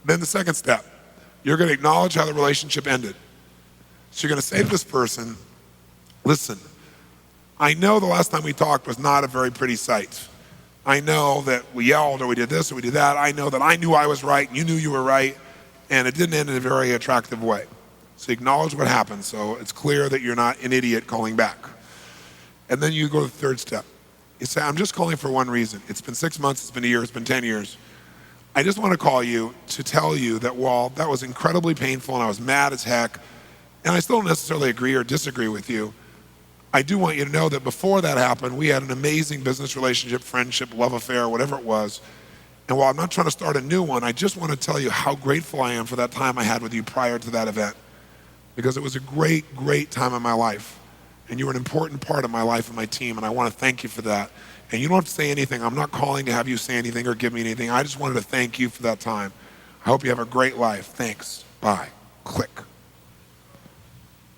Then the second step. You're going to acknowledge how the relationship ended. So you're going to say to this person, "Listen, I know the last time we talked was not a very pretty sight. I know that we yelled or we did this or we did that. I know that I knew I was right and you knew you were right, and it didn't end in a very attractive way." So acknowledge what happened so it's clear that you're not an idiot calling back. And then you go to the third step. You say, "I'm just calling for one reason. It's been 6 months, it's been a year, it's been 10 years. I just want to call you to tell you that while that was incredibly painful and I was mad as heck, and I still don't necessarily agree or disagree with you, I do want you to know that before that happened, we had an amazing business relationship, friendship, love affair, whatever it was. And while I'm not trying to start a new one, I just want to tell you how grateful I am for that time I had with you prior to that event. Because it was a great, great time in my life. And you were an important part of my life and my team, and I want to thank you for that. And you don't have to say anything. I'm not calling to have you say anything or give me anything. I just wanted to thank you for that time. I hope you have a great life. Thanks. Bye. Click.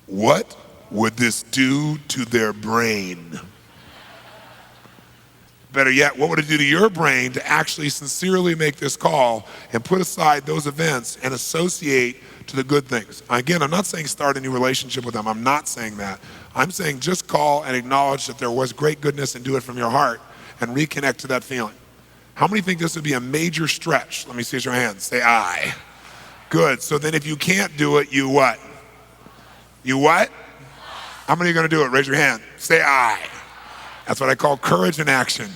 What would this do to their brain? Better yet, what would it do to your brain to actually sincerely make this call and put aside those events and associate to the good things? Again, I'm not saying start a new relationship with them. I'm not saying that. I'm saying just call and acknowledge that there was great goodness and do it from your heart and reconnect to that feeling. How many think this would be a major stretch? Let me see your hands. Say aye. Good. So then if you can't do it, you what? You what? How many are going to do it? Raise your hand. Say aye. That's what I call courage in action.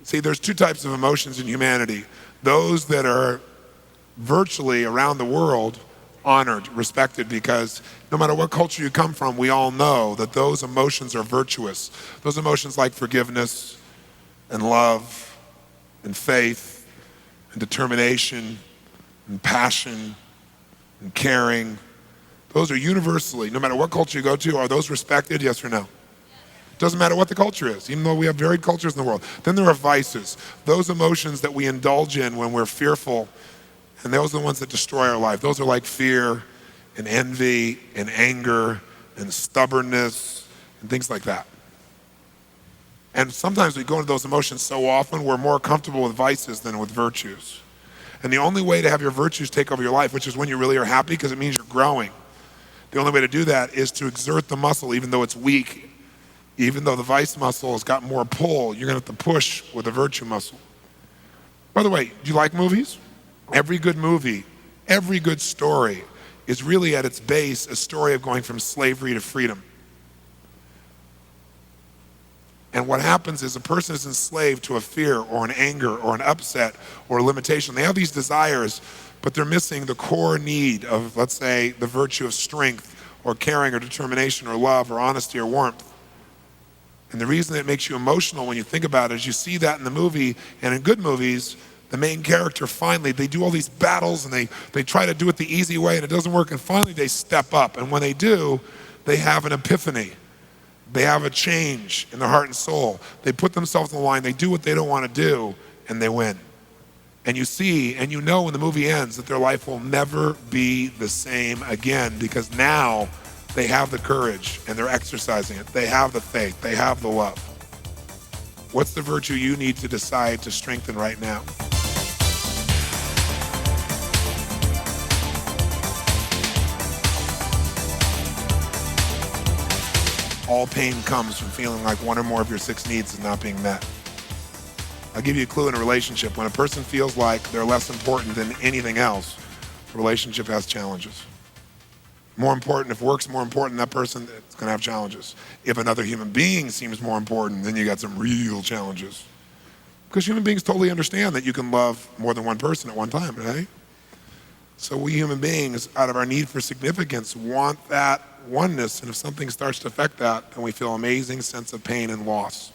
See, there's two types of emotions in humanity. Those that are virtually around the world honored, respected, because no matter what culture you come from, we all know that those emotions are virtuous. Those emotions like forgiveness and love and faith and determination and passion and caring, those are universally, no matter what culture you go to, are those respected, yes or no? Doesn't matter what the culture is, even though we have varied cultures in the world. Then there are vices, those emotions that we indulge in when we're fearful, and those are the ones that destroy our life. Those are like fear and envy and anger and stubbornness and things like that. And sometimes we go into those emotions so often, we're more comfortable with vices than with virtues. And the only way to have your virtues take over your life, which is when you really are happy because it means you're growing, the only way to do that is to exert the muscle even though it's weak Even though the vice muscle has got more pull, you're gonna have to push with the virtue muscle. By the way, do you like movies? Every good movie, every good story is really at its base a story of going from slavery to freedom. And what happens is a person is enslaved to a fear or an anger or an upset or a limitation. They have these desires, but they're missing the core need of, let's say, the virtue of strength or caring or determination or love or honesty or warmth. And the reason it makes you emotional when you think about it is you see that in the movie, and in good movies, the main character finally, they do all these battles and they try to do it the easy way and it doesn't work, and finally they step up. And when they do, they have an epiphany. They have a change in their heart and soul. They put themselves on the line, they do what they don't want to do, and they win. And you see, and you know when the movie ends that their life will never be the same again, because now they have the courage and they're exercising it. They have the faith, they have the love. What's the virtue you need to decide to strengthen right now? All pain comes from feeling like one or more of your 6 needs is not being met. I'll give you a clue in a relationship. When a person feels like they're less important than anything else, the relationship has challenges. More important, if work's more important than that person, it's gonna have challenges. If another human being seems more important, then you got some real challenges. Because human beings totally understand that you can love more than one person at one time, right? So we human beings, out of our need for significance, want that oneness, and if something starts to affect that, then we feel an amazing sense of pain and loss.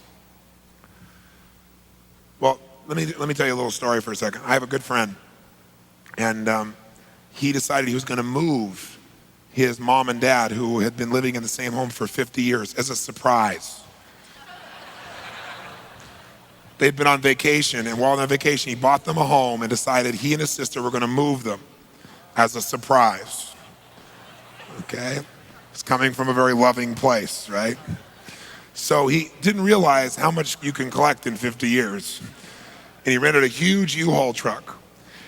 Well, let me tell you a little story for a second. I have a good friend, and he decided he was gonna move his mom and dad, who had been living in the same home for 50 years, as a surprise. They'd been on vacation, and while on vacation, he bought them a home and decided he and his sister were gonna move them as a surprise, okay? It's coming from a very loving place, right? So he didn't realize how much you can collect in 50 years. And he rented a huge U-Haul truck.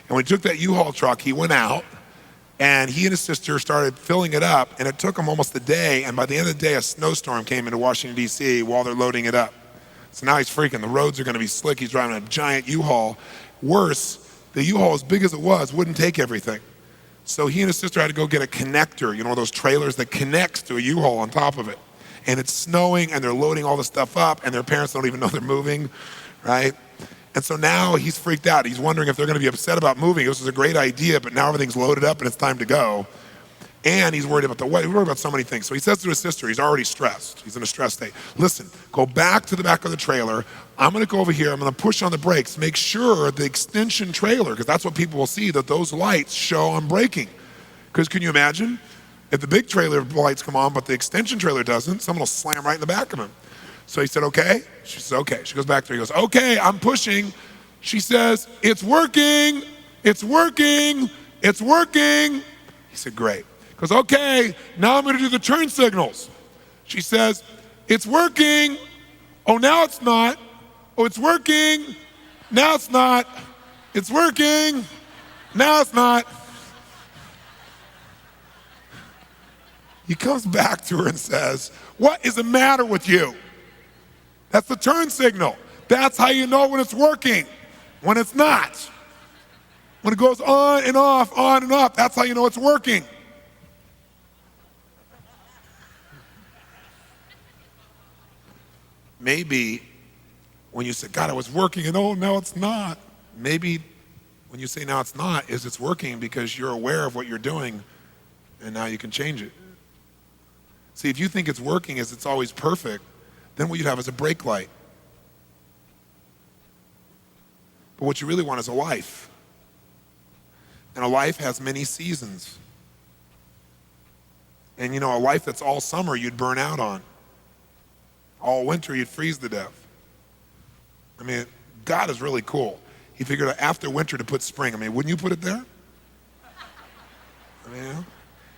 And when he took that U-Haul truck, he went out, and he and his sister started filling it up, and it took them almost a day, and by the end of the day, a snowstorm came into Washington, D.C. while they're loading it up. So now he's freaking. The roads are gonna be slick. He's driving a giant U-Haul. Worse, the U-Haul, as big as it was, wouldn't take everything. So he and his sister had to go get a connector, you know, those trailers that connects to a U-Haul on top of it. And it's snowing, and they're loading all the stuff up, and their parents don't even know they're moving, right? And so now he's freaked out. He's wondering if they're gonna be upset about moving. This was a great idea, but now everything's loaded up and it's time to go. And he's worried about the wedding. He's worried about so many things. So he says to his sister, he's already stressed. He's in a stress state. Listen, go back to the back of the trailer. I'm gonna go over here. I'm gonna push on the brakes. Make sure the extension trailer, because that's what people will see, that those lights show I'm braking. Because can you imagine? If the big trailer lights come on, but the extension trailer doesn't, someone will slam right in the back of him. So he said, okay? She says, okay. She goes back there, he goes, okay, I'm pushing. She says, it's working, it's working, it's working. He said, great. He goes, okay, now I'm gonna do the turn signals. She says, it's working. Oh, now it's not. Oh, it's working. Now it's not. It's working. Now it's not. He comes back to her and says, what is the matter with you? That's the turn signal. That's how you know when it's working, when it's not. When it goes on and off, that's how you know it's working. Maybe when you say, God, it was working, and oh, now it's not. Maybe when you say now it's not, is it's working because you're aware of what you're doing, and now you can change it. See, if you think it's working as it's always perfect, then what you have is a brake light. But what you really want is a life. And a life has many seasons. And you know, a life that's all summer, you'd burn out on. All winter, you'd freeze to death. I mean, God is really cool. He figured out after winter to put spring. I mean, wouldn't you put it there? I mean, yeah.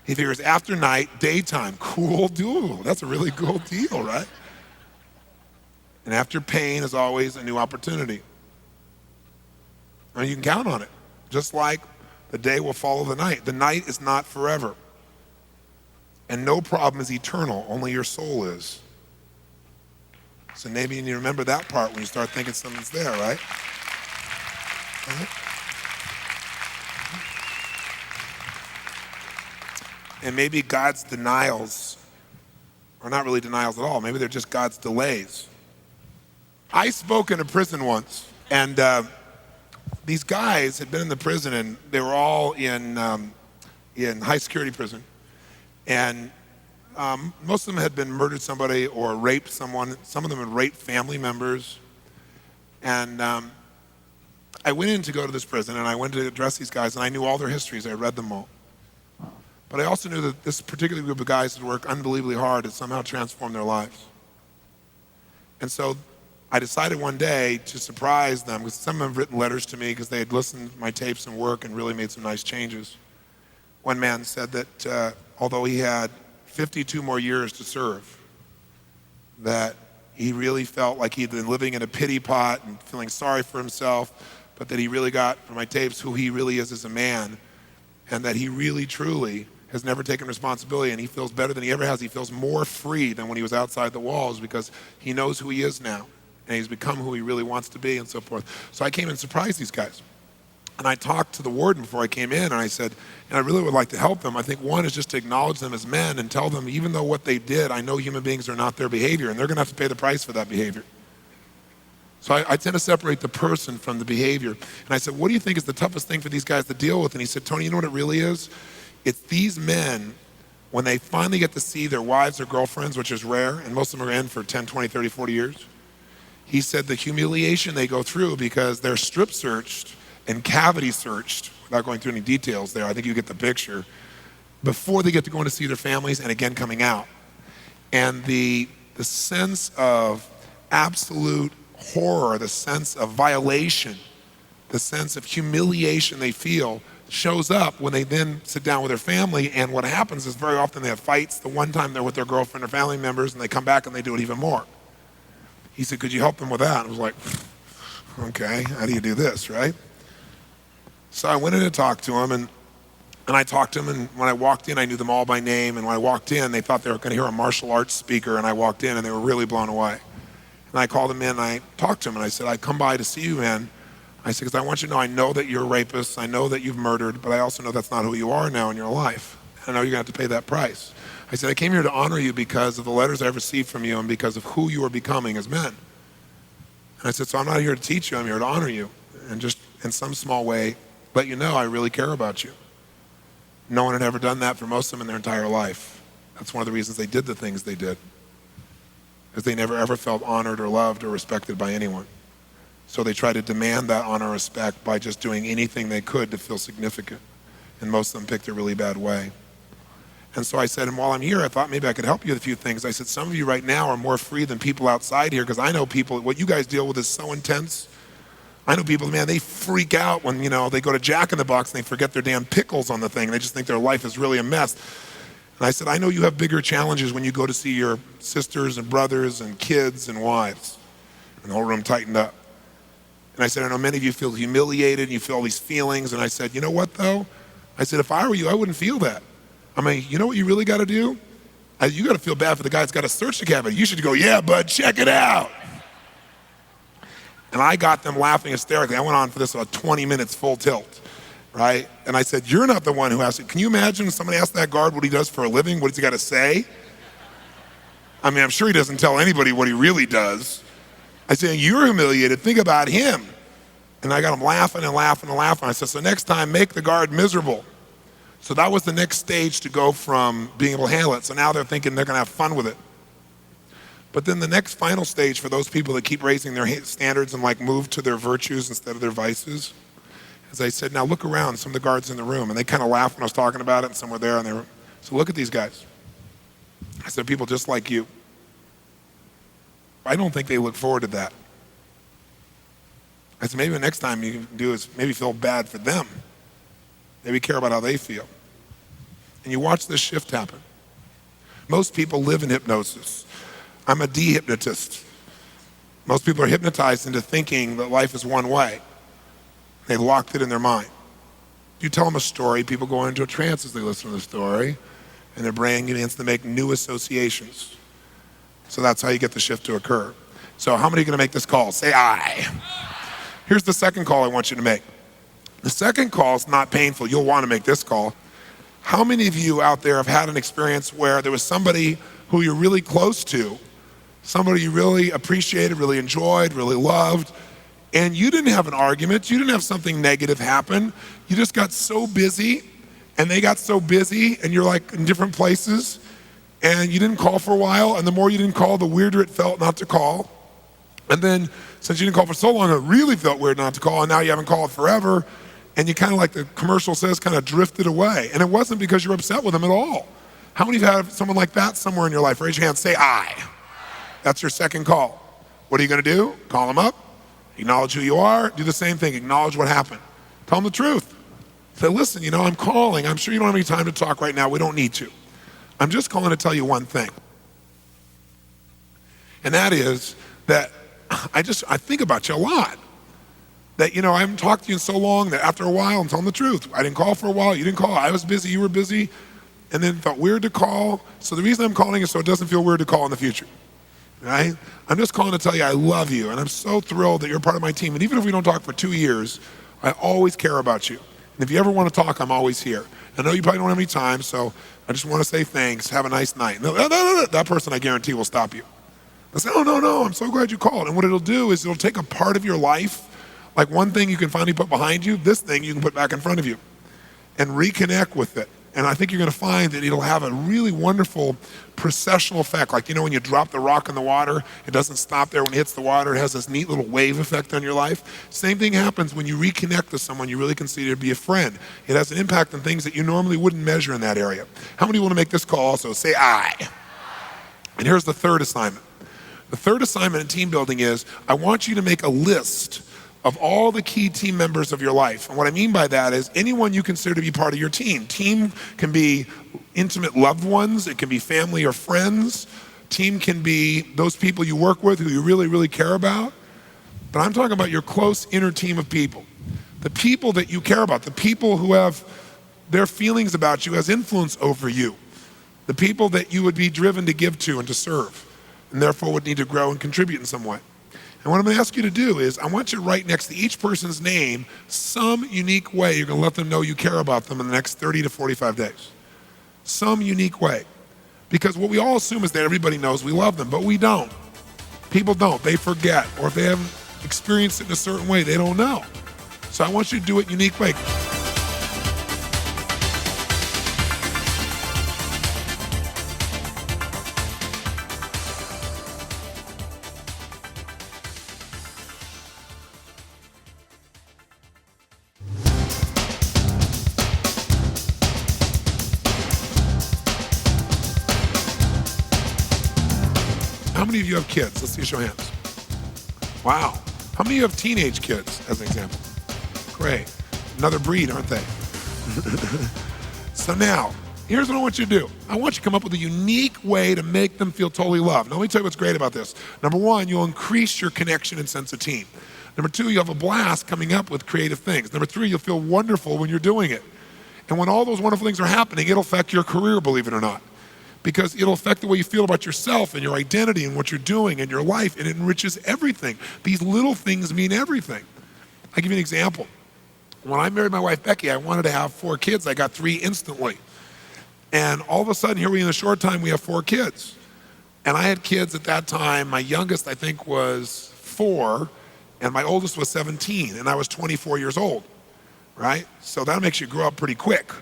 He figures after night, daytime, cool dude. That's a really cool deal, right? And after pain is always a new opportunity. And you can count on it. Just like the day will follow the night. The night is not forever. And no problem is eternal, only your soul is. So maybe you need to remember that part when you start thinking something's there, right? And maybe God's denials are not really denials at all. Maybe they're just God's delays. I spoke in a prison once, and these guys had been in the prison, and they were all in high security prison. And most of them had been murdered somebody or raped someone. Some of them had raped family members. And I went in to go to this prison, and I went to address these guys, and I knew all their histories. I read them all. But I also knew that this particular group of guys had worked unbelievably hard to somehow transform their lives. And so I decided one day to surprise them, because some of them have written letters to me because they had listened to my tapes and work and really made some nice changes. One man said that although he had 52 more years to serve, that he really felt like he'd been living in a pity pot and feeling sorry for himself, but that he really got from my tapes who he really is as a man, and that he really, truly has never taken responsibility, and he feels better than he ever has. He feels more free than when he was outside the walls because he knows who he is now, and he's become who he really wants to be and so forth. So I came and surprised these guys. And I talked to the warden before I came in, and I said, and I really would like to help them. I think one is just to acknowledge them as men and tell them, even though what they did, I know human beings are not their behavior, and they're going to have to pay the price for that behavior. So I tend to separate the person from the behavior. And I said, what do you think is the toughest thing for these guys to deal with? And he said, Tony, you know what it really is? It's these men, when they finally get to see their wives or girlfriends, which is rare, and most of them are in for 10, 20, 30, 40 years. He said the humiliation they go through because they're strip searched and cavity searched, without going through any details there, I think you get the picture, before they get to go in to see their families and again coming out. And the sense of absolute horror, the sense of violation, the sense of humiliation they feel shows up when they then sit down with their family, and what happens is very often they have fights. The one time they're with their girlfriend or family members, and they come back and they do it even more. He said, could you help them with that? And I was like, okay, how do you do this, right? So I went in to talk to him, and I talked to him, and when I walked in, I knew them all by name, and when I walked in, they thought they were going to hear a martial arts speaker, and I walked in, and they were really blown away. And I called him in, and I talked to him, and I said, I come by to see you, man. I said, because I want you to know, I know that you're a rapist, I know that you've murdered, but I also know that's not who you are now in your life. I know you're going to have to pay that price. I said, I came here to honor you because of the letters I received from you and because of who you are becoming as men. And I said, so I'm not here to teach you, I'm here to honor you, and just in some small way, let you know I really care about you. No one had ever done that for most of them in their entire life. That's one of the reasons they did the things they did, because they never ever felt honored or loved or respected by anyone. So they tried to demand that honor and respect by just doing anything they could to feel significant. And most of them picked a really bad way. And so I said, and while I'm here, I thought maybe I could help you with a few things. I said, some of you right now are more free than people outside here, because I know people, what you guys deal with is so intense. I know people, man, they freak out when, they go to Jack in the Box and they forget their damn pickles on the thing. They just think their life is really a mess. And I said, I know you have bigger challenges when you go to see your sisters and brothers and kids and wives. And the whole room tightened up. And I said, I know many of you feel humiliated and you feel all these feelings. And I said, you know what though? I said, if I were you, I wouldn't feel that. I mean, you know what you really got to do? You got to feel bad for the guy that's got to search the cavity. You should go, yeah, bud, check it out. And I got them laughing hysterically. I went on for this about 20 minutes full tilt, right? And I said, you're not the one who has to. Can you imagine somebody asked that guard what he does for a living? What has he got to say? I mean, I'm sure he doesn't tell anybody what he really does. I said, you're humiliated. Think about him. And I got him laughing and laughing and laughing. I said, so next time, make the guard miserable. So that was the next stage to go from being able to handle it. So now they're thinking they're going to have fun with it. But then the next final stage for those people that keep raising their standards and move to their virtues instead of their vices, is I said, now look around, some of the guards in the room. And they kind of laughed when I was talking about it, and some were there. And they were, so look at these guys. I said, people just like you. I don't think they look forward to that. I said, maybe the next time you can do is maybe feel bad for them. Maybe care about how they feel. And you watch this shift happen. Most people live in hypnosis. I'm a de-hypnotist. Most people are hypnotized into thinking that life is one way. They locked it in their mind. You tell them a story, people go into a trance as they listen to the story, and their brain begins to make new associations. So that's how you get the shift to occur. So how many are gonna make this call? Say aye. Here's the second call I want you to make. The second call is not painful. You'll wanna make this call. How many of you out there have had an experience where there was somebody who you're really close to, somebody you really appreciated, really enjoyed, really loved, and you didn't have an argument, you didn't have something negative happen, you just got so busy, and they got so busy, and you're like in different places, and you didn't call for a while, and the more you didn't call, the weirder it felt not to call. And then, since you didn't call for so long, it really felt weird not to call, and now you haven't called forever, and you kind of, like the commercial says, kind of drifted away. And it wasn't because you were upset with them at all. How many of you have someone like that somewhere in your life? Raise your hand, say aye. That's your second call. What are you gonna do? Call them up, acknowledge who you are, do the same thing, acknowledge what happened. Tell them the truth. Say, listen, I'm calling. I'm sure you don't have any time to talk right now. We don't need to. I'm just calling to tell you one thing. And that is that I think about you a lot. That, I haven't talked to you in so long that after a while, I'm telling the truth. I didn't call for a while, you didn't call. I was busy, you were busy, and then it felt weird to call. So the reason I'm calling is so it doesn't feel weird to call in the future, right? I'm just calling to tell you I love you, and I'm so thrilled that you're part of my team. And even if we don't talk for 2 years, I always care about you. And if you ever want to talk, I'm always here. I know you probably don't have any time, so I just want to say thanks, have a nice night. No, that person I guarantee will stop you. They'll say, oh, no, I'm so glad you called. And what it'll do is it'll take a part of your life, like one thing you can finally put behind you, this thing you can put back in front of you, and reconnect with it. And I think you're gonna find that it'll have a really wonderful processional effect. Like, when you drop the rock in the water, it doesn't stop there when it hits the water. It has this neat little wave effect on your life. Same thing happens when you reconnect with someone you really consider to be a friend. It has an impact on things that you normally wouldn't measure in that area. How many want to make this call also? Say aye. And here's the third assignment. The third assignment in team building is I want you to make a list of all the key team members of your life. And what I mean by that is anyone you consider to be part of your team. Team can be intimate loved ones, it can be family or friends. Team can be those people you work with who you really, really care about. But I'm talking about your close inner team of people. The people that you care about, the people who have their feelings about you as influence over you. The people that you would be driven to give to and to serve, and therefore would need to grow and contribute in some way. And what I'm gonna ask you to do is I want you to write next to each person's name some unique way you're gonna let them know you care about them in the next 30 to 45 days. Some unique way. Because what we all assume is that everybody knows we love them, but we don't. People don't, they forget, or if they haven't experienced it in a certain way, they don't know. So I want you to do it unique way. How many of you have kids? Let's see a show of hands. Wow. How many of you have teenage kids, as an example? Great. Another breed, aren't they? So now, here's what I want you to do. I want you to come up with a unique way to make them feel totally loved. Now, let me tell you what's great about this. Number one, you'll increase your connection and sense of team. Number two, you'll have a blast coming up with creative things. Number three, you'll feel wonderful when you're doing it. And when all those wonderful things are happening, it'll affect your career, believe it or not. Because it'll affect the way you feel about yourself and your identity and what you're doing and your life, and it enriches everything. These little things mean everything. I'll give you an example. When I married my wife, Becky, I wanted to have 4 kids. I got 3 instantly. And all of a sudden, here we in a short time, we have 4 kids. And I had kids at that time. My youngest, I think, was 4, and my oldest was 17, and I was 24 years old, right? So that makes you grow up pretty quick.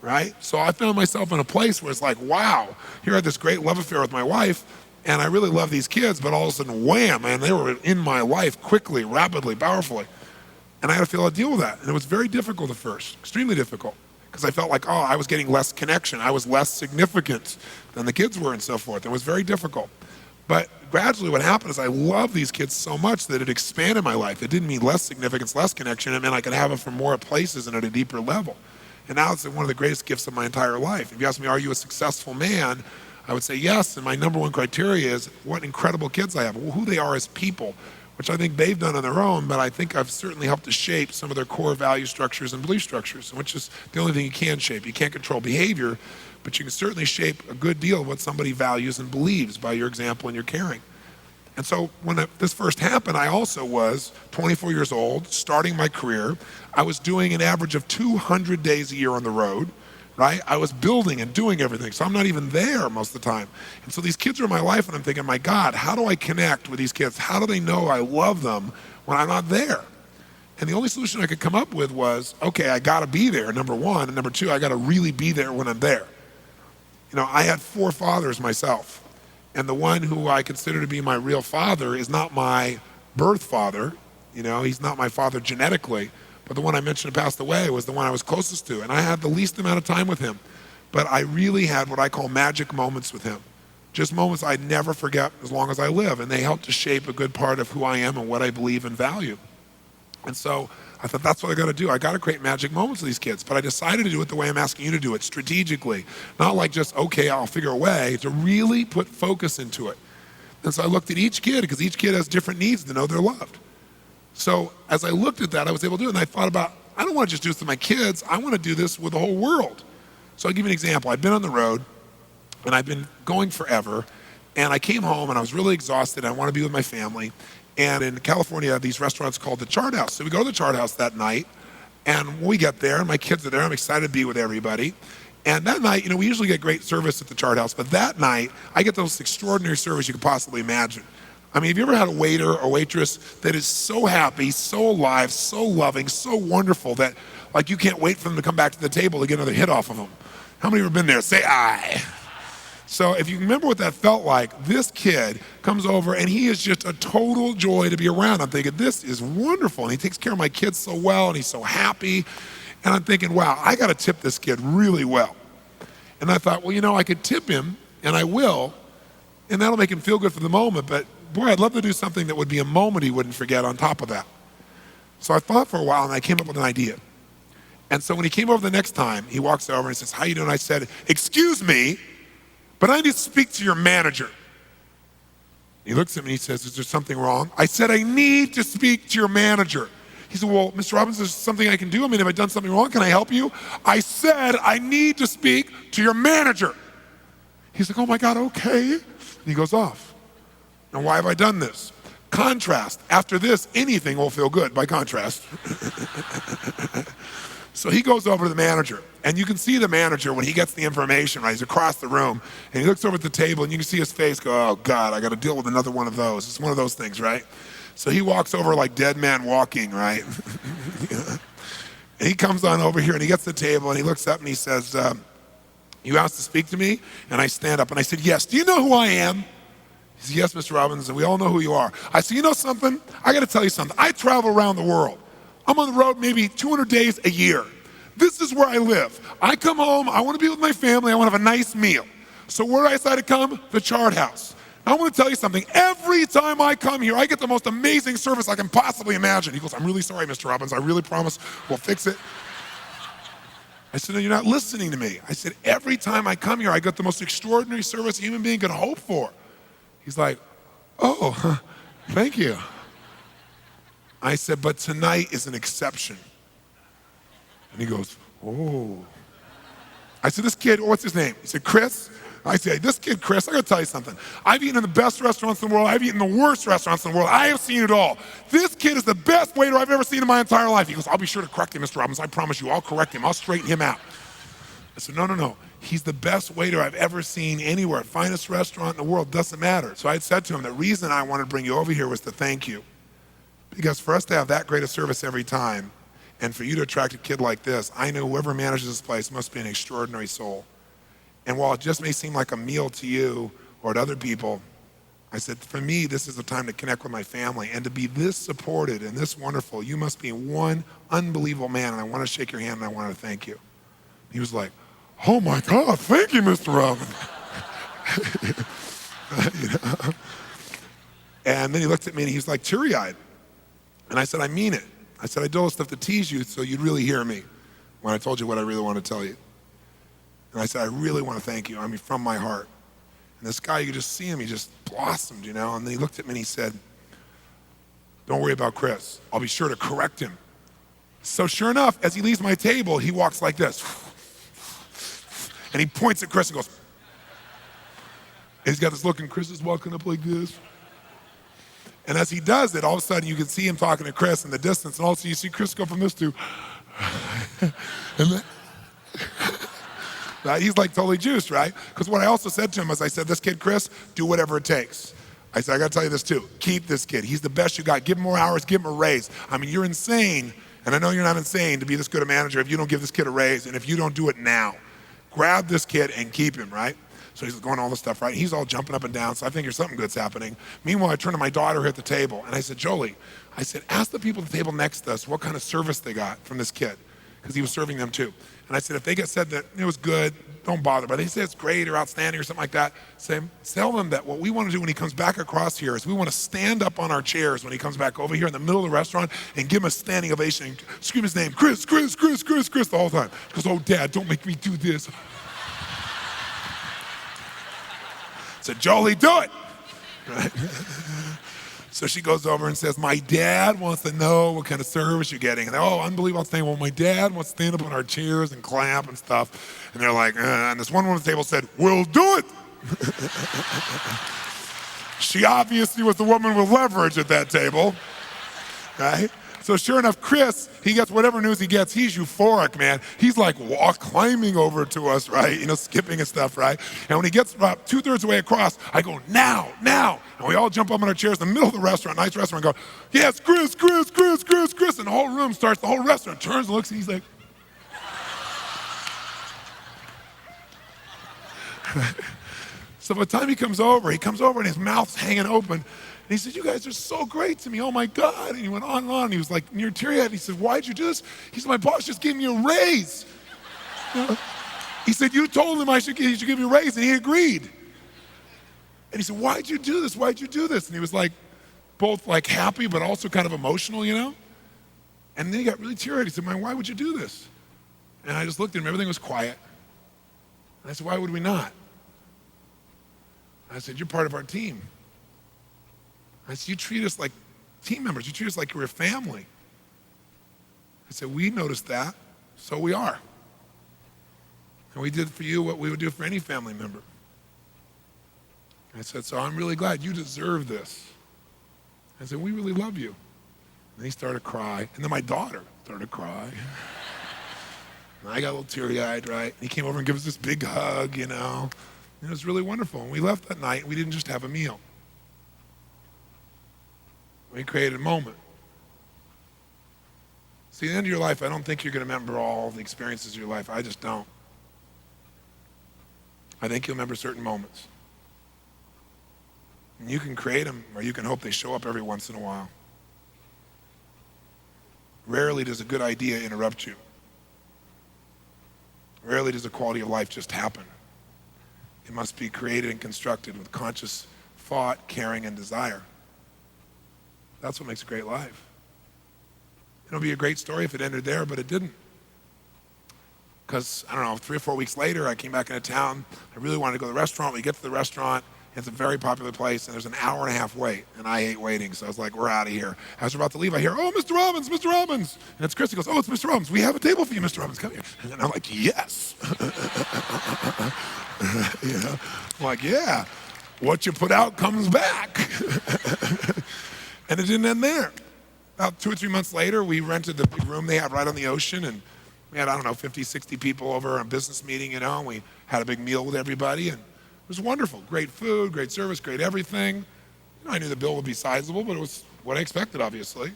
Right? So I found myself in a place where it's like, wow, here I had this great love affair with my wife, and I really love these kids, but all of a sudden, wham, man, they were in my life quickly, rapidly, powerfully. And I had to feel how to deal with that. And it was very difficult at first, extremely difficult, because I felt like, I was getting less connection. I was less significant than the kids were and so forth. It was very difficult. But gradually what happened is I loved these kids so much that it expanded my life. It didn't mean less significance, less connection. It meant I could have them from more places and at a deeper level. And now it's one of the greatest gifts of my entire life. If you ask me, are you a successful man? I would say yes, and my number one criteria is what incredible kids I have, who they are as people, which I think they've done on their own, but I think I've certainly helped to shape some of their core value structures and belief structures, which is the only thing you can shape. You can't control behavior, but you can certainly shape a good deal of what somebody values and believes by your example and your caring. And so when this first happened, I also was 24 years old, starting my career. I was doing an average of 200 days a year on the road, right? I was building and doing everything, so I'm not even there most of the time. And so these kids are in my life, and I'm thinking, my God, how do I connect with these kids? How do they know I love them when I'm not there? And the only solution I could come up with was, okay, I gotta be there, number one, and number two, I gotta really be there when I'm there. You know, I had 4 fathers myself. And the one who I consider to be my real father is not my birth father. You know, he's not my father genetically, but the one I mentioned who passed away was the one I was closest to. And I had the least amount of time with him. But I really had what I call magic moments with him. Just moments I'd never forget as long as I live. And they helped to shape a good part of who I am and what I believe and value. And so I thought, that's what I gotta do. I gotta create magic moments with these kids. But I decided to do it the way I'm asking you to do it, strategically. Not like just, okay, I'll figure a way, to really put focus into it. And so I looked at each kid, because each kid has different needs to know they're loved. So as I looked at that, I was able to do it, and I thought about, I don't wanna just do this to my kids, I wanna do this with the whole world. So I'll give you an example. I've been on the road, and I've been going forever, and I came home, and I was really exhausted, and I wanna be with my family. And in California, I have these restaurants called the Chart House. So we go to the Chart House that night, and when we get there, and my kids are there, I'm excited to be with everybody. And that night, you know, we usually get great service at the Chart House, but that night, I get the most extraordinary service you could possibly imagine. I mean, have you ever had a waiter or waitress that is so happy, so alive, so loving, so wonderful that, like, you can't wait for them to come back to the table to get another hit off of them? How many of you have been there? Say aye. So if you remember what that felt like, this kid comes over and he is just a total joy to be around. I'm thinking, this is wonderful. And he takes care of my kids so well, and he's so happy. And I'm thinking, wow, I gotta tip this kid really well. And I thought, well, you know, I could tip him, and I will, and that'll make him feel good for the moment, but boy, I'd love to do something that would be a moment he wouldn't forget on top of that. So I thought for a while, and I came up with an idea. And so when he came over the next time, he walks over and he says, how you doing? I said, excuse me, but I need to speak to your manager. He looks at me and he says, is there something wrong? I said, I need to speak to your manager. He said, well, Mr. Robbins, is there something I can do? I mean, have I done something wrong? Can I help you? I said, I need to speak to your manager. He's like, oh my God, okay. And he goes off. Now, why have I done this? Contrast. After this, anything will feel good by contrast. So he goes over to the manager, and you can see the manager when he gets the information, right? He's across the room, and he looks over at the table, and you can see his face go, oh God, I gotta deal with another one of those. It's one of those things, right? So he walks over like dead man walking, right? And he comes on over here, and he gets the table, and he looks up, and he says, you asked to speak to me? And I stand up, and I said, yes. Do you know who I am? He said, yes, Mr. Robbins, and we all know who you are. I said, you know something? I gotta tell you something. I travel around the world. I'm on the road maybe 200 days a year. This is where I live. I come home, I wanna be with my family, I wanna have a nice meal. So where do I decide to come? The Chart House. I wanna tell you something. Every time I come here, I get the most amazing service I can possibly imagine. He goes, I'm really sorry, Mr. Robbins. I really promise we'll fix it. I said, no, you're not listening to me. I said, every time I come here, I get the most extraordinary service a human being could hope for. He's like, oh, thank you. I said, but tonight is an exception. And he goes, oh. I said, this kid, what's his name? He said, Chris. I said, this kid, Chris, I gotta tell you something. I've eaten in the best restaurants in the world. I've eaten the worst restaurants in the world. I have seen it all. This kid is the best waiter I've ever seen in my entire life. He goes, I'll be sure to correct him, Mr. Robbins. I promise you, I'll correct him. I'll straighten him out. I said, no. He's the best waiter I've ever seen anywhere. Finest restaurant in the world, doesn't matter. So I had said to him, the reason I wanted to bring you over here was to thank you. Because for us to have that great a service every time, and for you to attract a kid like this, I know whoever manages this place must be an extraordinary soul. And while it just may seem like a meal to you or to other people, I said, for me, this is the time to connect with my family. And to be this supported and this wonderful, you must be one unbelievable man, and I want to shake your hand and I want to thank you. He was like, oh my God, thank you, Mr. Robbins. You know? And then he looked at me and he was like teary-eyed. And I said, I mean it. I said, I do all this stuff to tease you so you'd really hear me when I told you what I really want to tell you. And I said, I really want to thank you. I mean, from my heart. And this guy, you could just see him, he just blossomed, you know? And then he looked at me and he said, don't worry about Chris. I'll be sure to correct him. So sure enough, as he leaves my table, he walks like this. And he points at Chris and goes, and he's got this look, and Chris is walking up like this. And as he does it, all of a sudden you can see him talking to Chris in the distance, and all of a sudden you see Chris go from this to, and then, right? He's like totally juiced, right? Because what I also said to him is I said, this kid, Chris, do whatever it takes. I said, I gotta tell you this too, keep this kid. He's the best you got. Give him more hours, give him a raise. I mean, you're insane, and I know you're not insane to be this good a manager if you don't give this kid a raise and if you don't do it now. Grab this kid and keep him, right? So he's going all this stuff, right? He's all jumping up and down, so I figure something good's happening. Meanwhile, I turn to my daughter here at the table, and I said, Jolie, I said, ask the people at the table next to us what kind of service they got from this kid, because he was serving them too. And I said, if they get said that it was good, don't bother. But they say it's great or outstanding or something like that, tell them that what we want to do when he comes back across here is we want to stand up on our chairs when he comes back over here in the middle of the restaurant and give him a standing ovation and scream his name, Chris, Chris, Chris, Chris, Chris, the whole time. He goes, oh, Dad, don't make me do this. I said, Jolie, do it. Right? So she goes over and says, my dad wants to know what kind of service you're getting. And they're, oh, unbelievable. I'm saying, well, my dad wants to stand up on our chairs and clap and stuff. And they're like, and this one woman at the table said, we'll do it. She obviously was the woman with leverage at that table, right? So sure enough, Chris, he gets whatever news he gets. He's euphoric, man. He's like climbing over to us, right? You know, skipping and stuff, right? And when he gets about 2/3 of the way across, I go, now, now. And we all jump up in our chairs in the middle of the restaurant, nice restaurant, and go, yes, Chris, Chris, Chris, Chris, Chris. And the whole room starts, the whole restaurant turns and looks, and he's like, so by the time he comes over and his mouth's hanging open. And he said, you guys are so great to me. Oh my God. And he went on and on. He was like near teary-eyed. And he said, why'd you do this? He said, my boss just gave me a raise. You know? He said, you told him he should give you a raise, and he agreed. And he said, why'd you do this? Why'd you do this? And he was like, both like happy, but also kind of emotional, you know? And then he got really teary-eyed. He said, man, why would you do this? And I just looked at him. Everything was quiet. And I said, why would we not? I said, you're part of our team. I said, you treat us like team members. You treat us like we're a family. I said, we noticed that, so we are. And we did for you what we would do for any family member. I said, so I'm really glad you deserve this. I said, we really love you. And he started to cry. And then my daughter started to cry. And I got a little teary-eyed, right? And he came over and gave us this big hug, you know. And it was really wonderful. And we left that night, and we didn't just have a meal. We created a moment. See, at the end of your life, I don't think you're going to remember all the experiences of your life. I just don't. I think you'll remember certain moments. And you can create them, or you can hope they show up every once in a while. Rarely does a good idea interrupt you. Rarely does a quality of life just happen. It must be created and constructed with conscious thought, caring, and desire. That's what makes a great life. It'll be a great story if it ended there, but it didn't. Because, I don't know, 3 or 4 weeks later, I came back into town. I really wanted to go to the restaurant. We get to the restaurant. It's a very popular place, and there's an hour and a half wait, and I hate waiting, so I was like, we're out of here. As we're about to leave, I hear, oh, Mr. Robbins, Mr. Robbins. And it's Chris. He goes, oh, it's Mr. Robbins. We have a table for you, Mr. Robbins. Come here. And I'm like, yes. You know? I'm like, yeah. What you put out comes back. And it didn't end there. About 2 or 3 months later, we rented the big room they have right on the ocean, and we had, I don't know, 50, 60 people over on a business meeting, you know, and we had a big meal with everybody, and it was wonderful. Great food, great service, great everything. You know, I knew the bill would be sizable, but it was what I expected, obviously.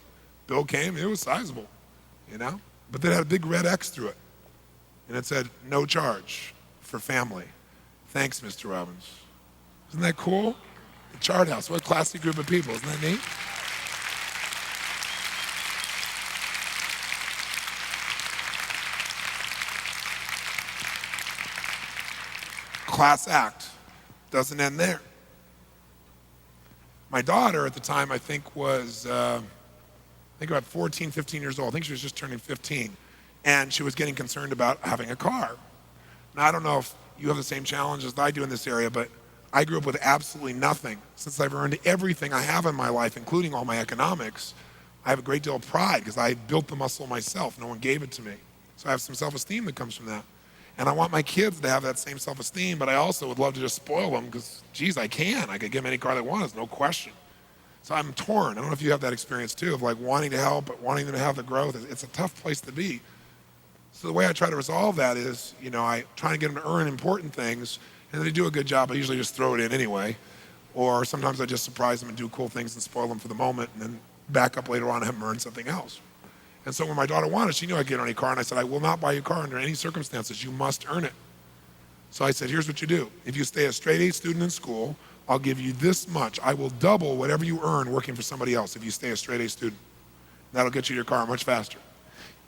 Bill came, it was sizable, you know? But then it had a big red X through it, and it said, no charge for family. Thanks, Mr. Robbins. Isn't that cool? The Chart House, what a classy group of people, isn't that neat? Class act doesn't end there. My daughter at the time, I think was, about 14, 15 years old. I think she was just turning 15. And she was getting concerned about having a car. Now, I don't know if you have the same challenges that I do in this area, but I grew up with absolutely nothing. Since I've earned everything I have in my life, including all my economics, I have a great deal of pride because I built the muscle myself. No one gave it to me. So I have some self-esteem that comes from that. And I want my kids to have that same self-esteem, but I also would love to just spoil them because, geez, I can. I could give them any car they want, there's no question. So I'm torn. I don't know if you have that experience too, of like wanting to help, but wanting them to have the growth. It's a tough place to be. So the way I try to resolve that is, I try to get them to earn important things, and if they do a good job, I usually just throw it in anyway. Or sometimes I just surprise them and do cool things and spoil them for the moment, and then back up later on and have them earn something else. And so when my daughter wanted, she knew I'd get her any car, and I said, I will not buy you a car under any circumstances. You must earn it. So I said, here's what you do. If you stay a straight A student in school, I'll give you this much. I will double whatever you earn working for somebody else if you stay a straight A student. That'll get you your car much faster.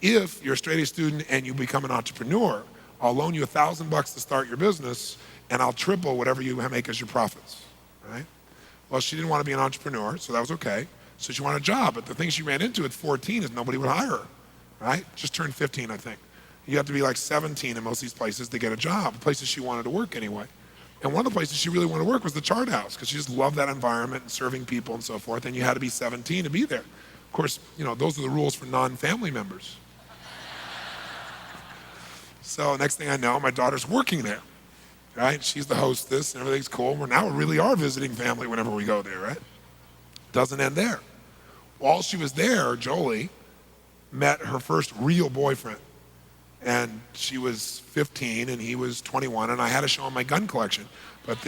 If you're a straight A student and you become an entrepreneur, I'll loan you $1,000 to start your business, and I'll triple whatever you make as your profits, right? Well, she didn't want to be an entrepreneur, so that was okay. So she wanted a job, but the thing she ran into at 14 is nobody would hire her, right? Just turned 15, I think. You have to be like 17 in most of these places to get a job, the places she wanted to work anyway. And one of the places she really wanted to work was the chart house, because she just loved that environment and serving people and so forth, and you had to be 17 to be there. Of course, those are the rules for non-family members. So next thing I know, my daughter's working there, right? She's the hostess and everything's cool. We really are visiting family whenever we go there, right? Doesn't end there. While she was there, Jolie met her first real boyfriend. And she was 15 and he was 21, and I had to show him my gun collection. But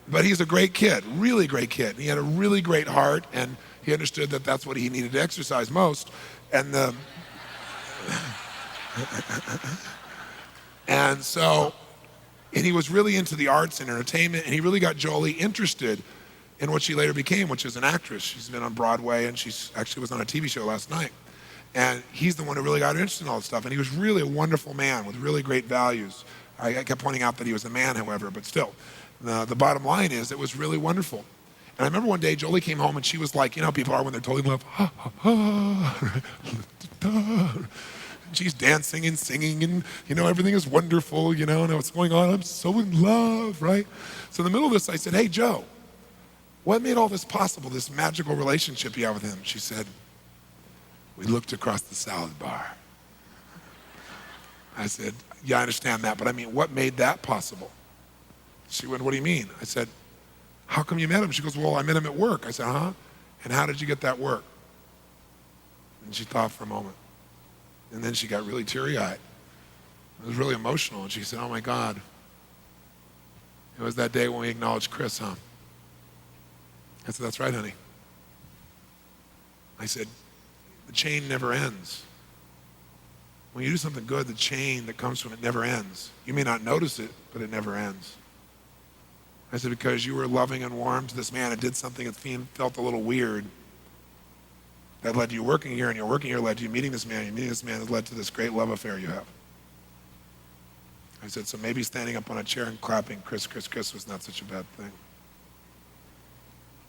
but he's a great kid, really great kid. He had a really great heart, and he understood that that's what he needed to exercise most. And and he was really into the arts and entertainment, and he really got Jolie interested in what she later became, which is an actress. She's been on Broadway, and she's actually was on a TV show last night. And he's the one who really got her interested in all this stuff. And he was really a wonderful man with really great values. I kept pointing out that he was a man, however, but still. The bottom line is it was really wonderful. And I remember one day Jolie came home and she was like, people are when they're totally in love. Ha, ha, ha. She's dancing and singing and, everything is wonderful, and what's going on. I'm so in love, right? So in the middle of this, I said, hey, Joe, what made all this possible, this magical relationship you have with him? She said, we looked across the salad bar. I said, yeah, I understand that, but I mean, what made that possible? She went, what do you mean? I said, how come you met him? She goes, well, I met him at work. I said, huh? And how did you get that work? And she thought for a moment. And then she got really teary-eyed. It was really emotional. And she said, oh my God. It was that day when we acknowledged Chris, huh? I said, that's right, honey. I said, the chain never ends. When you do something good, the chain that comes from it never ends. You may not notice it, but it never ends. I said, because you were loving and warm to this man and did something that felt a little weird, that led to you working here, and your working here led to you meeting this man. Your meeting this man has led to this great love affair you have. I said, so maybe standing up on a chair and clapping Chris, Chris, Chris was not such a bad thing.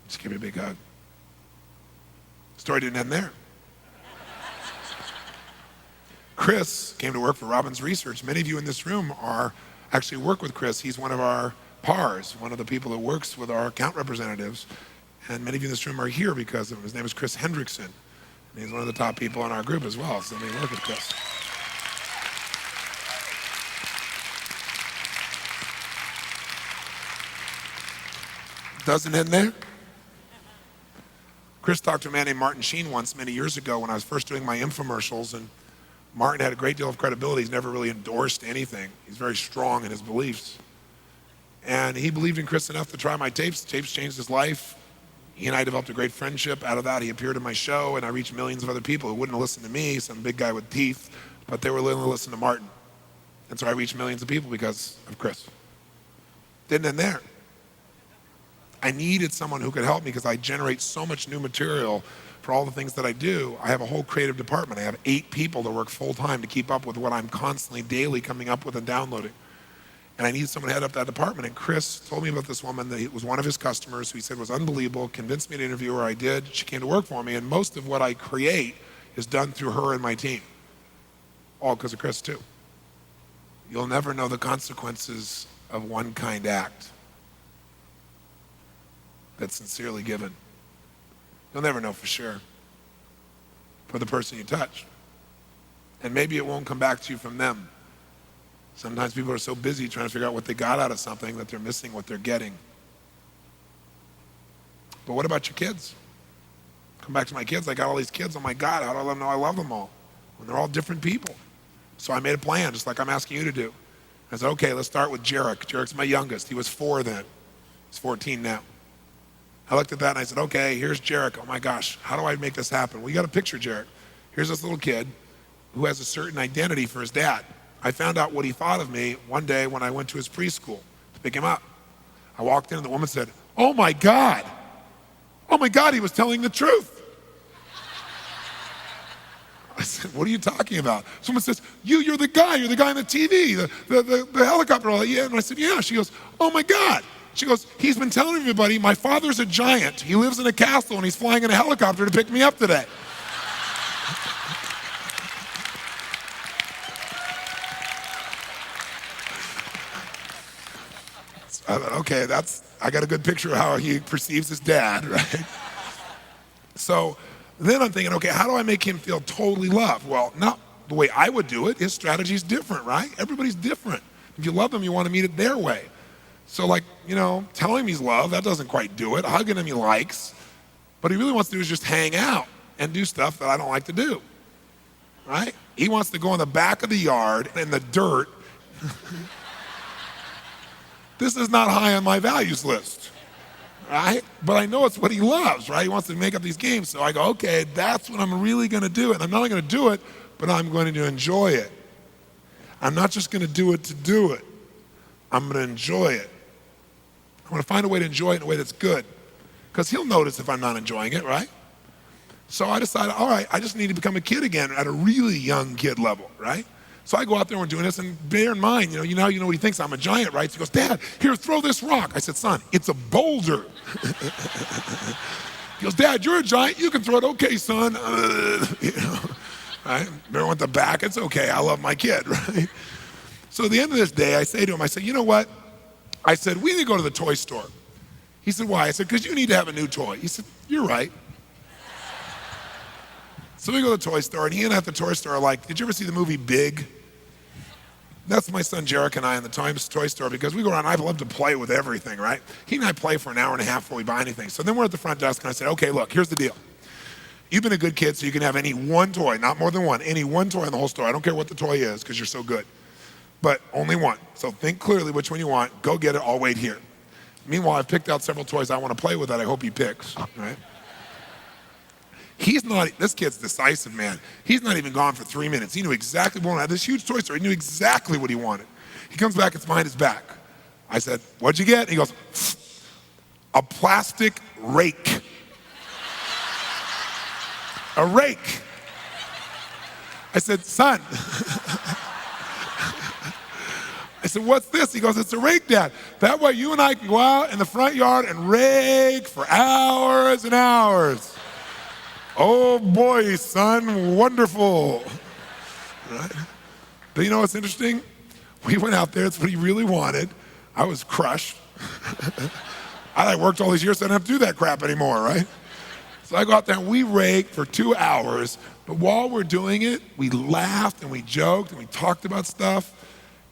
Just give me a big hug. Story didn't end there. Chris came to work for Robbins Research. Many of you in this room actually work with Chris. He's one of our PARs, one of the people that works with our account representatives. And many of you in this room are here because of him. His name is Chris Hendrickson. And he's one of the top people in our group as well. So they work with Chris. Doesn't end there. Chris talked to a man named Martin Sheen once many years ago when I was first doing my infomercials, and Martin had a great deal of credibility. He's never really endorsed anything. He's very strong in his beliefs. And he believed in Chris enough to try my tapes. The tapes changed his life. He and I developed a great friendship. Out of that, he appeared in my show, and I reached millions of other people who wouldn't have listened to me, some big guy with teeth, but they were willing to listen to Martin. And so I reached millions of people because of Chris. Didn't end there. I needed someone who could help me because I generate so much new material for all the things that I do. I have a whole creative department. I have 8 people that work full-time to keep up with what I'm constantly, daily coming up with and downloading. And I need someone to head up that department. And Chris told me about this woman that was one of his customers who he said was unbelievable, convinced me to interview her. I did. She came to work for me. And most of what I create is done through her and my team. All because of Chris, too. You'll never know the consequences of one kind act that's sincerely given. You'll never know for sure for the person you touch. And maybe it won't come back to you from them. Sometimes people are so busy trying to figure out what they got out of something that they're missing what they're getting. But what about your kids? Come back to my kids. I got all these kids. Oh my God, how do I let them know I love them all? When they're all different people. So I made a plan, just like I'm asking you to do. I said, okay, let's start with Jarek. Jarek's my youngest. He was 4 then. He's 14 now. I looked at that and I said, okay, here's Jarek. Oh my gosh, how do I make this happen? Well, you got to picture Jarek. Here's this little kid who has a certain identity for his dad. I found out what he thought of me one day when I went to his preschool to pick him up. I walked in and the woman said, oh my God, he was telling the truth. I said, what are you talking about? Someone says, you're the guy on the TV, the helicopter. Yeah. And I said, yeah. She goes, oh my God. She goes, he's been telling everybody my father's a giant. He lives in a castle and he's flying in a helicopter to pick me up today. So I thought, okay, I got a good picture of how he perceives his dad, right? So then I'm thinking, okay, how do I make him feel totally loved? Well, not the way I would do it. His strategy is different, right? Everybody's different. If you love them, you want to meet it their way. So like, telling him he's loved, that doesn't quite do it. Hugging him he likes. What he really wants to do is just hang out and do stuff that I don't like to do, right? He wants to go in the back of the yard in the dirt. This is not high on my values list, right? But I know it's what he loves, right? He wants to make up these games. So I go, okay, that's what I'm really going to do. And I'm not only going to do it, but I'm going to enjoy it. I'm not just going to do it to do it. I'm going to enjoy it. I'm going to find a way to enjoy it in a way that's good. Because he'll notice if I'm not enjoying it, right? So I decided, all right, I just need to become a kid again at a really young kid level, right? So I go out there and we're doing this, and bear in mind, you know what he thinks, I'm a giant, right? So he goes, Dad, here, throw this rock. I said, son, it's a boulder. He goes, Dad, you're a giant, you can throw it. Okay, son. Right? Remember with the back, it's okay, I love my kid, right? So at the end of this day, I say to him, I said, you know what? I said, we need to go to the toy store. He said, why? I said, because you need to have a new toy. He said, you're right. So we go to the toy store, and he and I at the toy store are like, did you ever see the movie Big? That's my son Jarek and I in the toy store, because we go around, I love to play with everything, right? He and I play for an hour and a half before we buy anything. So then we're at the front desk, and I said, okay, look, here's the deal. You've been a good kid, so you can have any one toy, not more than one, any one toy in the whole store. I don't care what the toy is, because you're so good. But only one. So think clearly which one you want. Go get it. I'll wait here. Meanwhile, I've picked out several toys I want to play with that I hope he picks, right? This kid's decisive, man. He's not even gone for 3 minutes. He knew exactly what he wanted. This huge toy store, he knew exactly what he wanted. He comes back, it's behind his back. I said, what'd you get? And he goes, a plastic rake. A rake. I said, son. I said, what's this? He goes, it's a rake, Dad. That way you and I can go out in the front yard and rake for hours and hours. Oh boy, son, wonderful. Right? But you know what's interesting? We went out there, it's what he really wanted. I was crushed. I worked all these years, so I don't have to do that crap anymore, right? So I go out there and we raked for 2 hours, but while we're doing it, we laughed and we joked and we talked about stuff.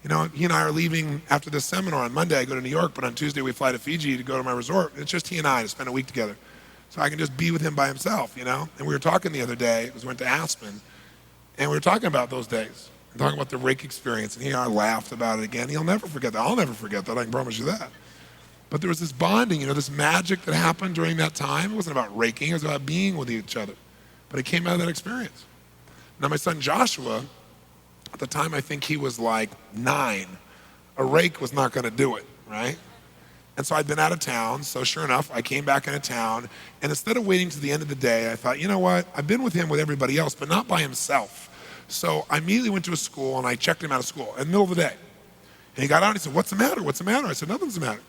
He and I are leaving after this seminar on Monday. I go to New York, but on Tuesday we fly to Fiji to go to my resort. It's just he and I to spend a week together. So I can just be with him by himself, And we were talking the other day, we went to Aspen, and we were talking about those days, and talking about the rake experience, and he and I laughed about it again. He'll never forget that. I'll never forget that, I can promise you that. But there was this bonding, this magic that happened during that time. It wasn't about raking, it was about being with each other. But it came out of that experience. Now my son Joshua, at the time I think he was like 9, a rake was not gonna do it, right? And so I'd been out of town, so sure enough, I came back into town, and instead of waiting to the end of the day, I thought, you know what, I've been with him with everybody else, but not by himself. So I immediately went to a school, and I checked him out of school in the middle of the day. And he got out, and he said, what's the matter? What's the matter? I said, nothing's the matter.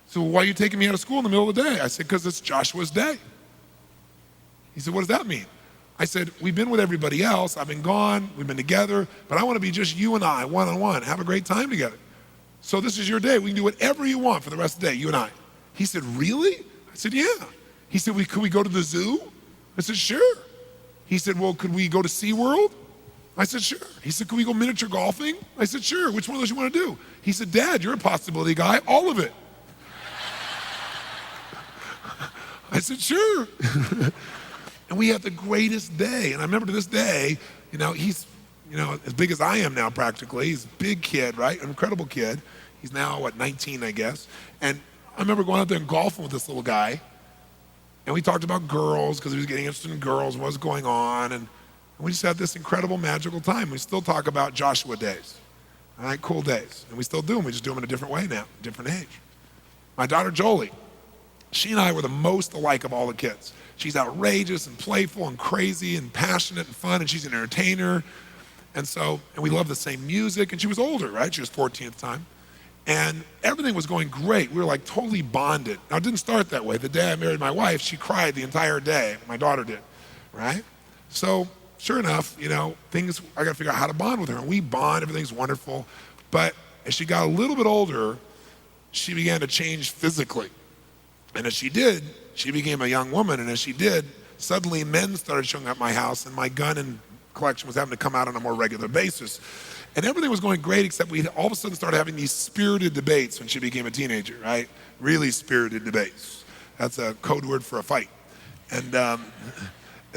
So why are you taking me out of school in the middle of the day? I said, because it's Joshua's day. He said, what does that mean? I said, we've been with everybody else, I've been gone, we've been together, but I want to be just you and I, one-on-one, have a great time together. So this is your day. We can do whatever you want for the rest of the day, you and I. He said, really? I said, yeah. He said, could we go to the zoo? I said, sure. He said, well, could we go to SeaWorld? I said, sure. He said, can we go miniature golfing? I said, sure. Which one of those you want to do? He said, Dad, you're a possibility guy. All of it. I said, sure. And we had the greatest day. And I remember to this day, he's, as big as I am now practically. He's a big kid, right? An incredible kid. He's now, 19, I guess. And I remember going out there and golfing with this little guy. And we talked about girls because he was getting interested in girls, what was going on. And we just had this incredible, magical time. We still talk about Joshua days, all right, cool days. And we still do them. We just do them in a different way now, different age. My daughter, Jolie, she and I were the most alike of all the kids. She's outrageous and playful and crazy and passionate and fun, and she's an entertainer. And we love the same music. And she was older, right? She was 14 at the time. And everything was going great. We were like totally bonded. Now, it didn't start that way. The day I married my wife, she cried the entire day. My daughter did, right? So sure enough, things, I got to figure out how to bond with her. And we bond, everything's wonderful. But as she got a little bit older, she began to change physically. And as she did, she became a young woman. And as she did, suddenly men started showing up at my house, and my gun and collection was having to come out on a more regular basis. And everything was going great, except we all of a sudden started having these spirited debates when she became a teenager, right? Really spirited debates. That's a code word for a fight. And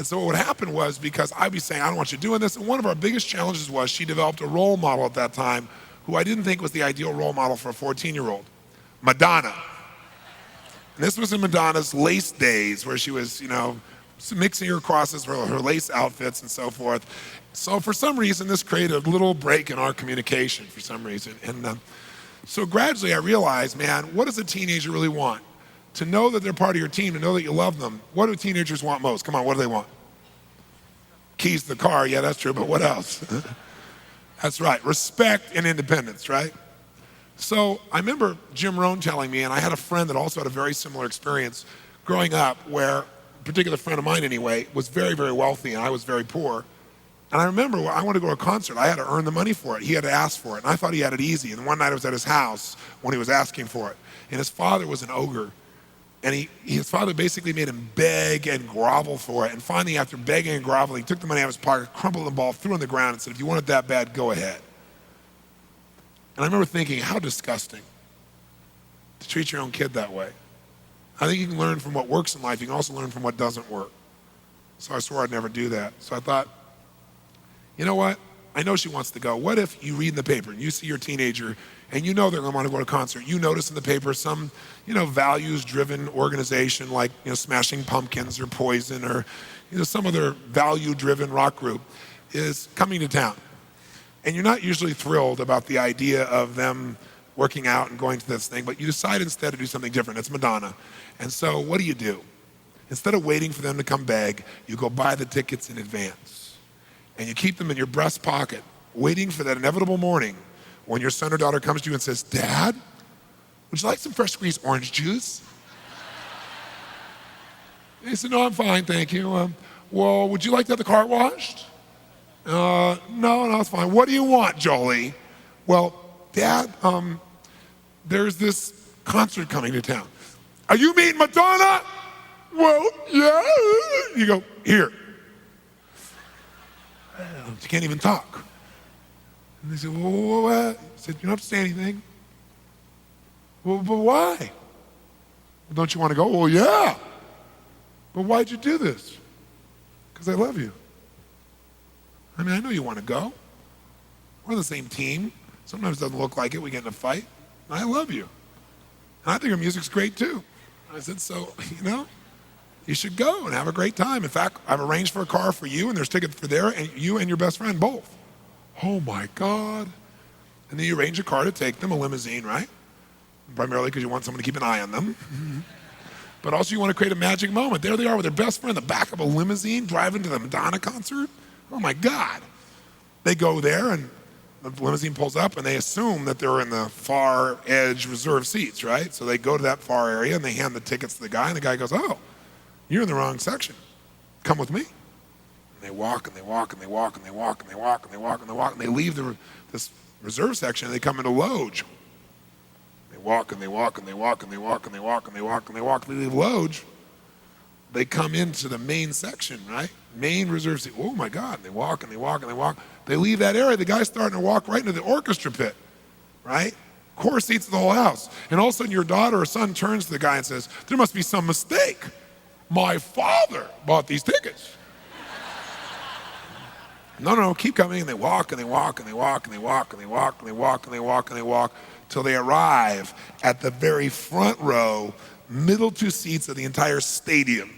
so what would happen was, because I'd be saying, I don't want you doing this, and one of our biggest challenges was she developed a role model at that time who I didn't think was the ideal role model for a 14-year-old, Madonna. And this was in Madonna's lace days, where she was, mixing her crosses for her lace outfits and so forth. So for some reason, this created a little break in our communication for some reason. And so gradually I realized, man, what does a teenager really want? To know that they're part of your team, to know that you love them. What do teenagers want most? Come on, what do they want? Keys to the car, yeah, that's true, but what else? That's right, respect and independence, right? So I remember Jim Rohn telling me, and I had a friend that also had a very similar experience growing up, where a particular friend of mine anyway was very, very wealthy, and I was very poor. And I remember I wanted to go to a concert. I had to earn the money for it. He had to ask for it. And I thought he had it easy. And one night I was at his house when he was asking for it. And his father was an ogre. And his father basically made him beg and grovel for it. And finally, after begging and groveling, he took the money out of his pocket, crumpled the ball, threw it on the ground, and said, if you want it that bad, go ahead. And I remember thinking, how disgusting to treat your own kid that way. I think you can learn from what works in life. You can also learn from what doesn't work. So I swore I'd never do that. So I thought, you know what? I know she wants to go. What if you read in the paper and you see your teenager and you know they're going to want to go to a concert. You notice in the paper some, values-driven organization like, Smashing Pumpkins or Poison or, some other value-driven rock group is coming to town. And you're not usually thrilled about the idea of them working out and going to this thing, but you decide instead to do something different. It's Madonna. And so what do? Instead of waiting for them to come beg, you go buy the tickets in advance. And you keep them in your breast pocket, waiting for that inevitable morning when your son or daughter comes to you and says, Dad, would you like some fresh squeezed orange juice? And he said, no, I'm fine, thank you. Well, would you like to have the car washed? No, it's fine. What do you want, Jolie? Well, Dad, there's this concert coming to town. Are you meeting Madonna? Well, yeah. You go, here. You can't even talk. And they said, well, what? He said, you don't have to say anything. Well, but why? Well, don't you want to go? Well, yeah. But why'd you do this? Because I love you. I mean, I know you want to go. We're on the same team. Sometimes it doesn't look like it. We get in a fight. I love you. And I think your music's great too. I said, so, you should go and have a great time. In fact, I've arranged for a car for you, and there's tickets for there, and you and your best friend both. Oh my God. And then you arrange a car to take them, a limousine, right? Primarily because you want someone to keep an eye on them. But also you want to create a magic moment. There they are with their best friend in the back of a limousine driving to the Madonna concert. Oh my God. They go there, and the limousine pulls up, and they assume that they're in the far edge reserved seats, right? So they go to that far area, and they hand the tickets to the guy, and the guy goes, oh, you're in the wrong section. Come with me. And they walk, and they walk, and they walk, and they walk, and they walk, and they walk, and they walk, and they leave this reserve section, and they come into Loge. They walk, and they walk, and they walk, and they walk, and they walk, and they walk, and they walk, and they leave Loge. they come into the main section, right? Main reserve seat. Oh my God, they walk and they walk and they walk. They leave that area, the guy's starting to walk right into the orchestra pit, right? Core seats of the whole house. And all of a sudden your daughter or son turns to the guy and says, there must be some mistake. My father bought these tickets. No, keep coming. And they walk and they walk and they walk and they walk and they walk and they walk and they walk and they walk till they arrive at the very front row, middle two seats of the entire stadium,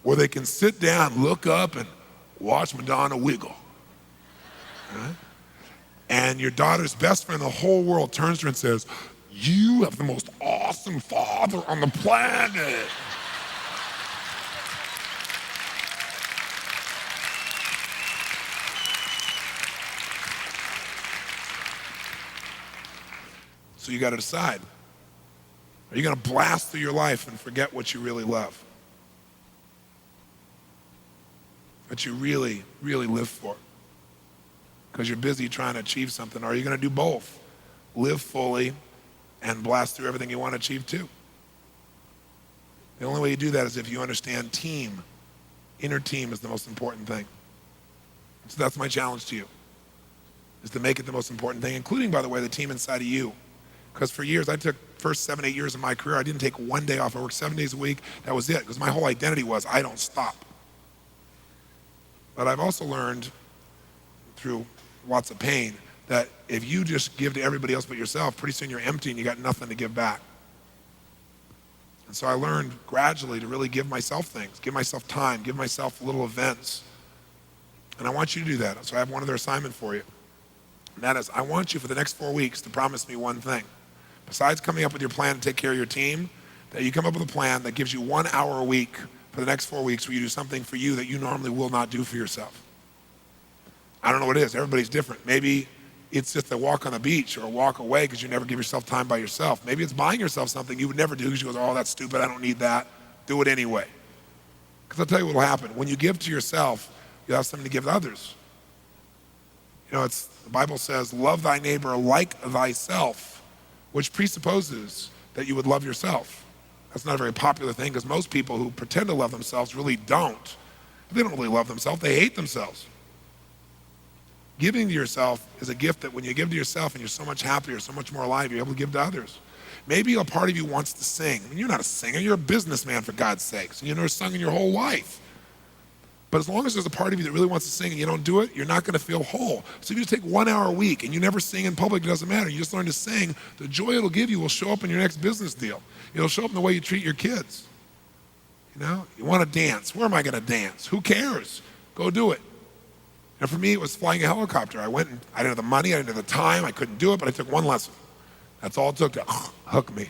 where they can sit down, look up, and watch Madonna wiggle. Right? And your daughter's best friend in the whole world turns to her and says, you have the most awesome father on the planet. So you got to decide. Are you going to blast through your life and forget what you really love? What you really, really live for? Because you're busy trying to achieve something. Or are you going to do both? Live fully and blast through everything you want to achieve too. The only way you do that is if you understand team. Inner team is the most important thing. So that's my challenge to you, is to make it the most important thing, including, by the way, the team inside of you. Because for years, I took first 7, 8 years of my career, I didn't take one day off. I worked 7 days a week. That was it, because my whole identity was, I don't stop. But I've also learned through lots of pain that if you just give to everybody else but yourself, pretty soon you're empty and you got nothing to give back. And so I learned gradually to really give myself things, give myself time, give myself little events. And I want you to do that. So I have one other assignment for you. And that is, I want you for the next 4 weeks to promise me one thing. Besides coming up with your plan to take care of your team, that you come up with a plan that gives you 1 hour a week for the next 4 weeks where you do something for you that you normally will not do for yourself. I don't know what it is. Everybody's different. Maybe it's just a walk on the beach or a walk away because you never give yourself time by yourself. Maybe it's buying yourself something you would never do because you go, oh, that's stupid. I don't need that. Do it anyway. Because I'll tell you what will happen. When you give to yourself, you'll have something to give to others. You know, the Bible says, love thy neighbor like thyself, which presupposes that you would love yourself. That's not a very popular thing because most people who pretend to love themselves really don't. They don't really love themselves. They hate themselves. Giving to yourself is a gift that when you give to yourself and you're so much happier, so much more alive, you're able to give to others. Maybe a part of you wants to sing. I mean, you're not a singer. You're a businessman, for God's sakes. And you've never sung in your whole life. But as long as there's a part of you that really wants to sing and you don't do it, you're not going to feel whole. So if you just take 1 hour a week and you never sing in public, it doesn't matter. You just learn to sing. The joy it'll give you will show up in your next business deal. It'll show up in the way you treat your kids. You know, you want to dance. Where am I going to dance? Who cares? Go do it. And for me, it was flying a helicopter. I went and I didn't have the money, I didn't have the time, I couldn't do it, but I took one lesson. That's all it took to hook me.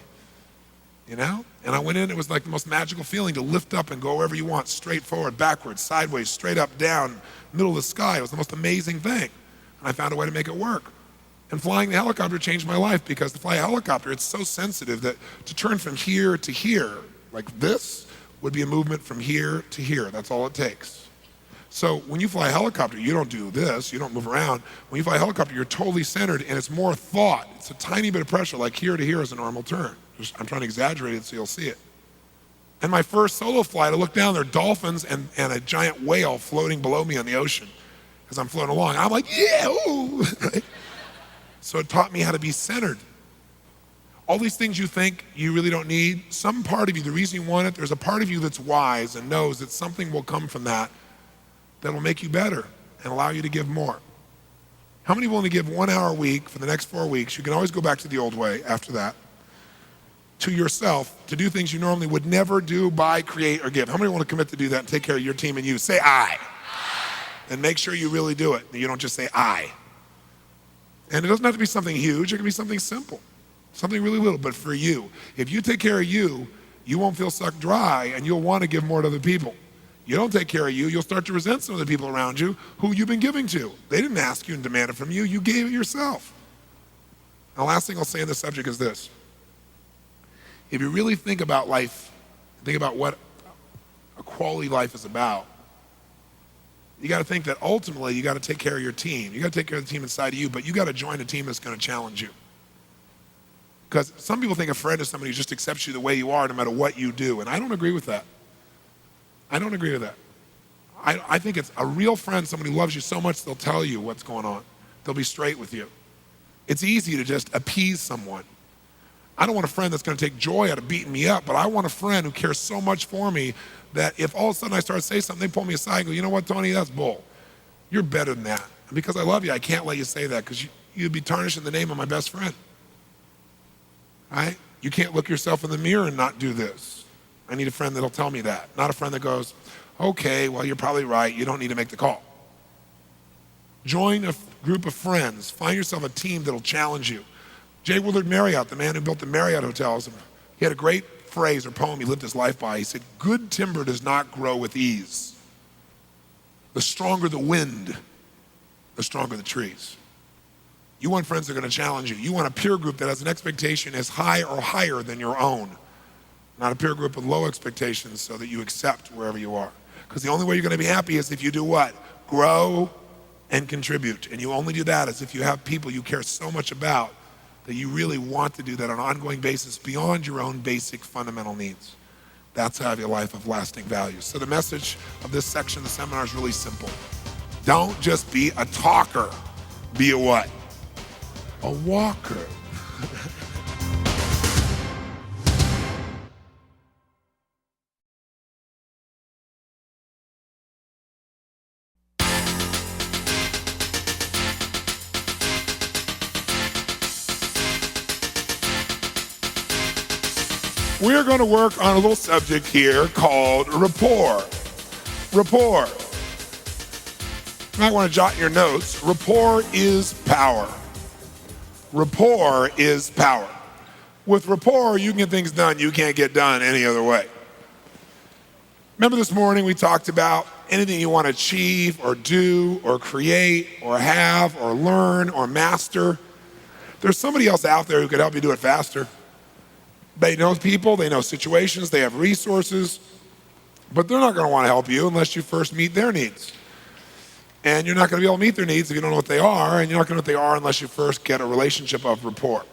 You know? And I went in, it was like the most magical feeling to lift up and go wherever you want, straight forward, backwards, sideways, straight up, down, middle of the sky. It was the most amazing thing. And I found a way to make it work. And flying the helicopter changed my life because to fly a helicopter, it's so sensitive that to turn from here to here, like this, would be a movement from here to here. That's all it takes. So when you fly a helicopter, you don't do this, you don't move around. When you fly a helicopter, you're totally centered and it's more thought. It's a tiny bit of pressure, like here to here is a normal turn. I'm trying to exaggerate it so you'll see it. And my first solo flight, I looked down, there are dolphins and a giant whale floating below me on the ocean as I'm floating along. I'm like, yeah, ooh. So it taught me how to be centered. All these things you think you really don't need, some part of you, the reason you want it, there's a part of you that's wise and knows that something will come from that will make you better and allow you to give more. How many willing to give 1 hour a week for the next 4 weeks? You can always go back to the old way after that. To yourself, to do things you normally would never do, buy, create, or give. How many want to commit to do that and take care of your team and you? Say I. And make sure you really do it. You don't just say I. And it doesn't have to be something huge. It can be something simple. Something really little, but for you. If you take care of you, you won't feel sucked dry and you'll want to give more to other people. You don't take care of you, you'll start to resent some of the people around you who you've been giving to. They didn't ask you and demand it from you. You gave it yourself. The last thing I'll say on this subject is this. If you really think about life, think about what a quality life is about, you got to think that ultimately you got to take care of your team. You got to take care of the team inside of you, but you got to join a team that's going to challenge you. Because some people think a friend is somebody who just accepts you the way you are no matter what you do, and I don't agree with that. I don't agree with that. I think it's a real friend, somebody who loves you so much they'll tell you what's going on. They'll be straight with you. It's easy to just appease someone. I don't want a friend that's going to take joy out of beating me up, but I want a friend who cares so much for me that if all of a sudden I start to say something, they pull me aside and go, you know what, Tony, that's bull. You're better than that. And because I love you, I can't let you say that because you'd be tarnishing the name of my best friend. Right? You can't look yourself in the mirror and not do this. I need a friend that'll tell me that, not a friend that goes, okay, well, you're probably right. You don't need to make the call. Join a group of friends. Find yourself a team that'll challenge you. J. Willard Marriott, the man who built the Marriott hotels, he had a great phrase or poem he lived his life by. He said, good timber does not grow with ease. The stronger the wind, the stronger the trees. You want friends that are going to challenge you. You want a peer group that has an expectation as high or higher than your own. Not a peer group with low expectations so that you accept wherever you are. Because the only way you're going to be happy is if you do what? Grow and contribute. And you only do that as if you have people you care so much about that you really want to do that on an ongoing basis beyond your own basic fundamental needs. That's how you have a life of lasting value. So the message of this section of the seminar is really simple. Don't just be a talker. Be a what? A walker. We're going to work on a little subject here called rapport. Rapport. You might want to jot in your notes. Rapport is power. Rapport is power. With rapport, you can get things done you can't get done any other way. Remember this morning we talked about anything you want to achieve or do or create or have or learn or master. There's somebody else out there who could help you do it faster. They know people, they know situations, they have resources, but they're not going to want to help you unless you first meet their needs. And you're not going to be able to meet their needs if you don't know what they are, and you're not going to know what they are unless you first get a relationship of rapport.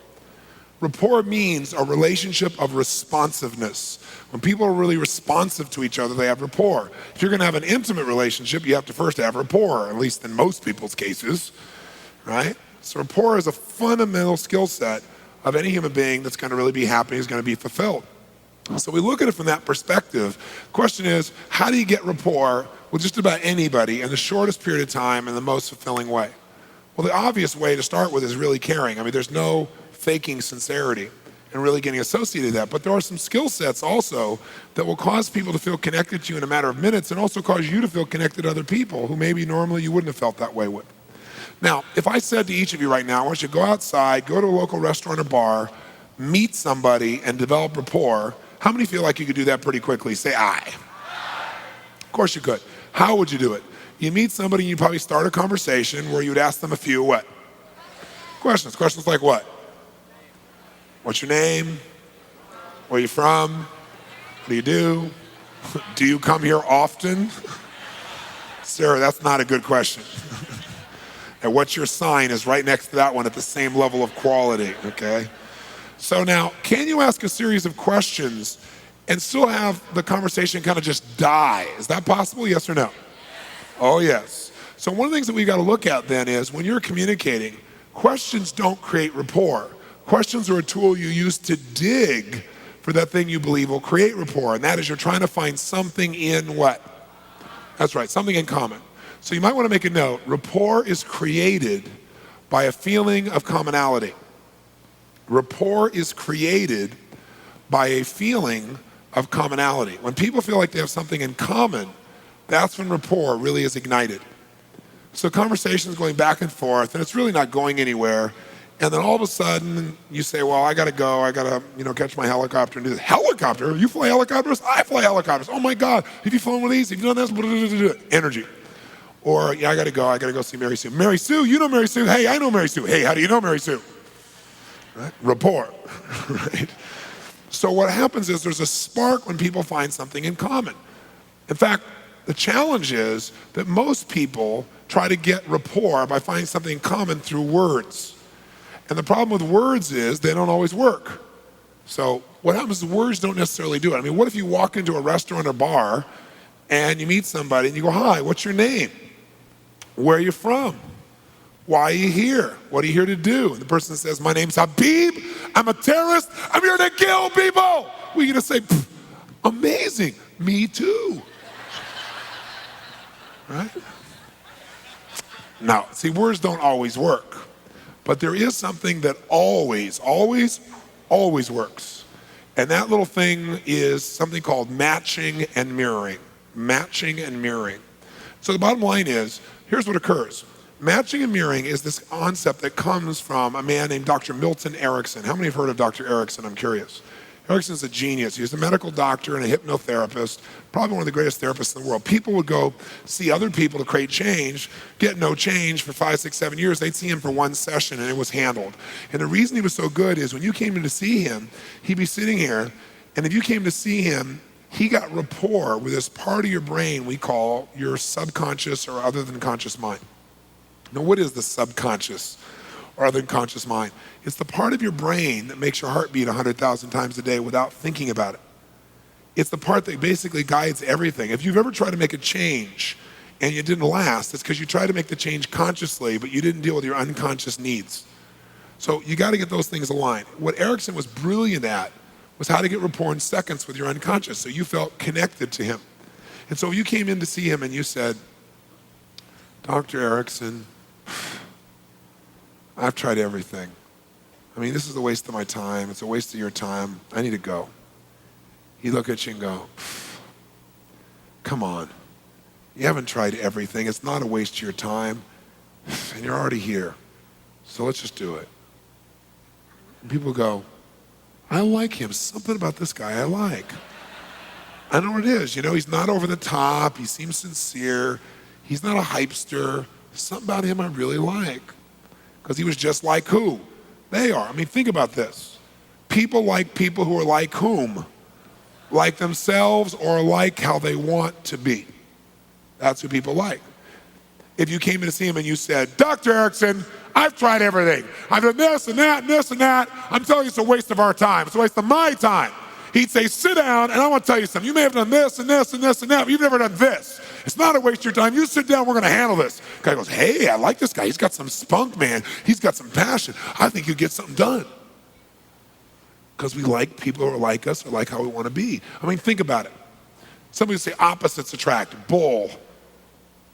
Rapport means a relationship of responsiveness. When people are really responsive to each other, they have rapport. If you're going to have an intimate relationship, you have to first have rapport, at least in most people's cases, right? So rapport is a fundamental skill set of any human being that's going to really be happy, is going to be fulfilled. So we look at it from that perspective. The question is, how do you get rapport with just about anybody in the shortest period of time in the most fulfilling way? Well, the obvious way to start with is really caring. I mean, there's no faking sincerity and really getting associated with that. But there are some skill sets also that will cause people to feel connected to you in a matter of minutes and also cause you to feel connected to other people who maybe normally you wouldn't have felt that way with. Now, if I said to each of you right now, I want you to go outside, go to a local restaurant or bar, meet somebody and develop rapport, how many feel like you could do that pretty quickly? Say aye. Of course you could. How would you do it? You meet somebody and you probably start a conversation where you'd ask them a few what? Questions. Questions like what? What's your name? Where are you from? What do you do? Do you come here often? Sarah, that's not a good question. And what's your sign is right next to that one at the same level of quality, okay? So now, can you ask a series of questions and still have the conversation kind of just die? Is that possible, yes or no? Oh, yes. So one of the things that we've got to look at then is when you're communicating, questions don't create rapport. Questions are a tool you use to dig for that thing you believe will create rapport, and that is you're trying to find something in what? That's right, something in common. So you might want to make a note. Rapport is created by a feeling of commonality. Rapport is created by a feeling of commonality. When people feel like they have something in common, that's when rapport really is ignited. So conversation's going back and forth, and it's really not going anywhere. And then all of a sudden, you say, well, I got to go. I got to, catch my helicopter and do this. Helicopter? You fly helicopters? I fly helicopters. Oh, my God. Have you flown one of these? Have you done this? Energy. Or, yeah, I got to go see Mary Sue. Mary Sue, you know Mary Sue. Hey, I know Mary Sue. Hey, how do you know Mary Sue? Right? Rapport, right? So what happens is there's a spark when people find something in common. In fact, the challenge is that most people try to get rapport by finding something in common through words. And the problem with words is they don't always work. So what happens is words don't necessarily do it. I mean, what if you walk into a restaurant or bar and you meet somebody and you go, hi, what's your name? Where are you from? Why are you here? What are you here to do? And the person says, my name's Habib. I'm a terrorist. I'm here to kill people. We're going to say, amazing. Me too. Right? Now, see, words don't always work. But there is something that always works. And that little thing is something called matching and mirroring. Matching and mirroring. So the bottom line is, here's what occurs. Matching and mirroring is this concept that comes from a man named Dr. Milton Erickson. How many have heard of Dr. Erickson? I'm curious. Erickson's a genius. He was a medical doctor and a hypnotherapist, probably one of the greatest therapists in the world. People would go see other people to create change, get no change for 5, 6, 7 years. They'd see him for one session and it was handled. And the reason he was so good is when you came in to see him, he'd be sitting here, and if you came to see him, he got rapport with this part of your brain we call your subconscious or other than conscious mind. Now, what is the subconscious or other than conscious mind? It's the part of your brain that makes your heart beat 100,000 times a day without thinking about it. It's the part that basically guides everything. If you've ever tried to make a change and it didn't last, it's because you tried to make the change consciously, but you didn't deal with your unconscious needs. So you got to get those things aligned. What Erickson was brilliant at was how to get rapport in seconds with your unconscious, so you felt connected to him. And so you came in to see him and you said, Dr. Erickson, I've tried everything. I mean, this is a waste of my time. It's a waste of your time. I need to go. He'd look at you and go, come on. You haven't tried everything. It's not a waste of your time. And you're already here. So let's just do it. And people go, I like him. Something about this guy I like. I know what it is. You know, he's not over the top. He seems sincere. He's not a hypester. Something about him I really like. Because he was just like who? They are. I mean, think about this. People like people who are like whom? Like themselves or like how they want to be. That's who people like. If you came in to see him and you said, Dr. Erickson, I've tried everything. I've done this and that and this and that. I'm telling you it's a waste of our time. It's a waste of my time. He'd say, sit down, and I want to tell you something. You may have done this and this and this and that, but you've never done this. It's not a waste of your time. You sit down, we're going to handle this. The guy goes, hey, I like this guy. He's got some spunk, man. He's got some passion. I think you'd get something done. Because we like people who are like us or like how we want to be. I mean, think about it. Somebody would say opposites attract. Bull.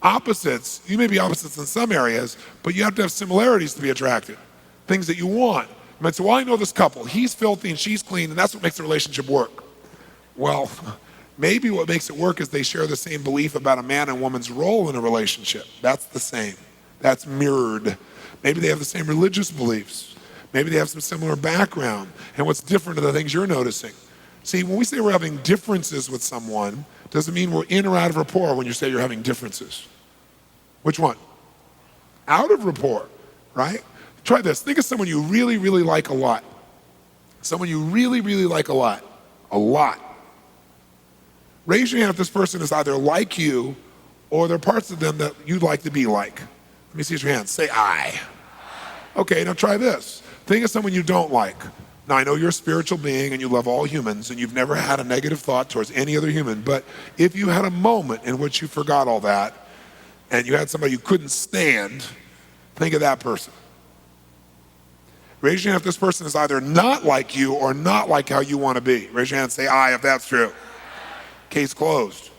Opposites, you may be opposites in some areas, but you have to have similarities to be attracted. Things that you want. I might say, well, I know this couple. He's filthy and she's clean, and that's what makes the relationship work. Well, maybe what makes it work is they share the same belief about a man and woman's role in a relationship. That's the same. That's mirrored. Maybe they have the same religious beliefs. Maybe they have some similar background. And what's different are the things you're noticing. See, when we say we're having differences with someone, doesn't mean we're in or out of rapport when you say you're having differences. Which one? Out of rapport, right? Try this. Think of someone you really, really like a lot. Someone you really, really like a lot. A lot. Raise your hand if this person is either like you or there are parts of them that you'd like to be like. Let me see your hands. Say I. Okay, now try this. Think of someone you don't like. Now, I know you're a spiritual being and you love all humans and you've never had a negative thought towards any other human, but if you had a moment in which you forgot all that and you had somebody you couldn't stand, think of that person. Raise your hand if this person is either not like you or not like how you want to be. Raise your hand and say aye if that's true. Case closed.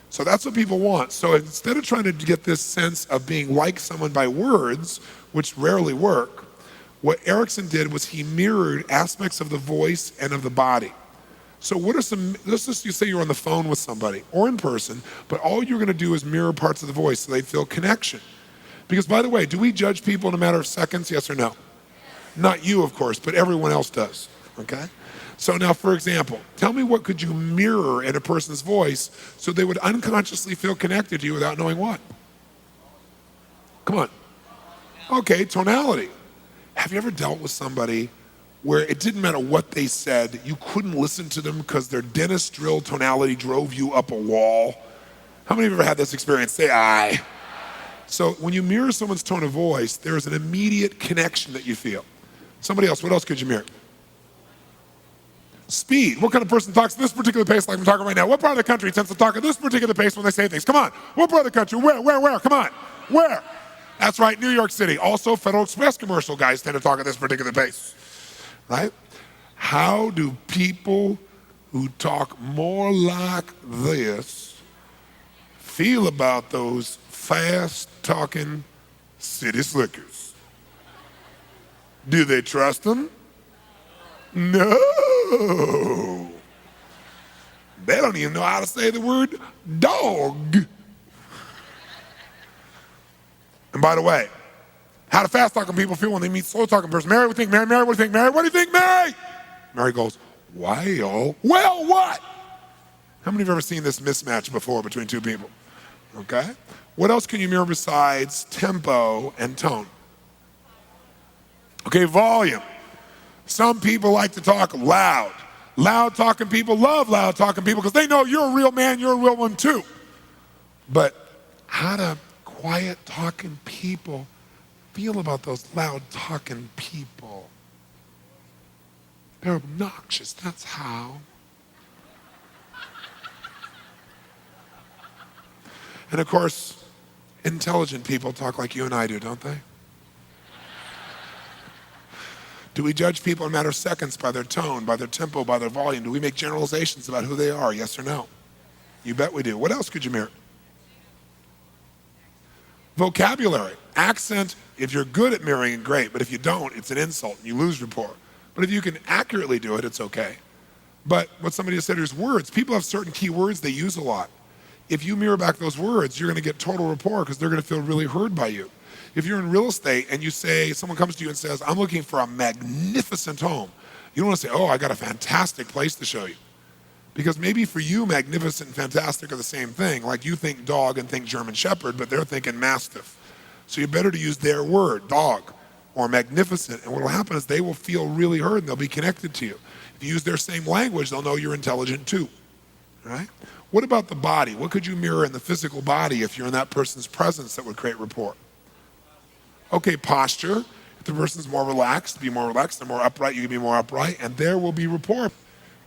So that's what people want. So instead of trying to get this sense of being like someone by words, which rarely work, what Erickson did was he mirrored aspects of the voice and of the body. So what are some, let's just you say you're on the phone with somebody or in person, but all you're going to do is mirror parts of the voice so they feel connection. Because by the way, do we judge people in a matter of seconds, yes or no? Not you, of course, but everyone else does, okay? So now, for example, tell me what could you mirror in a person's voice so they would unconsciously feel connected to you without knowing what? Come on. Okay, tonality. Have you ever dealt with somebody where it didn't matter what they said, you couldn't listen to them because their dentist drill tonality drove you up a wall? How many of you ever had this experience? Say aye. So when you mirror someone's tone of voice, there is an immediate connection that you feel. Somebody else, what else could you mirror? Speed. What kind of person talks at this particular pace like I'm talking right now? What part of the country tends to talk at this particular pace when they say things? Come on. What part of the country? Where? Come on. Where? That's right, New York City. Also, Federal Express commercial guys tend to talk at this particular pace, right? How do people who talk more like this feel about those fast-talking city slickers? Do they trust them? No. They don't even know how to say the word dog. And by the way, how do fast-talking people feel when they meet slow-talking person? Mary, what do you think? Mary, what do you think? Mary, what do you think, Mary? Mary goes, well, what? How many of you have ever seen this mismatch before between two people? Okay. What else can you mirror besides tempo and tone? Okay, volume. Some people like to talk loud. Loud talking people love loud talking people because they know you're a real man, you're a real one too. But how do quiet talking people feel about those loud talking people? They're obnoxious, that's how. And of course, intelligent people talk like you and I do, don't they? Do we judge people in a matter of seconds by their tone, by their tempo, by their volume? Do we make generalizations about who they are, yes or no? You bet we do. What else could you mirror? Vocabulary. Accent, if you're good at mirroring, great, but if you don't, it's an insult and you lose rapport. But if you can accurately do it, it's okay. But what somebody just said is words. People have certain key words they use a lot. If you mirror back those words, you're going to get total rapport because they're going to feel really heard by you. If you're in real estate and you say, someone comes to you and says, I'm looking for a magnificent home, you don't want to say, oh, I got a fantastic place to show you. Because maybe for you, magnificent and fantastic are the same thing. Like you think dog and think German Shepherd, but they're thinking Mastiff. So you're better to use their word, dog, or magnificent. And what will happen is they will feel really heard and they'll be connected to you. If you use their same language, they'll know you're intelligent too, right? What about the body? What could you mirror in the physical body if you're in that person's presence that would create rapport? Okay, posture. If the person's more relaxed, be more relaxed. They're more upright, you can be more upright, and there will be rapport.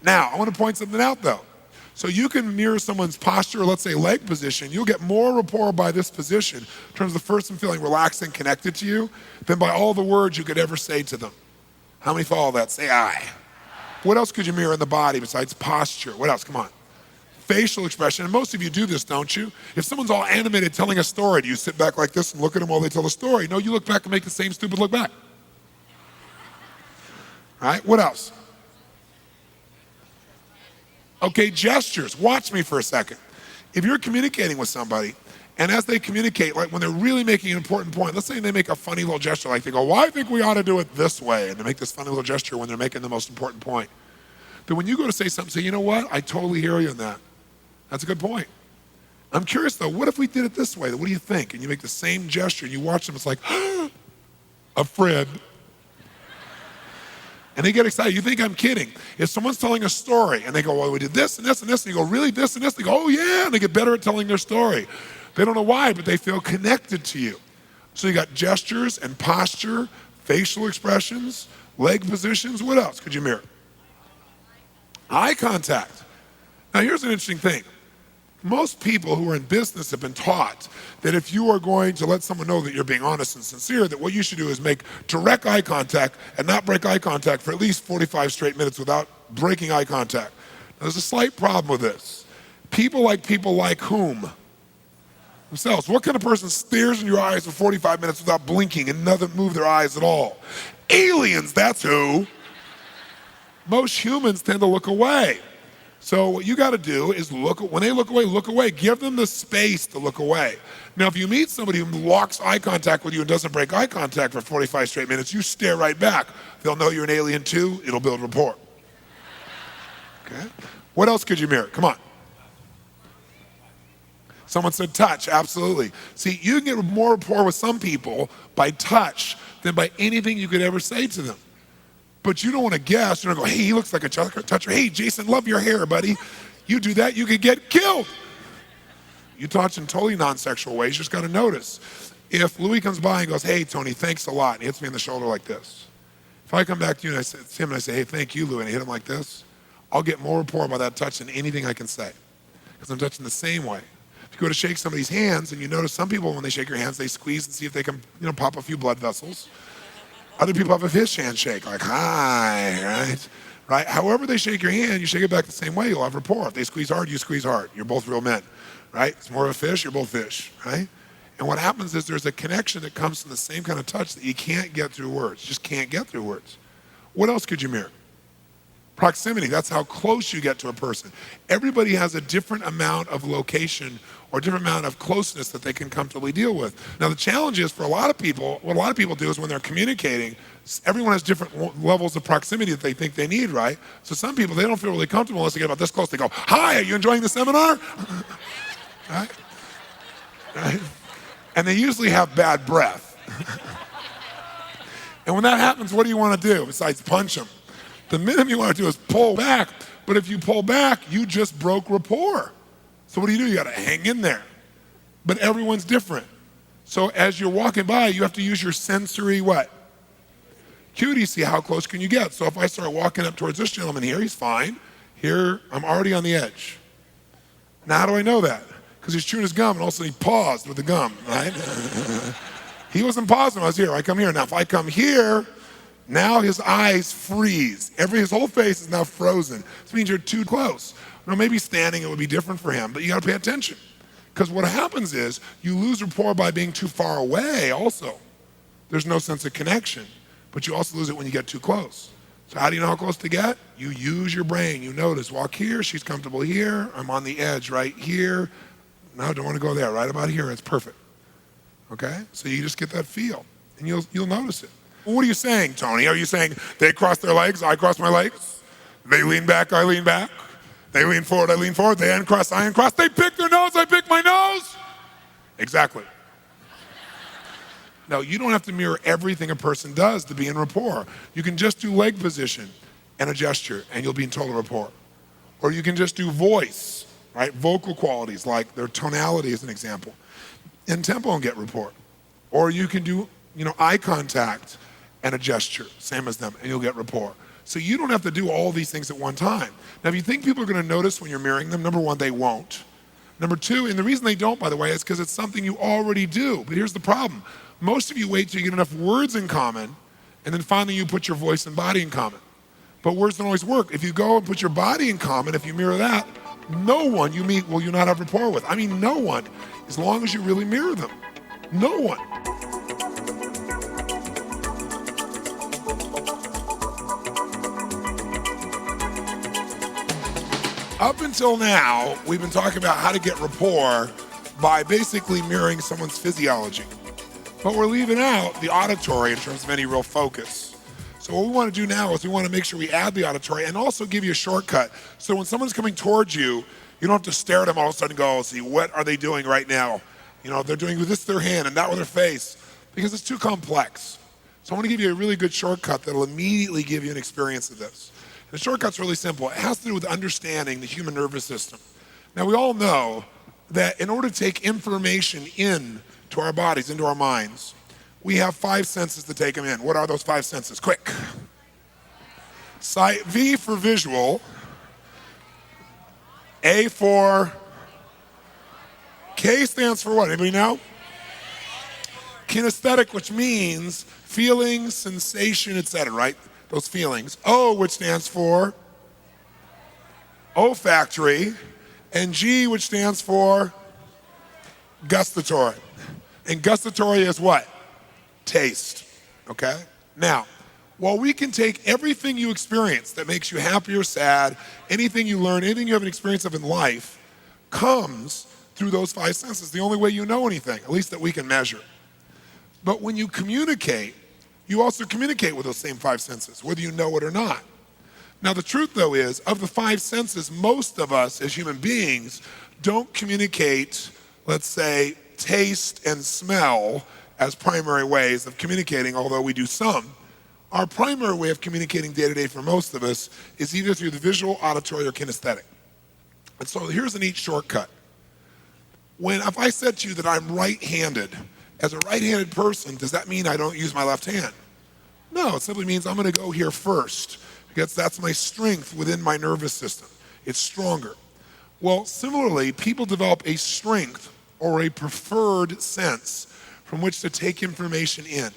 Now, I want to point something out though. So you can mirror someone's posture, or let's say leg position. You'll get more rapport by this position in terms of the person feeling relaxed and connected to you than by all the words you could ever say to them. How many follow that? Say aye. What else could you mirror in the body besides posture? What else? Come on. Facial expression, and most of you do this, don't you? If someone's all animated telling a story, do you sit back like this and look at them while they tell the story? No, you look back and make the same stupid look back. All right, what else? Okay, gestures. Watch me for a second. If you're communicating with somebody, and as they communicate, like when they're really making an important point, let's say they make a funny little gesture, like they go, well, I think we ought to do it this way, and they make this funny little gesture when they're making the most important point. Then when you go to say something, say, you know what? I totally hear you on that. That's a good point. I'm curious though, what if we did it this way? What do you think? And you make the same gesture and you watch them, it's like, a friend. And they get excited. You think I'm kidding. If someone's telling a story and they go, well, we did this and this and this, and you go, really, this and this? They go, oh yeah, and they get better at telling their story. They don't know why, but they feel connected to you. So you got gestures and posture, facial expressions, leg positions. What else could you mirror? Eye contact. Now here's an interesting thing. Most people who are in business have been taught that if you are going to let someone know that you're being honest and sincere, that what you should do is make direct eye contact and not break eye contact for at least 45 straight minutes without breaking eye contact. Now, there's a slight problem with this. People like whom? Themselves. What kind of person stares in your eyes for 45 minutes without blinking and doesn't move their eyes at all? Aliens, that's who. Most humans tend to look away. So what you got to do is when they look away. Give them the space to look away. Now, if you meet somebody who locks eye contact with you and doesn't break eye contact for 45 straight minutes, you stare right back. They'll know you're an alien too. It'll build rapport. Okay? What else could you mirror? Come on. Someone said touch. Absolutely. See, you can get more rapport with some people by touch than by anything you could ever say to them. But you don't want to guess. You don't go, hey, he looks like a toucher. Hey, Jason, love your hair, buddy. You do that, you could get killed. You touch in totally non-sexual ways. You just got to notice. If Louis comes by and goes, hey, Tony, thanks a lot, and he hits me in the shoulder like this. If I come back to you and I say, hey, thank you, Louis, and I hit him like this, I'll get more rapport by that touch than anything I can say, because I'm touching the same way. If you go to shake somebody's hands and you notice some people, when they shake your hands, they squeeze and see if they can, pop a few blood vessels. Other people have a fish handshake, like, hi, right? However they shake your hand, you shake it back the same way, you'll have rapport. If they squeeze hard, you squeeze hard. You're both real men, right? It's more of a fish, you're both fish, right? And what happens is there's a connection that comes from the same kind of touch that you can't get through words, just can't get through words. What else could you mirror? Proximity, that's how close you get to a person. Everybody has a different amount of location or different amount of closeness that they can comfortably deal with. Now the challenge is for a lot of people, what a lot of people do is when they're communicating, everyone has different levels of proximity that they think they need, right? So some people, they don't feel really comfortable unless they get about this close. They go, hi, are you enjoying the seminar? Right? Right? And they usually have bad breath. And when that happens, what do you want to do besides punch them? The minimum you want to do is pull back, but if you pull back, you just broke rapport. So what do? You got to hang in there. But everyone's different. So as you're walking by, you have to use your sensory what? Cuity, see how close can you get. So if I start walking up towards this gentleman here, he's fine. Here, I'm already on the edge. Now how do I know that? Because he's chewing his gum and all of a sudden he paused with the gum, right? He wasn't pausing when I was here. I come here. Now if I come here, now his eyes freeze. His whole face is now frozen. This means you're too close. Now maybe standing it would be different for him, but you got to pay attention. Because what happens is you lose rapport by being too far away also. There's no sense of connection, but you also lose it when you get too close. So how do you know how close to get? You use your brain. You notice, walk here, she's comfortable here, I'm on the edge right here. No, don't want to go there, right about here, it's perfect. Okay? So you just get that feel, and you'll notice it. What are you saying, Tony? Are you saying they cross their legs, I cross my legs? They lean back, I lean back? They lean forward, I lean forward? They uncross, I uncross? They pick their nose, I pick my nose? Exactly. No, you don't have to mirror everything a person does to be in rapport. You can just do leg position and a gesture, and you'll be in total rapport. Or you can just do voice, right? Vocal qualities, like their tonality as an example, and tempo and get rapport. Or you can do, eye contact and a gesture, same as them, and you'll get rapport. So you don't have to do all these things at one time. Now, if you think people are going to notice when you're mirroring them, number one, they won't. Number two, and the reason they don't, by the way, is because it's something you already do. But here's the problem. Most of you wait till you get enough words in common, and then finally you put your voice and body in common. But words don't always work. If you go and put your body in common, if you mirror that, no one you meet will you not have rapport with. I mean, no one, as long as you really mirror them. No one. Up until now, we've been talking about how to get rapport by basically mirroring someone's physiology. But we're leaving out the auditory in terms of any real focus. So what we want to do now is we want to make sure we add the auditory and also give you a shortcut. So when someone's coming towards you, you don't have to stare at them all of a sudden and go, see, what are they doing right now? They're doing with this their hand and that with their face, because it's too complex. So I want to give you a really good shortcut that'll immediately give you an experience of this. The shortcut's really simple. It has to do with understanding the human nervous system. Now, we all know that in order to take information in to our bodies, into our minds, we have 5 senses to take them in. What are those 5 senses? Quick. Sight, V for visual, A for, K stands for what? Anybody know? Kinesthetic, which means feeling, sensation, etc., right? Those feelings. O, which stands for olfactory, and G, which stands for gustatory. And gustatory is what? Taste, okay? Now, while we can take everything you experience that makes you happy or sad, anything you learn, anything you have an experience of in life, comes through those 5 senses. The only way you know anything, at least that we can measure. But when you communicate, you also communicate with those same 5 senses, whether you know it or not. Now, the truth, though, is of the 5 senses, most of us as human beings don't communicate, let's say, taste and smell as primary ways of communicating, although we do some. Our primary way of communicating day to day for most of us is either through the visual, auditory, or kinesthetic. And so here's a neat shortcut. If I said to you that I'm right-handed, as a right-handed person, does that mean I don't use my left hand? No, it simply means I'm going to go here first, because that's my strength within my nervous system. It's stronger. Well, similarly, people develop a strength or a preferred sense from which to take information in.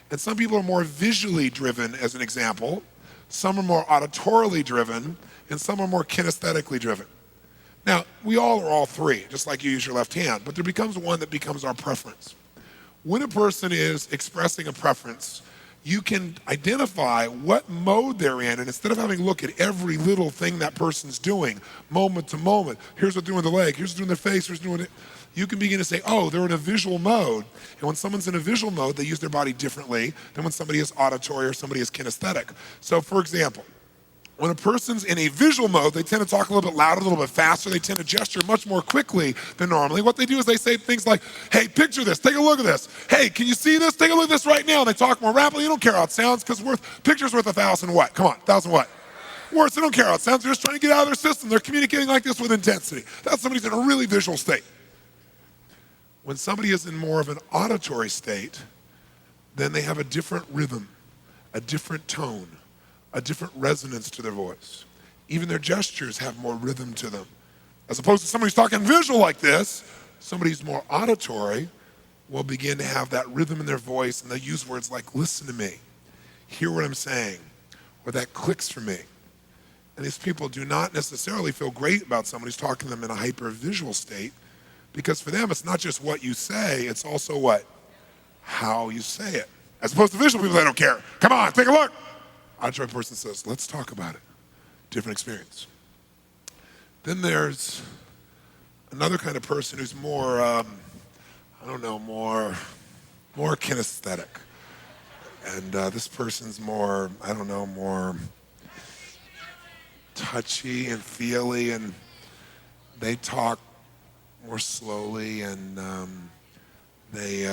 And some people are more visually driven, as an example. Some are more auditorily driven, and some are more kinesthetically driven. Now, we all are all three, just like you use your left hand, but there becomes one that becomes our preference. When a person is expressing a preference, you can identify what mode they're in, and instead of having to look at every little thing that person's doing, moment to moment, here's what they're doing with the leg, here's what they're doing their face, here's what they're doing it, you can begin to say, oh, they're in a visual mode. And when someone's in a visual mode, they use their body differently than when somebody is auditory or somebody is kinesthetic. So for example, when a person's in a visual mode, they tend to talk a little bit louder, a little bit faster. They tend to gesture much more quickly than normally. What they do is they say things like, hey, picture this, take a look at this. Hey, can you see this? Take a look at this right now. And they talk more rapidly. You don't care how it sounds because picture's worth 1,000 what? Come on, 1,000 what? Words, they don't care how it sounds. They're just trying to get out of their system. They're communicating like this with intensity. That's somebody's in a really visual state. When somebody is in more of an auditory state, then they have a different rhythm, a different tone, a different resonance to their voice. Even their gestures have more rhythm to them. As opposed to somebody who's talking visual like this, somebody who's more auditory will begin to have that rhythm in their voice, and they'll use words like, listen to me, hear what I'm saying, or that clicks for me. And these people do not necessarily feel great about somebody who's talking to them in a hyper-visual state, because for them, it's not just what you say, it's also what? How you say it. As opposed to visual people, they don't care. Come on, take a look. Auditory person says, let's talk about it. Different experience. Then there's another kind of person who's more, more kinesthetic. And this person's more, more touchy and feely, and they talk more slowly, and they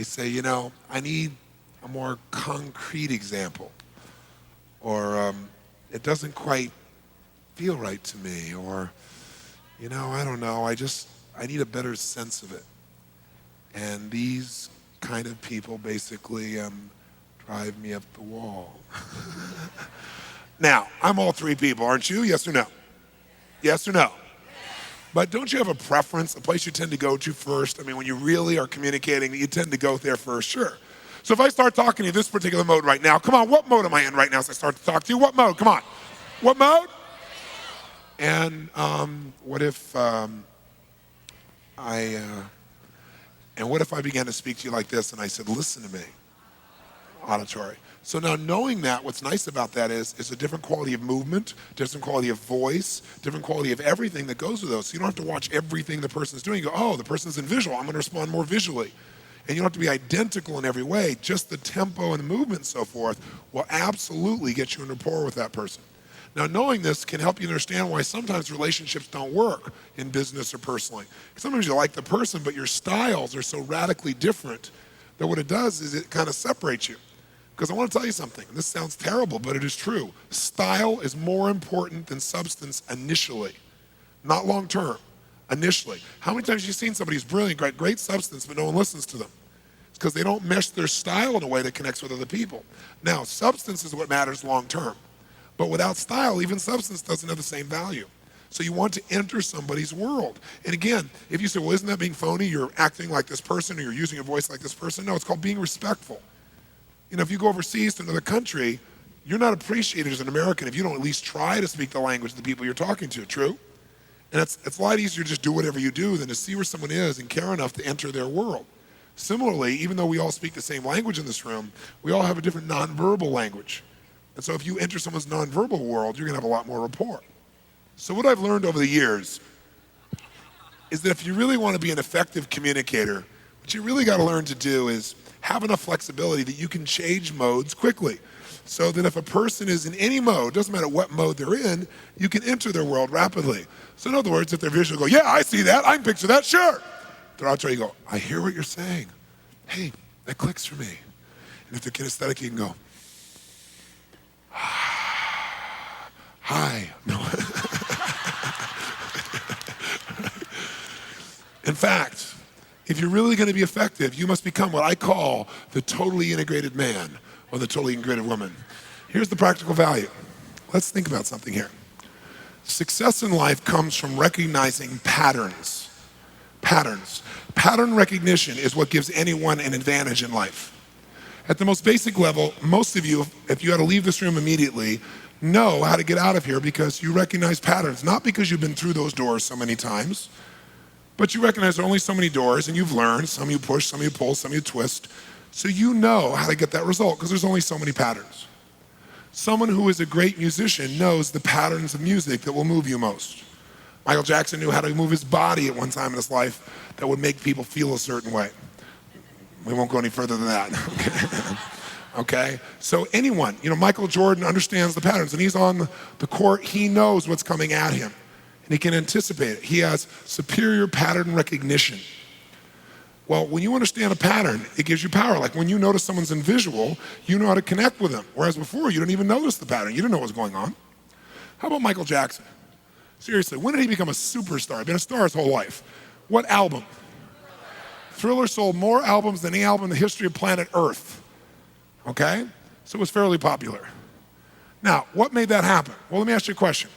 say, I need a more concrete example, or it doesn't quite feel right to me, or, I need a better sense of it. And these kind of people basically drive me up the wall. Now, I'm all three people, aren't you? Yes or no? Yes or no? But don't you have a preference, a place you tend to go to first? I mean, when you really are communicating, you tend to go there first, sure. So if I start talking to you this particular mode right now, come on, what mode am I in right now as I start to talk to you? What mode? Come on. What mode? And what if I began to speak to you like this and I said, listen to me, auditory. So now knowing that, what's nice about that is it's a different quality of movement, different quality of voice, different quality of everything that goes with those. So you don't have to watch everything the person's doing. You go, oh, the person's in visual, I'm going to respond more visually. And you don't have to be identical in every way. Just the tempo and the movement and so forth will absolutely get you in rapport with that person. Now, knowing this can help you understand why sometimes relationships don't work in business or personally. Sometimes you like the person, but your styles are so radically different that what it does is it kind of separates you. Because I want to tell you something, and this sounds terrible, but it is true. Style is more important than substance initially, not long term, initially. How many times have you seen somebody who's brilliant, got great substance, but no one listens to them? It's because they don't mesh their style in a way that connects with other people. Now, substance is what matters long term. But without style, even substance doesn't have the same value. So you want to enter somebody's world. And again, if you say, well, isn't that being phony? You're acting like this person, or you're using a voice like this person. No, it's called being respectful. If you go overseas to another country, you're not appreciated as an American if you don't at least try to speak the language of the people you're talking to, true? And it's a lot easier to just do whatever you do than to see where someone is and care enough to enter their world. Similarly, even though we all speak the same language in this room, we all have a different nonverbal language. And so if you enter someone's nonverbal world, you're going to have a lot more rapport. So what I've learned over the years is that if you really want to be an effective communicator, what you really got to learn to do is have enough flexibility that you can change modes quickly. So that if a person is in any mode, doesn't matter what mode they're in, you can enter their world rapidly. So in other words, if they're visual, go, yeah, I see that, I can picture that, sure. If they're auditory, you go, I hear what you're saying. Hey, that clicks for me. And if they're kinesthetic, you can go, hi. No. In fact, if you're really going to be effective, you must become what I call the totally integrated man or the totally integrated woman. Here's the practical value. let's think about something here. Success in life comes from recognizing patterns. Patterns. Pattern recognition is what gives anyone an advantage in life. At the most basic level, most of you, if you had to leave this room immediately, know how to get out of here because you recognize patterns, not because you've been through those doors so many times, but you recognize there are only so many doors and you've learned, some you push, some you pull, some you twist, so you know how to get that result because there's only so many patterns. Someone who is a great musician knows the patterns of music that will move you most. Michael Jackson knew how to move his body at one time in his life that would make people feel a certain way. We won't go any further than that. Okay? So anyone, Michael Jordan understands the patterns and he's on the court, he knows what's coming at him and he can anticipate it. He has superior pattern recognition. Well, when you understand a pattern, it gives you power. Like when you notice someone's invisual, you know how to connect with them. Whereas before, you didn't even notice the pattern. You didn't know what was going on. How about Michael Jackson? Seriously, when did he become a superstar? He's been a star his whole life. What album? Thriller sold more albums than any album in the history of planet Earth. Okay? So it was fairly popular. Now, what made that happen? Well, let me ask you a question.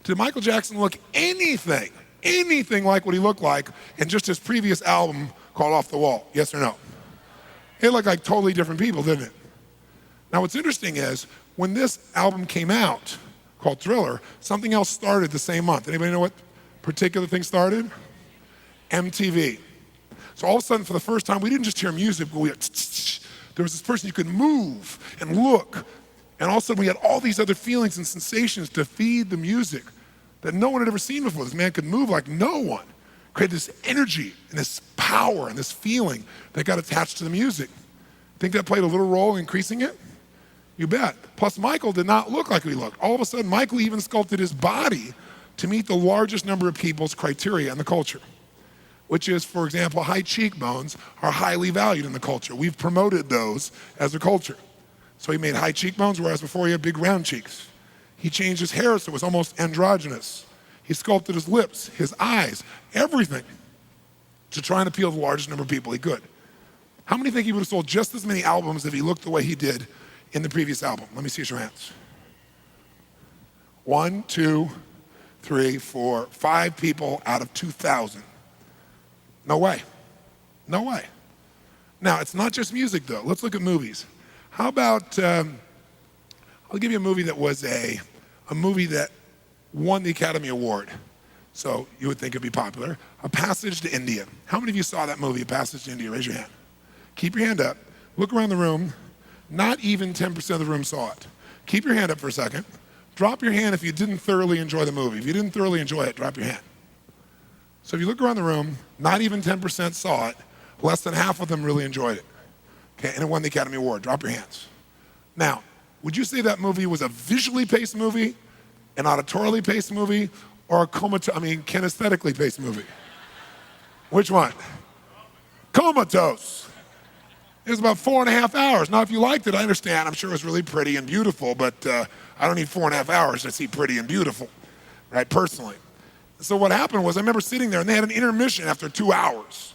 Did Michael Jackson look anything like what he looked like in just his previous album called Off the Wall? Yes or no? It looked like totally different people, didn't it? Now, what's interesting is when this album came out called Thriller, something else started the same month. Anybody know what particular thing started? MTV. So all of a sudden, for the first time, we didn't just hear music, but there was this person you could move and look. And all of a sudden, we had all these other feelings and sensations to feed the music that no one had ever seen before. This man could move like no one. Created this energy and this power and this feeling that got attached to the music. Think that played a little role in increasing it? You bet. Plus, Michael did not look like he looked. All of a sudden, Michael even sculpted his body to meet the largest number of people's criteria in the culture, which is, for example, high cheekbones are highly valued in the culture. We've promoted those as a culture. So he made high cheekbones, whereas before he had big round cheeks. He changed his hair so it was almost androgynous. He sculpted his lips, his eyes, everything to try and appeal to the largest number of people he could. How many think he would have sold just as many albums if he looked the way he did in the previous album? Let me see your hands. 1, 2, 3, 4, 5 people out of 2,000. No way. No way. Now, it's not just music, though. Let's look at movies. How about, I'll give you a movie that was a movie that won the Academy Award. So you would think it'd be popular. A Passage to India. How many of you saw that movie, A Passage to India? Raise your hand. Keep your hand up. Look around the room. Not even 10% of the room saw it. Keep your hand up for a second. Drop your hand if you didn't thoroughly enjoy the movie. If you didn't thoroughly enjoy it, drop your hand. So if you look around the room, not even 10% saw it. Less than half of them really enjoyed it. Okay, and it won the Academy Award. Drop your hands. Now, would you say that movie was a visually paced movie, an auditorily paced movie, or a kinesthetically paced movie? Which one? Comatose. It was about 4.5 hours. Now, if you liked it, I understand. I'm sure it was really pretty and beautiful, but I don't need 4.5 hours to see pretty and beautiful, right, personally. So what happened was I remember sitting there, and they had an intermission after 2 hours.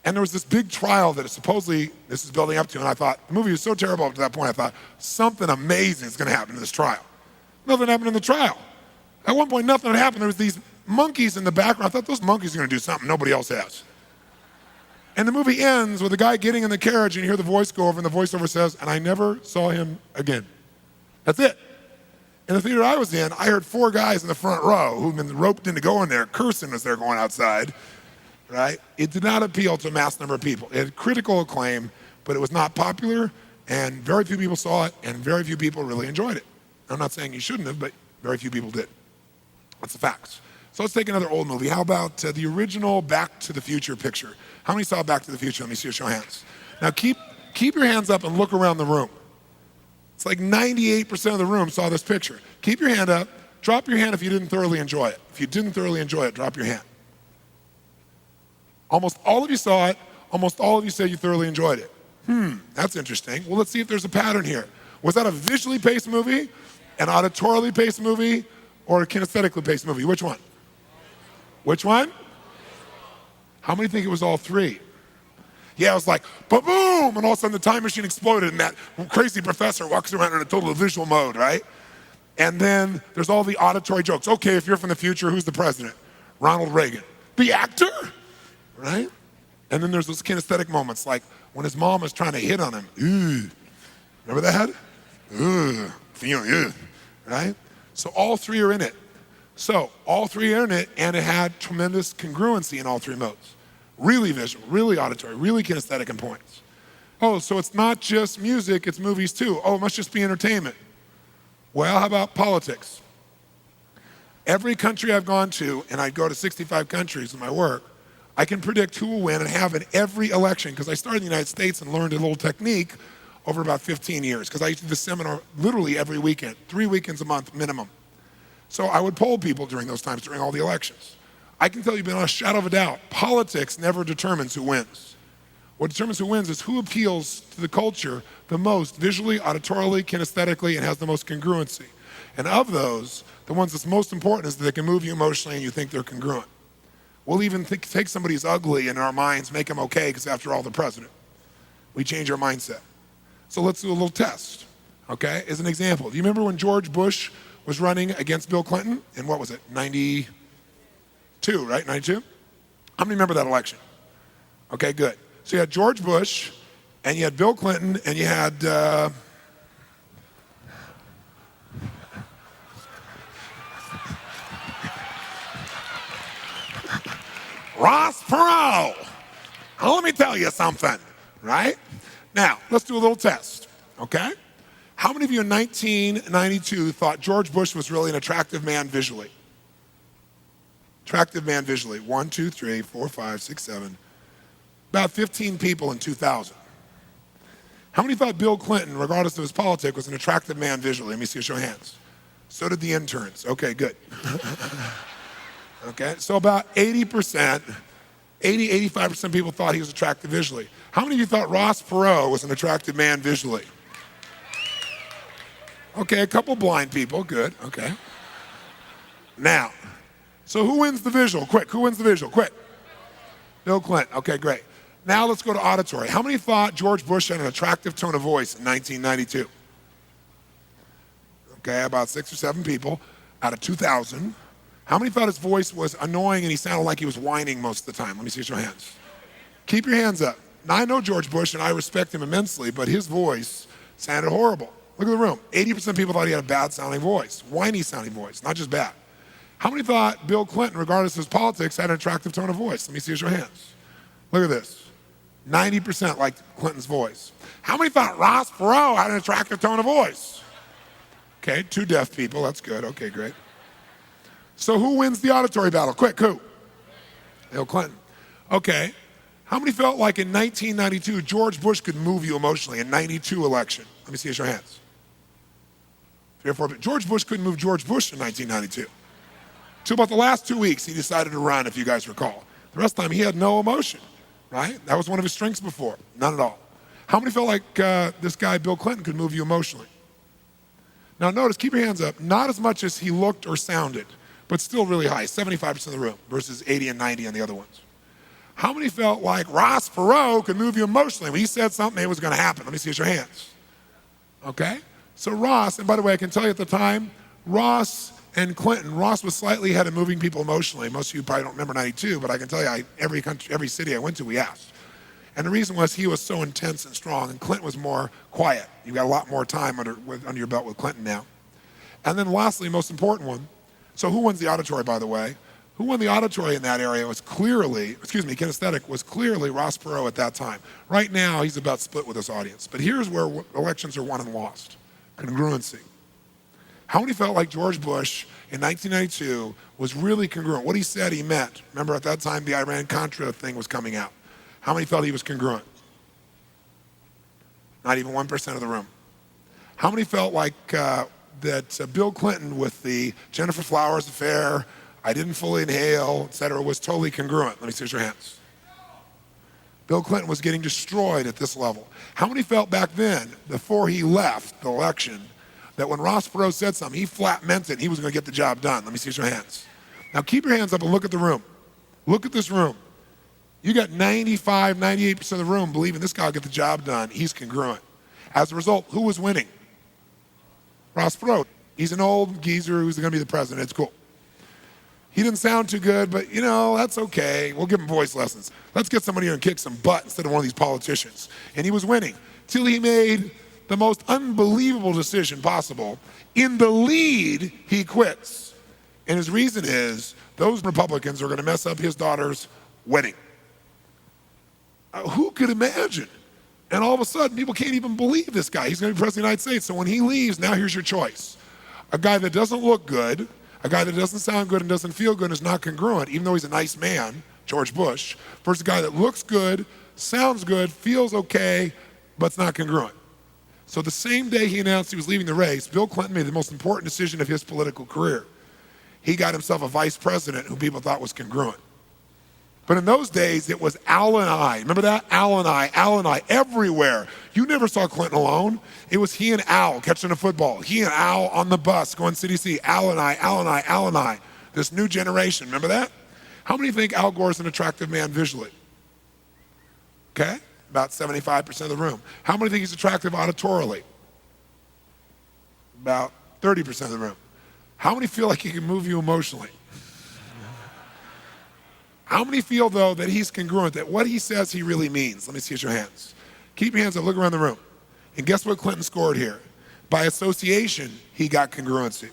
And there was this big trial that supposedly this is building up to, and I thought, the movie was so terrible up to that point, I thought, something amazing is going to happen in this trial. Nothing happened in the trial. At one point, nothing had happened. There was these monkeys in the background. I thought, those monkeys are going to do something nobody else has. And the movie ends with the guy getting in the carriage, and you hear the voice go over, and the voiceover says, and I never saw him again. That's it. In the theater I was in, I heard 4 guys in the front row who'd been roped into going there, cursing as they're going outside. Right? It did not appeal to a mass number of people. It had critical acclaim, but it was not popular, and very few people saw it, and very few people really enjoyed it. I'm not saying you shouldn't have, but very few people did. That's the facts. So let's take another old movie. How about the original Back to the Future picture? How many saw Back to the Future? Let me see your show of hands. Now keep your hands up and look around the room. It's like 98% of the room saw this picture. Keep your hand up. Drop your hand if you didn't thoroughly enjoy it. If you didn't thoroughly enjoy it, drop your hand. Almost all of you saw it. Almost all of you said you thoroughly enjoyed it. That's interesting. Well, let's see if there's a pattern here. Was that a visually paced movie, an auditorily paced movie, or a kinesthetically paced movie? Which one? Which one? How many think it was all 3? Yeah, it was like, ba-boom, and all of a sudden the time machine exploded and that crazy professor walks around in a total visual mode, right? And then there's all the auditory jokes. Okay, if you're from the future, who's the president? Ronald Reagan. The actor, right? And then there's those kinesthetic moments, like when his mom is trying to hit on him. Ooh. Remember that? Ooh. Right? So all three are in it. So all three are in it, and it had tremendous congruency in all three modes. Really visual, really auditory, really kinesthetic in points. Oh, so it's not just music, it's movies too. Oh, it must just be entertainment. Well, how about politics? Every country I've gone to, and I go to 65 countries in my work, I can predict who will win and have in every election, because I started in the United States and learned a little technique over about 15 years, because I used to do this seminar literally every weekend, 3 weekends a month minimum. So I would poll people during those times, during all the elections. I can tell you beyond a shadow of a doubt, politics never determines who wins. What determines who wins is who appeals to the culture the most visually, auditorily, kinesthetically, and has the most congruency. And of those, the ones that's most important is that they can move you emotionally and you think they're congruent. We'll even take somebody who's ugly in our minds, make them okay, because after all, they're president. We change our mindset. So let's do a little test, okay? As an example, do you remember when George Bush was running against Bill Clinton in, what was it, 92, right, 92? How many remember that election? Okay, good. So you had George Bush, and you had Bill Clinton, and you had, Ross Perot. Now, let me tell you something, right? Now, let's do a little test, okay? How many of you in 1992 thought George Bush was really an attractive man visually? Attractive man visually. 1, 2, 3, 4, 5, 6, 7. About 15 people in 2000. How many thought Bill Clinton, regardless of his politics, was an attractive man visually? Let me see a show of hands. So did the interns. Okay, good. Okay, so about 80%, 85% of people thought he was attractive visually. How many of you thought Ross Perot was an attractive man visually? Okay, a couple blind people, good, okay. Now, so who wins the visual? Quick, who wins the visual? Quick. Bill Clinton, okay, great. Now let's go to auditory. How many thought George Bush had an attractive tone of voice in 1992? Okay, about 6 or 7 people out of 2,000. How many thought his voice was annoying and he sounded like he was whining most of the time? Let me see your hands. Keep your hands up. Now, I know George Bush and I respect him immensely, but his voice sounded horrible. Look at the room. 80% of people thought he had a bad sounding voice, whiny sounding voice, not just bad. How many thought Bill Clinton, regardless of his politics, had an attractive tone of voice? Let me see your hands. Look at this. 90% liked Clinton's voice. How many thought Ross Perot had an attractive tone of voice? Okay, 2 deaf people, that's good, okay, great. So who wins the auditory battle? Quick, who? Bill Clinton. Okay, how many felt like in 1992 George Bush could move you emotionally in 92 election? Let me see your hands. 3 or 4 people. George Bush couldn't move George Bush in 1992. Till about the last 2 weeks, he decided to run, if you guys recall. The rest of the time, he had no emotion, right? That was one of his strengths before. None at all. How many felt like this guy, Bill Clinton, could move you emotionally? Now notice, keep your hands up, not as much as he looked or sounded, but still really high, 75% of the room versus 80 and 90 on the other ones. How many felt like Ross Perot could move you emotionally? When he said something, it was going to happen. Let me see your hands. Okay? So Ross, and by the way, I can tell you at the time, Ross and Clinton, Ross was slightly ahead of moving people emotionally. Most of you probably don't remember 92, but I can tell you, every country, every city I went to, we asked. And the reason was he was so intense and strong, and Clinton was more quiet. You got a lot more time under your belt with Clinton now. And then lastly, most important one, so who wins the auditory, by the way? Who won the auditory in that area was clearly, kinesthetic, was clearly Ross Perot at that time. Right now, he's about split with his audience. But here's where elections are won and lost. Congruency. How many felt like George Bush in 1992 was really congruent? What he said, he meant. Remember, at that time, the Iran-Contra thing was coming out. How many felt he was congruent? Not even 1% of the room. How many felt like that Bill Clinton with the Jennifer Flowers affair, I didn't fully inhale, et cetera, was totally congruent? Let me see your hands. Bill Clinton was getting destroyed at this level. How many felt back then, before he left the election, that when Ross Perot said something, he flat meant it, he was going to get the job done? Let me see your hands. Now keep your hands up and look at the room. Look at this room. You got 95, 98% of the room believing this guy will get the job done. He's congruent. As a result, who was winning? Ross Perot. He's an old geezer who's going to be the president. It's cool. He didn't sound too good, but that's okay. We'll give him voice lessons. Let's get somebody here and kick some butt instead of one of these politicians. And he was winning till he made the most unbelievable decision possible. In the lead, he quits. And his reason is those Republicans are going to mess up his daughter's wedding. Who could imagine? And all of a sudden, people can't even believe this guy. He's going to be president of the United States. So when he leaves, now here's your choice. A guy that doesn't look good, a guy that doesn't sound good and doesn't feel good and is not congruent, even though he's a nice man, George Bush, versus a guy that looks good, sounds good, feels okay, but's not congruent. So the same day he announced he was leaving the race, Bill Clinton made the most important decision of his political career. He got himself a vice president who people thought was congruent. But in those days, it was Al and I. Remember that? Al and I, everywhere. You never saw Clinton alone. It was he and Al catching a football. He and Al on the bus going city to city. Al and I. This new generation, remember that? How many think Al Gore's an attractive man visually? Okay, about 75% of the room. How many think he's attractive auditorily? About 30% of the room. How many feel like he can move you emotionally? How many feel, though, that he's congruent, that what he says he really means? Let me see your hands. Keep your hands up, look around the room. And guess what Clinton scored here? By association, he got congruency.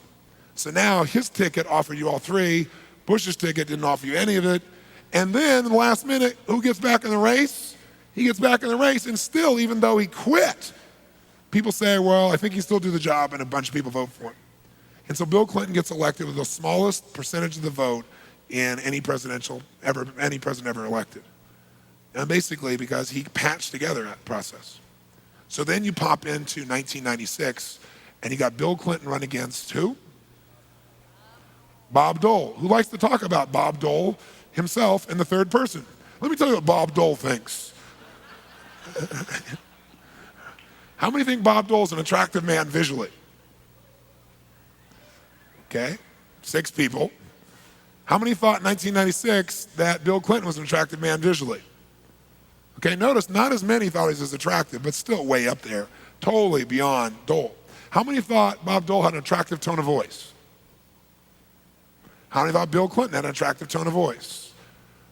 So now his ticket offered you all three. Bush's ticket didn't offer you any of it. And then in the last minute, who gets back in the race? He gets back in the race, and still, even though he quit, people say, well, I think he still do the job, and a bunch of people vote for him. And so Bill Clinton gets elected with the smallest percentage of the vote in any president ever elected. And basically because he patched together that process. So then you pop into 1996, and you got Bill Clinton run against who? Bob Dole. Who likes to talk about Bob Dole himself in the third person? Let me tell you what Bob Dole thinks. How many think Bob Dole's an attractive man visually? Okay, 6 people. How many thought in 1996 that Bill Clinton was an attractive man visually? Okay, notice not as many thought he was as attractive, but still way up there, totally beyond Dole. How many thought Bob Dole had an attractive tone of voice? How many thought Bill Clinton had an attractive tone of voice?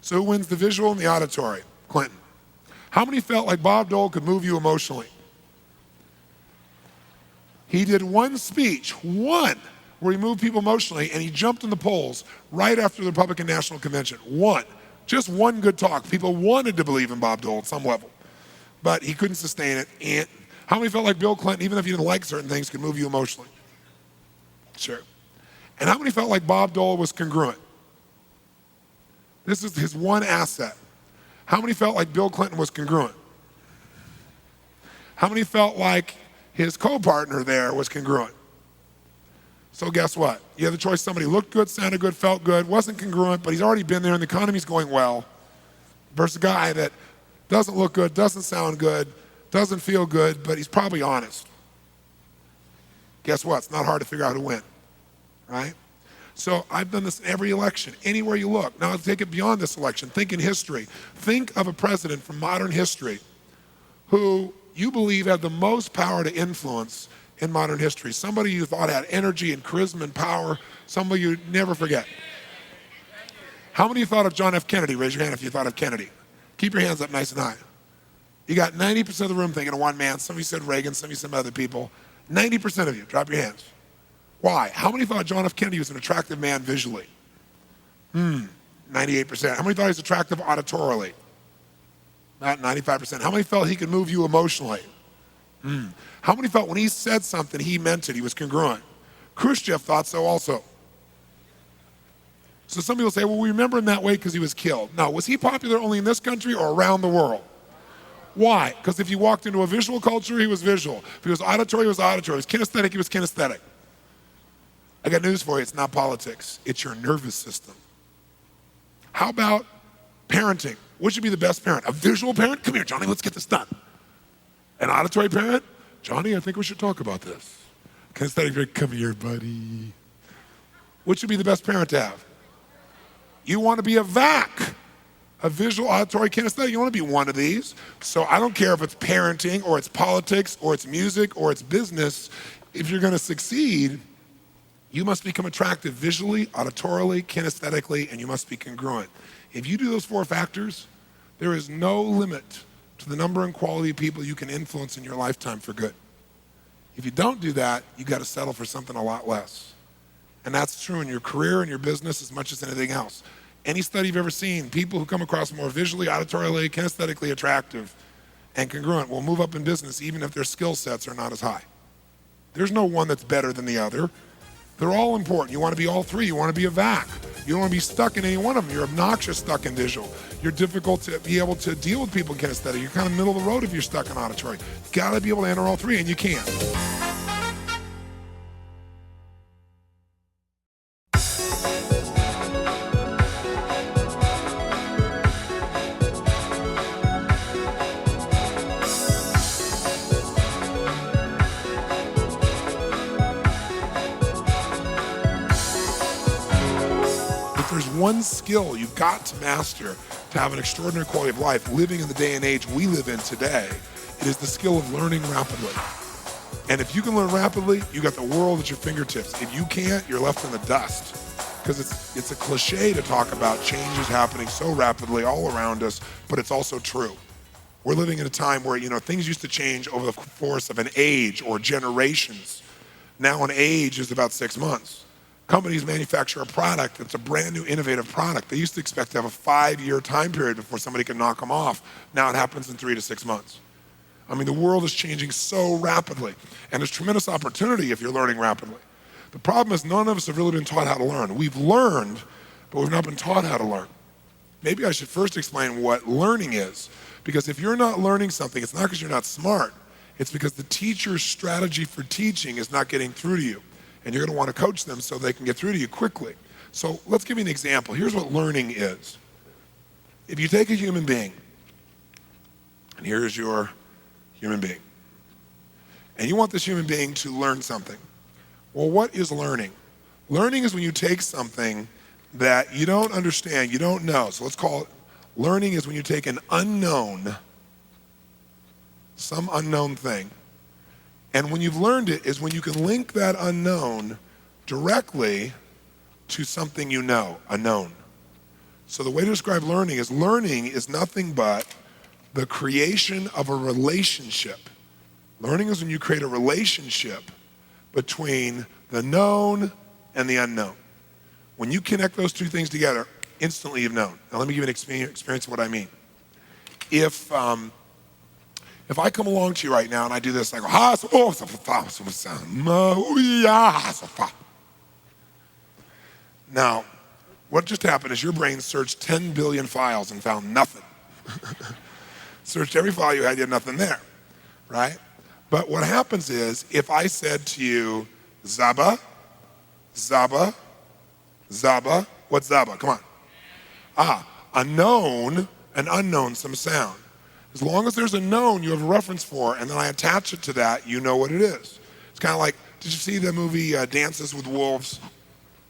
So who wins the visual and the auditory? Clinton. How many felt like Bob Dole could move you emotionally? He did one speech, one, where he moved people emotionally, and he jumped in the polls right after the Republican National Convention. One. Just one good talk. People wanted to believe in Bob Dole at some level, but he couldn't sustain it. And how many felt like Bill Clinton, even if you didn't like certain things, could move you emotionally? Sure. And how many felt like Bob Dole was congruent? This is his one asset. How many felt like Bill Clinton was congruent? How many felt like his co-partner there was congruent? So guess what? You have the choice. Somebody looked good, sounded good, felt good, wasn't congruent, but he's already been there and the economy's going well, versus a guy that doesn't look good, doesn't sound good, doesn't feel good, but he's probably honest. Guess what? It's not hard to figure out who to win, right? So I've done this in every election, anywhere you look. Now let's take it beyond this election. Think in history. Think of a president from modern history who you believe had the most power to influence in modern history. Somebody you thought had energy and charisma and power, somebody you'd never forget. How many of you thought of John F. Kennedy? Raise your hand if you thought of Kennedy. Keep your hands up nice and high. You got 90% of the room thinking of one man. Some of you said Reagan, some of you said other people. 90% of you, drop your hands. Why? How many thought John F. Kennedy was an attractive man visually? 98%. How many thought he was attractive auditorily? About 95%. How many felt he could move you emotionally? How many felt when he said something, he meant it, he was congruent? Khrushchev thought so also. So some people say, well, we remember him that way because he was killed. No, was he popular only in this country or around the world? Why? Because if you walked into a visual culture, he was visual. If he was auditory, he was auditory. If he was kinesthetic, he was kinesthetic. I got news for you, it's not politics, it's your nervous system. How about parenting? Which would be the best parent? A visual parent? Come here, Johnny, let's get this done. An auditory parent? Johnny, I think we should talk about this. Kinesthetic, come here, buddy. Which would be the best parent to have? You want to be a VAC, a visual, auditory, kinesthetic. You want to be one of these. So I don't care if it's parenting or it's politics or it's music or it's business. If you're going to succeed, You must become attractive visually, auditorily, kinesthetically, and you must be congruent. If you do those 4 factors, there is no limit to the number and quality of people you can influence in your lifetime for good. If you don't do that, you got to settle for something a lot less. And that's true in your career and your business as much as anything else. Any study you've ever seen, people who come across more visually, auditorily, kinesthetically attractive and congruent will move up in business even if their skill sets are not as high. There's no one that's better than the other. They're all important. You want to be all 3. You want to be a VAC. You don't want to be stuck in any one of them. You're obnoxious stuck in visual. You're difficult to be able to deal with people in kinesthetic. You're kind of middle of the road if you're stuck in auditory. You got to be able to enter all 3, and you can. One skill you've got to master to have an extraordinary quality of life living in the day and age we live in today. It is the skill of learning rapidly. And if you can learn rapidly, you got the world at your fingertips. If you can't, you're left in the dust. Because it's a cliche to talk about changes happening so rapidly all around us, but it's also true. We're living in a time where, things used to change over the course of an age or generations. Now an age is about 6 months. Companies manufacture a product that's a brand new innovative product. They used to expect to have a 5-year time period before somebody could knock them off. Now it happens in 3 to 6 months. I mean, the world is changing so rapidly, and there's tremendous opportunity if you're learning rapidly. The problem is none of us have really been taught how to learn. We've learned, but we've not been taught how to learn. Maybe I should first explain what learning is, because if you're not learning something, it's not because you're not smart. It's because the teacher's strategy for teaching is not getting through to you. And you're going to want to coach them so they can get through to you quickly. So let's give you an example. Here's what learning is. If you take a human being, and here's your human being, and you want this human being to learn something. Well, what is learning? Learning is when you take something that you don't understand, you don't know. So let's call it, learning is when you take an unknown, some unknown thing, and when you've learned it is when you can link that unknown directly to something you know, a known. So the way to describe learning is nothing but the creation of a relationship. Learning is when you create a relationship between the known and the unknown. When you connect those 2 things together, instantly you've known. Now let me give you an experience of what I mean. If I come along to you right now and I do this, I go, now, what just happened is your brain searched 10 billion files and found nothing. Searched every file you had nothing there, right? But what happens is, if I said to you, Zaba, Zaba, Zaba, what's Zaba? Come on. A known, an unknown, some sound. As long as there's a known you have a reference for, and then I attach it to that, you know what it is. It's kind of like, did you see the movie Dances with Wolves?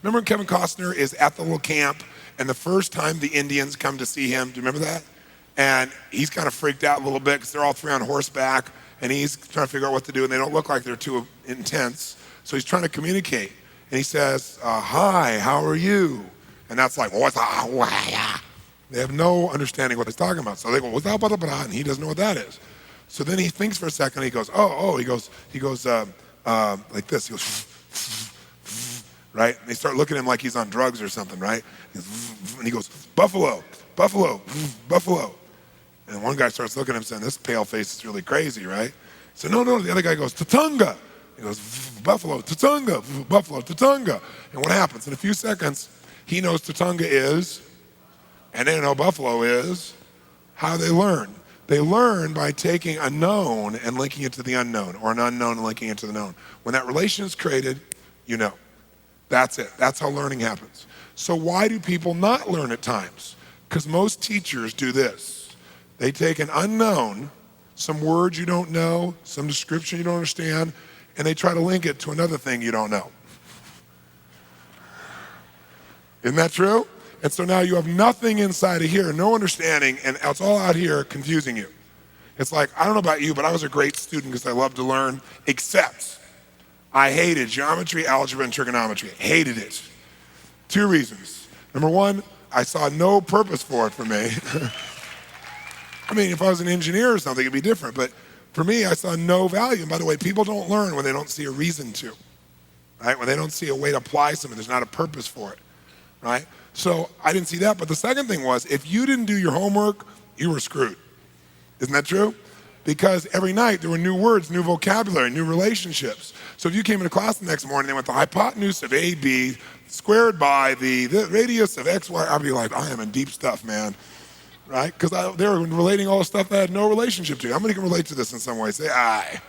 Remember when Kevin Costner is at the little camp, and the first time the Indians come to see him, do you remember that? And he's kind of freaked out a little bit because they're all 3 on horseback, and he's trying to figure out what to do, and they don't look like they're too intense. So he's trying to communicate, and he says, hi, how are you? And that's like, what's up? They have no understanding what he's talking about. So they go, what's up, and he doesn't know what that is. So then he thinks for a second, he goes, he goes like this. He goes, right? And they start looking at him like he's on drugs or something, right? And he goes, buffalo, buffalo, buffalo. And one guy starts looking at him saying, this pale face is really crazy, right? So no, the other guy goes, Tatunga. He goes, buffalo, Tatunga, buffalo, Tatunga. And what happens? In a few seconds, he knows Tatunga is, and they know buffalo is. How they learn? They learn by taking a known and linking it to the unknown, or an unknown and linking it to the known. When that relation is created, you know. That's it. That's how learning happens. So why do people not learn at times? Because most teachers do this. They take an unknown, some words you don't know, some description you don't understand, and they try to link it to another thing you don't know. Isn't that true? And so now you have nothing inside of here, no understanding, and it's all out here confusing you. It's like, I don't know about you, but I was a great student because I loved to learn, except I hated geometry, algebra, and trigonometry. Hated it. 2 reasons. Number 1, I saw no purpose for it for me. I mean, if I was an engineer or something, it'd be different. But for me, I saw no value. And by the way, people don't learn when they don't see a reason to, right? When they don't see a way to apply something, there's not a purpose for it, right? So I didn't see that. But the second thing was, if you didn't do your homework, you were screwed. Isn't that true? Because every night there were new words, new vocabulary, new relationships. So if you came into class the next morning, they went the hypotenuse of AB squared by the radius of XY, I'd be like, I am in deep stuff, man. Right? Because they were relating all the stuff that I had no relationship to. How many can relate to this in some way? Say, aye.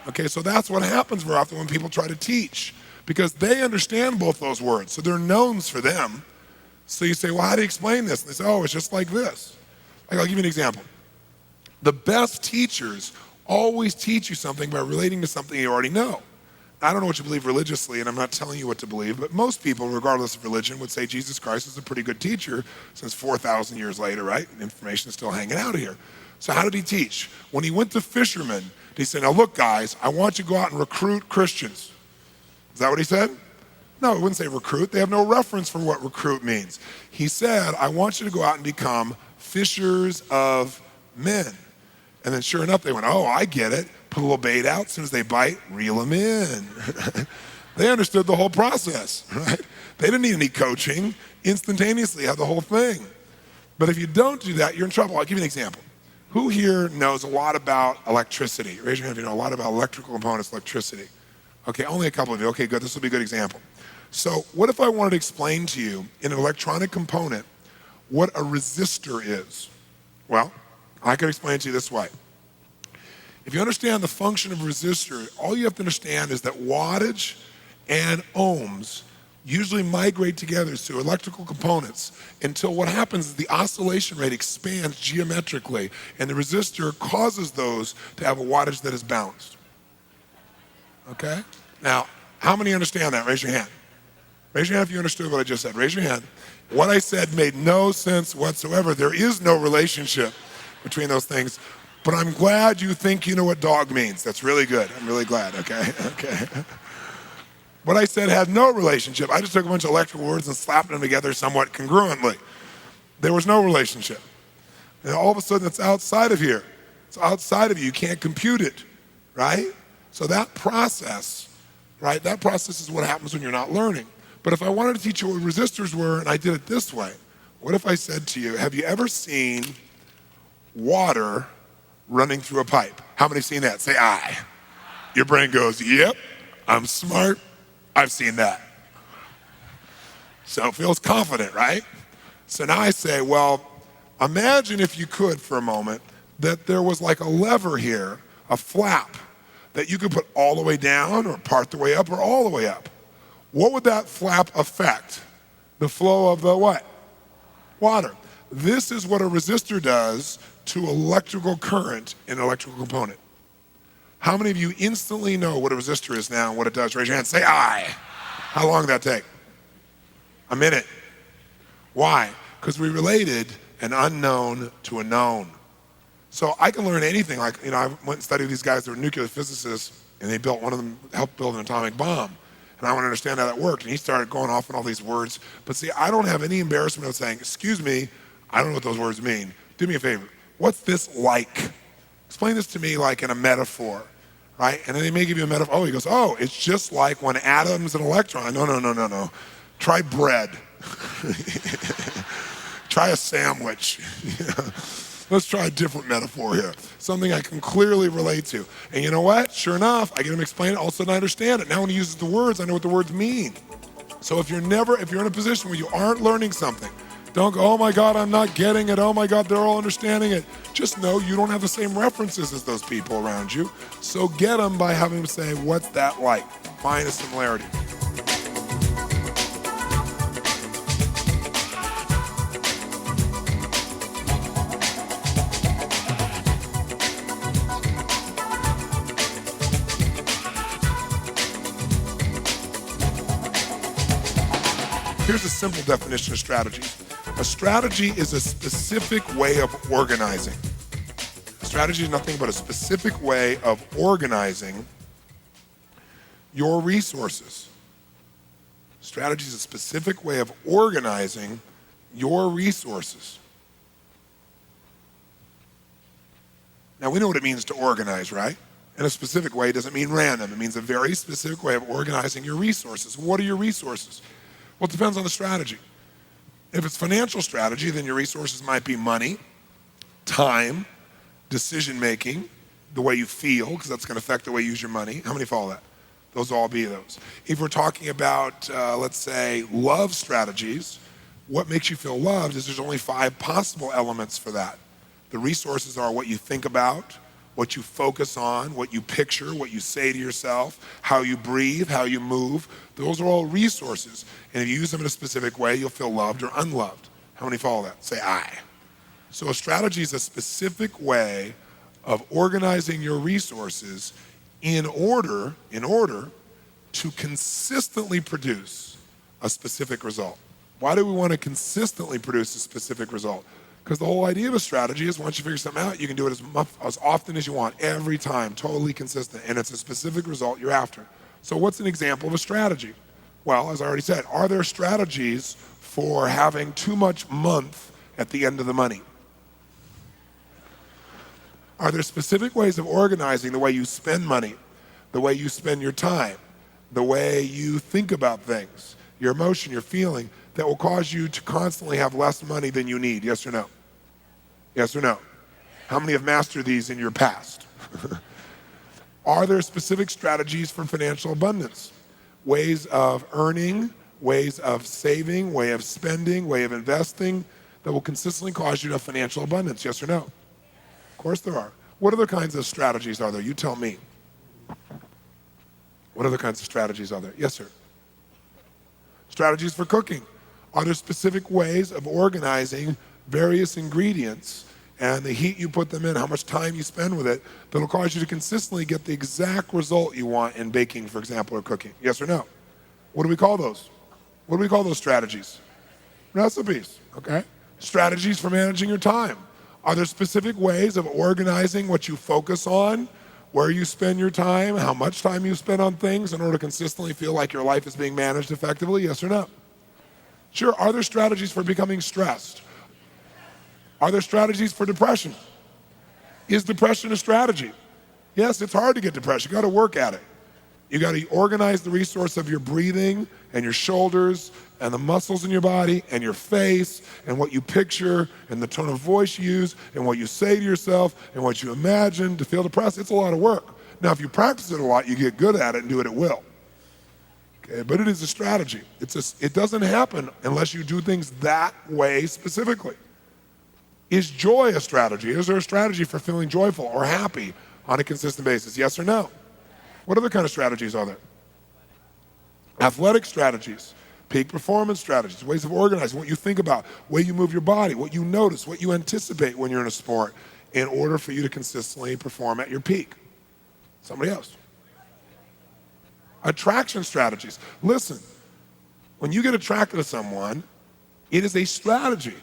Okay, so that's what happens very often when people try to teach, because they understand both those words. So they're knowns for them. So you say, well, how do you explain this? And they say, oh, it's just like this. Like, I'll give you an example. The best teachers always teach you something by relating to something you already know. I don't know what you believe religiously, and I'm not telling you what to believe, but most people, regardless of religion, would say Jesus Christ is a pretty good teacher since 4,000 years later, right? Information is still hanging out here. So how did he teach? When he went to fishermen, he said, now look, guys, I want you to go out and recruit Christians. Is that what he said? No, he wouldn't say recruit. They have no reference for what recruit means. He said, I want you to go out and become fishers of men. And then sure enough, they went, oh, I get it. Put a little bait out. As soon as they bite, reel them in. They understood the whole process, right? They didn't need any coaching. Instantaneously had the whole thing. But if you don't do that, you're in trouble. I'll give you an example. Who here knows a lot about electricity? Raise your hand if you know a lot about electrical components, electricity. Okay, only a couple of you. Okay, good. This will be a good example. So what if I wanted to explain to you in an electronic component what a resistor is? Well, I could explain it to you this way. If you understand the function of a resistor, all you have to understand is that wattage and ohms usually migrate together to electrical components until what happens is the oscillation rate expands geometrically, and the resistor causes those to have a wattage that is balanced. Okay? Now, how many understand that? Raise your hand. Raise your hand if you understood what I just said. Raise your hand. What I said made no sense whatsoever. There is no relationship between those things. But I'm glad you think you know what dog means. That's really good. I'm really glad, okay? Okay. What I said had no relationship. I just took a bunch of electrical words and slapped them together somewhat congruently. There was no relationship. And all of a sudden it's outside of here. It's outside of you. You can't compute it, right? So that process, right, that process is what happens when you're not learning. But if I wanted to teach you what resistors were and I did it this way, what if I said to you, have you ever seen water running through a pipe? How many seen that? Say aye. Your brain goes, yep, I'm smart. I've seen that. So it feels confident, right? So now I say, well, imagine if you could for a moment that there was like a lever here, a flap, that you could put all the way down or part the way up or all the way up. What would that flap affect? The flow of the what? Water. This is what a resistor does to electrical current in an electrical component. How many of you instantly know what a resistor is now and what it does? Raise your hand. Say aye. How long did that take? A minute. Why? Because we related an unknown to a known. So I can learn anything. Like, I went and studied these guys that were nuclear physicists, and they built, one of them helped build an atomic bomb. And I want to understand how that worked. And he started going off on all these words. But see, I don't have any embarrassment of saying, excuse me, I don't know what those words mean. Do me a favor. What's this like? Explain this to me like in a metaphor, right? And then they may give you a metaphor. Oh, he goes, oh, it's just like when atoms and electrons. No. Try bread. Try a sandwich. Let's try a different metaphor here. Something I can clearly relate to. And you know what? Sure enough, I get him to explain it. All of a sudden I understand it. Now when he uses the words, I know what the words mean. So if you're in a position where you aren't learning something, don't go, oh my God, I'm not getting it. Oh my God, they're all understanding it. Just know you don't have the same references as those people around you. So get them by having them say, what's that like? Find a similarity. Here's a simple definition of strategy. A strategy is a specific way of organizing. A strategy is nothing but a specific way of organizing your resources. Strategy is a specific way of organizing your resources. Now, we know what it means to organize, right? In a specific way doesn't mean random. It means a very specific way of organizing your resources. What are your resources? Well, it depends on the strategy. If it's financial strategy, then your resources might be money, time, decision-making, the way you feel, because that's going to affect the way you use your money. How many follow that? Those will all be those. If we're talking about, let's say, love strategies, what makes you feel loved is there's only 5 possible elements for that. The resources are what you think about, what you focus on, what you picture, what you say to yourself, how you breathe, how you move. Those are all resources. And if you use them in a specific way, you'll feel loved or unloved. How many follow that? Say I. So a strategy is a specific way of organizing your resources in order to consistently produce a specific result. Why do we want to consistently produce a specific result? Because the whole idea of a strategy is once you figure something out, you can do it as often as you want, every time, totally consistent, and it's a specific result you're after. So what's an example of a strategy? Well, as I already said, are there strategies for having too much month at the end of the money? Are there specific ways of organizing the way you spend money, the way you spend your time, the way you think about things, your emotion, your feeling, that will cause you to constantly have less money than you need? Yes or no? Yes or no? How many have mastered these in your past? Are there specific strategies for financial abundance? Ways of earning, ways of saving, way of spending, way of investing that will consistently cause you to have financial abundance? Yes or no? Of course there are. What other kinds of strategies are there? You tell me. What other kinds of strategies are there? Yes, sir. Strategies for cooking. Are there specific ways of organizing various ingredients and the heat you put them in, how much time you spend with it, that'll cause you to consistently get the exact result you want in baking, for example, or cooking? Yes or no? What do we call those? What do we call those strategies? Recipes, okay? Strategies for managing your time. Are there specific ways of organizing what you focus on, where you spend your time, how much time you spend on things in order to consistently feel like your life is being managed effectively? Yes or no? Sure. Are there strategies for becoming stressed? Are there strategies for depression? Is depression a strategy? Yes, it's hard to get depression. You got to work at it. You got to organize the resource of your breathing and your shoulders and the muscles in your body and your face and what you picture and the tone of voice you use and what you say to yourself and what you imagine to feel depressed. It's a lot of work. Now, if you practice it a lot, you get good at it and do it at will. Okay, but it is a strategy. It doesn't happen unless you do things that way specifically. Is joy a strategy? Is there a strategy for feeling joyful or happy on a consistent basis? Yes or no? What other kind of strategies are there? Athletic strategies, peak performance strategies, ways of organizing, what you think about, way you move your body, what you notice, what you anticipate when you're in a sport in order for you to consistently perform at your peak. Somebody else. Attraction strategies. Listen, when you get attracted to someone, it is a strategy.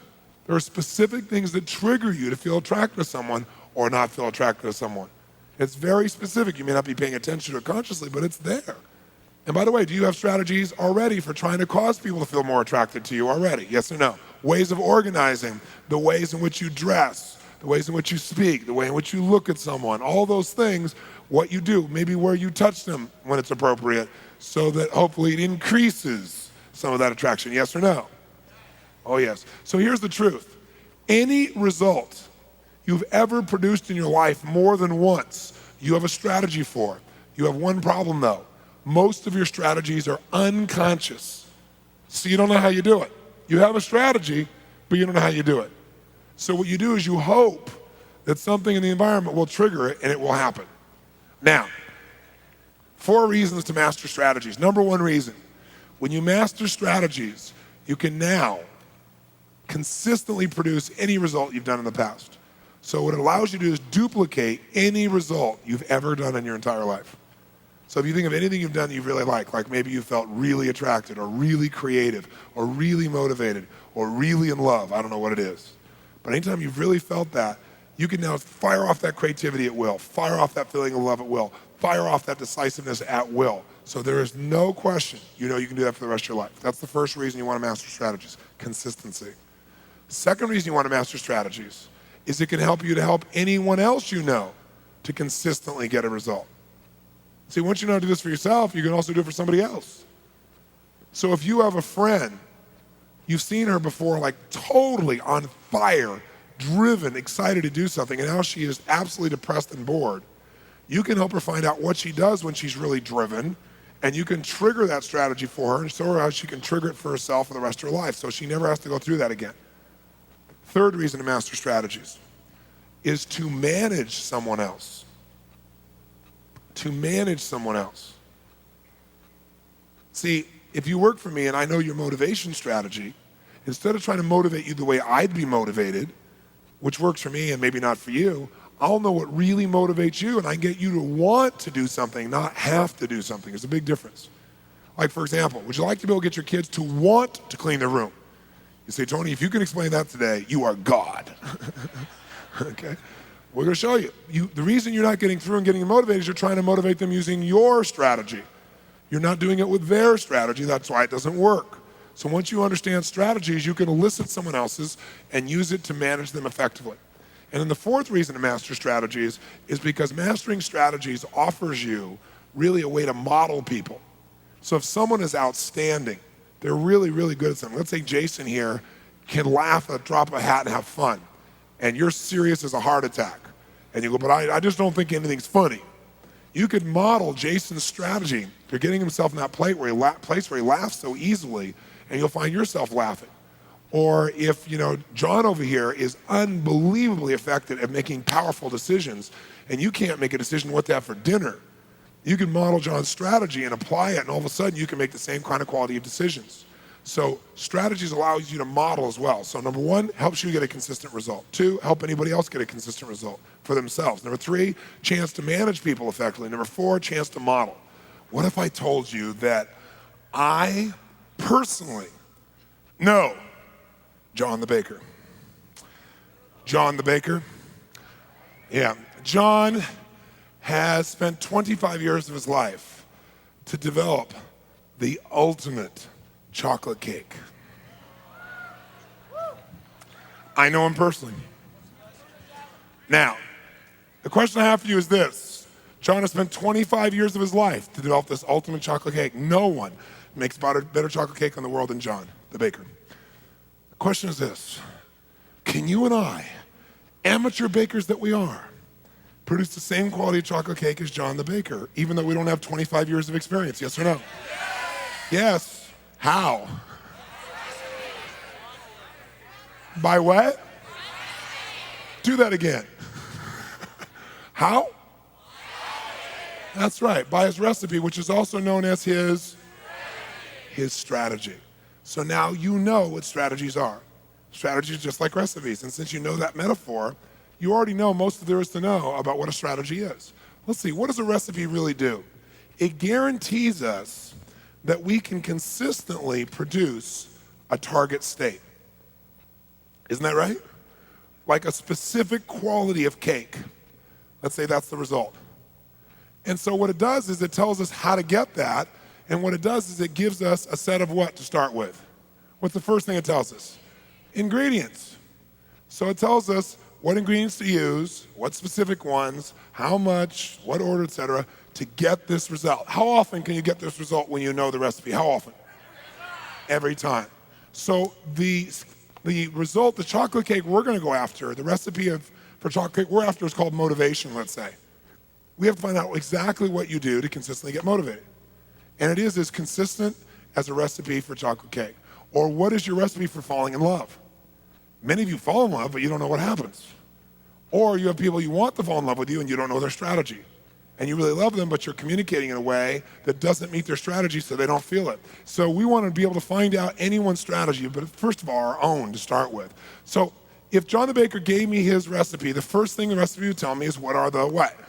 There are specific things that trigger you to feel attracted to someone or not feel attracted to someone. It's very specific. You may not be paying attention to it consciously, but it's there. And by the way, do you have strategies already for trying to cause people to feel more attracted to you already? Yes or no? Ways of organizing, the ways in which you dress, the ways in which you speak, the way in which you look at someone, all those things, what you do, maybe where you touch them when it's appropriate, so that hopefully it increases some of that attraction. Yes or no? Oh, yes. So here's the truth. Any result you've ever produced in your life more than once, you have a strategy for. You have one problem, though. Most of your strategies are unconscious. So you don't know how you do it. You have a strategy, but you don't know how you do it. So what you do is you hope that something in the environment will trigger it and it will happen. Now, 4 reasons to master strategies. Number 1 reason, when you master strategies, you can now consistently produce any result you've done in the past. So what it allows you to do is duplicate any result you've ever done in your entire life. So if you think of anything you've done that you really like maybe you felt really attracted or really creative or really motivated or really in love, I don't know what it is. But anytime you've really felt that, you can now fire off that creativity at will, fire off that feeling of love at will, fire off that decisiveness at will. So there is no question you can do that for the rest of your life. That's the first reason you want to master strategies, consistency. Second reason you want to master strategies is it can help you to help anyone else you know to consistently get a result. See, once you know how to do this for yourself, you can also do it for somebody else. So if you have a friend, you've seen her before like totally on fire, driven, excited to do something, and now she is absolutely depressed and bored, you can help her find out what she does when she's really driven, and you can trigger that strategy for her and show her how she can trigger it for herself for the rest of her life so she never has to go through that again. Third reason to master strategies is to manage someone else. To manage someone else. See, if you work for me and I know your motivation strategy, instead of trying to motivate you the way I'd be motivated, which works for me and maybe not for you, I'll know what really motivates you and I can get you to want to do something, not have to do something. There's a big difference. Like, for example, would you like to be able to get your kids to want to clean their room? You say, Tony, if you can explain that today, you are God. Okay? We're going to show you. The reason you're not getting through and getting motivated is you're trying to motivate them using your strategy. You're not doing it with their strategy. That's why it doesn't work. So once you understand strategies, you can elicit someone else's and use it to manage them effectively. And then the fourth reason to master strategies is because mastering strategies offers you really a way to model people. So if someone is outstanding, they're really, really good at something. Let's say Jason here can laugh at a drop of a hat and have fun, and you're serious as a heart attack. And you go, but I just don't think anything's funny. You could model Jason's strategy for getting himself in that place where he laughs so easily, and you'll find yourself laughing. Or if, John over here is unbelievably effective at making powerful decisions, and you can't make a decision what to have for dinner, you can model John's strategy and apply it, and all of a sudden you can make the same kind of quality of decisions. So strategies allows you to model as well. So number one, helps you get a consistent result. Two, help anybody else get a consistent result for themselves. Number three, chance to manage people effectively. Number four, chance to model. What if I told you that I personally know John the baker? John the baker? Yeah, John has spent 25 years of his life to develop the ultimate chocolate cake. I know him personally. Now, the question I have for you is this. John has spent 25 years of his life to develop this ultimate chocolate cake. No one makes better chocolate cake in the world than John, the baker. The question is this. Can you and I, amateur bakers that we are, produce the same quality of chocolate cake as John the baker, even though we don't have 25 years of experience? Yes or no? Yes. How? By what? Do that again. How? That's right, by his recipe, which is also known as his strategy. So now you know what strategies are. Strategies are just like recipes, and since you know that metaphor, you already know most of there is to know about what a strategy is. Let's see, what does a recipe really do? It guarantees us that we can consistently produce a target state. Isn't that right? Like a specific quality of cake. Let's say that's the result. And so what it does is it tells us how to get that, and what it does is it gives us a set of what to start with. What's the first thing it tells us? Ingredients. So it tells us what ingredients to use, what specific ones, how much, what order, etc., to get this result. How often can you get this result when you know the recipe? How often? Every time. So the result, the chocolate cake we're going to go after, the recipe for chocolate cake we're after is called motivation, let's say. We have to find out exactly what you do to consistently get motivated. And it is as consistent as a recipe for chocolate cake. Or what is your recipe for falling in love? Many of you fall in love, but you don't know what happens. Or you have people you want to fall in love with you and you don't know their strategy. And you really love them, but you're communicating in a way that doesn't meet their strategy so they don't feel it. So we want to be able to find out anyone's strategy, but first of all, our own to start with. So if John the baker gave me his recipe, the first thing the recipe would tell me is what are the what?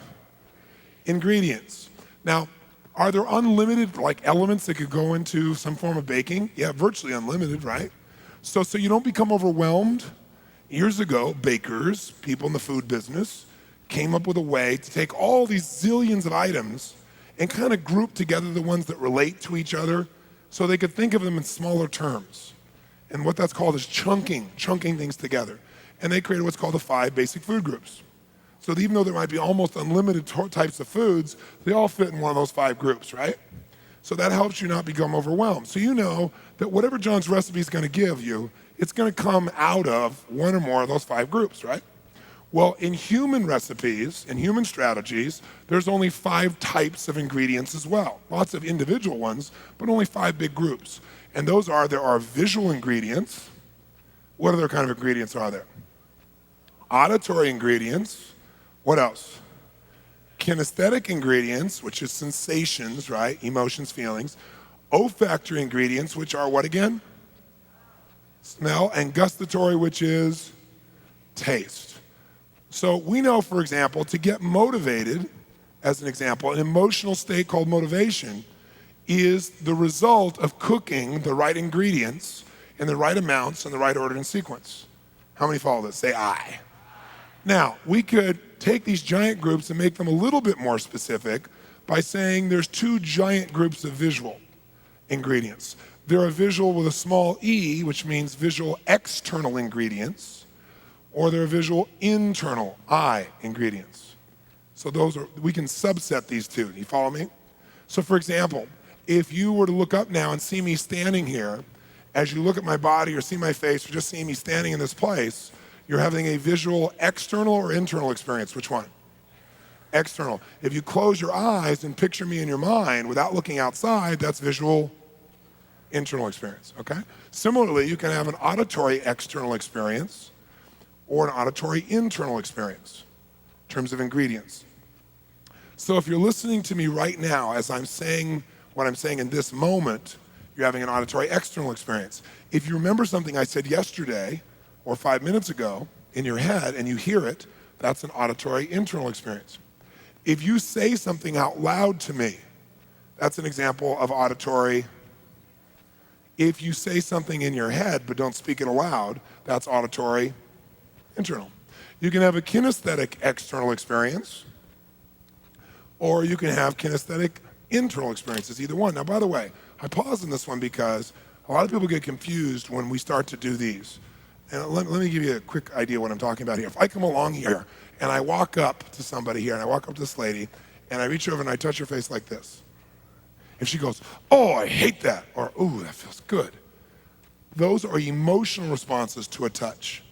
Ingredients. Now, are there unlimited elements that could go into some form of baking? Yeah, virtually unlimited, right? So you don't become overwhelmed. Years ago, bakers, people in the food business, came up with a way to take all these zillions of items and kind of group together the ones that relate to each other so they could think of them in smaller terms. And what that's called is chunking things together. And they created what's called the 5 basic food groups. So that even though there might be almost unlimited types of foods, they all fit in one of those 5 groups, right? So that helps you not become overwhelmed. So you know that whatever John's recipe is going to give you, it's going to come out of one or more of those 5 groups, right? Well, in human recipes, in human strategies, there's only 5 types of ingredients as well. Lots of individual ones, but only 5 big groups. And those are, there are visual ingredients. What other kind of ingredients are there? Auditory ingredients. What else? Kinesthetic ingredients, which is sensations, right? Emotions, feelings. Olfactory ingredients, which are what again? Smell. And gustatory, which is taste. So we know, for example, to get motivated, as an example, an emotional state called motivation is the result of cooking the right ingredients in the right amounts in the right order and sequence. How many follow this? Say I. Now, we could take these giant groups and make them a little bit more specific by saying there's 2 giant groups of visual ingredients. There are visual with a small e, which means visual external ingredients, or there are visual internal, I, ingredients. So we can subset these 2. Do you follow me? So for example, if you were to look up now and see me standing here, as you look at my body or see my face or just see me standing in this place, you're having a visual external or internal experience. Which one? External. If you close your eyes and picture me in your mind without looking outside, that's visual internal experience, okay? Similarly, you can have an auditory external experience or an auditory internal experience in terms of ingredients. So if you're listening to me right now as I'm saying what I'm saying in this moment, you're having an auditory external experience. If you remember something I said yesterday or 5 minutes ago in your head and you hear it, that's an auditory internal experience. If you say something out loud to me, that's an example of auditory. If you say something in your head but don't speak it aloud, that's auditory internal. You can have a kinesthetic external experience, or you can have kinesthetic internal experiences, either one. Now, by the way, I pause on this one because a lot of people get confused when we start to do these. And let me give you a quick idea what I'm talking about here. If I come along here and I walk up to somebody here and I walk up to this lady and I reach over and I touch her face like this. If she goes, oh, I hate that, or ooh, that feels good. Those are emotional responses to a touch.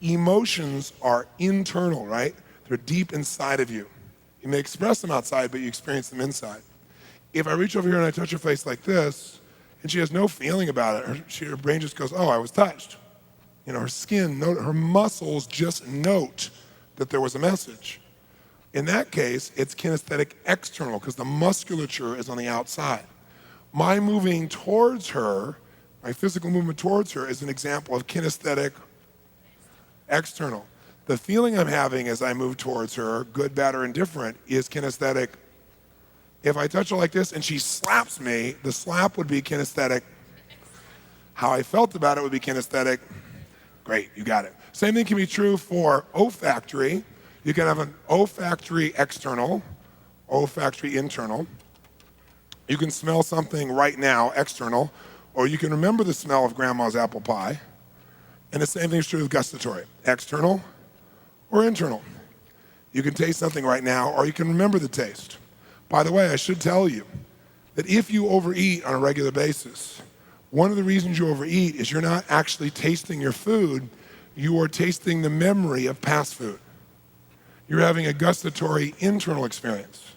Emotions are internal, right? They're deep inside of you. You may express them outside, but you experience them inside. If I reach over here and I touch her face like this, and she has no feeling about it, her brain just goes, oh, I was touched. You know, her skin, her muscles just note that there was a message. In that case, it's kinesthetic external because the musculature is on the outside. My moving towards her, my physical movement towards her is an example of kinesthetic external. The feeling I'm having as I move towards her, good, bad, or indifferent, is kinesthetic. If I touch her like this and she slaps me, the slap would be kinesthetic. How I felt about it would be kinesthetic. Great, you got it. Same thing can be true for olfactory. You can have an olfactory external, olfactory internal. You can smell something right now, external, or you can remember the smell of grandma's apple pie. And the same thing is true with gustatory, external or internal. You can taste something right now, or you can remember the taste. By the way, I should tell you that if you overeat on a regular basis, one of the reasons you overeat is you're not actually tasting your food, you are tasting the memory of past food. You're having a gustatory internal experience.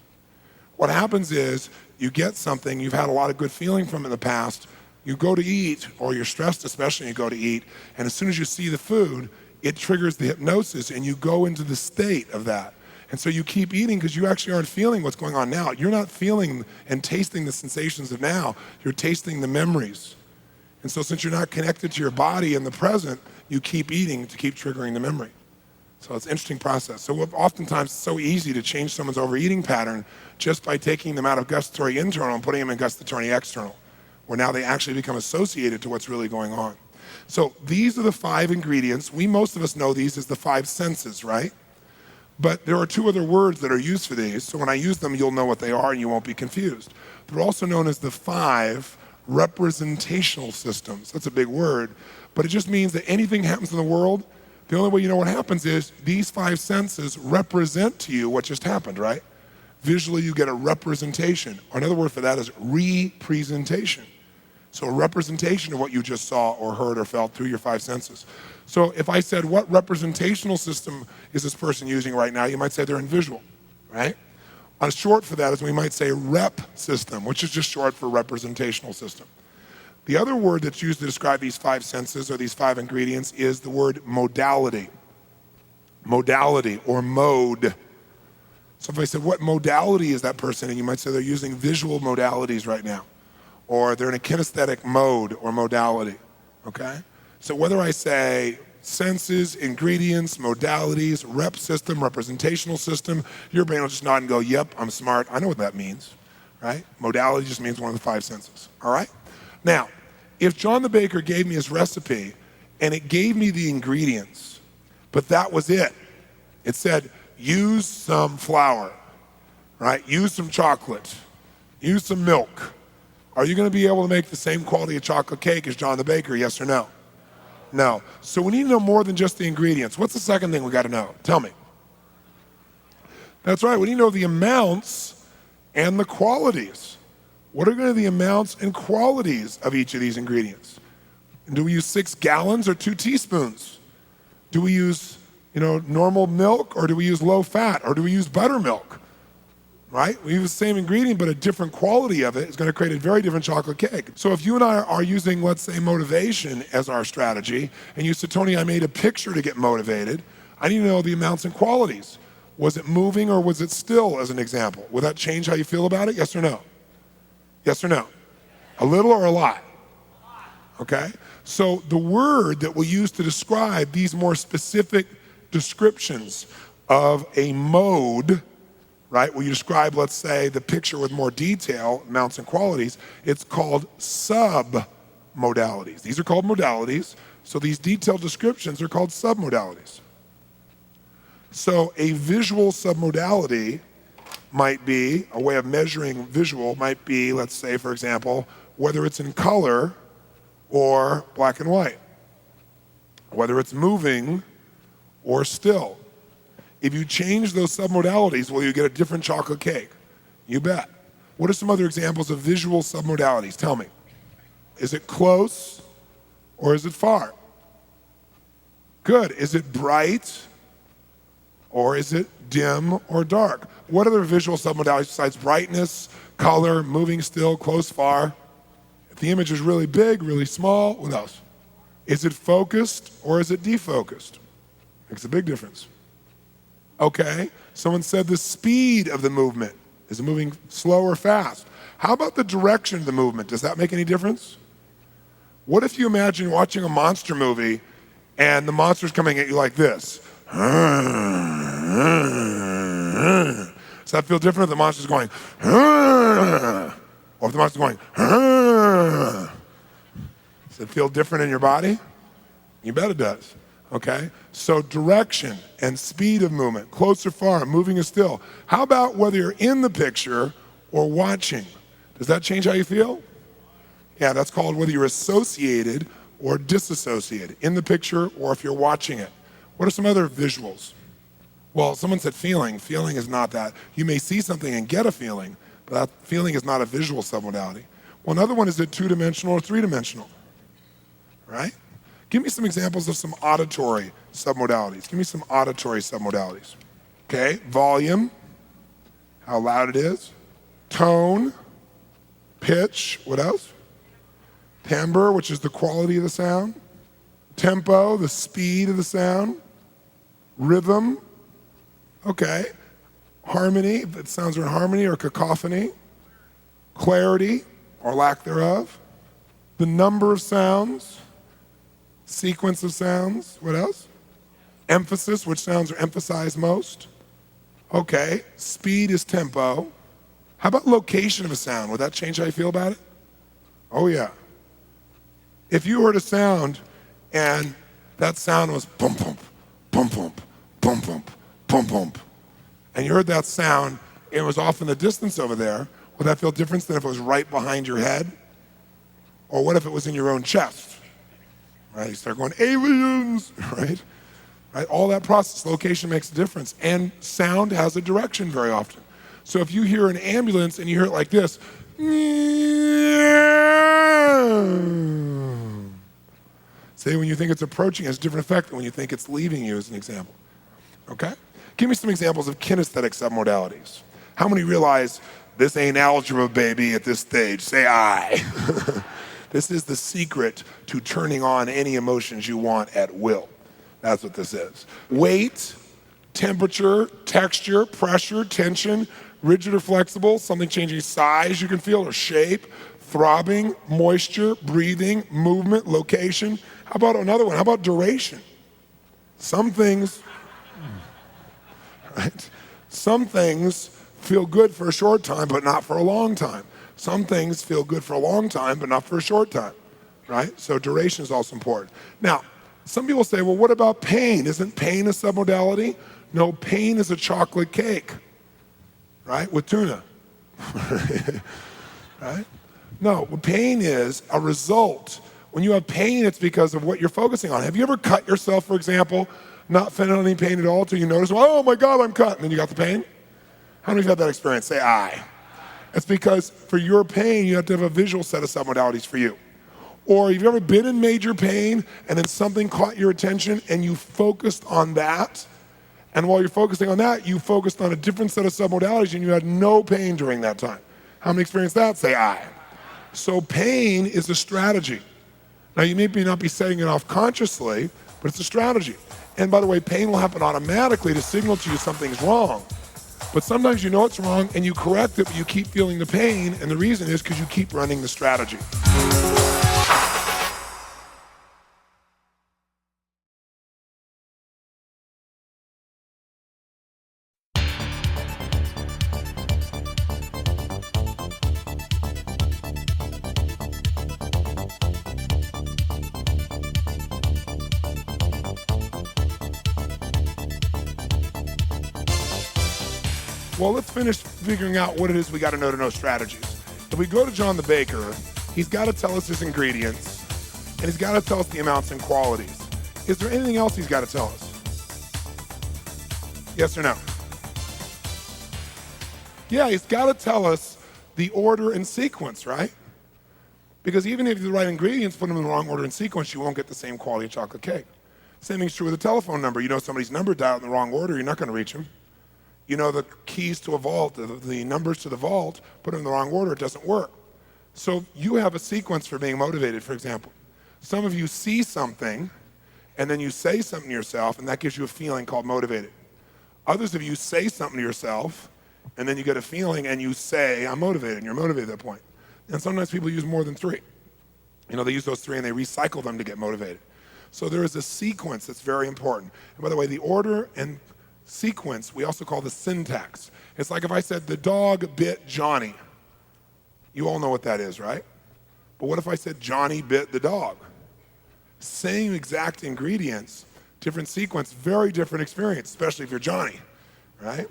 What happens is you get something, you've had a lot of good feeling from in the past, you go to eat, or you're stressed especially when you go to eat, and as soon as you see the food, it triggers the hypnosis and you go into the state of that. And so you keep eating because you actually aren't feeling what's going on now. You're not feeling and tasting the sensations of now, you're tasting the memories. And so since you're not connected to your body in the present, you keep eating to keep triggering the memory. So it's an interesting process. So oftentimes it's so easy to change someone's overeating pattern just by taking them out of gustatory internal and putting them in gustatory external, where now they actually become associated to what's really going on. So these are the 5 ingredients. Most of us know these as the 5 senses, right? But there are two other words that are used for these, so when I use them, you'll know what they are and you won't be confused. They're also known as the 5 representational systems. That's a big word, but it just means that anything happens in the world, the only way you know what happens is these 5 senses represent to you what just happened, right? Visually, you get a representation. Another word for that is representation. So a representation of what you just saw or heard or felt through your 5 senses. So if I said, what representational system is this person using right now? You might say they're in visual, right? A short for that is we might say rep system, which is just short for representational system. The other word that's used to describe these 5 senses or these 5 ingredients is the word modality. Modality or mode. So if I said, what modality is that person? And you might say they're using visual modalities right now. Or they're in a kinesthetic mode or modality, okay? So whether I say senses, ingredients, modalities, rep system, representational system, your brain will just nod and go, yep, I'm smart. I know what that means, right? Modality just means one of the 5 senses, all right? Now, if John the Baker gave me his recipe and it gave me the ingredients, but that was it. It said, use some flour, right? Use some chocolate, use some milk. Are you going to be able to make the same quality of chocolate cake as John the Baker, yes or no? No. So we need to know more than just the ingredients. What's the second thing we got to know? Tell me. That's right, we need to know the amounts and the qualities. What are going to be the amounts and qualities of each of these ingredients? And do we use 6 gallons or 2 teaspoons? Do we use, normal milk, or do we use low fat, or do we use buttermilk? Right? We use the same ingredient, but a different quality of it is going to create a very different chocolate cake. So if you and I are using, let's say, motivation as our strategy, and you said, Tony, I made a picture to get motivated, I need to know the amounts and qualities. Was it moving or was it still, as an example? Will that change how you feel about it? Yes or no? Yes or no? A little or a lot? Okay? So the word that we use to describe these more specific descriptions of a mode, right, where you describe, let's say, the picture with more detail, amounts and qualities, it's called submodalities. These are called modalities, so these detailed descriptions are called submodalities. So a visual submodality might be, a way of measuring visual might be, let's say, for example, whether it's in color or black and white, whether it's moving or still. If you change those submodalities, will you get a different chocolate cake? You bet. What are some other examples of visual submodalities? Tell me. Is it close or is it far? Good. Is it bright or is it dim or dark? What other visual submodalities besides brightness, color, moving still, close, far? If the image is really big, really small, what else? Is it focused or is it defocused? Makes a big difference. Okay, someone said the speed of the movement. Is it moving slow or fast? How about the direction of the movement? Does that make any difference? What if you imagine watching a monster movie and the monster's coming at you like this? Does that feel different if the monster's going, or if the monster's going, does it feel different in your body? You bet it does. Okay, so direction and speed of movement, close or far, moving or still. How about whether you're in the picture or watching? Does that change how you feel? Yeah, that's called whether you're associated or disassociated, in the picture or if you're watching it. What are some other visuals? Well, someone said feeling. Feeling is not that. You may see something and get a feeling, but that feeling is not a visual submodality. Well, another one is it 2-dimensional or 3-dimensional, right? Give me some examples of some auditory submodalities. Give me some auditory submodalities. Okay, volume, how loud it is. Tone, pitch, what else? Timbre, which is the quality of the sound. Tempo, the speed of the sound. Rhythm, okay. Harmony, if it sounds are in harmony or cacophony. Clarity, or lack thereof. The number of sounds. Sequence of sounds, what else? Emphasis, which sounds are emphasized most. Okay, speed is tempo. How about location of a sound? Would that change how you feel about it? Oh yeah. If you heard a sound and that sound was bump, bump, bump, bump, bump, bump, bump, bump, and you heard that sound, and it was off in the distance over there, would that feel different than if it was right behind your head? Or what if it was in your own chest? Right? You start going, aliens, right? Right? All that process, location makes a difference. And sound has a direction very often. So if you hear an ambulance and you hear it like this, say when you think it's approaching, it has a different effect than when you think it's leaving you, as an example. Okay? Give me some examples of kinesthetic submodalities. How many realize this ain't algebra, baby, at this stage? Say aye. This is the secret to turning on any emotions you want at will. That's what this is. Weight, temperature, texture, pressure, tension, rigid or flexible, something changing size you can feel or shape, throbbing, moisture, breathing, movement, location. How about another one? How about duration? Some things, right? Some things feel good for a short time, but not for a long time. Some things feel good for a long time, but not for a short time, right? So duration is also important. Now, some people say, well, what about pain? Isn't pain a submodality? No, pain is a chocolate cake, right, with tuna, right? No, pain is a result. When you have pain, it's because of what you're focusing on. Have you ever cut yourself, for example, not feeling any pain at all until you notice, oh my God, I'm cut, and then you got the pain? How many of you have had that experience? Say aye. It's because for your pain, you have to have a visual set of submodalities for you. Or have you ever been in major pain and then something caught your attention and you focused on that? And while you're focusing on that, you focused on a different set of submodalities and you had no pain during that time. How many experienced that? Say aye. So pain is a strategy. Now you may not be setting it off consciously, but it's a strategy. And by the way, pain will happen automatically to signal to you something's wrong. But sometimes you know it's wrong and you correct it, but you keep feeling the pain, and the reason is because you keep running the strategy. Well, let's finish figuring out what it is we got to know strategies. If we go to John the Baker, he's got to tell us his ingredients, and he's got to tell us the amounts and qualities. Is there anything else he's got to tell us? Yes or no? Yeah, he's got to tell us the order and sequence, right? Because even if you have the right ingredients, put them in the wrong order and sequence, you won't get the same quality of chocolate cake. Same thing's true with a telephone number. You know somebody's number dialed in the wrong order, you're not going to reach them. You know the keys to a vault, the numbers to the vault, put them in the wrong order, it doesn't work. So you have a sequence for being motivated, for example. Some of you see something, and then you say something to yourself, and that gives you a feeling called motivated. Others of you say something to yourself, and then you get a feeling, and you say, I'm motivated, and you're motivated at that point. And sometimes people use more than three. You know, they use those three, and they recycle them to get motivated. So there is a sequence that's very important. And by the way, the order and sequence, we also call the syntax. It's like if I said, the dog bit Johnny. You all know what that is, right? But what if I said, Johnny bit the dog? Same exact ingredients, different sequence, very different experience, especially if you're Johnny, right?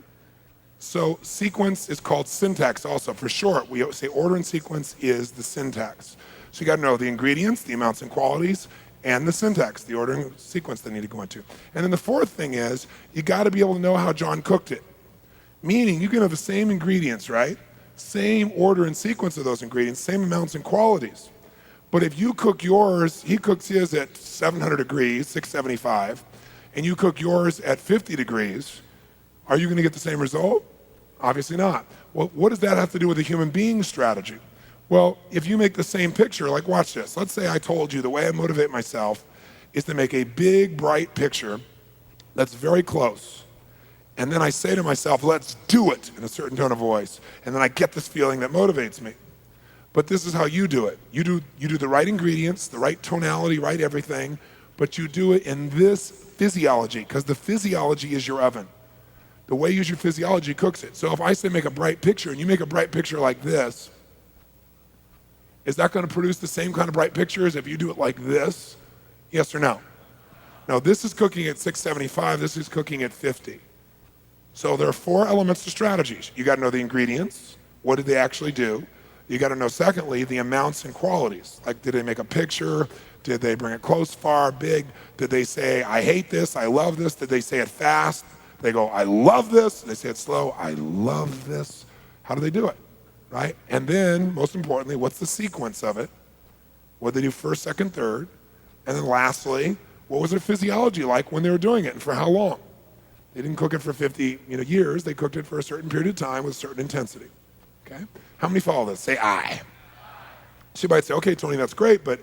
So sequence is called syntax also. For short, we say order and sequence is the syntax. So you got to know the ingredients, the amounts and qualities, and the syntax, the order and sequence they need to go into. And then the fourth thing is, you got to be able to know how John cooked it. Meaning, you can have the same ingredients, right? Same order and sequence of those ingredients, same amounts and qualities. But if you cook yours, he cooks his at 700 degrees, 675, and you cook yours at 50 degrees, are you going to get the same result? Obviously not. Well, what does that have to do with a human being strategy? Well, if you make the same picture, like watch this. Let's say I told you the way I motivate myself is to make a big, bright picture that's very close. And then I say to myself, let's do it, in a certain tone of voice. And then I get this feeling that motivates me. But this is how you do it. You do the right ingredients, the right tonality, right everything, but you do it in this physiology, because the physiology is your oven. The way you use your physiology cooks it. So if I say make a bright picture, and you make a bright picture like this, is that going to produce the same kind of bright picture as if you do it like this? Yes or no? Now this is cooking at 675, this is cooking at 50. So there are 4 elements to strategies. You got to know the ingredients. What did they actually do? You got to know, secondly, the amounts and qualities. Like, did they make a picture? Did they bring it close, far, big? Did they say, I hate this, I love this? Did they say it fast? They go, I love this. Did they say it slow? I love this. How do they do it, right? And then, most importantly, what's the sequence of it? What did they do first, second, third? And then lastly, what was their physiology like when they were doing it and for how long? They didn't cook it for 50 years. They cooked it for a certain period of time with certain intensity. Okay? How many follow this? Say I. So you might say, okay, Tony, that's great, but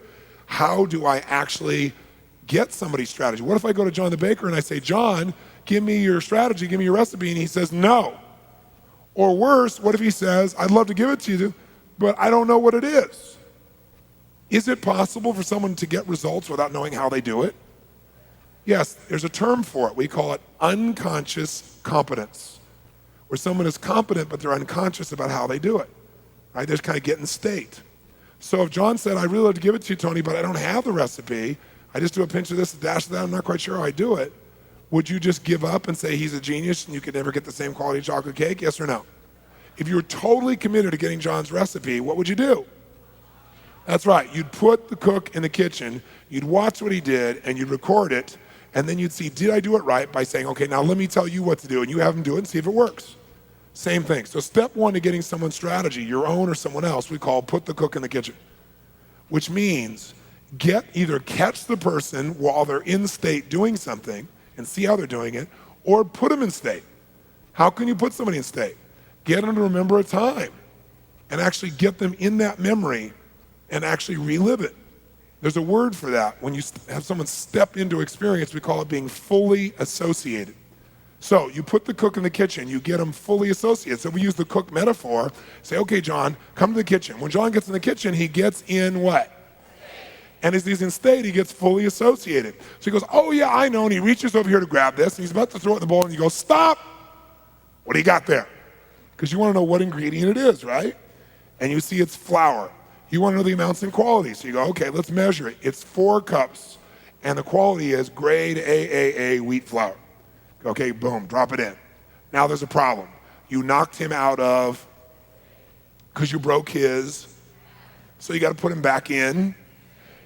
how do I actually get somebody's strategy? What if I go to John the baker and I say, John, give me your strategy, give me your recipe, and he says no? Or worse, what if he says, I'd love to give it to you, but I don't know what it is? Is it possible for someone to get results without knowing how they do it? Yes, there's a term for it. We call it unconscious competence, where someone is competent, but they're unconscious about how they do it, right? They just kind of get in state. So if John said, I'd really love to give it to you, Tony, but I don't have the recipe, I just do a pinch of this, a dash of that, I'm not quite sure how I do it, would you just give up and say he's a genius and you could never get the same quality chocolate cake? Yes or no? If you were totally committed to getting John's recipe, what would you do? That's right. You'd put the cook in the kitchen, you'd watch what he did, and you'd record it, and then you'd see, did I do it right, by saying, okay, now let me tell you what to do, and you have him do it and see if it works. Same thing. So step 1 to getting someone's strategy, your own or someone else, we call put the cook in the kitchen, which means either catch the person while they're in state doing something and see how they're doing it, or put them in state. How can you put somebody in state? Get them to remember a time and actually get them in that memory and actually relive it. There's a word for that. When you have someone step into experience, we call it being fully associated. So you put the cook in the kitchen, you get them fully associated. So we use the cook metaphor, say, okay, John, come to the kitchen. When John gets in the kitchen, he gets in what? And as he's in state, he gets fully associated. So he goes, oh yeah, I know, and he reaches over here to grab this, and he's about to throw it in the bowl, and you go, stop! What do you got there? Because you want to know what ingredient it is, right? And you see it's flour. You want to know the amounts and quality. So you go, okay, let's measure it. It's 4 cups, and the quality is grade AAA wheat flour. Okay, boom, drop it in. Now there's a problem. You knocked him out of, because you broke his, so you got to put him back in.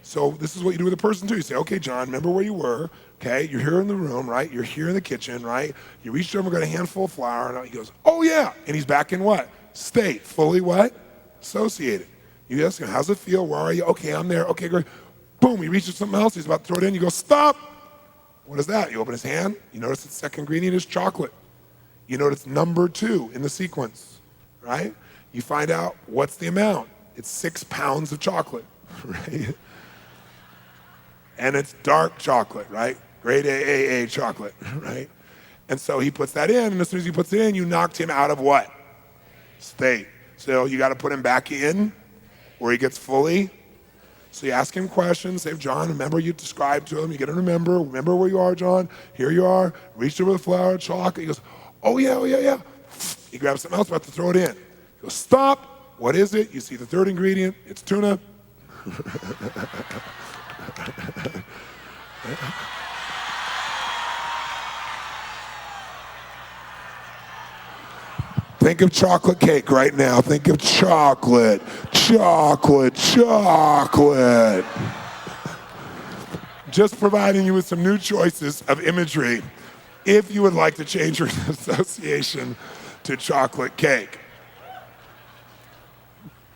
So this is what you do with a person too. You say, okay, John, remember where you were. Okay, you're here in the room, right? You're here in the kitchen, right? You reached over, got a handful of flour, and he goes, oh yeah. And he's back in what? State, fully what? Associated. You ask him, how's it feel? Where are you? Okay, I'm there. Okay, great. Boom, he reaches something else. He's about to throw it in. You go, stop. What is that? You open his hand. You notice the second ingredient is chocolate. You notice number 2 in the sequence, right? You find out what's the amount. It's 6 pounds of chocolate, right? And it's dark chocolate, right? Grade AAA chocolate, right? And so he puts that in, and as soon as he puts it in, you knocked him out of what? State. So you got to put him back in where he gets fully. So you ask him questions, say, John, remember you described to him, you got to remember where you are, John, here you are, reached over the flour, chocolate. He goes, oh yeah. He grabs something else, about to throw it in. He goes, stop, what is it? You see the third ingredient, it's tuna. Think of chocolate cake right now. Think of chocolate. Just providing you with some new choices of imagery if you would like to change your association to chocolate cake.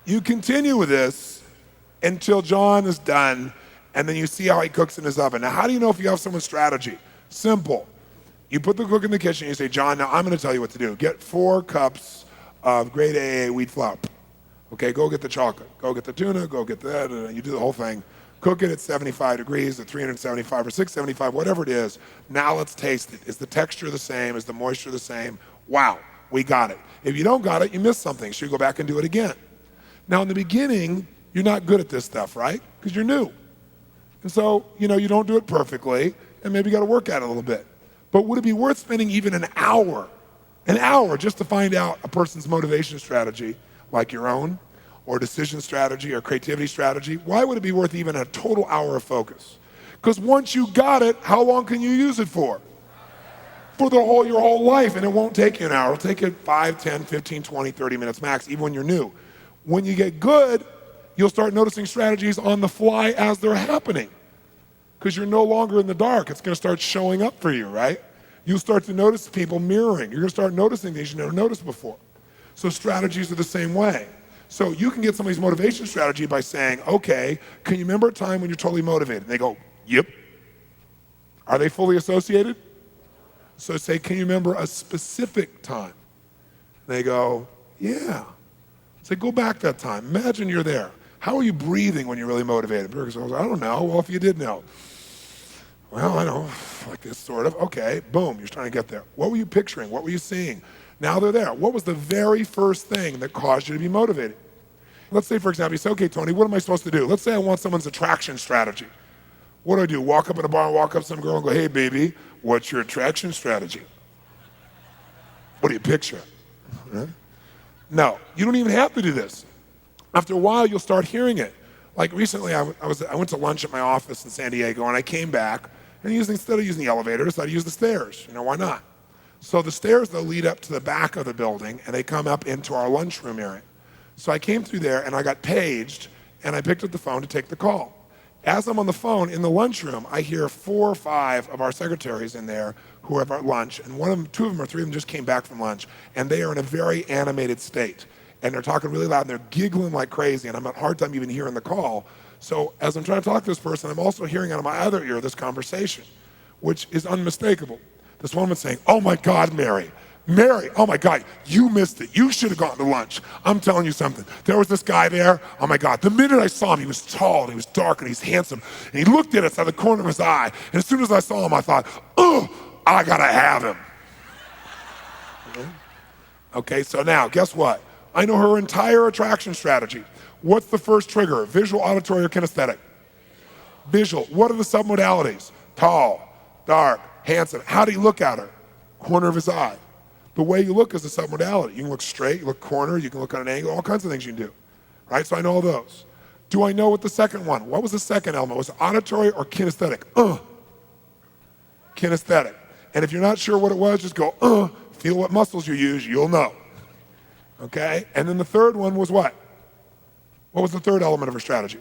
You continue with this until John is done, and then you see how he cooks in his oven. Now, how do you know if you have someone's strategy? Simple. You put the cook in the kitchen, you say, John, now I'm going to tell you what to do. Get 4 cups of grade AA wheat flour. Okay, go get the chocolate. Go get the tuna, go get that, and you do the whole thing. Cook it at 75 degrees, at 375 or 675, whatever it is. Now let's taste it. Is the texture the same? Is the moisture the same? Wow, we got it. If you don't got it, you missed something, so you go back and do it again. Now in the beginning, you're not good at this stuff, right? Because you're new. And so, you don't do it perfectly, and maybe you got to work at it a little bit. But would it be worth spending even an hour just to find out a person's motivation strategy, like your own, or decision strategy, or creativity strategy? Why would it be worth even a total hour of focus? Because once you got it, how long can you use it for? for your whole life, and it won't take you an hour. It'll take you 5, 10, 15, 20, 30 minutes max, even when you're new. When you get good, you'll start noticing strategies on the fly as they're happening, because you're no longer in the dark. It's going to start showing up for you, right? You'll start to notice people mirroring. You're going to start noticing things you never noticed before. So strategies are the same way. So you can get somebody's motivation strategy by saying, okay, can you remember a time when you're totally motivated? And they go, yep. Are they fully associated? So say, can you remember a specific time? They go, yeah. Say, go back that time. Imagine you're there. How are you breathing when you're really motivated? Because I don't know. Well, if you did know. Well, I know, like this sort of. Okay, boom, you're trying to get there. What were you picturing? What were you seeing? Now they're there. What was the very first thing that caused you to be motivated? Let's say, for example, you say, okay, Tony, what am I supposed to do? Let's say I want someone's attraction strategy. What do? Walk up in a bar and walk up to some girl and go, hey, baby, what's your attraction strategy? What do you picture? Right? No, you don't even have to do this. After a while, you'll start hearing it. Like recently, I went to lunch at my office in San Diego, and I came back, and instead of using the elevator, I decided to use the stairs. Why not? So the stairs, though, lead up to the back of the building, and they come up into our lunchroom area. So I came through there, and I got paged, and I picked up the phone to take the call. As I'm on the phone in the lunchroom, I hear 4 or 5 of our secretaries in there who are at lunch, and 2 of them or 3 of them just came back from lunch, and they are in a very animated state. And they're talking really loud, and they're giggling like crazy, and I'm having a hard time even hearing the call. So as I'm trying to talk to this person, I'm also hearing out of my other ear this conversation, which is unmistakable. This woman saying, oh my God, Mary, oh my God, you missed it. You should have gone to lunch. I'm telling you something. There was this guy there. Oh my God, the minute I saw him, he was tall, and he was dark, and he's handsome. And he looked at us out of the corner of his eye. And as soon as I saw him, I thought, oh, I gotta have him. Okay, so now, guess what? I know her entire attraction strategy. What's the first trigger? Visual, auditory, or kinesthetic? Visual. What are the submodalities? Tall, dark, handsome. How do you look at her? Corner of his eye. The way you look is the submodality. You can look straight, you look corner, you can look on an angle, all kinds of things you can do. Right? So I know all those. Do I know what the second one? What was the second element? Was it auditory or kinesthetic? Kinesthetic. And if you're not sure what it was, just go, feel what muscles you use, you'll know. Okay? And then the third one was what? What was the third element of her strategy?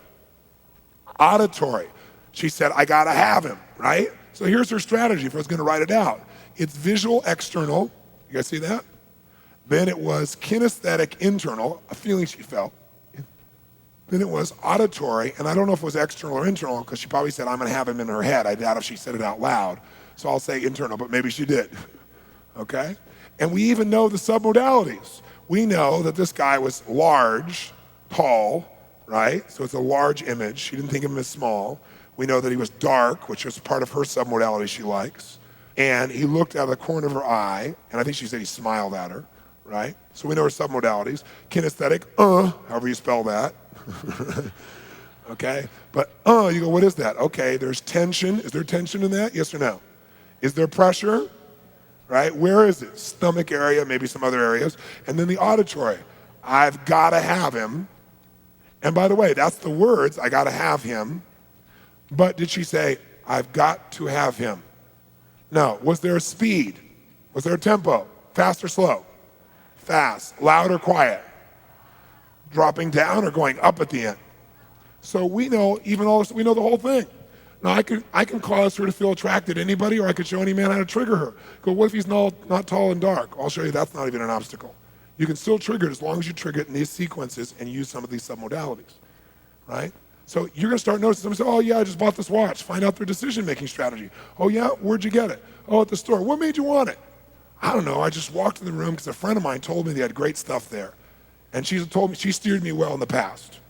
Auditory. She said, I gotta have him, right? So here's her strategy if I was gonna write it out. It's visual external. You guys see that? Then it was kinesthetic internal, a feeling she felt. Then it was auditory, and I don't know if it was external or internal, because she probably said, I'm gonna have him in her head. I doubt if she said it out loud. So I'll say internal, but maybe she did. Okay? And we even know the submodalities. We know that this guy was large, tall, right? So it's a large image. She didn't think of him as small. We know that he was dark, which is part of her submodality she likes. And he looked out of the corner of her eye, and I think she said he smiled at her, right? So we know her submodalities. Kinesthetic, however you spell that. Okay? But you go, what is that? Okay, there's tension. Is there tension in that? Yes or no? Is there pressure? Right? Where is it? Stomach area, maybe some other areas. And then the auditory. I've got to have him. And by the way, that's the words, I got to have him. But did she say, I've got to have him? No. Was there a speed? Was there a tempo? Fast or slow? Fast. Loud or quiet? Dropping down or going up at the end? So we know even all this, we know the whole thing. Now, I can cause her to feel attracted to anybody, or I could show any man how to trigger her. Go, what if he's not tall and dark? I'll show you that's not even an obstacle. You can still trigger it as long as you trigger it in these sequences and use some of these submodalities, right? So you're gonna start noticing someone say, oh yeah, I just bought this watch. Find out their decision-making strategy. Oh yeah, where'd you get it? Oh, at the store. What made you want it? I don't know, I just walked in the room because a friend of mine told me they had great stuff there. And she steered me well in the past.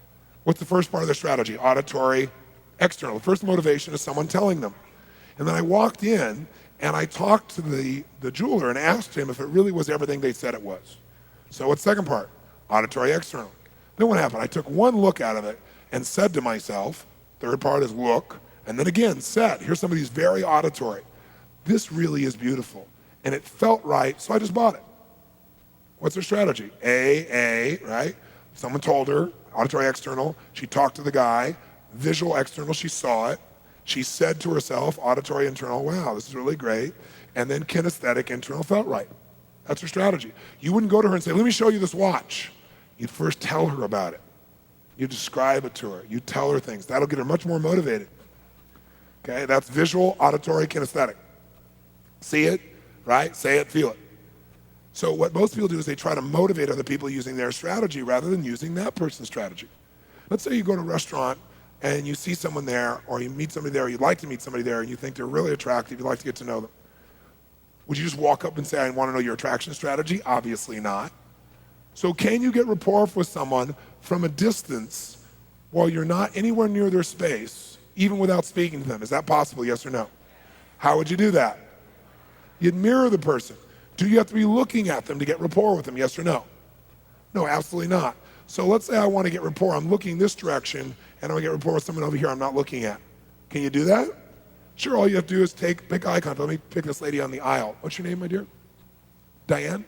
What's the first part of their strategy? Auditory, external. The first motivation is someone telling them. And then I walked in and I talked to the jeweler and asked him if it really was everything they said it was. So what's the second part? Auditory, external. Then what happened? I took one look out of it and said to myself, third part is look, and then again said, here's some of these very auditory. This really is beautiful. And it felt right, so I just bought it. What's her strategy? right? Someone told her, auditory, external. She talked to the guy. Visual, external, she saw it. She said to herself, auditory internal, wow, this is really great. And then kinesthetic internal, felt right. That's her strategy. You wouldn't go to her and say, let me show you this watch. You'd first tell her about it. You describe it to her. You tell her things. That'll get her much more motivated. Okay, that's visual, auditory, kinesthetic. See it, right? Say it, feel it. So what most people do is they try to motivate other people using their strategy rather than using that person's strategy. Let's say you go to a restaurant and you see someone there, or you meet somebody there, or you'd like to meet somebody there, and you think they're really attractive, you'd like to get to know them. Would you just walk up and say, I want to know your attraction strategy? Obviously not. So can you get rapport with someone from a distance while you're not anywhere near their space, even without speaking to them? Is that possible, yes or no? How would you do that? You'd mirror the person. Do you have to be looking at them to get rapport with them, yes or no? No, absolutely not. So let's say I want to get rapport. I'm looking this direction, and I want to get rapport with someone over here I'm not looking at. Can you do that? Sure, all you have to do is pick eye contact. Let me pick this lady on the aisle. What's your name, my dear? Diane?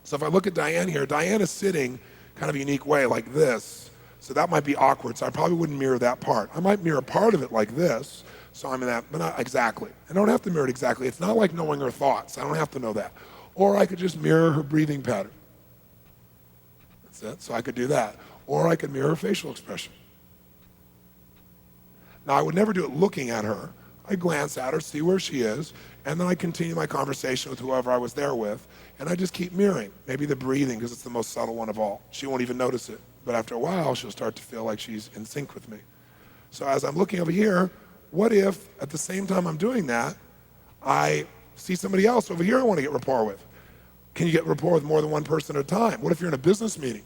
So if I look at Diane here, Diane is sitting kind of a unique way, like this. So that might be awkward, so I probably wouldn't mirror that part. I might mirror part of it like this, so I'm in that, but not exactly. I don't have to mirror it exactly. It's not like knowing her thoughts. I don't have to know that. Or I could just mirror her breathing pattern. That's it, so I could do that. Or I could mirror her facial expression. Now I would never do it looking at her. I glance at her, see where she is, and then I continue my conversation with whoever I was there with, and I just keep mirroring. Maybe the breathing, because it's the most subtle one of all. She won't even notice it, but after a while, she'll start to feel like she's in sync with me. So as I'm looking over here, what if, at the same time I'm doing that, I see somebody else over here I want to get rapport with? Can you get rapport with more than one person at a time? What if you're in a business meeting?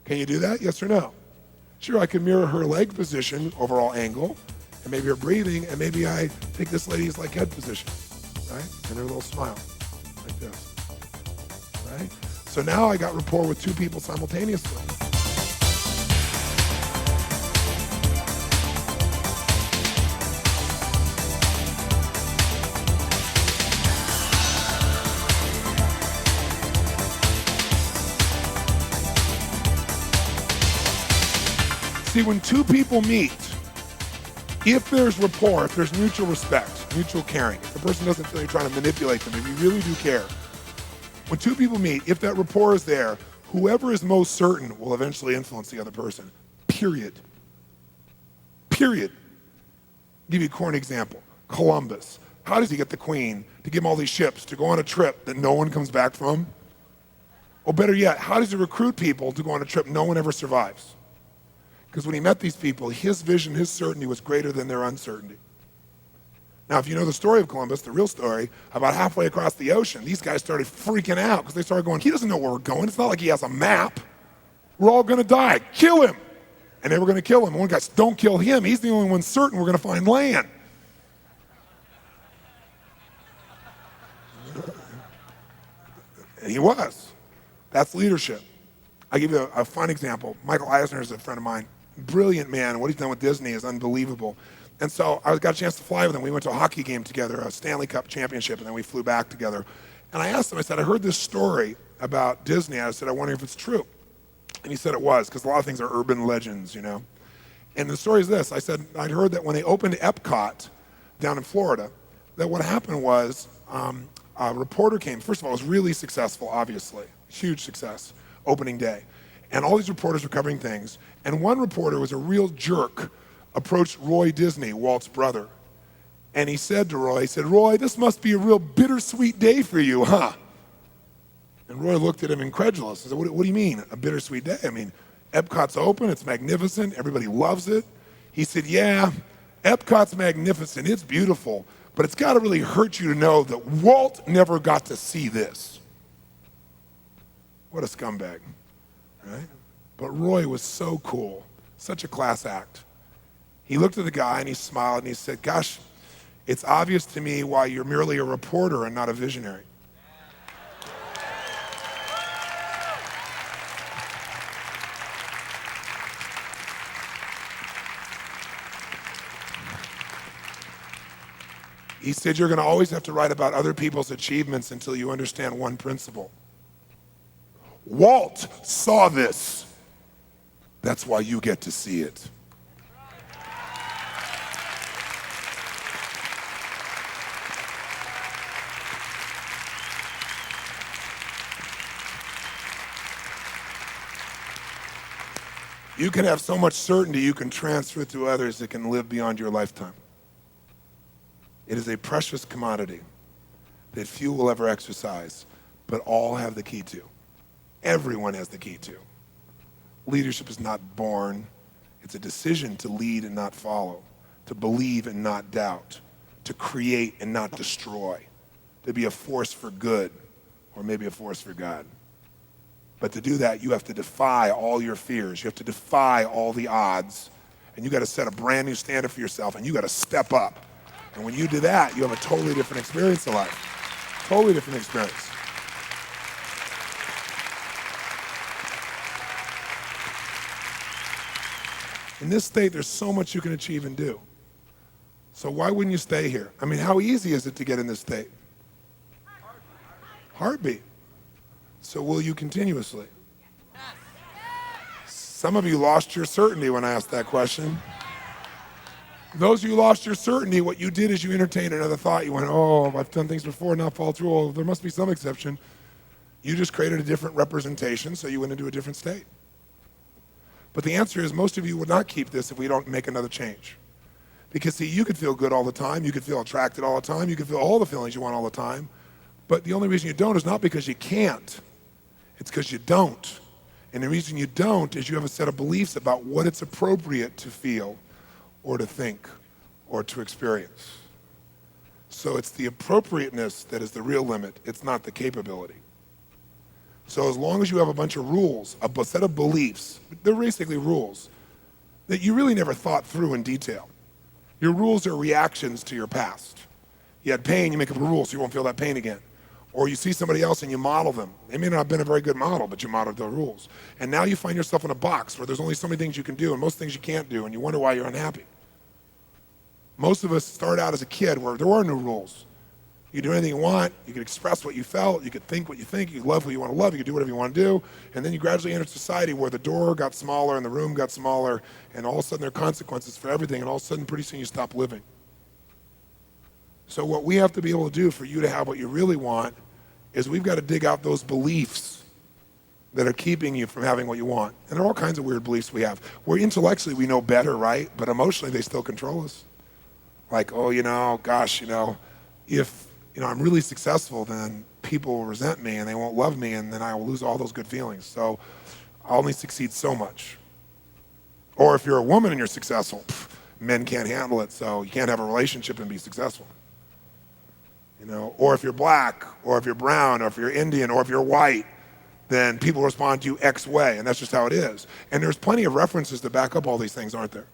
Can you do that, yes or no? Sure, I can mirror her leg position, overall angle, and maybe her breathing, and maybe I take this lady's like head position, right? And her little smile, like this, right? So now I got rapport with two people simultaneously. See, when two people meet, if there's rapport, if there's mutual respect, mutual caring, if the person doesn't feel you're trying to manipulate them, if you really do care, when two people meet, if that rapport is there, whoever is most certain will eventually influence the other person, period. Period. I'll give you a corny example. Columbus. How does he get the queen to give him all these ships to go on a trip that no one comes back from? Or better yet, how does he recruit people to go on a trip no one ever survives? Because when he met these people, his vision, his certainty was greater than their uncertainty. Now, if you know the story of Columbus, the real story, about halfway across the ocean, these guys started freaking out because they started going, he doesn't know where we're going. It's not like he has a map. We're all going to die. Kill him. And they were going to kill him. And one guy said, don't kill him. He's the only one certain we're going to find land. And he was. That's leadership. I'll give you a fun example. Michael Eisner is a friend of mine. Brilliant man. What he's done with Disney is unbelievable. And so I got a chance to fly with him. We went to a hockey game together, a Stanley Cup championship, and then we flew back together. And I asked him, I said, I heard this story about Disney. I said, I wonder if it's true. And he said it was, because a lot of things are urban legends, you know. And the story is this. I said, I'd heard that when they opened Epcot down in Florida, that what happened was a reporter came. First of all, it was really successful, obviously. Huge success, opening day. And all these reporters were covering things. And one reporter was a real jerk, approached Roy Disney, Walt's brother. And he said to Roy, he said, Roy, this must be a real bittersweet day for you, huh? And Roy looked at him incredulous. He said, what do you mean, a bittersweet day? I mean, Epcot's open, it's magnificent, everybody loves it. He said, yeah, Epcot's magnificent, it's beautiful, but it's got to really hurt you to know that Walt never got to see this. What a scumbag, right? But Roy was so cool, such a class act. He looked at the guy and he smiled and he said, gosh, it's obvious to me why you're merely a reporter and not a visionary. He said, you're going to always have to write about other people's achievements until you understand one principle. Walt saw this. That's why you get to see it. You can have so much certainty you can transfer to others that can live beyond your lifetime. It is a precious commodity that few will ever exercise, but all have the key to. Everyone has the key to. Leadership is not born. It's a decision to lead and not follow, to believe and not doubt, to create and not destroy, to be a force for good or maybe a force for God. But to do that, you have to defy all your fears. You have to defy all the odds, and you got to set a brand new standard for yourself, and you got to step up. And when you do that, you have a totally different experience of life. Totally different experience. In this state, there's so much you can achieve and do. So why wouldn't you stay here? I mean, how easy is it to get in this state? Heartbeat. So will you continuously? Some of you lost your certainty when I asked that question. Those of you who lost your certainty, what you did is you entertained another thought. You went, oh, I've done things before, not fall through. Oh, there must be some exception. You just created a different representation, so you went into a different state. But the answer is most of you would not keep this if we don't make another change. Because see, you could feel good all the time, you could feel attracted all the time, you could feel all the feelings you want all the time, but the only reason you don't is not because you can't, it's because you don't. And the reason you don't is you have a set of beliefs about what it's appropriate to feel or to think or to experience. So it's the appropriateness that is the real limit, it's not the capability. So as long as you have a bunch of rules, a set of beliefs, they're basically rules that you really never thought through in detail. Your rules are reactions to your past. You had pain, you make up a rule so you won't feel that pain again. Or you see somebody else and you model them. They may not have been a very good model, but you modeled the rules. And now you find yourself in a box where there's only so many things you can do and most things you can't do, and you wonder why you're unhappy. Most of us start out as a kid where there were no rules. You could do anything you want, you could express what you felt, you could think what you think, you could love who you want to love, you could do whatever you want to do, and then you gradually enter society where the door got smaller and the room got smaller, and all of a sudden there are consequences for everything, and all of a sudden pretty soon you stop living. So what we have to be able to do for you to have what you really want is we've got to dig out those beliefs that are keeping you from having what you want. And there are all kinds of weird beliefs we have. Where intellectually we know better, right? But emotionally they still control us. Like, oh, gosh, if I'm really successful, then people will resent me and they won't love me, and then I will lose all those good feelings. So I'll only succeed so much. Or if you're a woman and you're successful, men can't handle it, so you can't have a relationship and be successful. Or if you're black, or if you're brown, or if you're Indian, or if you're white, then people respond to you X way, and that's just how it is. And there's plenty of references to back up all these things, aren't there?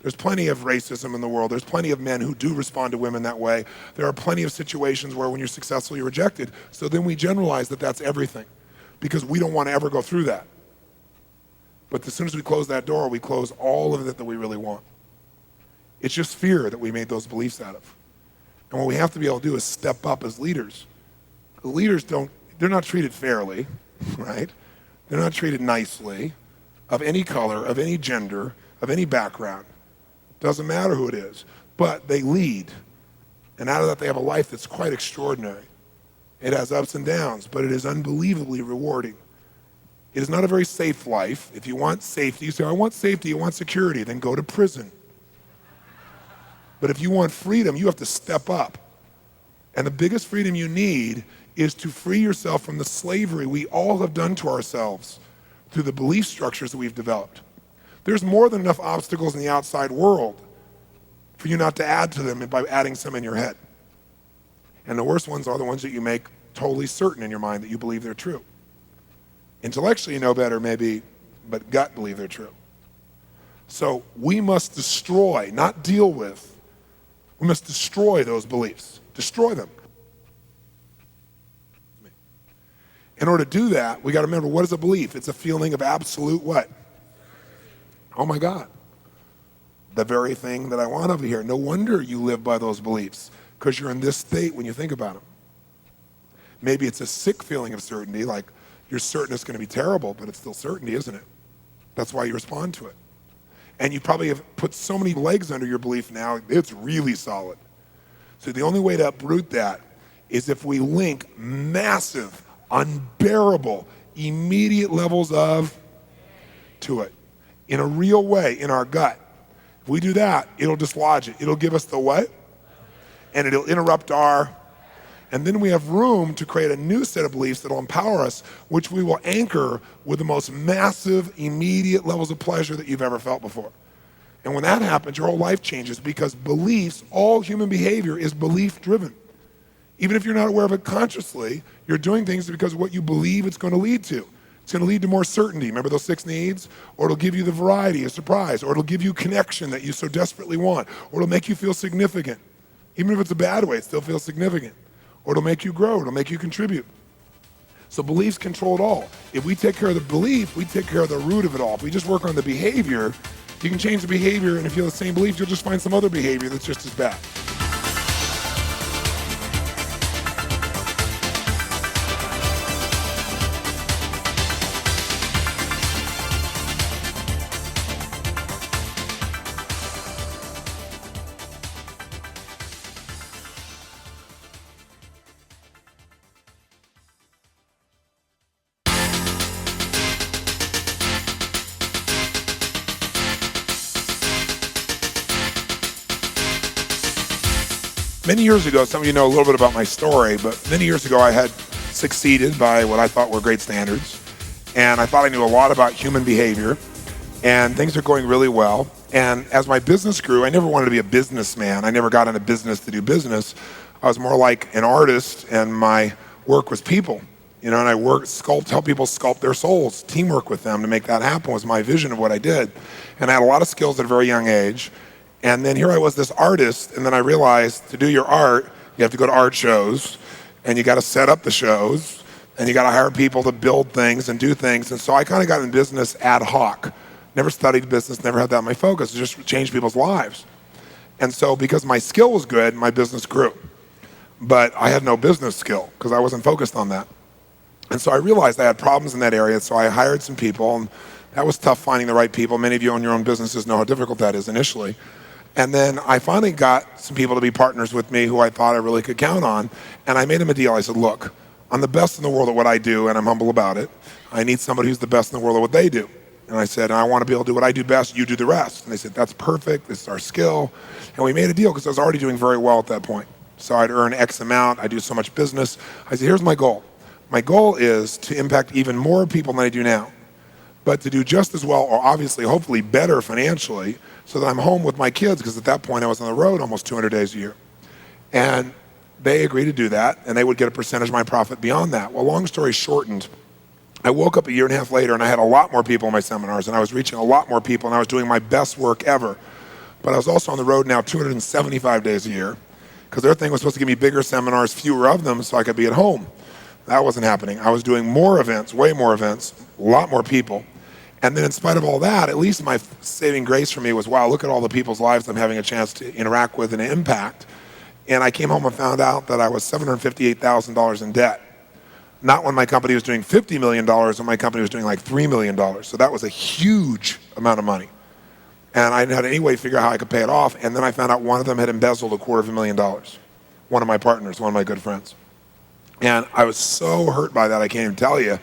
There's plenty of racism in the world. There's plenty of men who do respond to women that way. There are plenty of situations where when you're successful, you're rejected. So then we generalize that that's everything because we don't want to ever go through that. But as soon as we close that door, we close all of it that we really want. It's just fear that we made those beliefs out of. And what we have to be able to do is step up as leaders. The leaders they're not treated fairly, right? They're not treated nicely, of any color, of any gender, of any background. Doesn't matter who it is, but they lead. And out of that, they have a life that's quite extraordinary. It has ups and downs, but it is unbelievably rewarding. It is not a very safe life. If you want safety, you say, I want safety, you want security, then go to prison. But if you want freedom, you have to step up. And the biggest freedom you need is to free yourself from the slavery we all have done to ourselves through the belief structures that we've developed. There's more than enough obstacles in the outside world for you not to add to them by adding some in your head. And the worst ones are the ones that you make totally certain in your mind that you believe they're true. Intellectually you know better maybe, but gut believe they're true. So we must destroy, not deal with. We must destroy those beliefs. Destroy them. In order to do that, we got to remember, what is a belief? It's a feeling of absolute what? Oh my God, the very thing that I want over here. No wonder you live by those beliefs, because you're in this state when you think about them. Maybe it's a sick feeling of certainty, like you're certain it's going to be terrible, but it's still certainty, isn't it? That's why you respond to it. And you probably have put so many legs under your belief now, it's really solid. So the only way to uproot that is if we link massive, unbearable, immediate levels of to it. in a real way in our gut. If we do that, it'll dislodge it. It'll give us the what? And it'll interrupt and then we have room to create a new set of beliefs that'll empower us, which we will anchor with the most massive, immediate levels of pleasure that you've ever felt before. And when that happens, your whole life changes, because beliefs, all human behavior is belief driven. Even if you're not aware of it consciously, you're doing things because of what you believe it's going to lead to. It's going to lead to more certainty. Remember those 6 needs? Or it'll give you the variety, a surprise. Or it'll give you connection that you so desperately want. Or it'll make you feel significant. Even if it's a bad way, it still feels significant. Or it'll make you grow. It'll make you contribute. So beliefs control it all. If we take care of the belief, we take care of the root of it all. If we just work on the behavior, you can change the behavior, and if you have the same belief, you'll just find some other behavior that's just as bad. Many years ago, some of you know a little bit about my story, but many years ago I had succeeded by what I thought were great standards. And I thought I knew a lot about human behavior, and things are going really well. And as my business grew, I never wanted to be a businessman. I never got into business to do business. I was more like an artist, and my work was people. And I help people sculpt their souls, teamwork with them to make that happen was my vision of what I did. And I had a lot of skills at a very young age. And then here I was, this artist, and then I realized to do your art, you have to go to art shows, and you got to set up the shows, and you got to hire people to build things and do things. And so I kind of got in business ad hoc. Never studied business, never had that in my focus. It just changed people's lives. And so because my skill was good, my business grew. But I had no business skill because I wasn't focused on that. And so I realized I had problems in that area, so I hired some people, and that was tough finding the right people. Many of you own your own businesses know how difficult that is initially. And then I finally got some people to be partners with me who I thought I really could count on. And I made them a deal. I said, look, I'm the best in the world at what I do, and I'm humble about it. I need somebody who's the best in the world at what they do. And I said, I want to be able to do what I do best. You do the rest. And they said, that's perfect. This is our skill. And we made a deal because I was already doing very well at that point. So I'd earn X amount. I do so much business. I said, here's my goal. My goal is to impact even more people than I do now, but to do just as well, or obviously, hopefully better financially, so that I'm home with my kids, because at that point I was on the road almost 200 days a year. And they agreed to do that, and they would get a percentage of my profit beyond that. Well, long story shortened, I woke up a year and a half later, and I had a lot more people in my seminars, and I was reaching a lot more people, and I was doing my best work ever. But I was also on the road now 275 days a year, because their thing was supposed to give me bigger seminars, fewer of them, so I could be at home. That wasn't happening. I was doing more events, way more events, a lot more people. And then in spite of all that, at least my saving grace for me was, wow, look at all the people's lives I'm having a chance to interact with and impact. And I came home and found out that I was $758,000 in debt. Not when my company was doing $50 million, when my company was doing like $3 million. So that was a huge amount of money. And I didn't have any way to figure out how I could pay it off. And then I found out one of them had embezzled $250,000. One of my partners, one of my good friends. And I was so hurt by that, I can't even tell you.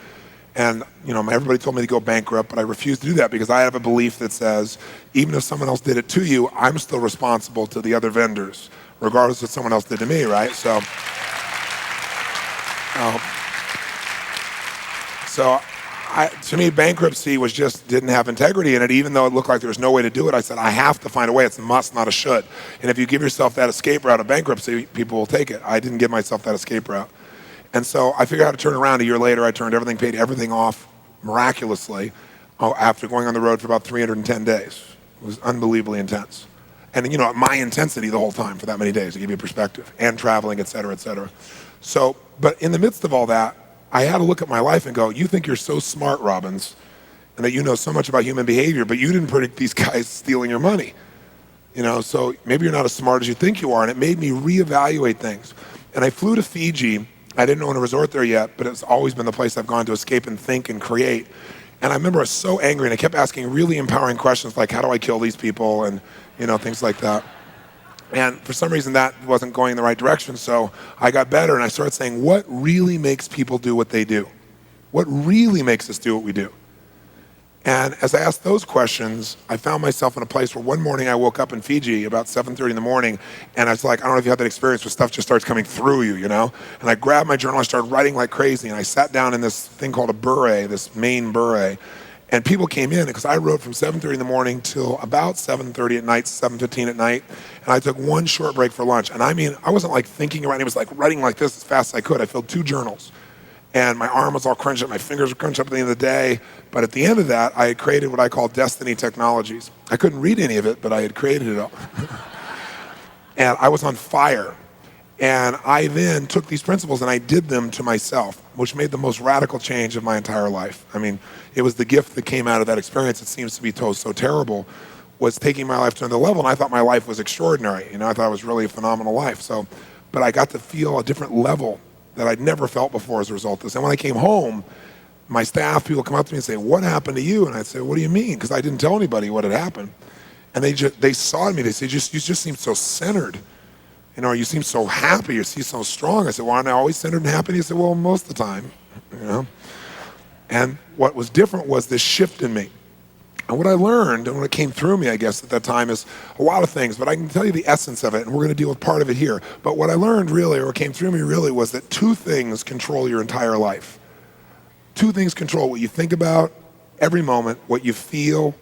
And everybody told me to go bankrupt, but I refused to do that because I have a belief that says, even if someone else did it to you, I'm still responsible to the other vendors, regardless of what someone else did to me, right? So to me, bankruptcy didn't have integrity in it. Even though it looked like there was no way to do it, I said, I have to find a way. It's a must, not a should. And if you give yourself that escape route of bankruptcy, people will take it. I didn't give myself that escape route. And so I figured out how to turn around. A year later, I paid everything off miraculously after going on the road for about 310 days. It was unbelievably intense. And my intensity the whole time for that many days, to give you a perspective, and traveling, et cetera, et cetera. So, but in the midst of all that, I had to look at my life and go, you think you're so smart, Robbins, and that you know so much about human behavior, but you didn't predict these guys stealing your money. So maybe you're not as smart as you think you are. And it made me reevaluate things. And I flew to Fiji. I didn't own a resort there yet, but it's always been the place I've gone to escape and think and create. And I remember I was so angry, and I kept asking really empowering questions like, how do I kill these people, and things like that. And for some reason, that wasn't going in the right direction, so I got better, and I started saying, what really makes people do what they do? What really makes us do what we do? And as I asked those questions, I found myself in a place where one morning I woke up in Fiji about 7:30 in the morning, and I was like, I don't know if you had that experience where stuff just starts coming through you, you know? And I grabbed my journal, I started writing like crazy, and I sat down in this thing called a bure, this main bure, and people came in because I wrote from 7:30 in the morning till about 7:30 at night, 7:15 at night, and I took one short break for lunch. And I mean, I wasn't like thinking about it, it was like writing like this as fast as I could. I filled 2 journals. And my arm was all crunched up, my fingers were crunched up at the end of the day. But at the end of that, I had created what I call Destiny Technologies. I couldn't read any of it, but I had created it all. And I was on fire. And I then took these principles and I did them to myself, which made the most radical change of my entire life. I mean, it was the gift that came out of that experience. It seems to be so terrible, was taking my life to another level. And I thought my life was extraordinary. You know, I thought it was really a phenomenal life. But I got to feel a different level that I'd never felt before as a result of this. And when I came home, my staff, people come up to me and say, what happened to you? And I'd say, what do you mean? Because I didn't tell anybody what had happened. And they saw me, they said, you just seem so centered. You know, you seem so happy, you seem so strong. I said, well, aren't I always centered and happy? He said, well, most of the time, you know. And what was different was this shift in me. And what I learned, and what came through me, I guess, at that time is a lot of things, but I can tell you the essence of it, and we're going to deal with part of it here. But what I learned really, or what came through me really, was that 2 things control your entire life. 2 things control what you think about every moment, what you feel,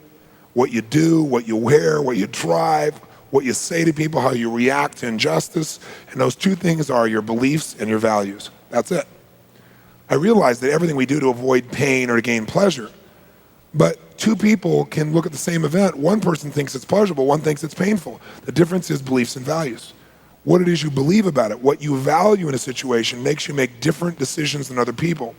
what you do, what you wear, what you drive, what you say to people, how you react to injustice. And those 2 things are your beliefs and your values. That's it. I realized that everything we do to avoid pain or to gain pleasure. But 2 people can look at the same event. One person thinks it's pleasurable, one thinks it's painful. The difference is beliefs and values. What it is you believe about it, what you value in a situation makes you make different decisions than other people.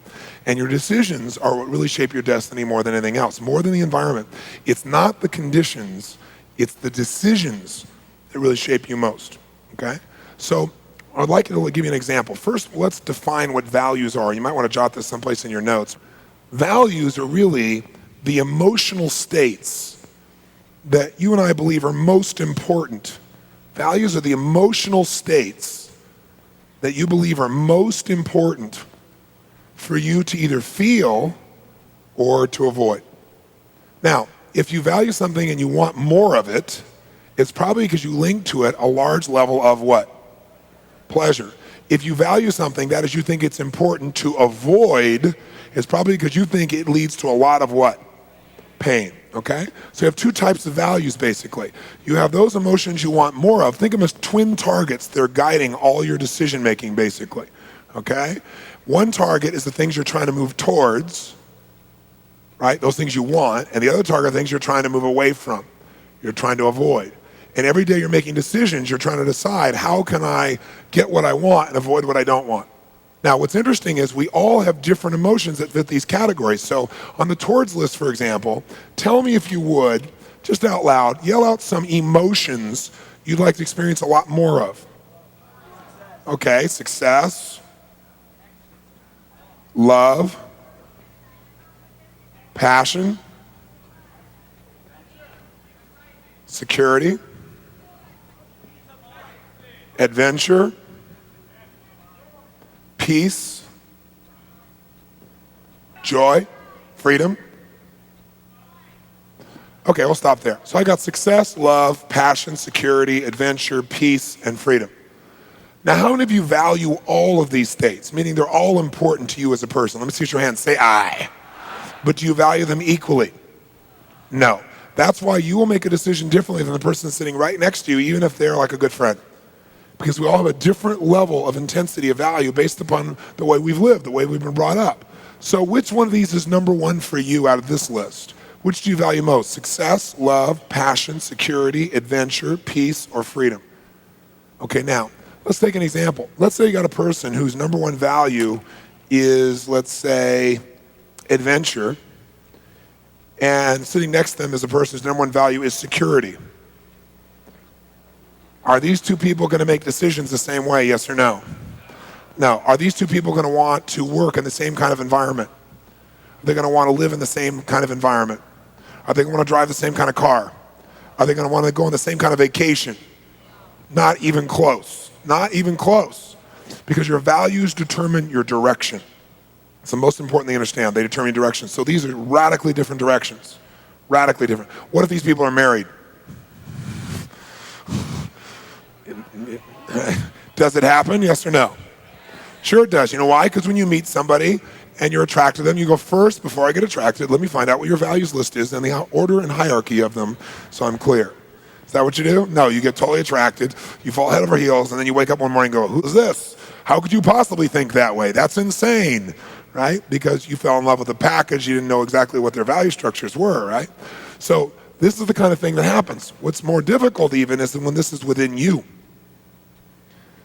And your decisions are what really shape your destiny more than anything else, more than the environment. It's not the conditions, it's the decisions that really shape you most, okay? So I'd like to give you an example. First, let's define what values are. You might want to jot this someplace in your notes. Values are really the emotional states that you and I believe are most important. Values are the emotional states that you believe are most important for you to either feel or to avoid. Now, if you value something and you want more of it, it's probably because you link to it a large level of what? Pleasure. If you value something, that is, you think it's important to avoid, it's probably because you think it leads to a lot of what? Pain, okay? So you have 2 types of values, basically. You have those emotions you want more of. Think of them as twin targets. They're guiding all your decision-making, basically, okay? One target is the things you're trying to move towards, right? Those things you want. And the other target are things you're trying to move away from. You're trying to avoid. And every day you're making decisions, you're trying to decide, how can I get what I want and avoid what I don't want? Now, what's interesting is we all have different emotions that fit these categories. So on the towards list, for example, tell me if you would, just out loud, yell out some emotions you'd like to experience a lot more of. Okay, success, love, passion, security, adventure, peace, joy, freedom. Okay, we'll stop there. So I got success, love, passion, security, adventure, peace, and freedom. Now, how many of you value all of these states, meaning they're all important to you as a person? Let me see your hand. Say I. But do you value them equally? No. That's why you will make a decision differently than the person sitting right next to you, even if they're like a good friend. Because we all have a different level of intensity of value based upon the way we've lived, the way we've been brought up. So which one of these is number 1 for you out of this list? Which do you value most? Success, love, passion, security, adventure, peace, or freedom? Okay, now, let's take an example. Let's say you got a person whose number 1 value is, let's say, adventure, and sitting next to them is a person whose number 1 value is security. Are these 2 people going to make decisions the same way, yes or no? No. Are these 2 people going to want to work in the same kind of environment? Are they going to want to live in the same kind of environment? Are they going to want to drive the same kind of car? Are they going to want to go on the same kind of vacation? Not even close. Not even close. Because your values determine your direction. It's the most important thing to understand. They determine direction. So these are radically different directions. Radically different. What if these people are married? Does it happen? Yes or no? Sure it does. You know why? Because when you meet somebody and you're attracted to them, you go, first, before I get attracted, let me find out what your values list is and the order and hierarchy of them so I'm clear. Is that what you do? No, you get totally attracted, you fall head over heels, and then you wake up one morning and go, who's this? How could you possibly think that way? That's insane, right? Because you fell in love with the package, you didn't know exactly what their value structures were, right? So this is the kind of thing that happens. What's more difficult even is when this is within you.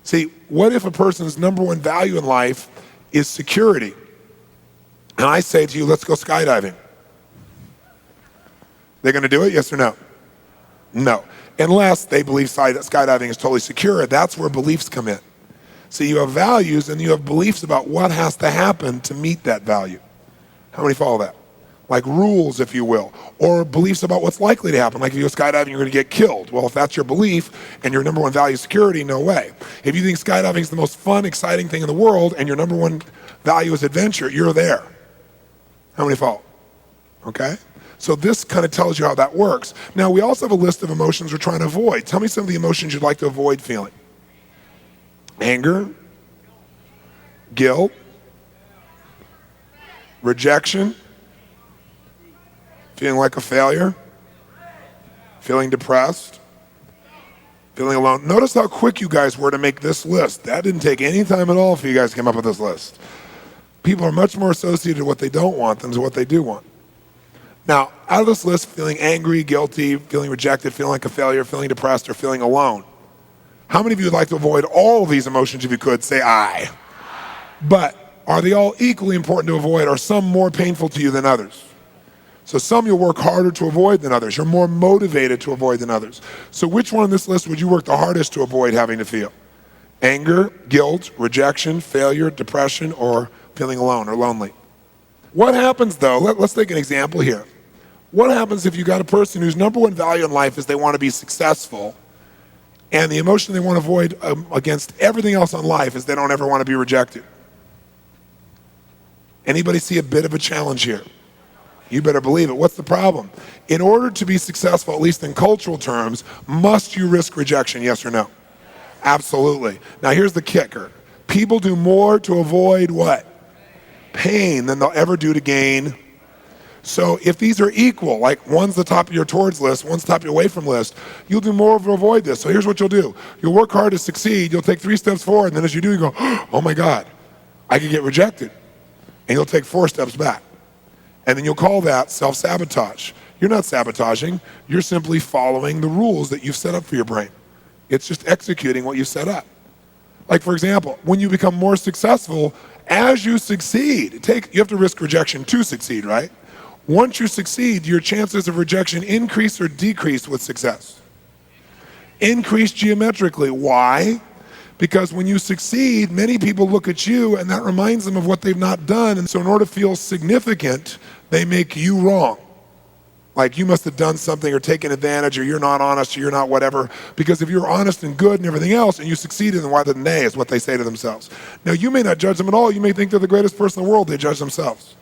See, what if a person's number one value in life is security? And I say to you, let's go skydiving. They're going to do it, yes or no? No. Unless they believe skydiving is totally secure, that's where beliefs come in. So you have values and you have beliefs about what has to happen to meet that value. How many follow that? Like rules, if you will, or beliefs about what's likely to happen. Like if you go skydiving, you're going to get killed. Well, if that's your belief and your number one value is security, no way. If you think skydiving is the most fun, exciting thing in the world and your number one value is adventure, you're there. How many follow? Okay? So this kind of tells you how that works. Now, we also have a list of emotions we're trying to avoid. Tell me some of the emotions you'd like to avoid feeling. Anger, guilt, rejection, feeling like a failure, feeling depressed, feeling alone. Notice how quick you guys were to make this list. That didn't take any time at all for you guys to come up with this list. People are much more associated with what they don't want than what they do want. Now, out of this list, feeling angry, guilty, feeling rejected, feeling like a failure, feeling depressed, or feeling alone, how many of you would like to avoid all of these emotions if you could? Say I. But are they all equally important to avoid, or some more painful to you than others? So some you'll work harder to avoid than others. You're more motivated to avoid than others. So which one on this list would you work the hardest to avoid having to feel? Anger, guilt, rejection, failure, depression, or feeling alone or lonely? What happens though, let's take an example here. What happens if you got a person whose number one value in life is they want to be successful, and the emotion they want to avoid against everything else in life is they don't ever want to be rejected? Anybody see a bit of a challenge here? You better believe it. What's the problem? In order to be successful, at least in cultural terms, must you risk rejection, yes or no? Absolutely. Now here's the kicker. People do more to avoid what? Pain than they'll ever do to gain. So if these are equal, like one's the top of your towards list, one's the top of your away from list, you'll do more to avoid this. So here's what you'll do. You'll work hard to succeed. You'll take 3 steps forward, and then as you do, you go, oh my God, I could get rejected. And you'll take 4 steps back. And then you'll call that self-sabotage. You're not sabotaging. You're simply following the rules that you've set up for your brain. It's just executing what you set up. Like, for example, when you become more successful, as you succeed, you have to risk rejection to succeed, right? Once you succeed, your chances of rejection increase or decrease with success. Increase geometrically. Why? Because when you succeed, many people look at you and that reminds them of what they've not done. And so in order to feel significant, they make you wrong. Like you must have done something or taken advantage, or you're not honest, or you're not whatever. Because if you're honest and good and everything else and you succeeded, then why didn't they, is what they say to themselves. Now you may not judge them at all. You may think they're the greatest person in the world. They judge themselves.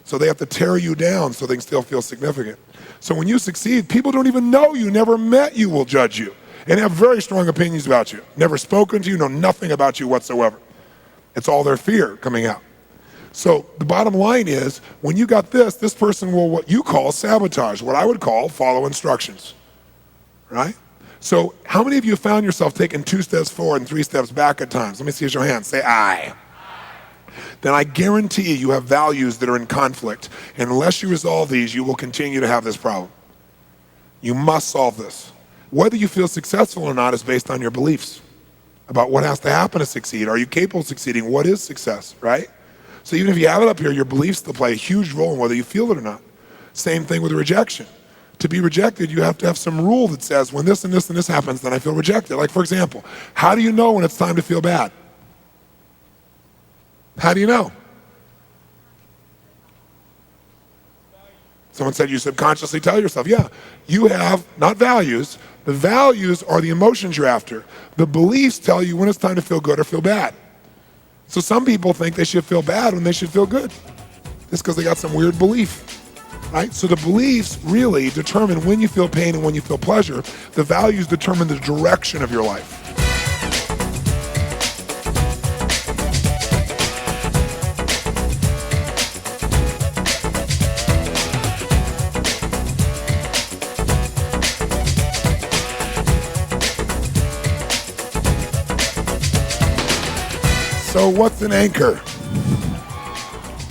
So they have to tear you down so they can still feel significant. So when you succeed, people don't even know you, never met you, will judge you and have very strong opinions about you. Never spoken to you, know nothing about you whatsoever. It's all their fear coming out. So the bottom line is, when you got this person will what you call sabotage, what I would call follow instructions, right? So how many of you found yourself taking 2 steps forward and 3 steps back at times? Let me see your hands. Say I. Then I guarantee you have values that are in conflict. And unless you resolve these, you will continue to have this problem. You must solve this. Whether you feel successful or not is based on your beliefs about what has to happen to succeed. Are you capable of succeeding? What is success, right? So even if you have it up here, your beliefs will play a huge role in whether you feel it or not. Same thing with rejection. To be rejected, you have to have some rule that says when this and this and this happens, then I feel rejected. Like, for example, how do you know when it's time to feel bad? How do you know? Someone said you subconsciously tell yourself, yeah, you have not values. The values are the emotions you're after. The beliefs tell you when it's time to feel good or feel bad. So some people think they should feel bad when they should feel good. It's because they got some weird belief, right? So the beliefs really determine when you feel pain and when you feel pleasure. The values determine the direction of your life. So what's an anchor?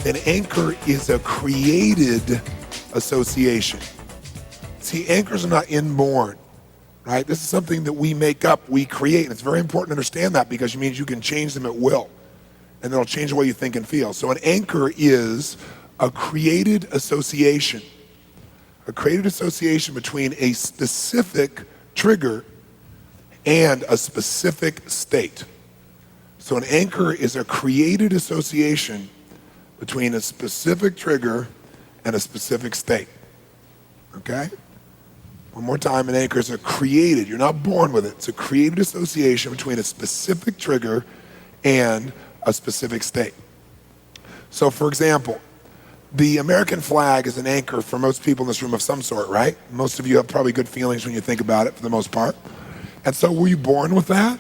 An anchor is a created association. See, anchors are not inborn, right? This is something that we make up, we create. And it's very important to understand that because it means you can change them at will. And it'll change the way you think and feel. So an anchor is a created association. A created association between a specific trigger and a specific state. So an anchor is a created association between a specific trigger and a specific state. Okay? One more time, an anchor is a created, you're not born with it, it's a created association between a specific trigger and a specific state. So for example, the American flag is an anchor for most people in this room of some sort, right? Most of you have probably good feelings when you think about it for the most part. And so were you born with that?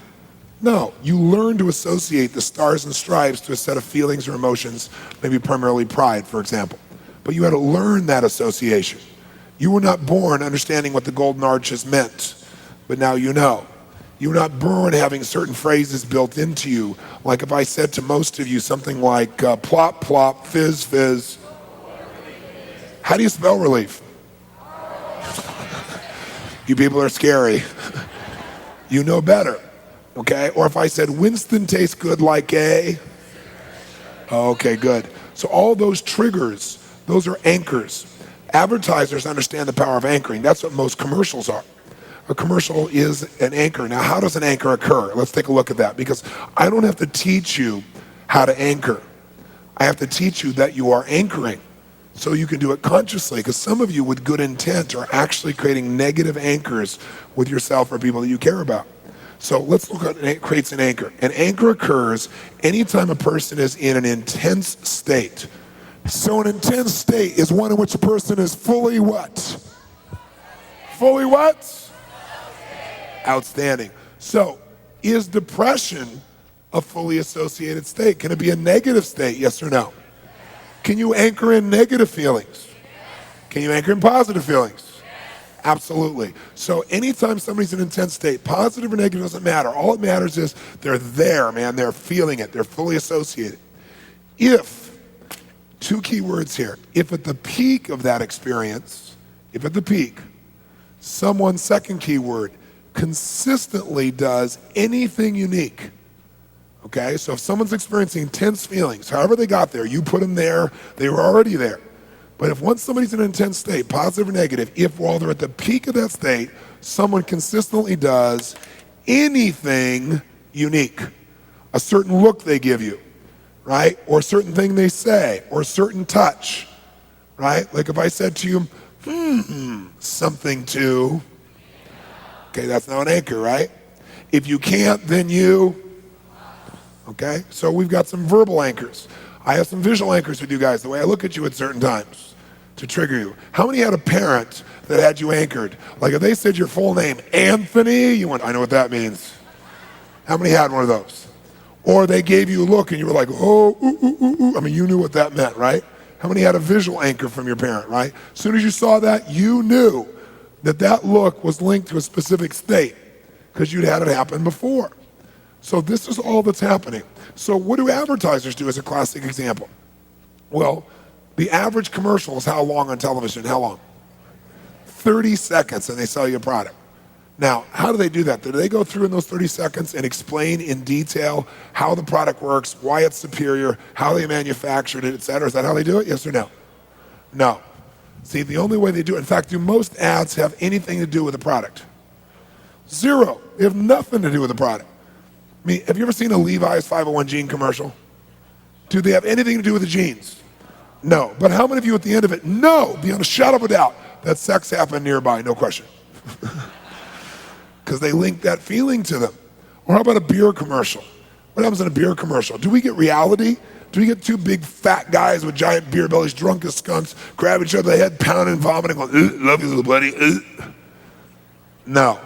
No, you learn to associate the stars and stripes to a set of feelings or emotions, maybe primarily pride, for example. But you had to learn that association. You were not born understanding what the golden arches meant, but now you know. You were not born having certain phrases built into you, like if I said to most of you something like plop, plop, fizz, fizz. How do you spell relief? You people are scary. You know better. Okay, or if I said Winston tastes good like a, okay, good. So all those triggers, those are anchors. Advertisers understand the power of anchoring. That's what most commercials are. A commercial is an anchor. Now, how does an anchor occur? Let's take a look at that, because I don't have to teach you how to anchor. I have to teach you that you are anchoring so you can do it consciously, because some of you with good intent are actually creating negative anchors with yourself or people that you care about. So let's look at what creates an anchor. An anchor occurs anytime a person is in an intense state. So an intense state is one in which a person is fully what? Fully what? Outstanding. So is depression a fully associated state? Can it be a negative state, yes or no? Can you anchor in negative feelings? Can you anchor in positive feelings? Absolutely. So anytime somebody's in an intense state, positive or negative doesn't matter. All that matters is they're there, man. They're feeling it. They're fully associated. If, two key words here, if at the peak of that experience, if at the peak, someone, second key word, consistently does anything unique, okay? So if someone's experiencing intense feelings, however they got there, you put them there, they were already there. But if once somebody's in an intense state, positive or negative, if while they're at the peak of that state, someone consistently does anything unique, a certain look they give you, right? Or a certain thing they say, or a certain touch, right? Like if I said to you, something to, okay, that's now an anchor, right? If you can't, then you, okay? So we've got some verbal anchors. I have some visual anchors with you guys, the way I look at you at certain times to trigger you. How many had a parent that had you anchored? Like if they said your full name, Anthony, you went, I know what that means. How many had one of those? Or they gave you a look and you were like, oh, ooh, ooh, ooh, ooh. I mean, you knew what that meant, right? How many had a visual anchor from your parent, right? As soon as you saw that, you knew that that look was linked to a specific state because you'd had it happen before. So this is all that's happening. So what do advertisers do as a classic example? Well, the average commercial is how long on television? How long? 30 seconds, and they sell you a product. Now, how do they do that? Do they go through in those 30 seconds and explain in detail how the product works, why it's superior, how they manufactured it, et cetera? Is that how they do it? Yes or no? No. See, the only way they do it, in fact, do most ads have anything to do with the product? Zero. They have nothing to do with the product. I mean, have you ever seen a Levi's 501 jean commercial? Do they have anything to do with the jeans? No. But how many of you at the end of it know, beyond a shadow of a doubt, that sex happened nearby? No question. Because they link that feeling to them. Or how about a beer commercial? What happens in a beer commercial? Do we get reality? Do we get two big fat guys with giant beer bellies, drunk as skunks, grab each other by the head, pounding, vomiting, going, love you, little buddy. No.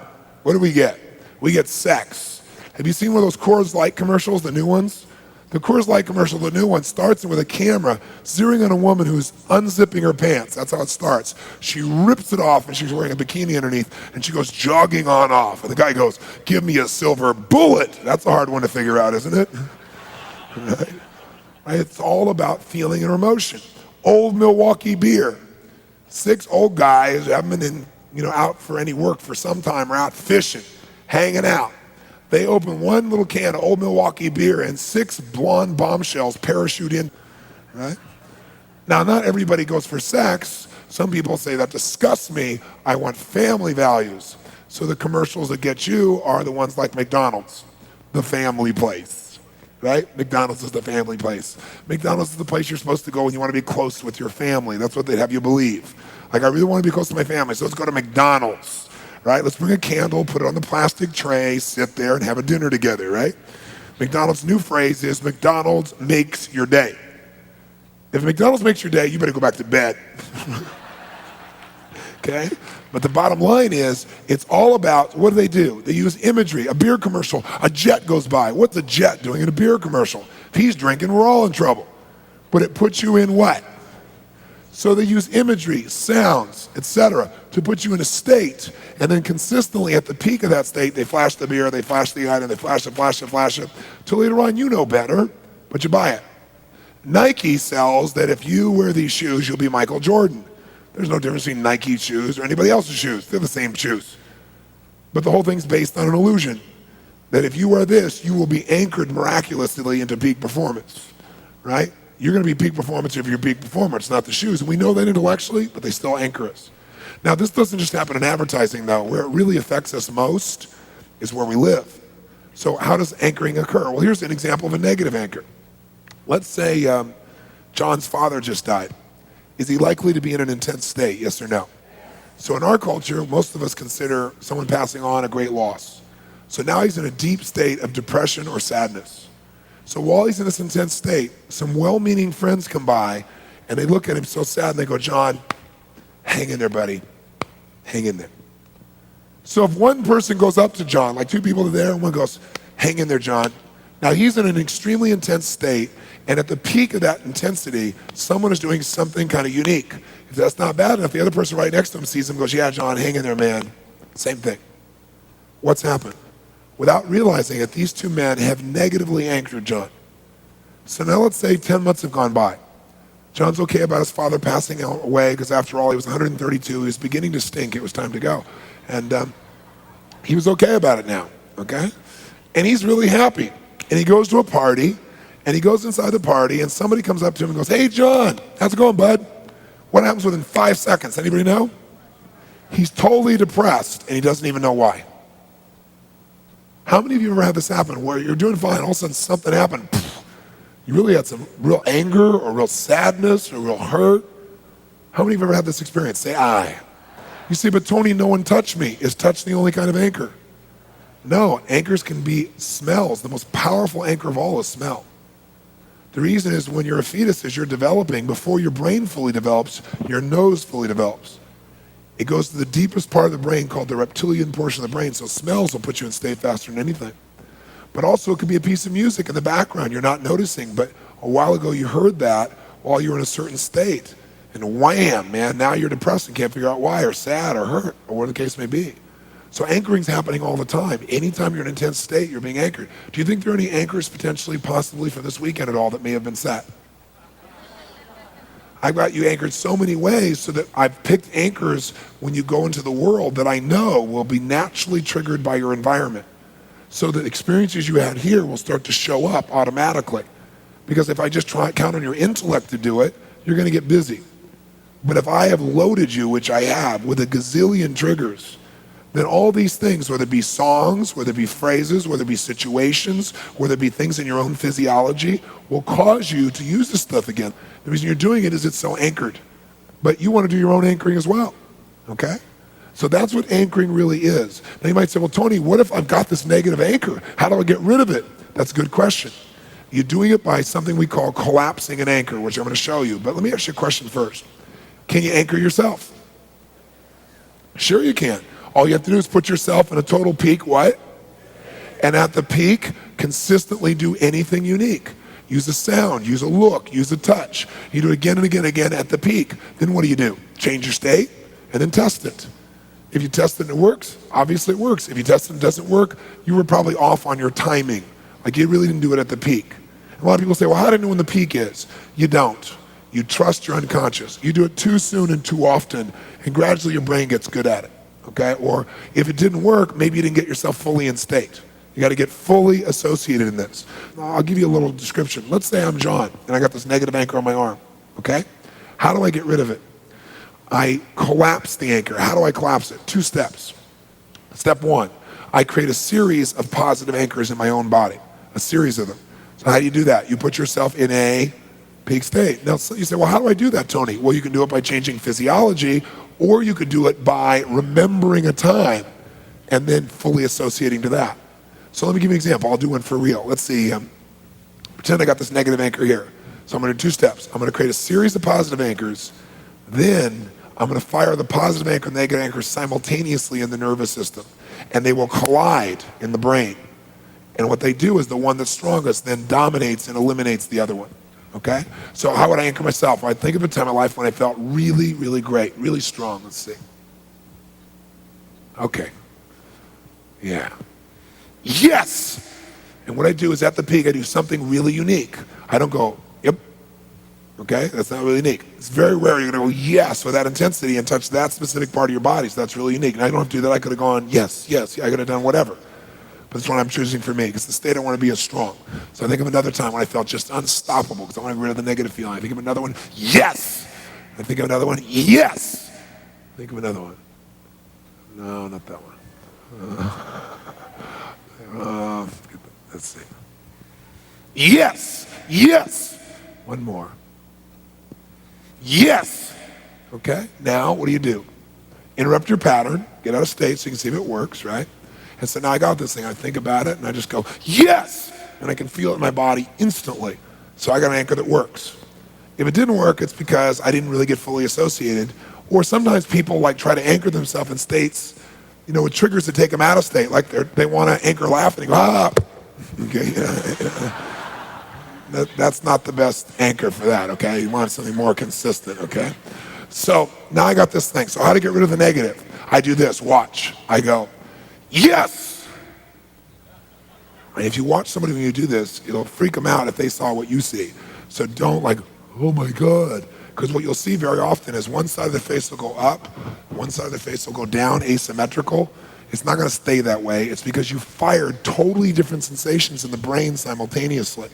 What do we get? We get sex. Have you seen one of those Coors Light commercials, the new ones? The Coors Light commercial, the new one, starts with a camera zeroing on a woman who's unzipping her pants. That's how it starts. She rips it off, and she's wearing a bikini underneath, and she goes jogging on off. And the guy goes, give me a silver bullet. That's a hard one to figure out, isn't it? Right? It's all about feeling and emotion. Old Milwaukee beer. 6 old guys who haven't been out for any work for some time, are out fishing, hanging out. They open one little can of Old Milwaukee beer and 6 blonde bombshells parachute in, right? Now, not everybody goes for sex. Some people say that disgusts me. I want family values. So the commercials that get you are the ones like McDonald's, the family place, right? McDonald's is the family place. McDonald's is the place you're supposed to go when you want to be close with your family. That's what they'd have you believe. Like, I really want to be close to my family, so let's go to McDonald's. Right? Let's bring a candle, put it on the plastic tray, sit there and have a dinner together, right? McDonald's new phrase is McDonald's makes your day. If McDonald's makes your day, you better go back to bed. Okay? But the bottom line is, it's all about, what do? They use imagery. A beer commercial, a jet goes by. What's a jet doing in a beer commercial? If he's drinking, we're all in trouble. But it puts you in what? So they use imagery, sounds, etc., to put you in a state, and then consistently at the peak of that state, they flash the beer, they flash the item, they flash it, till later on you know better, but you buy it. Nike sells that if you wear these shoes, you'll be Michael Jordan. There's no difference between Nike shoes or anybody else's shoes. They're the same shoes. But the whole thing's based on an illusion, that if you wear this, you will be anchored miraculously into peak performance, right? You're going to be peak performance if you're peak performance, not the shoes. And we know that intellectually, but they still anchor us. Now, this doesn't just happen in advertising, though. Where it really affects us most is where we live. So how does anchoring occur? Well, here's an example of a negative anchor. Let's say John's father just died. Is he likely to be in an intense state, yes or no? So in our culture, most of us consider someone passing on a great loss. So now he's in a deep state of depression or sadness. So while he's in this intense state, some well-meaning friends come by, and they look at him so sad, and they go, John, hang in there, buddy. Hang in there. So if one person goes up to John, like 2 people are there, and one goes, hang in there, John. Now he's in an extremely intense state, and at the peak of that intensity, someone is doing something kind of unique. If that's not bad enough, the other person right next to him sees him and goes, yeah, John, hang in there, man. Same thing. What's happened? Without realizing it, these 2 men have negatively anchored John. So now let's say 10 months have gone by. John's okay about his father passing away because after all, he was 132. He was beginning to stink. It was time to go. And he was okay about it now, okay? And he's really happy. And he goes to a party, and he goes inside the party, and somebody comes up to him and goes, hey, John, how's it going, bud? What happens within 5 seconds? Anybody know? He's totally depressed, and he doesn't even know why. How many of you ever had this happen where you're doing fine, all of a sudden something happened, you really had some real anger or real sadness or real hurt? How many of you ever had this experience? Say aye. You say, but Tony, no one touched me. Is touch the only kind of anchor? No, anchors can be smells. The most powerful anchor of all is smell. The reason is when you're a fetus, as you're developing, before your brain fully develops, your nose fully develops. It goes to the deepest part of the brain called the reptilian portion of the brain, so smells will put you in state faster than anything. But also it could be a piece of music in the background you're not noticing, but a while ago you heard that while you were in a certain state, and wham, man, now you're depressed and can't figure out why, or sad, or hurt, or whatever the case may be. So anchoring's happening all the time. Anytime you're in an intense state, you're being anchored. Do you think there are any anchors potentially, possibly for this weekend at all that may have been set? I've got you anchored so many ways so that I've picked anchors when you go into the world that I know will be naturally triggered by your environment. So the experiences you had here will start to show up automatically. Because if I just count on your intellect to do it, you're going to get busy. But if I have loaded you, which I have, with a gazillion triggers, then all these things, whether it be songs, whether it be phrases, whether it be situations, whether it be things in your own physiology, will cause you to use this stuff again. The reason you're doing it is it's so anchored. But you want to do your own anchoring as well, okay? So that's what anchoring really is. Now you might say, well, Tony, what if I've got this negative anchor? How do I get rid of it? That's a good question. You're doing it by something we call collapsing an anchor, which I'm going to show you. But let me ask you a question first. Can you anchor yourself? Sure you can. All you have to do is put yourself in a total peak, what? And at the peak, consistently do anything unique. Use a sound, use a look, use a touch. You do it again and again and again at the peak. Then what do? Change your state and then test it. If you test it and it works, obviously it works. If you test it and it doesn't work, you were probably off on your timing. Like you really didn't do it at the peak. A lot of people say, well, how do I know when the peak is? You don't. You trust your unconscious. You do it too soon and too often, and gradually your brain gets good at it, okay? Or if it didn't work, maybe you didn't get yourself fully in state. You got to get fully associated in this. I'll give you a little description. Let's say I'm John, and I got this negative anchor on my arm, okay? How do I get rid of it? I collapse the anchor. How do I collapse it? 2 steps. Step 1, I create a series of positive anchors in my own body, a series of them. So how do you do that? You put yourself in a peak state. Now you say, well, how do I do that, Tony? Well, you can do it by changing physiology, or you could do it by remembering a time and then fully associating to that. So let me give you an example. I'll do one for real. Let's see. Pretend I got this negative anchor here. So I'm going to do 2 steps. I'm going to create a series of positive anchors. Then I'm going to fire the positive anchor and negative anchor simultaneously in the nervous system. And they will collide in the brain. And what they do is the one that's strongest then dominates and eliminates the other one. Okay? So how would I anchor myself? I'd think of a time in my life when I felt really, really great, really strong. Let's see. Okay. Yeah. Yes! And what I do is at the peak, I do something really unique. I don't go, yep. Okay? That's not really unique. It's very rare you're going to go, yes, with that intensity and touch that specific part of your body. So that's really unique. And I don't have to do that. I could have gone, yes, yes. I could have done whatever. But it's what I'm choosing for me because the state I want to be is strong. So I think of another time when I felt just unstoppable because I want to get rid of the negative feeling. I think of another one, yes! I think of another one, yes! Think of another one. No, not that one. Let's see. Yes! Yes! One more. Yes! Okay, now what do? Interrupt your pattern, get out of state so you can see if it works, right? And so now I got this thing. I think about it and I just go, yes! And I can feel it in my body instantly. So I got an anchor that works. If it didn't work, it's because I didn't really get fully associated. Or sometimes people like try to anchor themselves in states, you know, with triggers that take them out of state. Like they want to anchor laughing. They go, ah! Okay, that's not the best anchor for that, okay? You want something more consistent, okay? So now I got this thing. So how to get rid of the negative? I do this, watch. I go, yes! And if you watch somebody when you do this, it'll freak them out if they saw what you see. So don't like, oh my God. Because what you'll see very often is one side of the face will go up, one side of the face will go down, asymmetrical. It's not going to stay that way. It's because you fired totally different sensations in the brain simultaneously.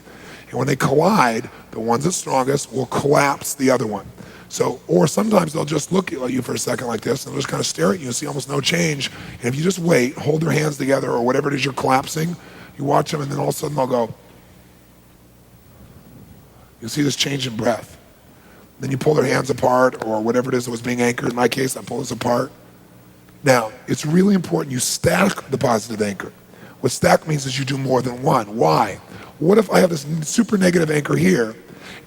And when they collide, the ones that's strongest will collapse the other one. So, or sometimes they'll just look at you for a second like this and they'll just kind of stare at you and see almost no change. And if you just wait, hold their hands together or whatever it is you're collapsing, you watch them and then all of a sudden they'll go. You'll see this change in breath. Then you pull their hands apart or whatever it is that was being anchored. In my case, I pull this apart. Now, it's really important you stack the positive anchor. What stack means is you do more than one. Why? What if I have this super negative anchor here,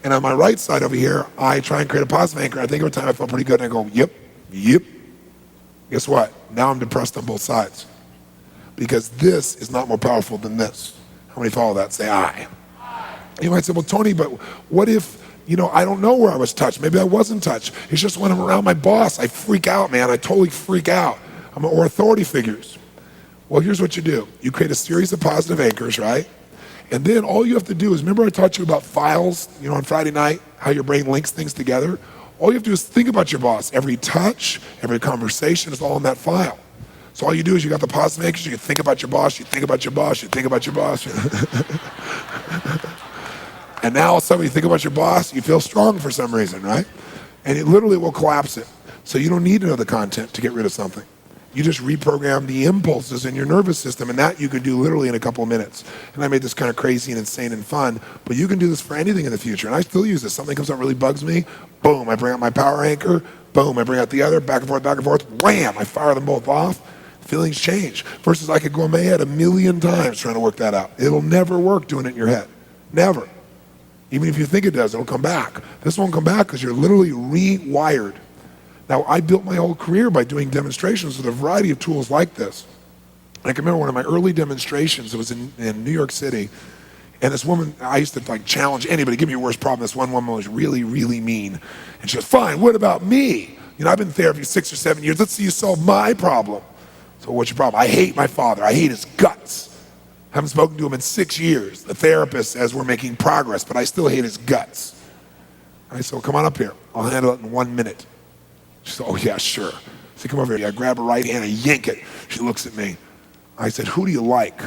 and on my right side over here, I try and create a positive anchor. I think every time I feel pretty good, and I go, yep, yep. Guess what? Now I'm depressed on both sides. Because this is not more powerful than this. How many follow that? Say aye. You might say, well, Tony, but what if, you know, I don't know where I was touched. Maybe I wasn't touched. It's just when I'm around my boss, I freak out, man. I totally freak out. Or authority figures. Well, here's what you do. You create a series of positive anchors, right? And then all you have to do is, remember I taught you about files, you know, on Friday night, how your brain links things together? All you have to do is think about your boss. Every touch, every conversation is all in that file. So all you do is you got the positive anchors, you think about your boss, you think about your boss, you think about your boss. And now all of a sudden when you think about your boss, you feel strong for some reason, right? And it literally will collapse it. So you don't need to know the content to get rid of something. You just reprogram the impulses in your nervous system, and that you can do literally in a couple of minutes. And I made this kind of crazy and insane and fun, but you can do this for anything in the future. And I still use this. Something comes up really bugs me, boom, I bring out my power anchor, Boom, I bring out the other, back and forth, wham, I fire them both off. Feelings change. Versus I could go in my head 1,000,000 times trying to work that out. It'll never work doing it in your head. Never. Even if you think it does, it'll come back. This won't come back because you're literally rewired. Now, I built my whole career by doing demonstrations with a variety of tools like this. I can remember one of my early demonstrations, it was in New York City, and this woman, I used to like challenge anybody, give me your worst problem. This one woman was really, really mean. And she goes, fine, what about me? You know, I've been in therapy 6 or 7 years. Let's see you solve my problem. So what's your problem? I hate my father. I hate his guts. Haven't spoken to him in 6 years. The therapist says we're making progress, but I still hate his guts. I said, well, come on up here. I'll handle it in 1 minute. She said, oh yeah, sure. I said, come over here. I grab her right hand, I yank it. She looks at me. I said, who do you like?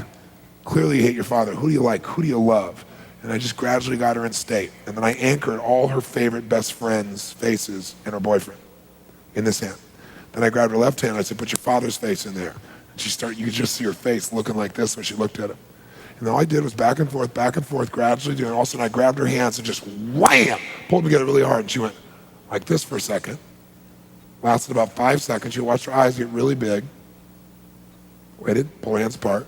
Clearly you hate your father. Who do you like? Who do you love? And I just gradually got her in state. And then I anchored all her favorite best friends' faces and her boyfriend in this hand. Then I grabbed her left hand and I said, put your father's face in there. And she started, you could just see her face looking like this when she looked at him. And all I did was back and forth, gradually doing it. All of a sudden I grabbed her hands and just wham, pulled them together really hard. And she went like this for a second. Lasted about 5 seconds. She watched her eyes get really big. Waited, pulled her hands apart.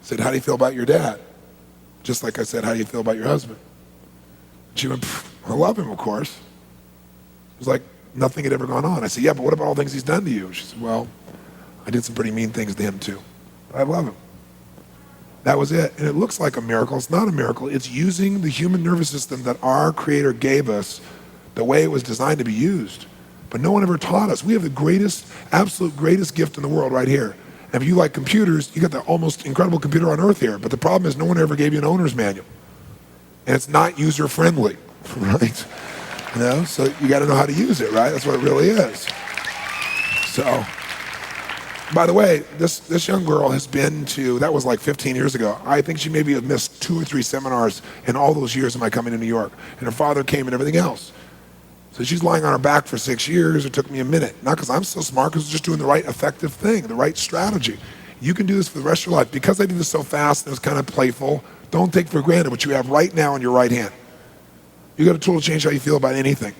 Said, how do you feel about your dad? Just like I said, how do you feel about your husband? She went, I love him, of course. It was like nothing had ever gone on. I said, yeah, but what about all the things he's done to you? She said, well, I did some pretty mean things to him too. But I love him. That was it. And it looks like a miracle. It's not a miracle. It's using the human nervous system that our Creator gave us the way it was designed to be used. But no one ever taught us. We have the greatest, absolute greatest gift in the world right here. And if you like computers, you got the almost incredible computer on earth here. But the problem is no one ever gave you an owner's manual. And it's not user-friendly, right? You know, so you got to know how to use it, right? That's what it really is. So, by the way, this young girl has been to, that was like 15 years ago. I think she maybe have missed 2 or 3 seminars in all those years of my coming to New York. And her father came and everything else. So she's lying on her back for 6 years. It took me a minute. Not because I'm so smart, because just doing the right effective thing, the right strategy. You can do this for the rest of your life. Because I did this so fast and it was kind of playful, don't take for granted what you have right now in your right hand. You got a tool to change how you feel about anything.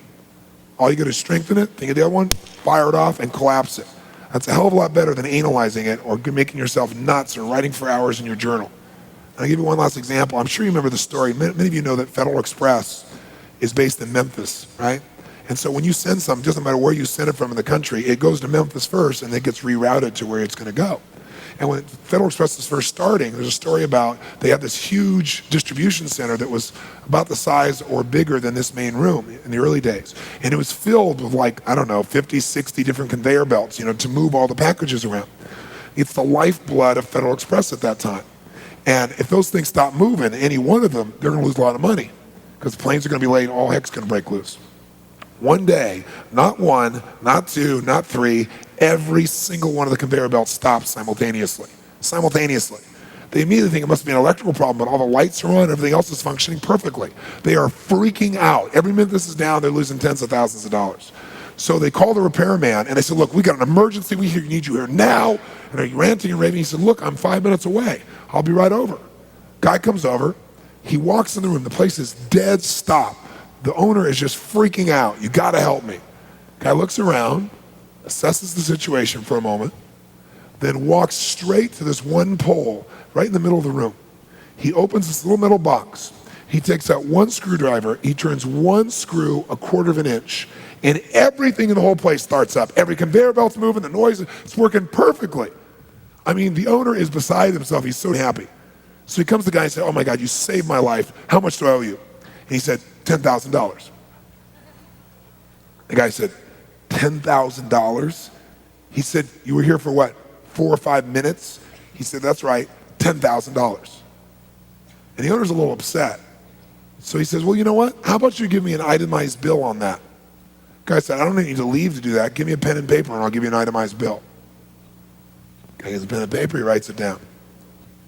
All you got to strengthen it, think of the other one, fire it off, and collapse it. That's a hell of a lot better than analyzing it or making yourself nuts or writing for hours in your journal. And I'll give you one last example. I'm sure you remember the story. Many of you know that Federal Express is based in Memphis, right? And so when you send something, doesn't matter where you send it from in the country, it goes to Memphis first and then gets rerouted to where it's going to go. And when Federal Express was first starting, there's a story about they had this huge distribution center that was about the size or bigger than this main room in the early days. And it was filled with like, I don't know, 50, 60 different conveyor belts, you know, to move all the packages around. It's the lifeblood of Federal Express at that time. And if those things stop moving, any one of them, they're going to lose a lot of money because planes are going to be late, all heck's going to break loose. One day, not 1, not 2, not 3, every single one of the conveyor belts stopped simultaneously. They immediately think it must be an electrical problem, but all the lights are on, everything else is functioning perfectly. They are freaking out. Every minute this is down, they're losing tens of thousands of dollars. So they called the repairman and they said, look, we got an emergency, we need you here now. And they're ranting and raving. He said, look, I'm 5 minutes away. I'll be right over. Guy comes over, he walks in the room, the place is dead stop. The owner is just freaking out. You got to help me. Guy looks around, assesses the situation for a moment, then walks straight to this one pole right in the middle of the room. He opens this little metal box. He takes out one screwdriver. He turns one screw 1/4 of an inch, and everything in the whole place starts up. Every conveyor belt's moving. The noise is working perfectly. I mean, the owner is beside himself. He's so happy. So he comes to the guy and says, oh my God, you saved my life. How much do I owe you? And he said, $10,000. The guy said, $10,000? He said, you were here for what, 4 or 5 minutes? He said, that's right, $10,000. And the owner's a little upset. So he says, well, you know what? How about you give me an itemized bill on that? The guy said, I don't need to leave to do that. Give me a pen and paper and I'll give you an itemized bill. The guy gets a pen and paper, he writes it down.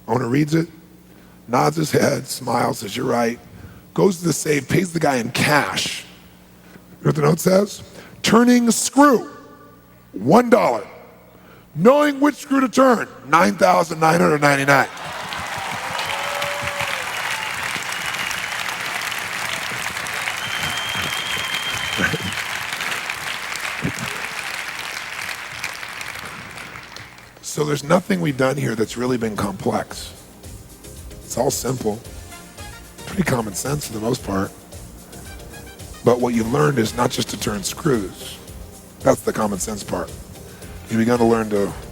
Owner reads it, nods his head, smiles, says, you're right. Goes to the safe, pays the guy in cash. You know what the note says? Turning screw, $1. Knowing which screw to turn, $9,999. So there's nothing we've done here that's really been complex. It's all simple, pretty common sense for the most part. But what you've learned is not just to turn screws. That's the common sense part. You've begun to learn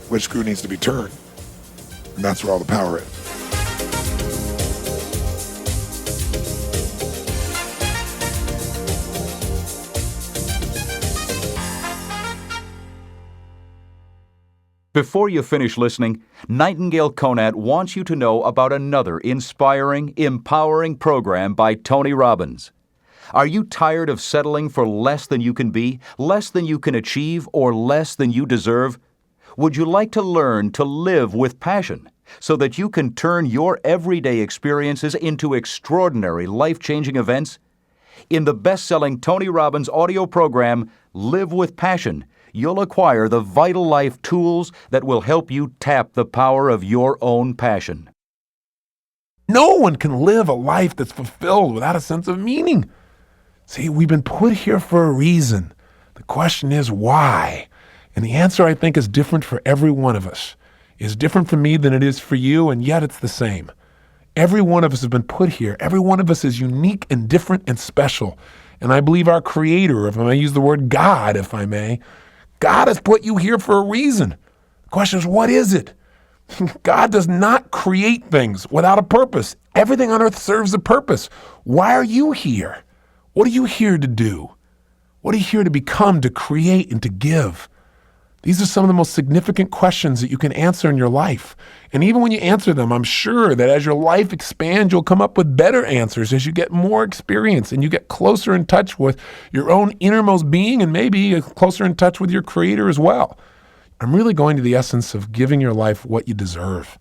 which screw needs to be turned. And that's where all the power is. Before you finish listening, Nightingale Conant wants you to know about another inspiring, empowering program by Tony Robbins. Are you tired of settling for less than you can be, less than you can achieve, or less than you deserve? Would you like to learn to live with passion so that you can turn your everyday experiences into extraordinary, life-changing events? In the best-selling Tony Robbins audio program, Live with Passion, you'll acquire the vital life tools that will help you tap the power of your own passion. No one can live a life that's fulfilled without a sense of meaning. See, we've been put here for a reason. The question is why? And the answer, I think, is different for every one of us. It's different for me than it is for you, and yet it's the same. Every one of us has been put here. Every one of us is unique and different and special. And I believe our Creator, if I may use the word God, if I may, God has put you here for a reason. The question is, what is it? God does not create things without a purpose. Everything on earth serves a purpose. Why are you here? What are you here to do? What are you here to become, to create, and to give? These are some of the most significant questions that you can answer in your life. And even when you answer them, I'm sure that as your life expands, you'll come up with better answers as you get more experience and you get closer in touch with your own innermost being and maybe closer in touch with your Creator as well. I'm really going to the essence of giving your life what you deserve,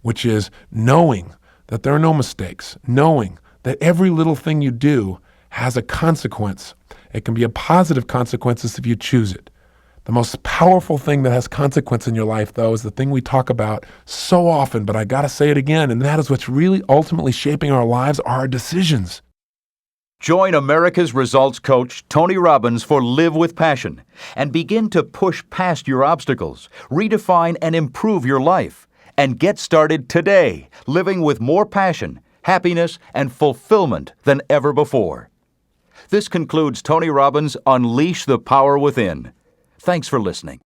which is knowing that there are no mistakes, knowing that every little thing you do has a consequence. It can be a positive consequences if you choose it. The most powerful thing that has consequence in your life, though, is the thing we talk about so often, but I got to say it again, and that is what's really ultimately shaping our lives are our decisions. Join America's results coach, Tony Robbins, for Live with Passion and begin to push past your obstacles, redefine and improve your life, and get started today, living with more passion, happiness, and fulfillment than ever before. This concludes Tony Robbins' Unleash the Power Within. Thanks for listening.